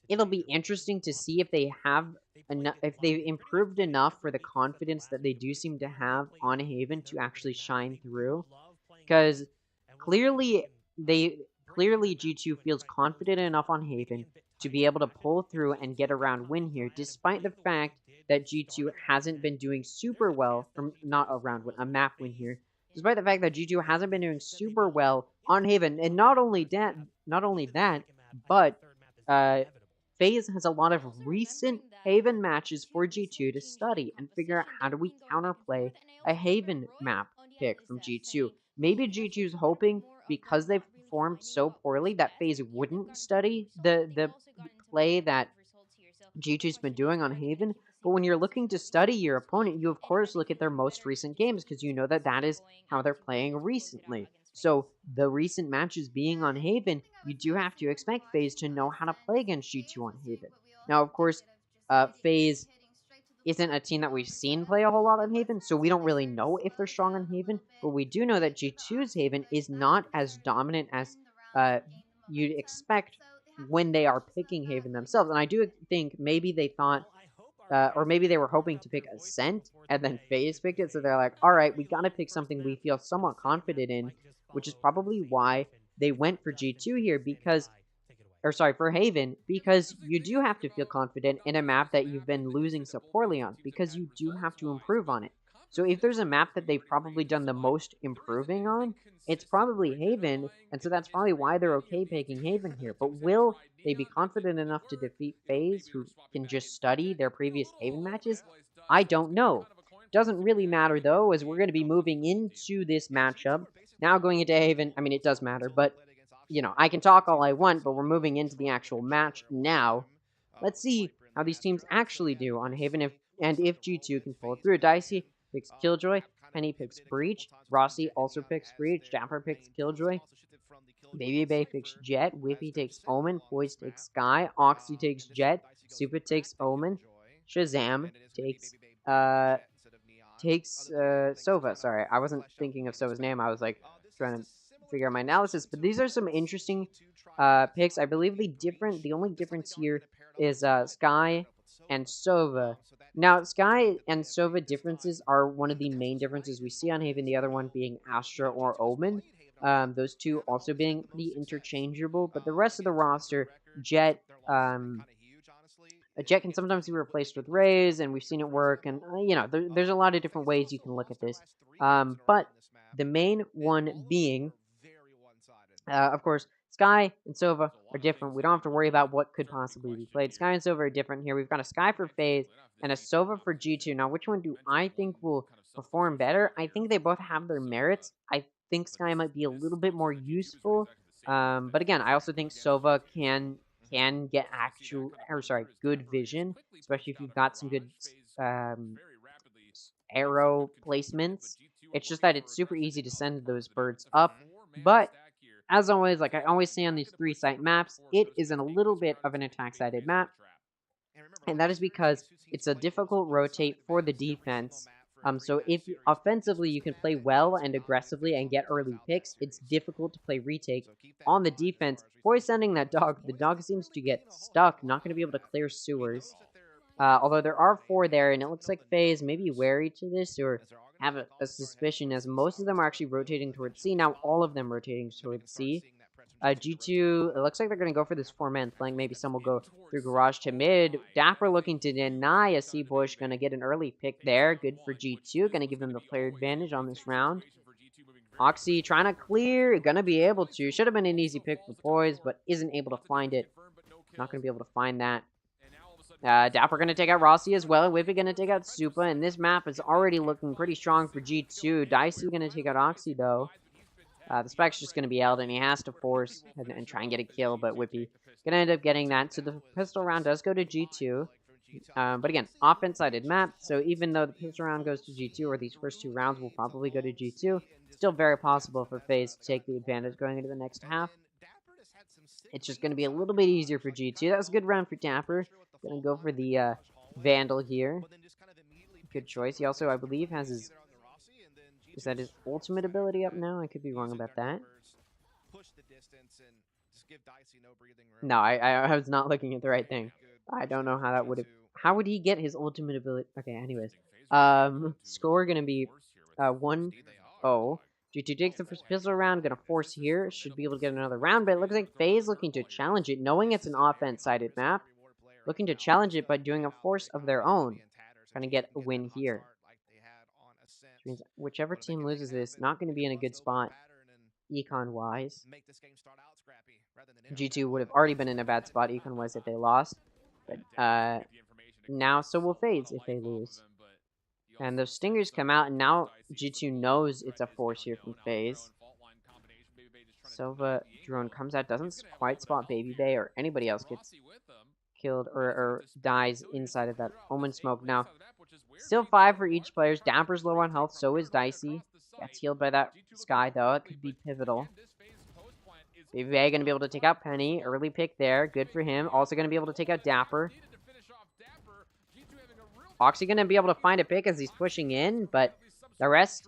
it'll be interesting to see if they have enough, if they've improved enough for the confidence that they do seem to have on Haven to actually shine through. Because clearly G2 feels confident enough on Haven to be able to pull through and get a round win here, despite the fact that G2 hasn't been doing super well, from not a round win, a map win here. Despite the fact that G2 hasn't been doing super well on Haven, and not only that, but FaZe has a lot of recent Haven matches for G2 to study and figure out how do we counterplay a Haven map pick from G2. Maybe G2's hoping, because they've performed so poorly, that FaZe wouldn't study the play that G2's been doing on Haven. But when you're looking to study your opponent, you of course look at their most recent games, because you know that that is how they're playing recently. So the recent matches being on Haven, you do have to expect FaZe to know how to play against G2 on Haven. Now, of course, FaZe isn't a team that we've seen play a whole lot on Haven, so we don't really know if they're strong on Haven, but we do know that G2's Haven is not as dominant as you'd expect when they are picking Haven themselves. And I do think maybe they thought, or maybe they were hoping to pick Ascent, and then FaZe picked it, so they're like, alright, we gotta pick something we feel somewhat confident in, which is probably why they went for G2 here, because for Haven, because you do have to feel confident in a map that you've been losing so poorly on, because you do have to improve on it. So if there's a map that they've probably done the most improving on, it's probably Haven, and so that's probably why they're okay picking Haven here. But will they be confident enough to defeat FaZe, who can just study their previous Haven matches? I don't know. Doesn't really matter, though, as we're going to be moving into this matchup. Now going into Haven, I mean, it does matter, but you know, I can talk all I want, but we're moving into the actual match now. Let's see how these teams actually do on Haven, if G2 can pull through. Dicey picks Killjoy, Penny picks Breach, Rossi also picks Breach, Dapper picks Killjoy, Baby Bay picks Jet, Whippy takes Omen, Poise takes Sky, Oxy takes Jet, Super takes Omen, Shazam takes Sova. Sorry, I wasn't thinking of Sova's name. I was like trying to figure out my analysis. But these are some interesting picks. I believe the only difference here is Sky and Sova. Now, Sky and Sova differences are one of the main differences we see on Haven, the other one being Astra or Omen. Those two also being pretty interchangeable, but the rest of the roster, Jet, Jet can sometimes be replaced with Raze, and we've seen it work, and, you know, there's a lot of different ways you can look at this. But the main one being, of course, Sky and Sova are different. We don't have to worry about what could possibly be played. Sky and Sova are different here. We've got a Sky for Faze and a Sova for G2. Now, which one do I think will perform better? I think they both have their merits. I think Sky might be a little bit more useful. But again, I also think Sova can get good vision, especially if you've got some good arrow placements. It's just that it's super easy to send those birds up. But as always, like I always say on these 3-site maps, it is a little bit of an attack-sided map. And that is because it's a difficult rotate for the defense. So if offensively you can play well and aggressively and get early picks, it's difficult to play retake. On the defense, Boy's sending that dog. The dog seems to get stuck, not going to be able to clear sewers. Although there are 4 there, and it looks like Faze may be wary to this or have a suspicion, as most of them are actually rotating towards C. Now all of them rotating towards C. G2, it looks like they're going to go for this 4-man flank. Maybe some will go through garage to mid. Dapper looking to deny a C bush. Going to get an early pick there. Good for G2. Going to give them the player advantage on this round. Oxy trying to clear. Going to be able to. Should have been an easy pick for Poise, but isn't able to find it. Not going to be able to find that. Dapper going to take out Rossi as well. Whippy going to take out Supa. And this map is already looking pretty strong for G2. Dicey going to take out Oxy, though. The Spec's just going to be held, and he has to force and try and get a kill, but Whippy going to end up getting that. So the pistol round does go to G2. But again, offense-sided map, so even though the pistol round goes to G2, or these first 2 rounds will probably go to G2, still very possible for FaZe to take the advantage going into the next half. It's just going to be a little bit easier for G2. That was a good round for Dapper. Going to go for the Vandal here. Good choice. He also, I believe, has his... Is that his ultimate ability up now? I could be wrong about that. No, I was not looking at the right thing. I don't know how that would have... How would he get his ultimate ability? Okay, anyways. Score gonna be 1-0. G2 takes the first pistol round. Gonna force here. Should be able to get another round, but it looks like Faze looking to challenge it, knowing it's an offense-sided map. Looking to challenge it by doing a force of their own. Trying to get a win here. Which means whichever team loses this, not going to be in a good spot, econ-wise. G2 would have already been in a bad spot, econ-wise, if they lost. But now, so will FaZe if they lose. And those stingers come out, and now G2 knows it's a force here from FaZe. Sova drone comes out, doesn't quite spot Baby Bay, or anybody else gets killed or dies inside of that Omen smoke. Now, still 5 for each player. Dapper's low on health, so is Dicey. Gets healed by that Sky, though. It could be pivotal. Baby Bay going to be able to take out Penny. Early pick there. Good for him. Also going to be able to take out Dapper. Oxy going to be able to find a pick as he's pushing in, but the rest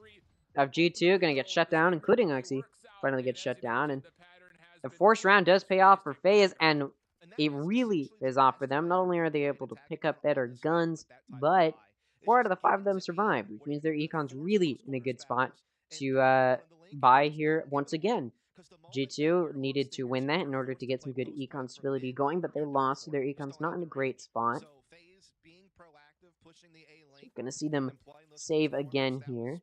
of G2 going to get shut down, including Oxy. Finally gets shut down, and the force round does pay off for FaZe, and it really pays off for them. Not only are they able to pick up better guns, but 4 out of the 5 of them survive, which means their econ's really in a good spot to buy here once again. G2 needed to win that in order to get some good econ stability going, but they lost, so their econ's not in a great spot. Gonna see them save again here.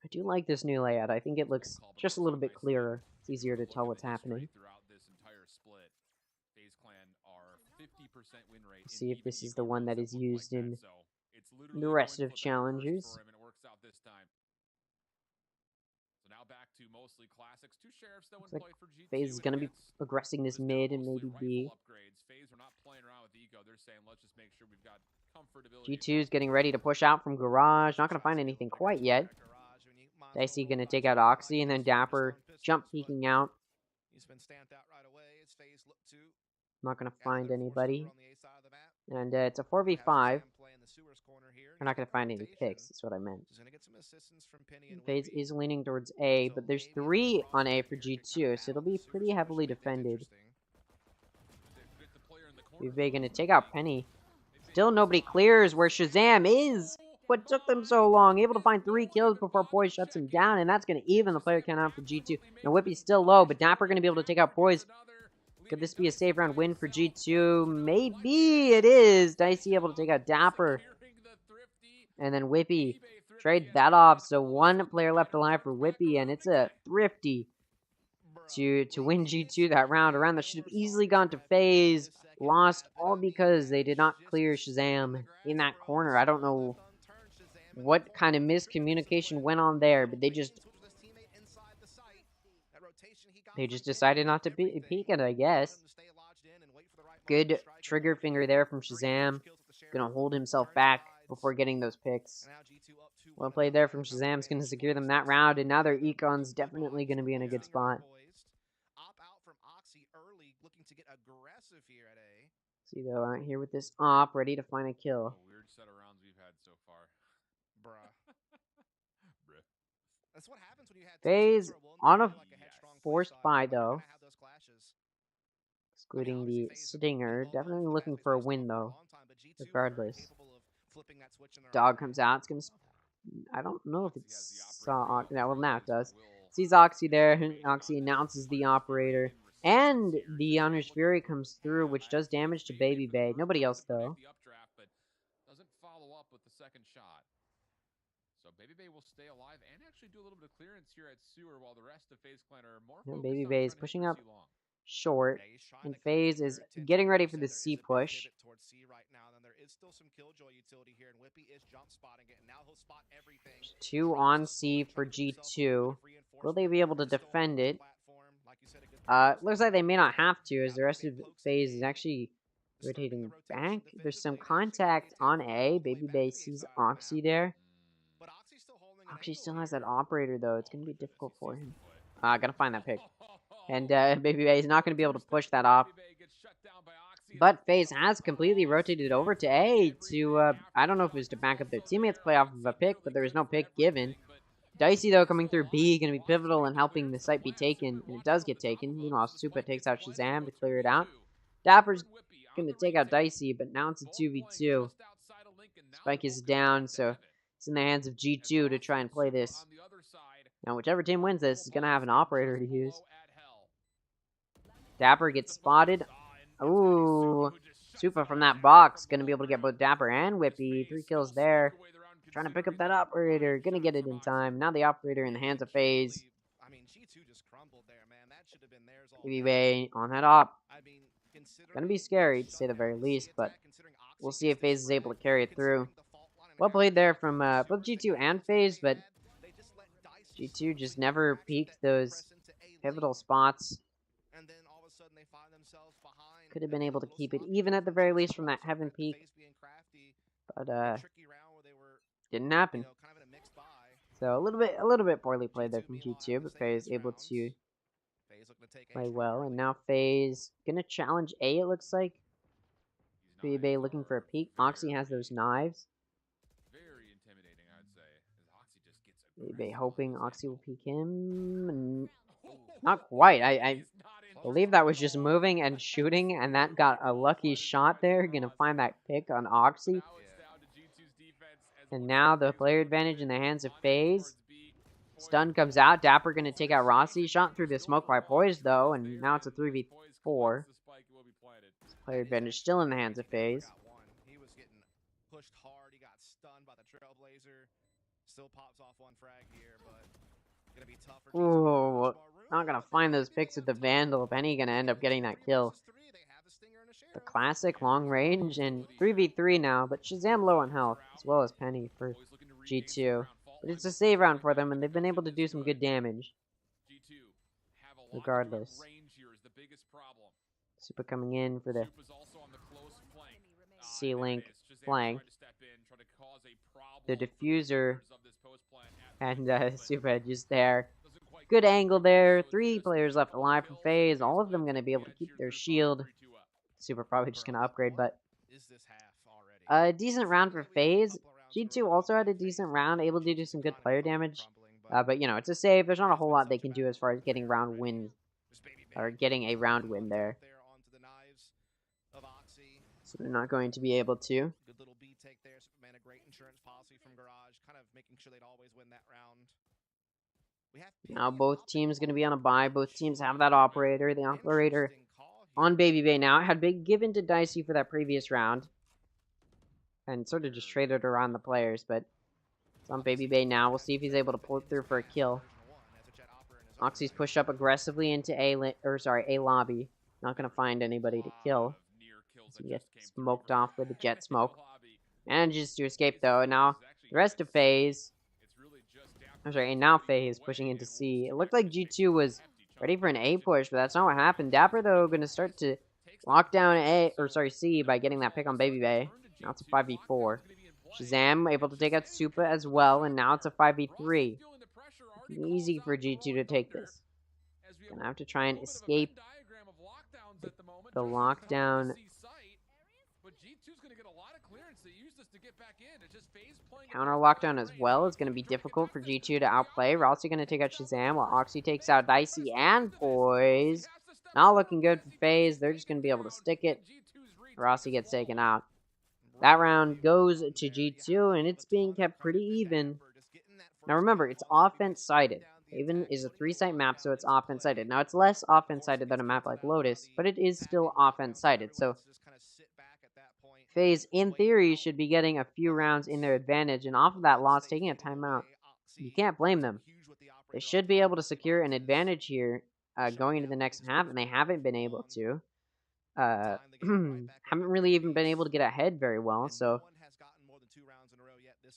I do like this new layout. I think it looks just a little bit clearer. It's easier to tell what's happening. See if this is the one that is used in the rest of challengers. Looks like FaZe is going to be aggressing this mid and maybe B. G2 is getting ready to push out from garage. Not going to find anything quite yet. Dicey going to take out Oxy, and then Dapper jump peeking out. Not going to find anybody. And it's a 4v5. We're not going to find any picks, that's what I meant. FaZe is leaning towards A, but there's 3 on A for G2, so it'll be pretty heavily defended. We're going to take out Penny. Still nobody clears where Shazam is. What took them so long? Able to find 3 kills before Poise shuts him down, and that's going to even the player count out for G2. Now Whippy's still low, but Dapper going to be able to take out Poise. Could this be a save round win for G2? Maybe it is. Dicey able to take out Dapper. And then Whippy trade that off. So one player left alive for Whippy, and it's a thrifty to win G2 that round. A round that should have easily gone to Faze. Lost all because they did not clear Shazam in that corner. I don't know what kind of miscommunication went on there, but they just decided not to peek it, I guess. Good trigger finger there from Shazam. Gonna hold himself back before getting those picks. Well played there from Shazam's gonna secure them that round, and now their Econ's definitely gonna be in a good spot. See though, out here with this op, ready to find a kill. Weird set of rounds we've had so far. Bruh. That's what happens when you had Faze on a forced buy though. Excluding the Stinger. Definitely looking for a win though. Regardless. Dog comes out. It's gonna. I don't know if it's saw. Yeah, well now it does. Sees Oxy there. Oxy announces the operator. And the Honor's Fury comes through, which does damage to Baby Bay. Nobody else though. Doesn't follow up with the second shot. So Baby Bay will stay alive and actually do a little bit of clearance here at Sewer while the rest of FaZe Clan are more focused Baby on Bay is trying to pushing hit up Mercy long. short, and FaZe is getting ready for the C push. Two on C for G2. Will they be able to defend it? Looks like they may not have to, as the rest of FaZe is actually rotating back. There's some contact on A. Baby Bay sees Oxy there. Oxy still has that operator though. It's gonna be difficult for him. Gotta find that pick. And Baby Bay is not gonna be able to push that off. But FaZe has completely rotated over to A to, I don't know if it was to back up their teammates play off of a pick, but there was no pick given. Dicey, though, coming through B, going to be pivotal in helping the site be taken, and it does get taken. Meanwhile, Supa takes out Shazam to clear it out. Dapper's going to take out Dicey, but now it's a 2v2. Spike is down, so it's in the hands of G2 to try and play this. Now, whichever team wins this is going to have an operator to use. Dapper gets spotted. Ooh, Supa from that box. Going to be able to get both Dapper and Whippy. 3 kills there. Trying to pick up that operator. Gonna get it in time. Now the operator in the hands of FaZe. Baby Bay on that op. Gonna be scary, to say the very least, but we'll see if FaZe is able to carry it through. Well played there from both G2 and FaZe, but G2 just never peaked those pivotal spots. Could have been able to keep it even at the very least from that heaven peak, but didn't happen. So a little bit poorly played there from G2, but FaZe able to play well. And now FaZe gonna challenge A, it looks like. Baby Bay looking for a peek. Oxy has those knives. Very intimidating, I'd say. Oxy just gets Baby Bay hoping Oxy will peek him. Not quite. I believe that was just moving and shooting, and that got a lucky shot there. Gonna find that pick on Oxy. And now the player advantage in the hands of FaZe. Stun comes out. Dapper going to take out Rossi. Shot through the smoke by Poise, though. And now it's a 3v4. Player advantage still in the hands of FaZe. He was getting pushed hard. He got stunned by the Trailblazer. Still pops off one frag here, but gonna be tough for Ooh, not going to find those picks with the Vandal. Penny going to end up getting that kill. The classic long range and 3v3 now, but Shazam low on health, as well as Penny for G2. But it's a save round for them, and they've been able to do some good damage. Regardless. Supa coming in for the C-Link flank. The diffuser and Supa just there. Good angle there. 3 players left alive for FaZe. All of them going to be able to keep their shield. Supa probably just going to upgrade, but a decent round for FaZe. G2 also had a decent round, able to do some good player damage. But, you know, it's a save. There's not a whole lot they can do as far as getting round win, or getting a round win there. So they're not going to be able to. Good little B take there. Superman, a great insurance policy from Garage, kind of making sure they'd always win that round. Now both teams going to be on a bye. Both teams have that operator. The operator on Baby Bay now. It had been given to Dicey for that previous round. And sort of just traded around the players, but it's on Baby Bay now. We'll see if he's able to pull through for a kill. Oxy's pushed up aggressively into A lobby. Not gonna find anybody to kill. So he gets smoked off with the jet smoke. Manages to escape though, and now the rest of Faze. And now Faze pushing into C. It looked like G2 was ready for an A push, but that's not what happened. Dapper though gonna start to lock down C by getting that pick on Baby Bay. Now it's a 5v4. Shazam able to take out Supa as well, and now it's a 5v3. Easy for G2 to take this. Gonna have to try and escape the lockdown. Counter lockdown as well is going to be difficult for G2 to outplay. We're also going to take out Shazam while Oxy takes out Dicey and Poise. Not looking good for FaZe. They're just going to be able to stick it. Rossi gets taken out. That round goes to G2, and it's being kept pretty even. Now remember, it's offense-sided. Haven is a 3-site map, so it's offense-sided. Now, it's less offense-sided than a map like Lotus, but it is still offense-sided. So, FaZe, in theory, should be getting a few rounds in their advantage, and off of that loss, taking a timeout, you can't blame them. They should be able to secure an advantage here going into the next half, and they haven't been able to. Haven't really even been able to get ahead very well, so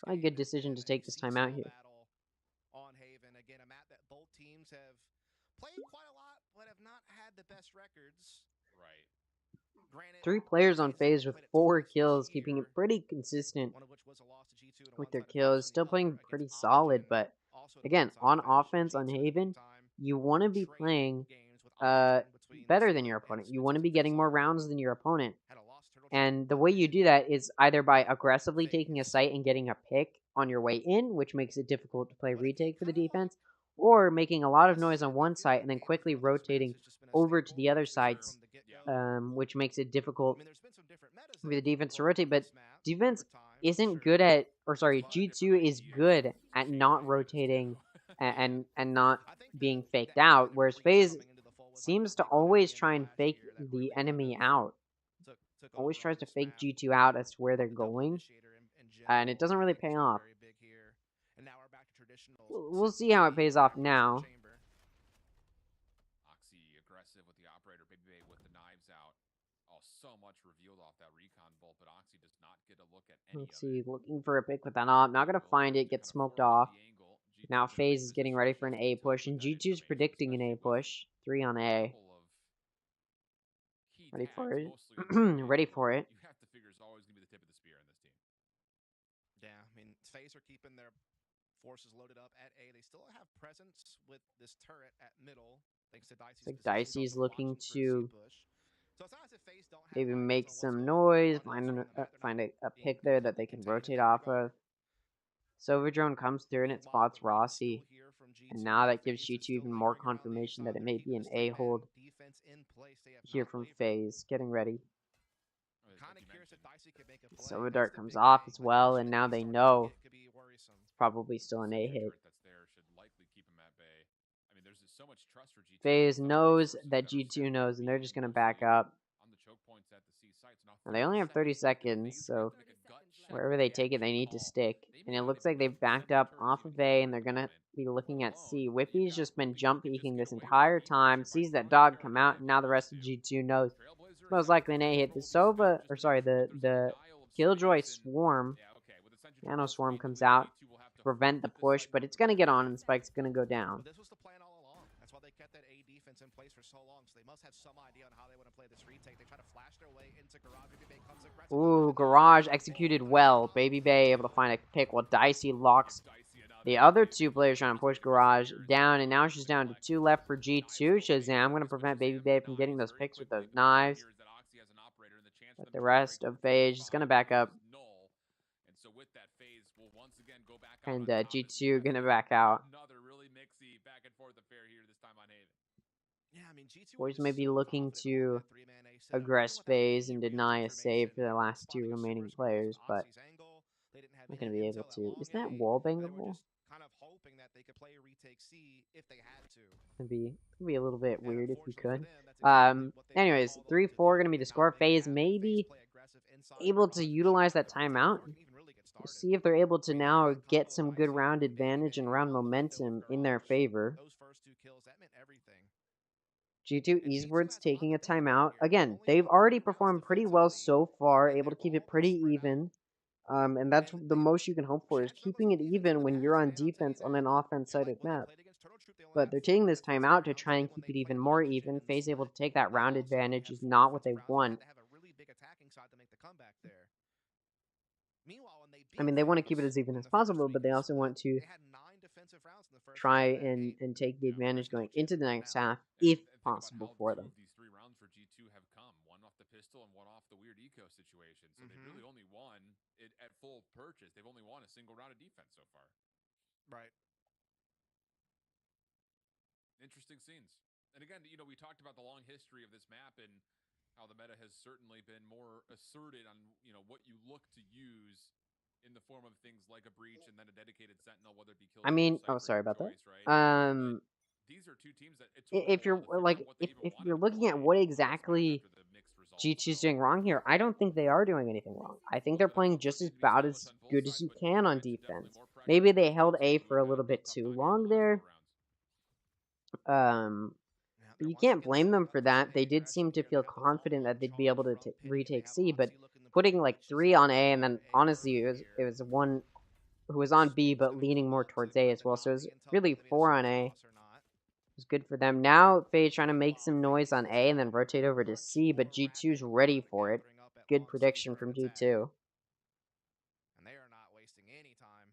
probably a good decision to take this time out here. On Haven, again, a map that both teams have played quite a lot, but have not had the best records. Right. Granted, 3 players on FaZe with 4 kills, keeping it pretty consistent with their kills. Still playing pretty solid, but again, on offense on Haven, you want to be playing better than your opponent. You want to be getting more rounds than your opponent. And the way you do that is either by aggressively taking a site and getting a pick on your way in, which makes it difficult to play retake for the defense, or making a lot of noise on one site and then quickly rotating over to the other sites, which makes it difficult for the defense to rotate. But defense isn't good at, G2 is good at not rotating and not being faked out, whereas FaZe seems to always try and fake the enemy out. Always tries to fake G2 out as to where they're going, and it doesn't really pay off. We'll see how it pays off now. Oxy aggressive with the operator, Baby Bay with the knives out. Oh, so much revealed off that recon bolt, but Oxy does not get a look at any Let's see, looking for a pick with that op. Not gonna find it, gets smoked off. Now FaZe is getting ready for an A push, and G2's predicting an A push. 3 on A. Ready for it. Ready for it. You have to figure it's always going to be the tip of the spear in this team. Yeah, I mean, FaZe are keeping their forces loaded up at A. They still have presence with this turret at middle, thanks to Dicey's. Like Dicey's looking to maybe make some noise, find a pick there that they can rotate off of. Silver Drone comes through and it spots Rossi. And now that gives G2 even more confirmation that it may be an A hold here from FaZe. Getting ready. Silver Dart comes off as well, and now they know it's probably still an A hit. FaZe knows that G2 knows, and they're just going to back up. Now, they only have 30 seconds, so wherever they take it, they need to stick. And it looks like they've backed up off of A, and they're going to be looking at C. Whippy's just been jump peeking this entire time, sees that dog come out, and now the rest of G2 knows. Most likely an A hit. The Killjoy Swarm, Nano Swarm comes out to prevent the push, but it's going to get on, and the spike's going to go down. This was the plan all along. That's why they kept that A defense in place for so long, so they must have some idea on how they want to play this retake. They try to flash their way into Garage. Baby Bay comes aggressive. Ooh, Garage executed well. Baby Bay able to find a pick while Dicey locks the other 2 players trying to push Garage down, and now she's down to 2 left for G2. Shazam going to prevent Baby Bay from getting those picks with those knives. But the rest of FaZe is going to back up. And G2 going to back out. Boys may be looking to aggress FaZe and deny a save for the last 2 remaining players, but I'm not going to be able to. Is that wall bangable? Kind of hoping that they could play a retake C if they had to. It'd be a little bit weird if you could. Anyways, 3-4 going to be the score. FaZe may be able to utilize that timeout We'll see if they're able to now get some good round advantage and round momentum in their favor. G2 Esports taking a timeout. Again, they've already performed pretty well so far, able to keep it pretty even. And that's the most you can hope for, is keeping it even when you're on defense on an offense-sided map. But they're taking this timeout to try and keep it even more even. Faze able to take that round advantage is not what they want. I mean, they want to keep it as even as possible, but they also want to try and take the advantage going into the next half, if possible for them. These 3 rounds for G2 have come, one off the pistol and one off the weird eco situation. So they really only won it at full purchase. They've only won a single round of defense so far. Right. Interesting scenes. And again, you know, we talked about the long history of this map and how the meta has certainly been more asserted on, you know, what you look to use in the form of things like a breach and then a dedicated sentinel, whether it be killed. I mean, oh, sorry about that. These are 2 teams that If you're like, if you're looking at what exactly G2's doing wrong here, I don't think they are doing anything wrong. I think they're playing just about as good as you can on defense. Maybe they held A for a little bit too long there. But you can't blame them for that. They did seem to feel confident that they'd be able to retake C, but putting like 3 on A, and then honestly it was one who was on B but leaning more towards A as well, so it was really 4 on A. It was good for them. Now Faze trying to make some noise on A and then rotate over to C, but G2's ready for it. Good prediction from G2. And they are not wasting any time.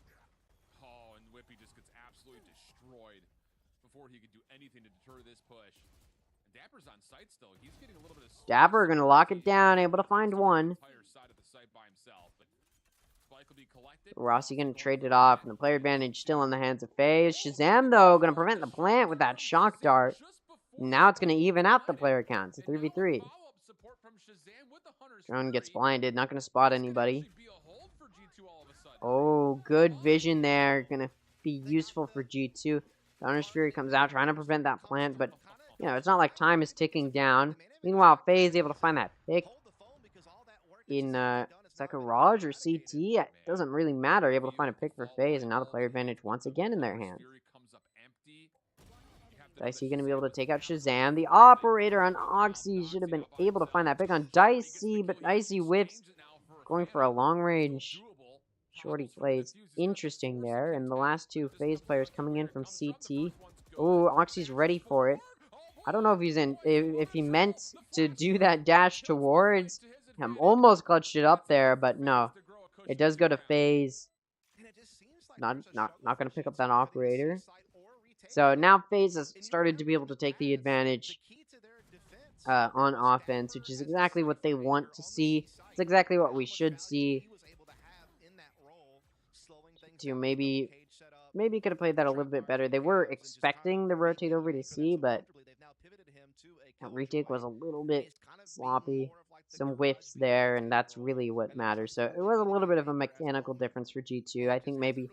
No. Oh, and Whippy just gets absolutely destroyed before he could do anything to deter this push. And Dapper's on site still. He's getting a little bit of Dapper gonna lock it down, able to find one. Rossi gonna trade it off, and the player advantage still in the hands of Faze. Shazam, though, gonna prevent the plant with that shock dart. Now it's gonna even out the player count. It's a 3v3. Drone gets blinded, not gonna spot anybody. Oh, good vision there. Gonna be useful for G2. Donner's Fury comes out trying to prevent that plant, but, you know, it's not like time is ticking down. Meanwhile, Faze able to find that pick in, second Raj or CT, it doesn't really matter. Able to find a pick for Faze, and now the player advantage once again in their hands. Dicey going to be able to take out Shazam. The operator on Oxy should have been able to find that pick on Dicey, but Dicey whiffs, going for a long range. Shorty plays interesting there, and the last 2 Faze players coming in from CT. Oh, Oxy's ready for it. I don't know if he's if he meant to do that dash towards. Almost clutched it up there, but no. It does go to Faze. Not going to pick up that operator. So now Faze has started to be able to take the advantage on offense, which is exactly what they want to see. It's exactly what we should see. To maybe could have played that a little bit better. They were expecting the rotate over to C, but that retake was a little bit sloppy. Some whiffs there, and that's really what matters. So it was a little bit of a mechanical difference for G2. I think maybe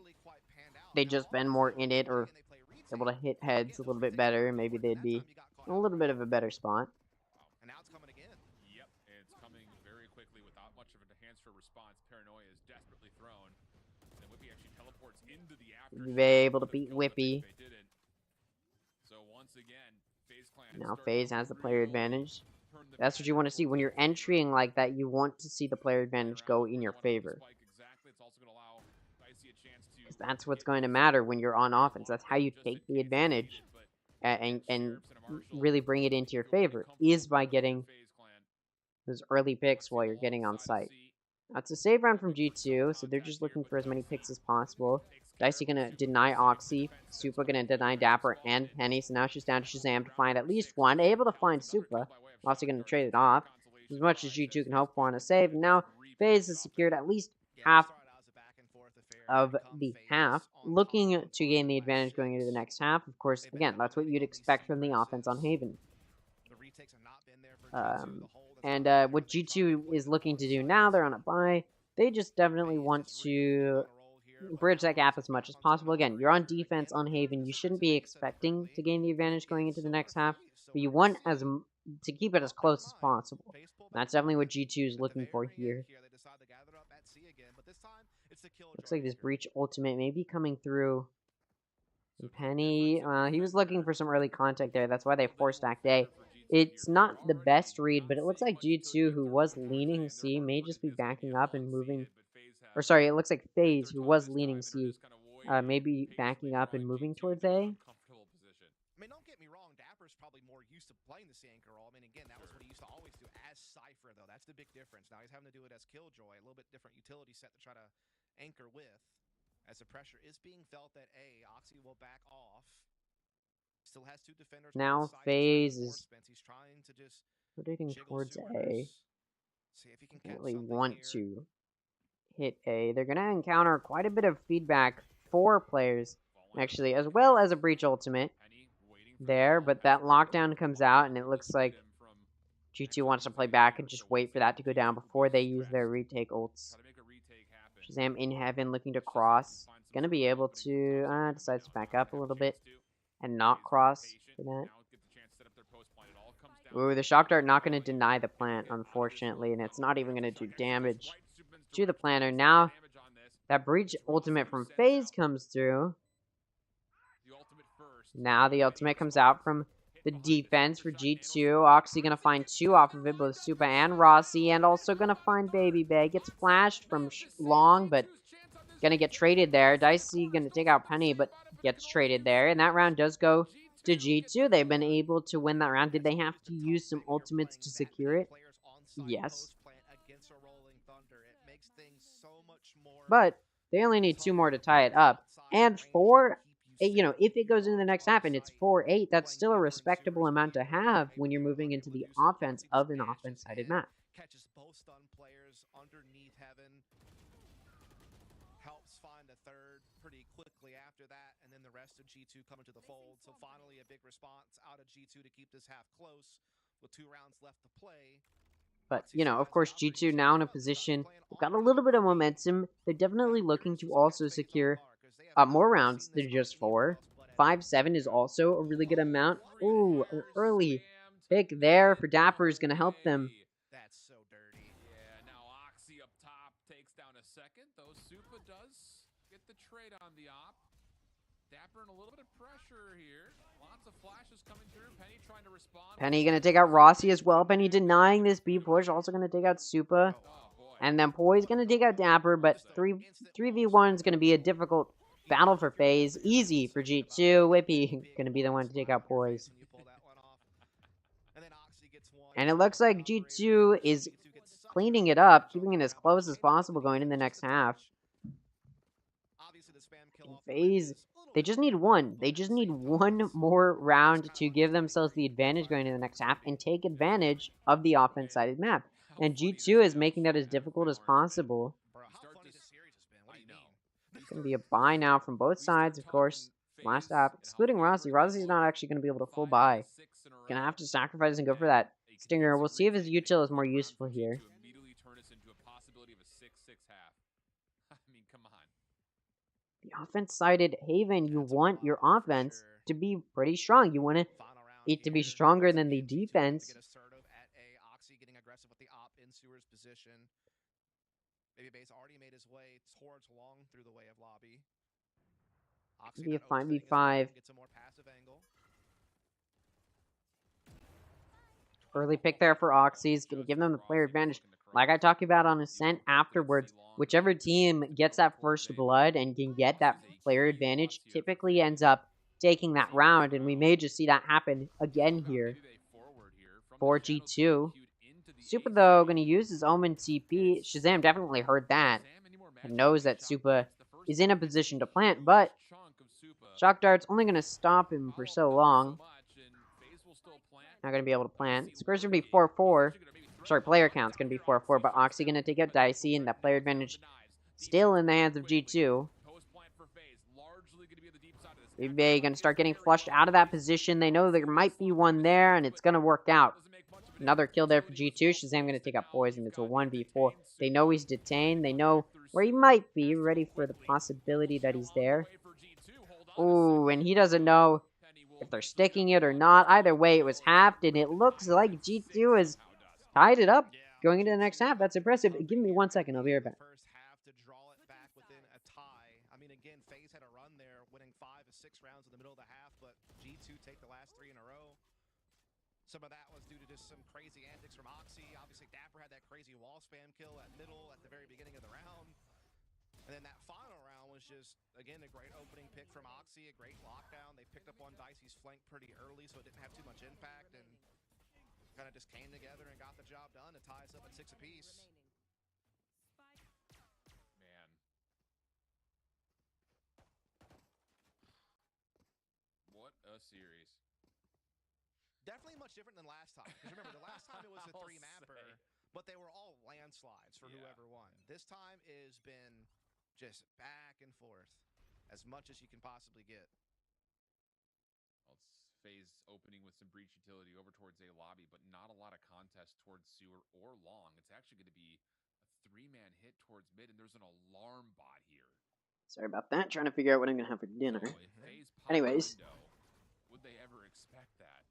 they'd just been more in it, or able to hit heads a little bit better. Maybe they'd be in a little bit of a better spot. And now it's coming again. Yep, it's coming very quickly without much of an enhanced response. Paranoia is desperately thrown. And Whippy actually teleports into the after. Be able to beat Whippy. So once again, Faze Clan now Faze has the player advantage. That's what you want to see. When you're entering like that, you want to see the player advantage go in your favor. Because that's what's going to matter when you're on offense. That's how you take the advantage and really bring it into your favor, is by getting those early picks while you're getting on site. Now, it's a save round from G2, so they're just looking for as many picks as possible. Dicey gonna deny Oxy, Supa gonna deny Dapper and Penny, so now she's down to Shazam to find at least one. Able to find Supa. Also going to trade it off, as much as G2 can hope for on a save. Now, Faze has secured at least half of the half, looking to gain the advantage going into the next half. Of course, again, that's what you'd expect from the offense on Haven. What G2 is looking to do now, they're on a bye. They just definitely want to bridge that gap as much as possible. Again, you're on defense on Haven. You shouldn't be expecting to gain the advantage going into the next half, but you want to keep it as close as possible. That's definitely what G2 is looking for here. Looks like this Breach ultimate may be coming through. And Penny, he was looking for some early contact there. That's why they four-stacked A. It's not the best read, but it looks like G2, who was leaning C, may just be backing up and moving. Or sorry, it looks like Faze, who was leaning C, may be backing up and moving towards A. I mean, don't get me wrong, Dapper's probably more used to playing this anchor role. I mean, again, that was what he used to always do as Cypher, though. That's the big difference. Now he's having to do it as Killjoy, a little bit different utility set to try to anchor with. As the pressure is being felt at A, Oxy will back off. Still has two defenders. Now Faze is He's trying to just rotating towards A. See if he can catch Really something want here. to hit A. They're going to encounter quite a bit of feedback for players, actually, as well as a Breach ultimate there, but that lockdown comes out, and it looks like G2 wants to play back and just wait for that to go down before they use their retake ults. Shazam in heaven looking to cross. Going to be able to, decides to back up a little bit and not cross for that. Ooh, the shock dart not going to deny the plant, unfortunately, and it's not even going to do damage to the planter. Now, that Breach ultimate from Faze comes through. Now the ultimate comes out from the defense for G2. Oxy going to find two off of it, both Supa and Rossi, and also going to find Baby Bay. Gets flashed from long, but going to get traded there. Dicey going to take out Penny, but gets traded there. And that round does go to G2. They've been able to win that round. Did they have to use some ultimates to secure it? Yes. But they only need two more to tie it up. And if it goes into the next half and it's 4-8, that's still a respectable amount to have when you're moving into the offense of an offense-sided map. Catches both stun players underneath heaven. Helps find a third pretty quickly after that, and then the rest of G2 coming to the fold. So finally a big response out of G2 to keep this half close with 2 rounds left to play. But, of course, G2 now in a position, they've got a little bit of momentum. They're definitely looking to also secure more rounds than just 4. 5-7 is also a really good amount. Ooh, an early pick there for Dapper is going to help them. That's so dirty. Yeah, now Oxy up top takes down a second, though Supa does get the trade on the op. Dapper in a little bit of pressure here. Lots of flashes coming through. Penny trying to respond. Penny going to take out Rossi as well. Penny denying this B push. Also going to take out Supa. And then Poi's going to take out Dapper, but 3v1 is going to be a difficult battle for Faze. Easy for G2. Whippy going to be the one to take out Poise. And it looks like G2 is cleaning it up, keeping it as close as possible going in the next half. Faze, they just need one. They just need one more round to give themselves the advantage going into the next half and take advantage of the offense-sided map. And G2 is making that as difficult as possible. It's going to be a buy now from both sides, of course. Last half, excluding Rossi. Rossi's not actually going to be able to full buy. Going to have to sacrifice and go for that Stinger. We'll see if his util is more useful here. The offense-sided Haven, you want your offense to be pretty strong. You want it to be stronger than the defense. Oxy getting aggressive with the op in Sewer's position. Baby Base already made his way towards long through the way of lobby. Be a 5v5. Early pick there for Oxy's. Going to give them the player advantage. Like I talked about on Ascent afterwards, whichever team gets that first blood and can get that player advantage typically ends up taking that round. And we may just see that happen again here for G2. Supa, though, going to use his Omen TP. Shazam definitely heard that and knows that Supa is in a position to plant, but Shock Dart's only going to stop him for so long. Not going to be able to plant. Score's going to be 4-4. Sorry, player count's going to be 4-4, but Oxy going to take out Dicey, and that player advantage still in the hands of G2. Baby going to start getting flushed out of that position. They know there might be one there, and it's going to work out. Another kill there for G2. Shazam going to take out Poison. It's a 1v4. They know he's detained. They know where he might be. Ready for the possibility that he's there. Ooh, and he doesn't know if they're sticking it or not. Either way, it was halved, and it looks like G2 has tied it up going into the next half. That's impressive. Give me 1 second. I'll be right back. 3 in a row. Some of that was due to just some crazy antics from Oxy. Obviously, Dapper had that crazy wall spam kill at middle at the very beginning of the round. And then that final round was just, again, a great opening pick from Oxy, a great lockdown. They picked up on Dicey's flank pretty early, so it didn't have too much impact, and kind of just came together and got the job done to tie us up at 6 apiece. Man. What a series. Definitely much different than last time. Because remember, the last time it was a I'll 3-mapper, say. but they were all landslides for whoever won. This time has been just back and forth as much as you can possibly get. Well, it's Faze opening with some breach utility over towards A lobby, but not a lot of contest towards sewer or long. It's actually going to be a 3-man hit towards mid, and there's an alarm bot here. Sorry about that. Trying to figure out what I'm gonna have for dinner. So if Faze popped Anyways. the window, would they ever expect that?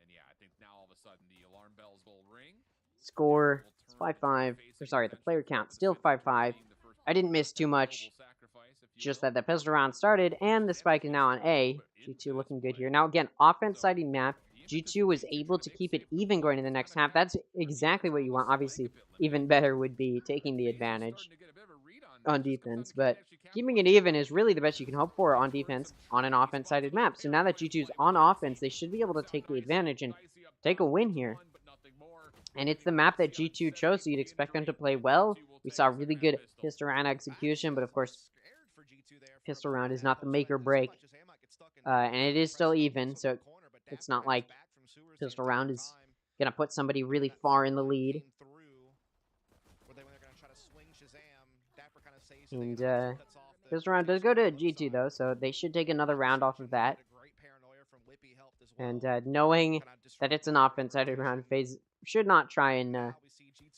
And yeah, I think now all of a sudden the alarm bells will ring. Score is 5-5. Or sorry, the player count still 5-5. I didn't miss too much. Just that the pistol round started, and the spike is now on A. G2 looking good here. Now again, offense-sided map. G2 was able to keep it even going in the next half. That's exactly what you want. Obviously, even better would be taking the advantage on defense, but keeping it even is really the best you can hope for on defense on an offense-sided map. So now that G2's on offense, they should be able to take the advantage and take a win here. And it's the map that G2 chose, so you'd expect them to play well. We saw really good pistol round execution, but of course, pistol round is not the make or break. And it is still even, so it's not like pistol round is going to put somebody really far in the lead. And pistol round does go to G2, though, so they should take another round off of that. And knowing that it's an offense-sided round, FaZe should not try and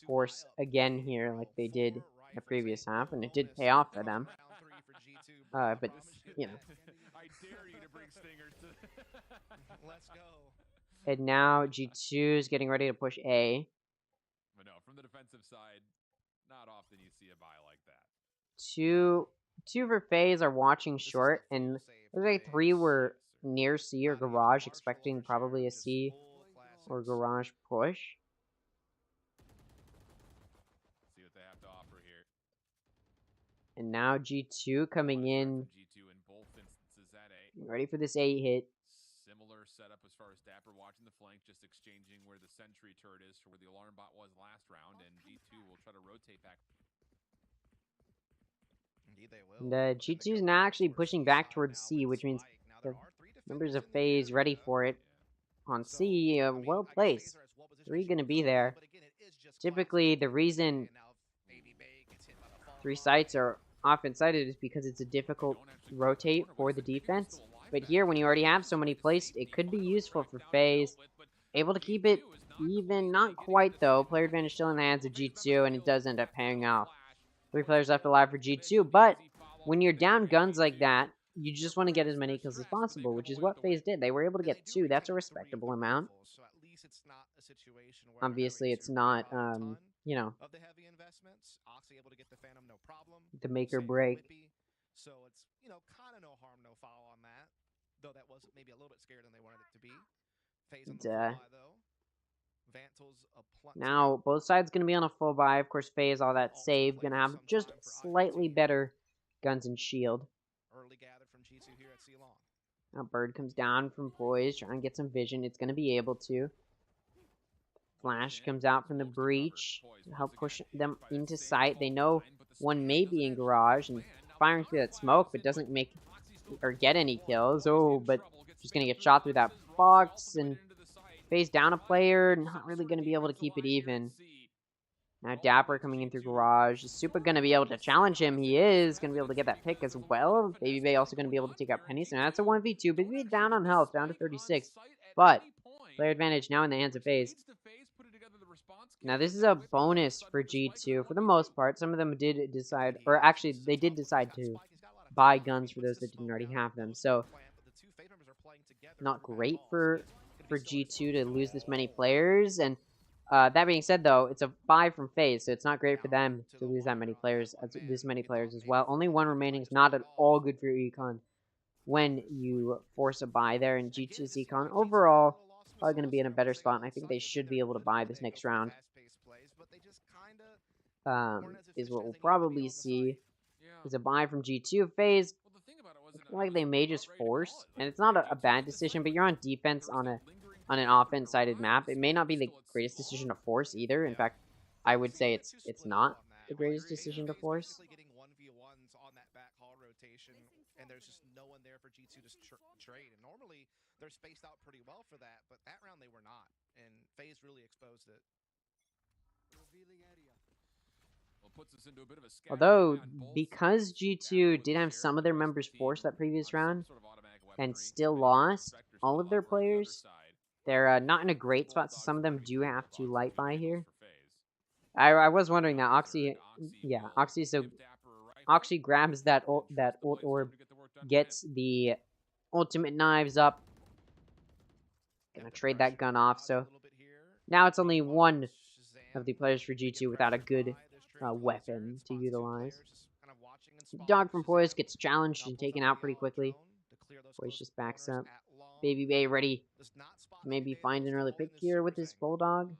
force again here like they did in the previous half, and it did pay off for them. But, you know. I dare you to bring Stinger to... Let's go. And now G2 is getting ready to push A. But no, from the defensive side, not often you see a buy like that. Two for FaZe are watching short, and looks like 3 were near C or garage, expecting probably a C or garage push. See what they have to offer here. And now G2 coming in, G2 in both instances at A. ready for this A hit. Similar setup as far as Dapper watching the flank, just exchanging where the sentry turret is for where the alarm bot was last round, and G2 will try to rotate back. Indeed they will. And G2 is now actually pushing back towards C, which means the members of FaZe ready for it. On C, well placed. 3 going to be there. Typically, the reason 3 sites are offense-sided is because it's a difficult rotate for the defense. But here, when you already have so many placed, it could be useful for FaZe. Able to keep it even, not quite though. Player advantage still in the hands of G2, and it does end up paying off. 3 players left alive for G2, but when you're down guns like that, you just want to get as many kills as possible, which is what FaZe did. They were able to get 2. That's a respectable amount. Obviously, it's not, you know, the make or break. So it's, you know, kind of no harm, no foul on that. Though that was maybe a little bit scared than they wanted it to be. FaZe on the fly, though. Vantil's a now, both sides going to be on a full buy. Of course, FaZe, all that save, going to have just slightly better guns and shield. Early gathered from G2 here at C-Long. Now, Bird comes down from Poise, trying to get some vision. It's going to be able to. Flash comes out from the breach to help push them into sight. They know one may be in garage and firing through that smoke, but doesn't make or get any kills. Oh, but just going to get shot through that box and FaZe down a player. Not really going to be able to keep it even. Now Dapper coming in through garage. Is Super going to be able to challenge him? He is going to be able to get that pick as well. Baby Bay also going to be able to take out Penny. So that's a 1v2. Baby Bay down on health, down to 36. But player advantage now in the hands of FaZe. Now this is a bonus for G2 for the most part. Some of them did decide, or actually they did decide to buy guns for those that didn't already have them. So not great for G2 to lose this many players. And that being said, though, it's a buy from FaZe, so it's not great for them to lose that many players, this many players as well. Only 1 remaining is not at all good for your econ. when you force a buy there. And G2's econ overall probably going to be in a better spot, and I think they should be able to buy this next round. Is what we'll probably see is a buy from G2. Faze, like they may just force, and it's not a bad decision, but you're on defense on an offense-sided map. It may not be the greatest decision to force either. In fact, I would say it's not the greatest decision to force. And there's just no one there for G2 to trade. And normally they're spaced out pretty well for that, but that round they were not. And FaZe really exposed it. Well, puts us into a bit of a Although, because G2 did have some of their members force that previous round and still lost all of their players, they're not in a great spot, so some of them do have to light buy here. I was wondering that Oxy, yeah, Oxy, so Oxy grabs that ult orb, gets the ultimate knives up. Gonna trade that gun off, so now it's only one of the players for G2 without a good weapon to utilize. Dog from Poise gets challenged and taken out pretty quickly. Poise just backs up. Baby Bay ready to maybe find an early pick here with his Bulldog.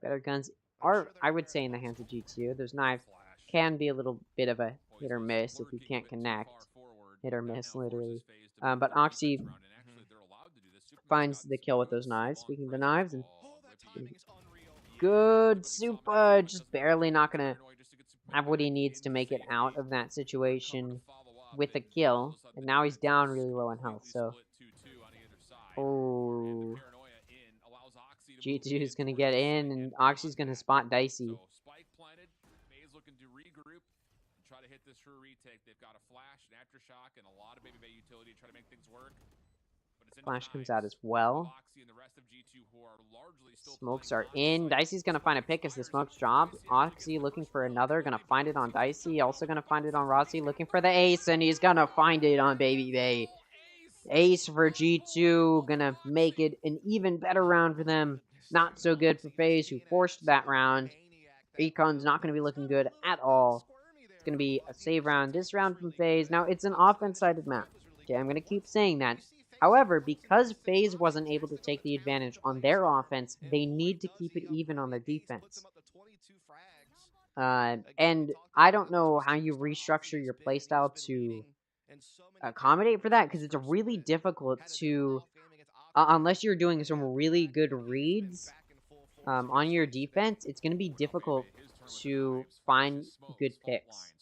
Better guns are, I would say, in the hands of G2. Those knives can be a little bit of a hit or miss if you can't connect. Hit or miss, literally. But Oxy finds the kill with those knives. Speaking of the knives, and good super, just barely not gonna have what he needs to make it out of that situation with a kill. And now he's down really low in health, so. Oh. G2 is gonna get in, and Oxy's gonna spot Dicey. Try to hit this for a retake. They've got a flash, an aftershock, and a lot of Baby Bay utility to try to make things work. Flash comes out as well. Smokes are in. Dicey's gonna find a pick as the smokes drop. Oxy looking for another, gonna find it on Dicey. Also gonna find it on Rossi, looking for the ace, and he's gonna find it on Baby Bay. Ace for G2, gonna make it an even better round for them. Not so good for FaZe, who forced that round. Econ's not gonna be looking good at all. It's going to be a save round this round from FaZe. Now, it's an offense-sided map. Okay, I'm going to keep saying that. However, because FaZe wasn't able to take the advantage on their offense, they need to keep it even on their defense. And I don't know how you restructure your playstyle to accommodate for that, because it's really difficult to, unless you're doing some really good reads on your defense, it's going to be difficult to find good picks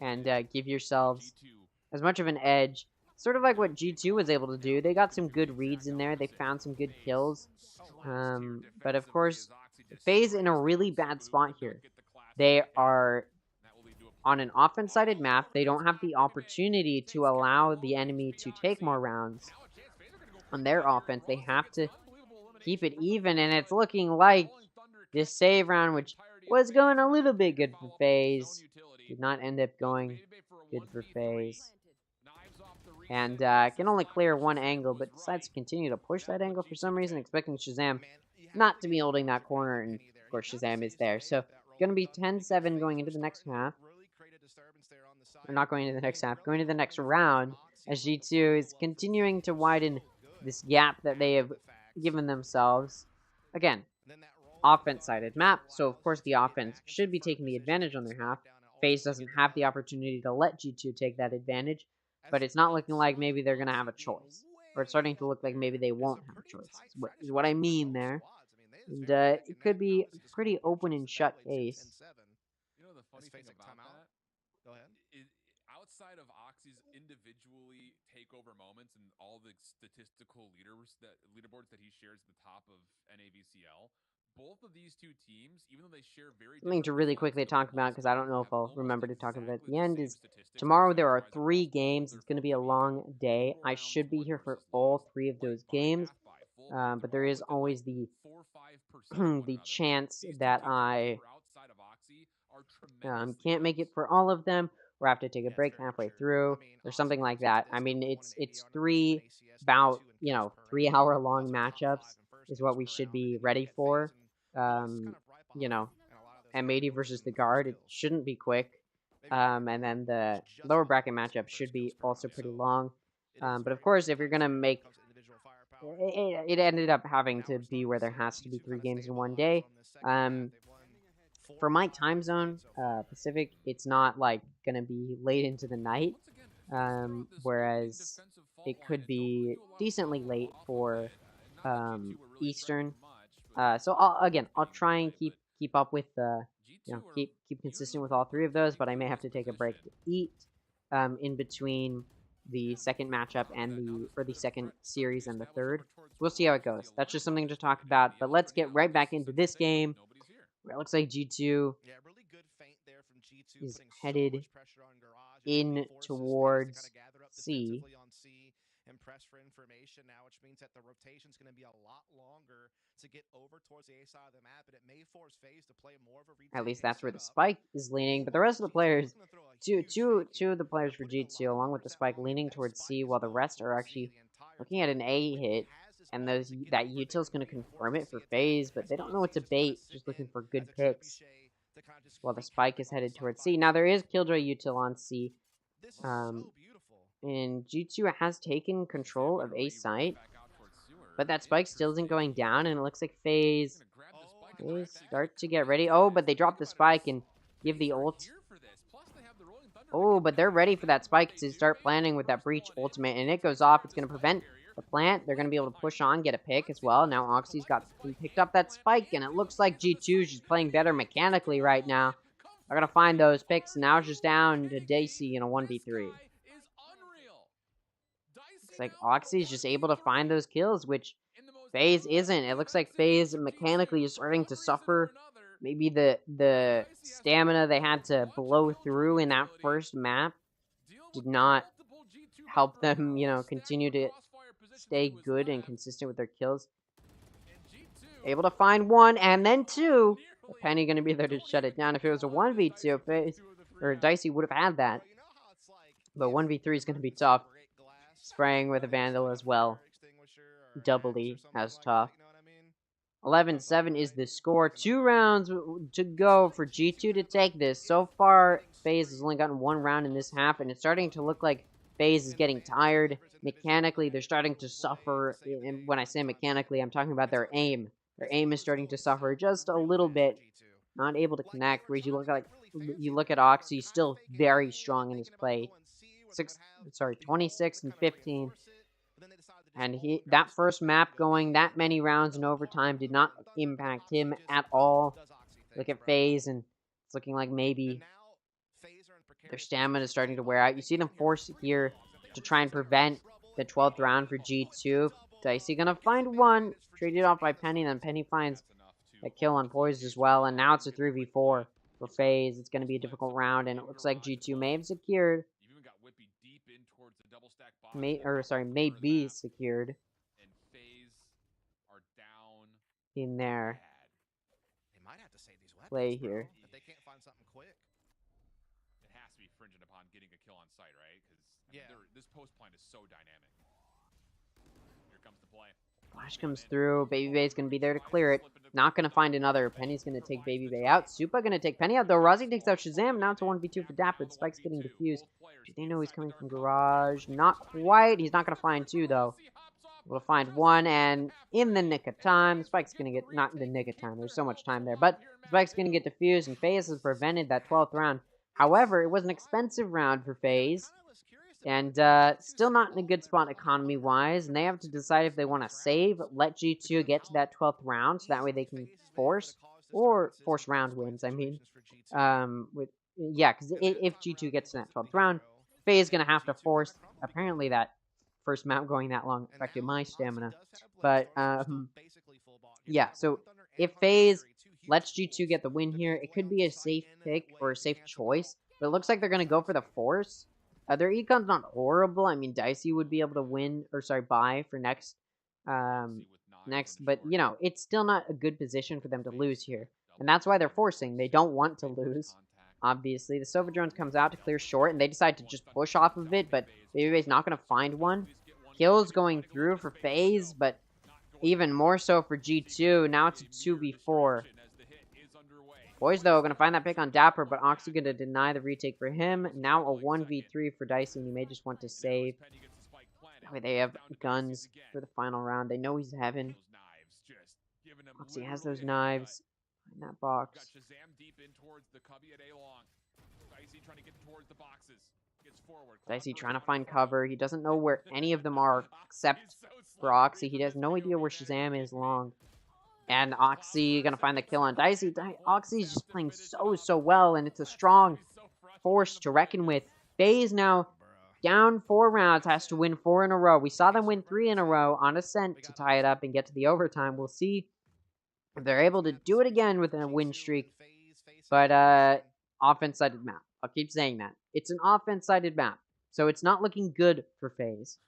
and give yourselves as much of an edge, sort of like what G2 was able to do. They got some good reads in there. They found some good kills. But of course, FaZe in a really bad spot here. They are on an offense-sided map. They don't have the opportunity to allow the enemy to take more rounds on their offense. They have to keep it even, and it's looking like this save round, which was going a little bit good for FaZe, did not end up going good for FaZe. And can only clear one angle, but decides to continue to push that angle for some reason, expecting Shazam not to be holding that corner, and of course Shazam is there. So, going to be 10-7 going into the next half. Or not going into the next half, going to the next round, as G2 is continuing to widen this gap that they have given themselves. Again, offense-sided map, so of course the offense should be taking the advantage on their half. FaZe doesn't have the opportunity to let G2 take that advantage, but it's not looking like maybe they're going to have a choice. Or it's starting to look like maybe they won't have a choice, is what I mean there. And it could be a pretty open and shut case. You know the funny thing about that? Go ahead. Outside of Oxy's individually takeover moments and all the statistical leaderboards that he shares at the top of NAVCL, both of these two teams, even though they share very something to really quickly talk about, because I don't know if I'll remember to talk about it at the end, is tomorrow there are 3 games. It's going to be a long day. I should be here for all 3 of those games, but there is always the the chance that I can't make it for all of them, or have to take a break halfway through, or something like that. I mean, it's 3 about, 3-hour long matchups is what we should be ready for. M80 versus the guard, it shouldn't be quick. And then the lower bracket matchup should be also pretty long. But of course, if you're gonna make it ended up having to be where there has to be 3 games in one day. For my time zone, Pacific, it's not like gonna be late into the night, whereas it could be decently late for Eastern. So I'll try and keep up with the, keep consistent with all 3 of those, but I may have to take a break to eat in between the second matchup and the second series and the third. We'll see how it goes. That's just something to talk about. But let's get right back into this game. Where it looks like G2 is headed in towards C. And press for information now, which means that the rotation is going to be a lot longer to get over towards the A side of the map, and it may force Faze to play more of a At least that's where the spike is leaning, but the rest of the players, two of the players for G2, along with the spike, leaning towards C, while the rest are actually looking at an A hit, and that util is going to confirm it for Faze, but they don't know what to bait, just looking for good picks, while the spike is headed towards C. Now, there is Killjoy util on C, and G2 has taken control of A site, but that spike still isn't going down, and it looks like Faze start to get ready. Oh, but they drop the spike and give the ult. Oh, but they're ready for that spike to start planning with that breach ultimate, and it goes off. It's going to prevent the plant. They're going to be able to push on, get a pick as well. Now Oxy's picked up that spike, and it looks like G2 is just playing better mechanically right now. They're going to find those picks, and now it's just down to Dicey in a 1v3. Looks like Oxy's just able to find those kills, which Faze isn't. It looks like Faze mechanically is starting to suffer. Maybe the stamina they had to blow through in that first map did not help them, continue to stay good and consistent with their kills. Able to find 1 and then 2. Penny going to be there to shut it down. If it was a 1v2, Faze or Dicey would have had that. But 1v3 is going to be tough. Spraying with a Vandal as well. Doubly as tough. 11-7 is the score. 2 rounds to go for G2 to take this. So far, Faze has only gotten 1 round in this half, and it's starting to look like Faze is getting tired. Mechanically, they're starting to suffer. And when I say mechanically, I'm talking about their aim. Their aim is starting to suffer just a little bit. Not able to connect. Whereas you look at Oxy, still very strong in his play. 26 and 15. And that first map going that many rounds in overtime did not impact him at all. Look at Faze, and it's looking like maybe their stamina is starting to wear out. You see them force here to try and prevent the 12th round for G2. Dicey gonna find 1, traded off by Penny, and then Penny finds a kill on Poised as well, and now it's a 3v4 for Faze. It's gonna be a difficult round, and it looks like G2 may have secured. May be secured in their play here. They can't find something quick. It has to be fringent upon getting a kill on site, right? Because this post plant is so dynamic. Here comes the play. Flash comes through. Baby Bay's gonna be there to clear it. Not gonna find another. Penny's gonna take Baby Bay out. Supa gonna take Penny out, though. Rozzy takes out Shazam. Now it's a 1v2 for Dapper. The spike's getting diffused. Do they know he's coming from Garage? Not quite. He's not gonna find 2, though. We'll find 1, and in the nick of time, Spike's gonna get, not in the nick of time, there's so much time there, but Spike's gonna get diffused, and Faze has prevented that 12th round. However, it was an expensive round for Faze, and still not in a good spot economy-wise, and they have to decide if they want to save, let G2 get to that 12th round, so that way they can force round wins, I mean. Because if G2 gets to that 12th round, Faze is gonna have to force, apparently that first map going that long affected my stamina. But, yeah, so if Faze lets G2 get the win here, it could be a safe pick or a safe choice. But it looks like they're going to go for the force. Their econ's not horrible. I mean, Dicey would be able to win, or sorry, buy for next. But, it's still not a good position for them to lose here. And that's why they're forcing. They don't want to lose. Obviously, the Sova Drones comes out to clear short, and they decide to just push off of it, but Babybay's not going to find one. Kills going through for Faze, but even more so for G2. Now it's a 2v4 for Boys, though, gonna find that pick on Dapper, but Oxy gonna deny the retake for him. Now a 1v3 for Dicey, and he may just want to save. That way they have guns for the final round. They know he's Heaven. Oxy has those knives in that box. Got Shazam deep in towards the cubby at A-long. Dicey trying to get towards the boxes. Gets forward. Dicey trying to find cover. He doesn't know where any of them are except for Oxy. He has no idea where Shazam is long. And Oxy gonna find the kill on Dicey. Oxy's just playing so well, and it's a strong force to reckon with. Faze now down 4 rounds, has to win 4 in a row. We saw them win 3 in a row on Ascent to tie it up and get to the overtime. We'll see if they're able to do it again with a win streak. But offense-sided map. I'll keep saying that. It's an offense-sided map, so it's not looking good for FaZe.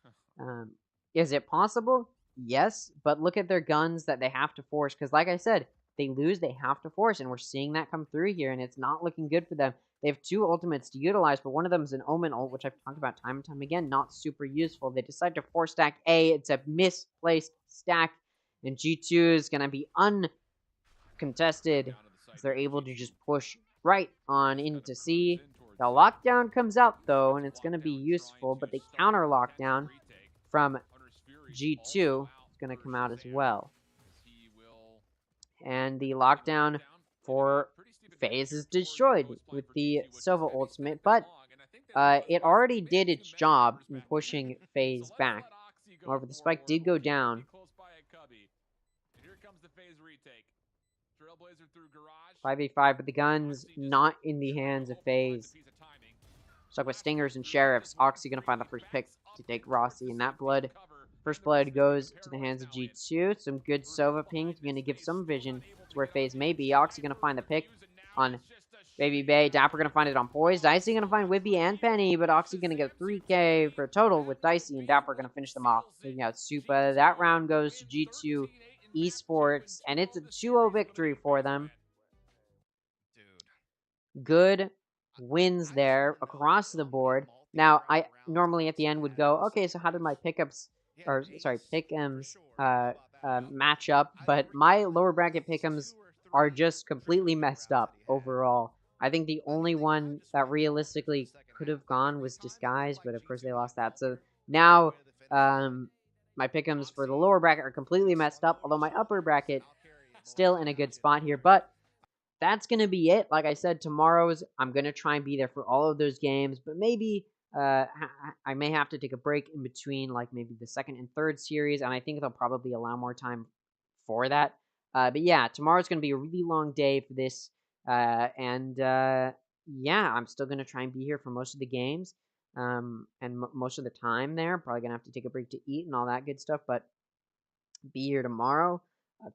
Is it possible? Yes, but look at their guns that they have to force, because like I said, they lose, they have to force, and we're seeing that come through here, and it's not looking good for them. They have 2 ultimates to utilize, but one of them is an Omen ult, which I've talked about time and time again, not super useful. They decide to 4-stack A. It's a misplaced stack, and G2 is going to be uncontested, as they're able to just push right on into C. The lockdown comes out, though, and it's going to be useful, but the counter lockdown from G2 is going to come out as well. And the lockdown for FaZe is destroyed with the Sova ultimate, but it already did its job in pushing FaZe back. However, the spike did go down. 5v5, but the gun's not in the hands of FaZe. Stuck with Stingers and Sheriffs. Oxy gonna find the first pick to take Rossi, and that blood, first blood goes to the hands of G2. Some good Sova pings, gonna give some vision to where FaZe may be. Oxy gonna find the pick on Baby Bay. Dapper gonna find it on Poise. Dicey gonna find Whippy and Penny, but Oxy gonna get 3k for a total with Dicey, and Dapper gonna finish them off, taking out Supa. That round goes to G2 Esports, and it's a 2-0 victory for them. Good wins there across the board. Now, I normally at the end would go, okay, so how did my pick'ems match up? But my lower bracket pick'ems are just completely messed up overall. I think the only one that realistically could have gone was Disguise, but of course they lost that. So now, my pick'ems for the lower bracket are completely messed up, although my upper bracket still in a good spot here. But that's going to be it. Like I said, tomorrow's, I'm going to try and be there for all of those games, but maybe I may have to take a break in between, like maybe the 2nd and 3rd series, and I think they'll probably allow more time for that. But yeah, tomorrow's going to be a really long day for this, yeah, I'm still going to try and be here for most of the games, and most of the time there. Probably going to have to take a break to eat and all that good stuff, but be here tomorrow.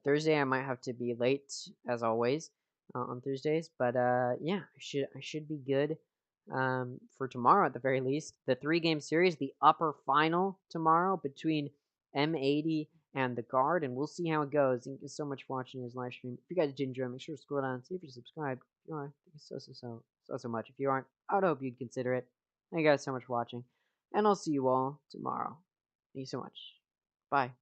Thursday, I might have to be late, as always. On Thursdays, but yeah, I should be good for tomorrow at the very least. The 3-game series, the upper final tomorrow between M80 and the Guard, and we'll see how it goes. Thank you so much for watching this live stream. If you guys did enjoy, make sure to scroll down and see if you subscribe. If you are, thank you so much. If you aren't, I would hope you'd consider it. Thank you guys so much for watching, and I'll see you all tomorrow. Thank you so much. Bye.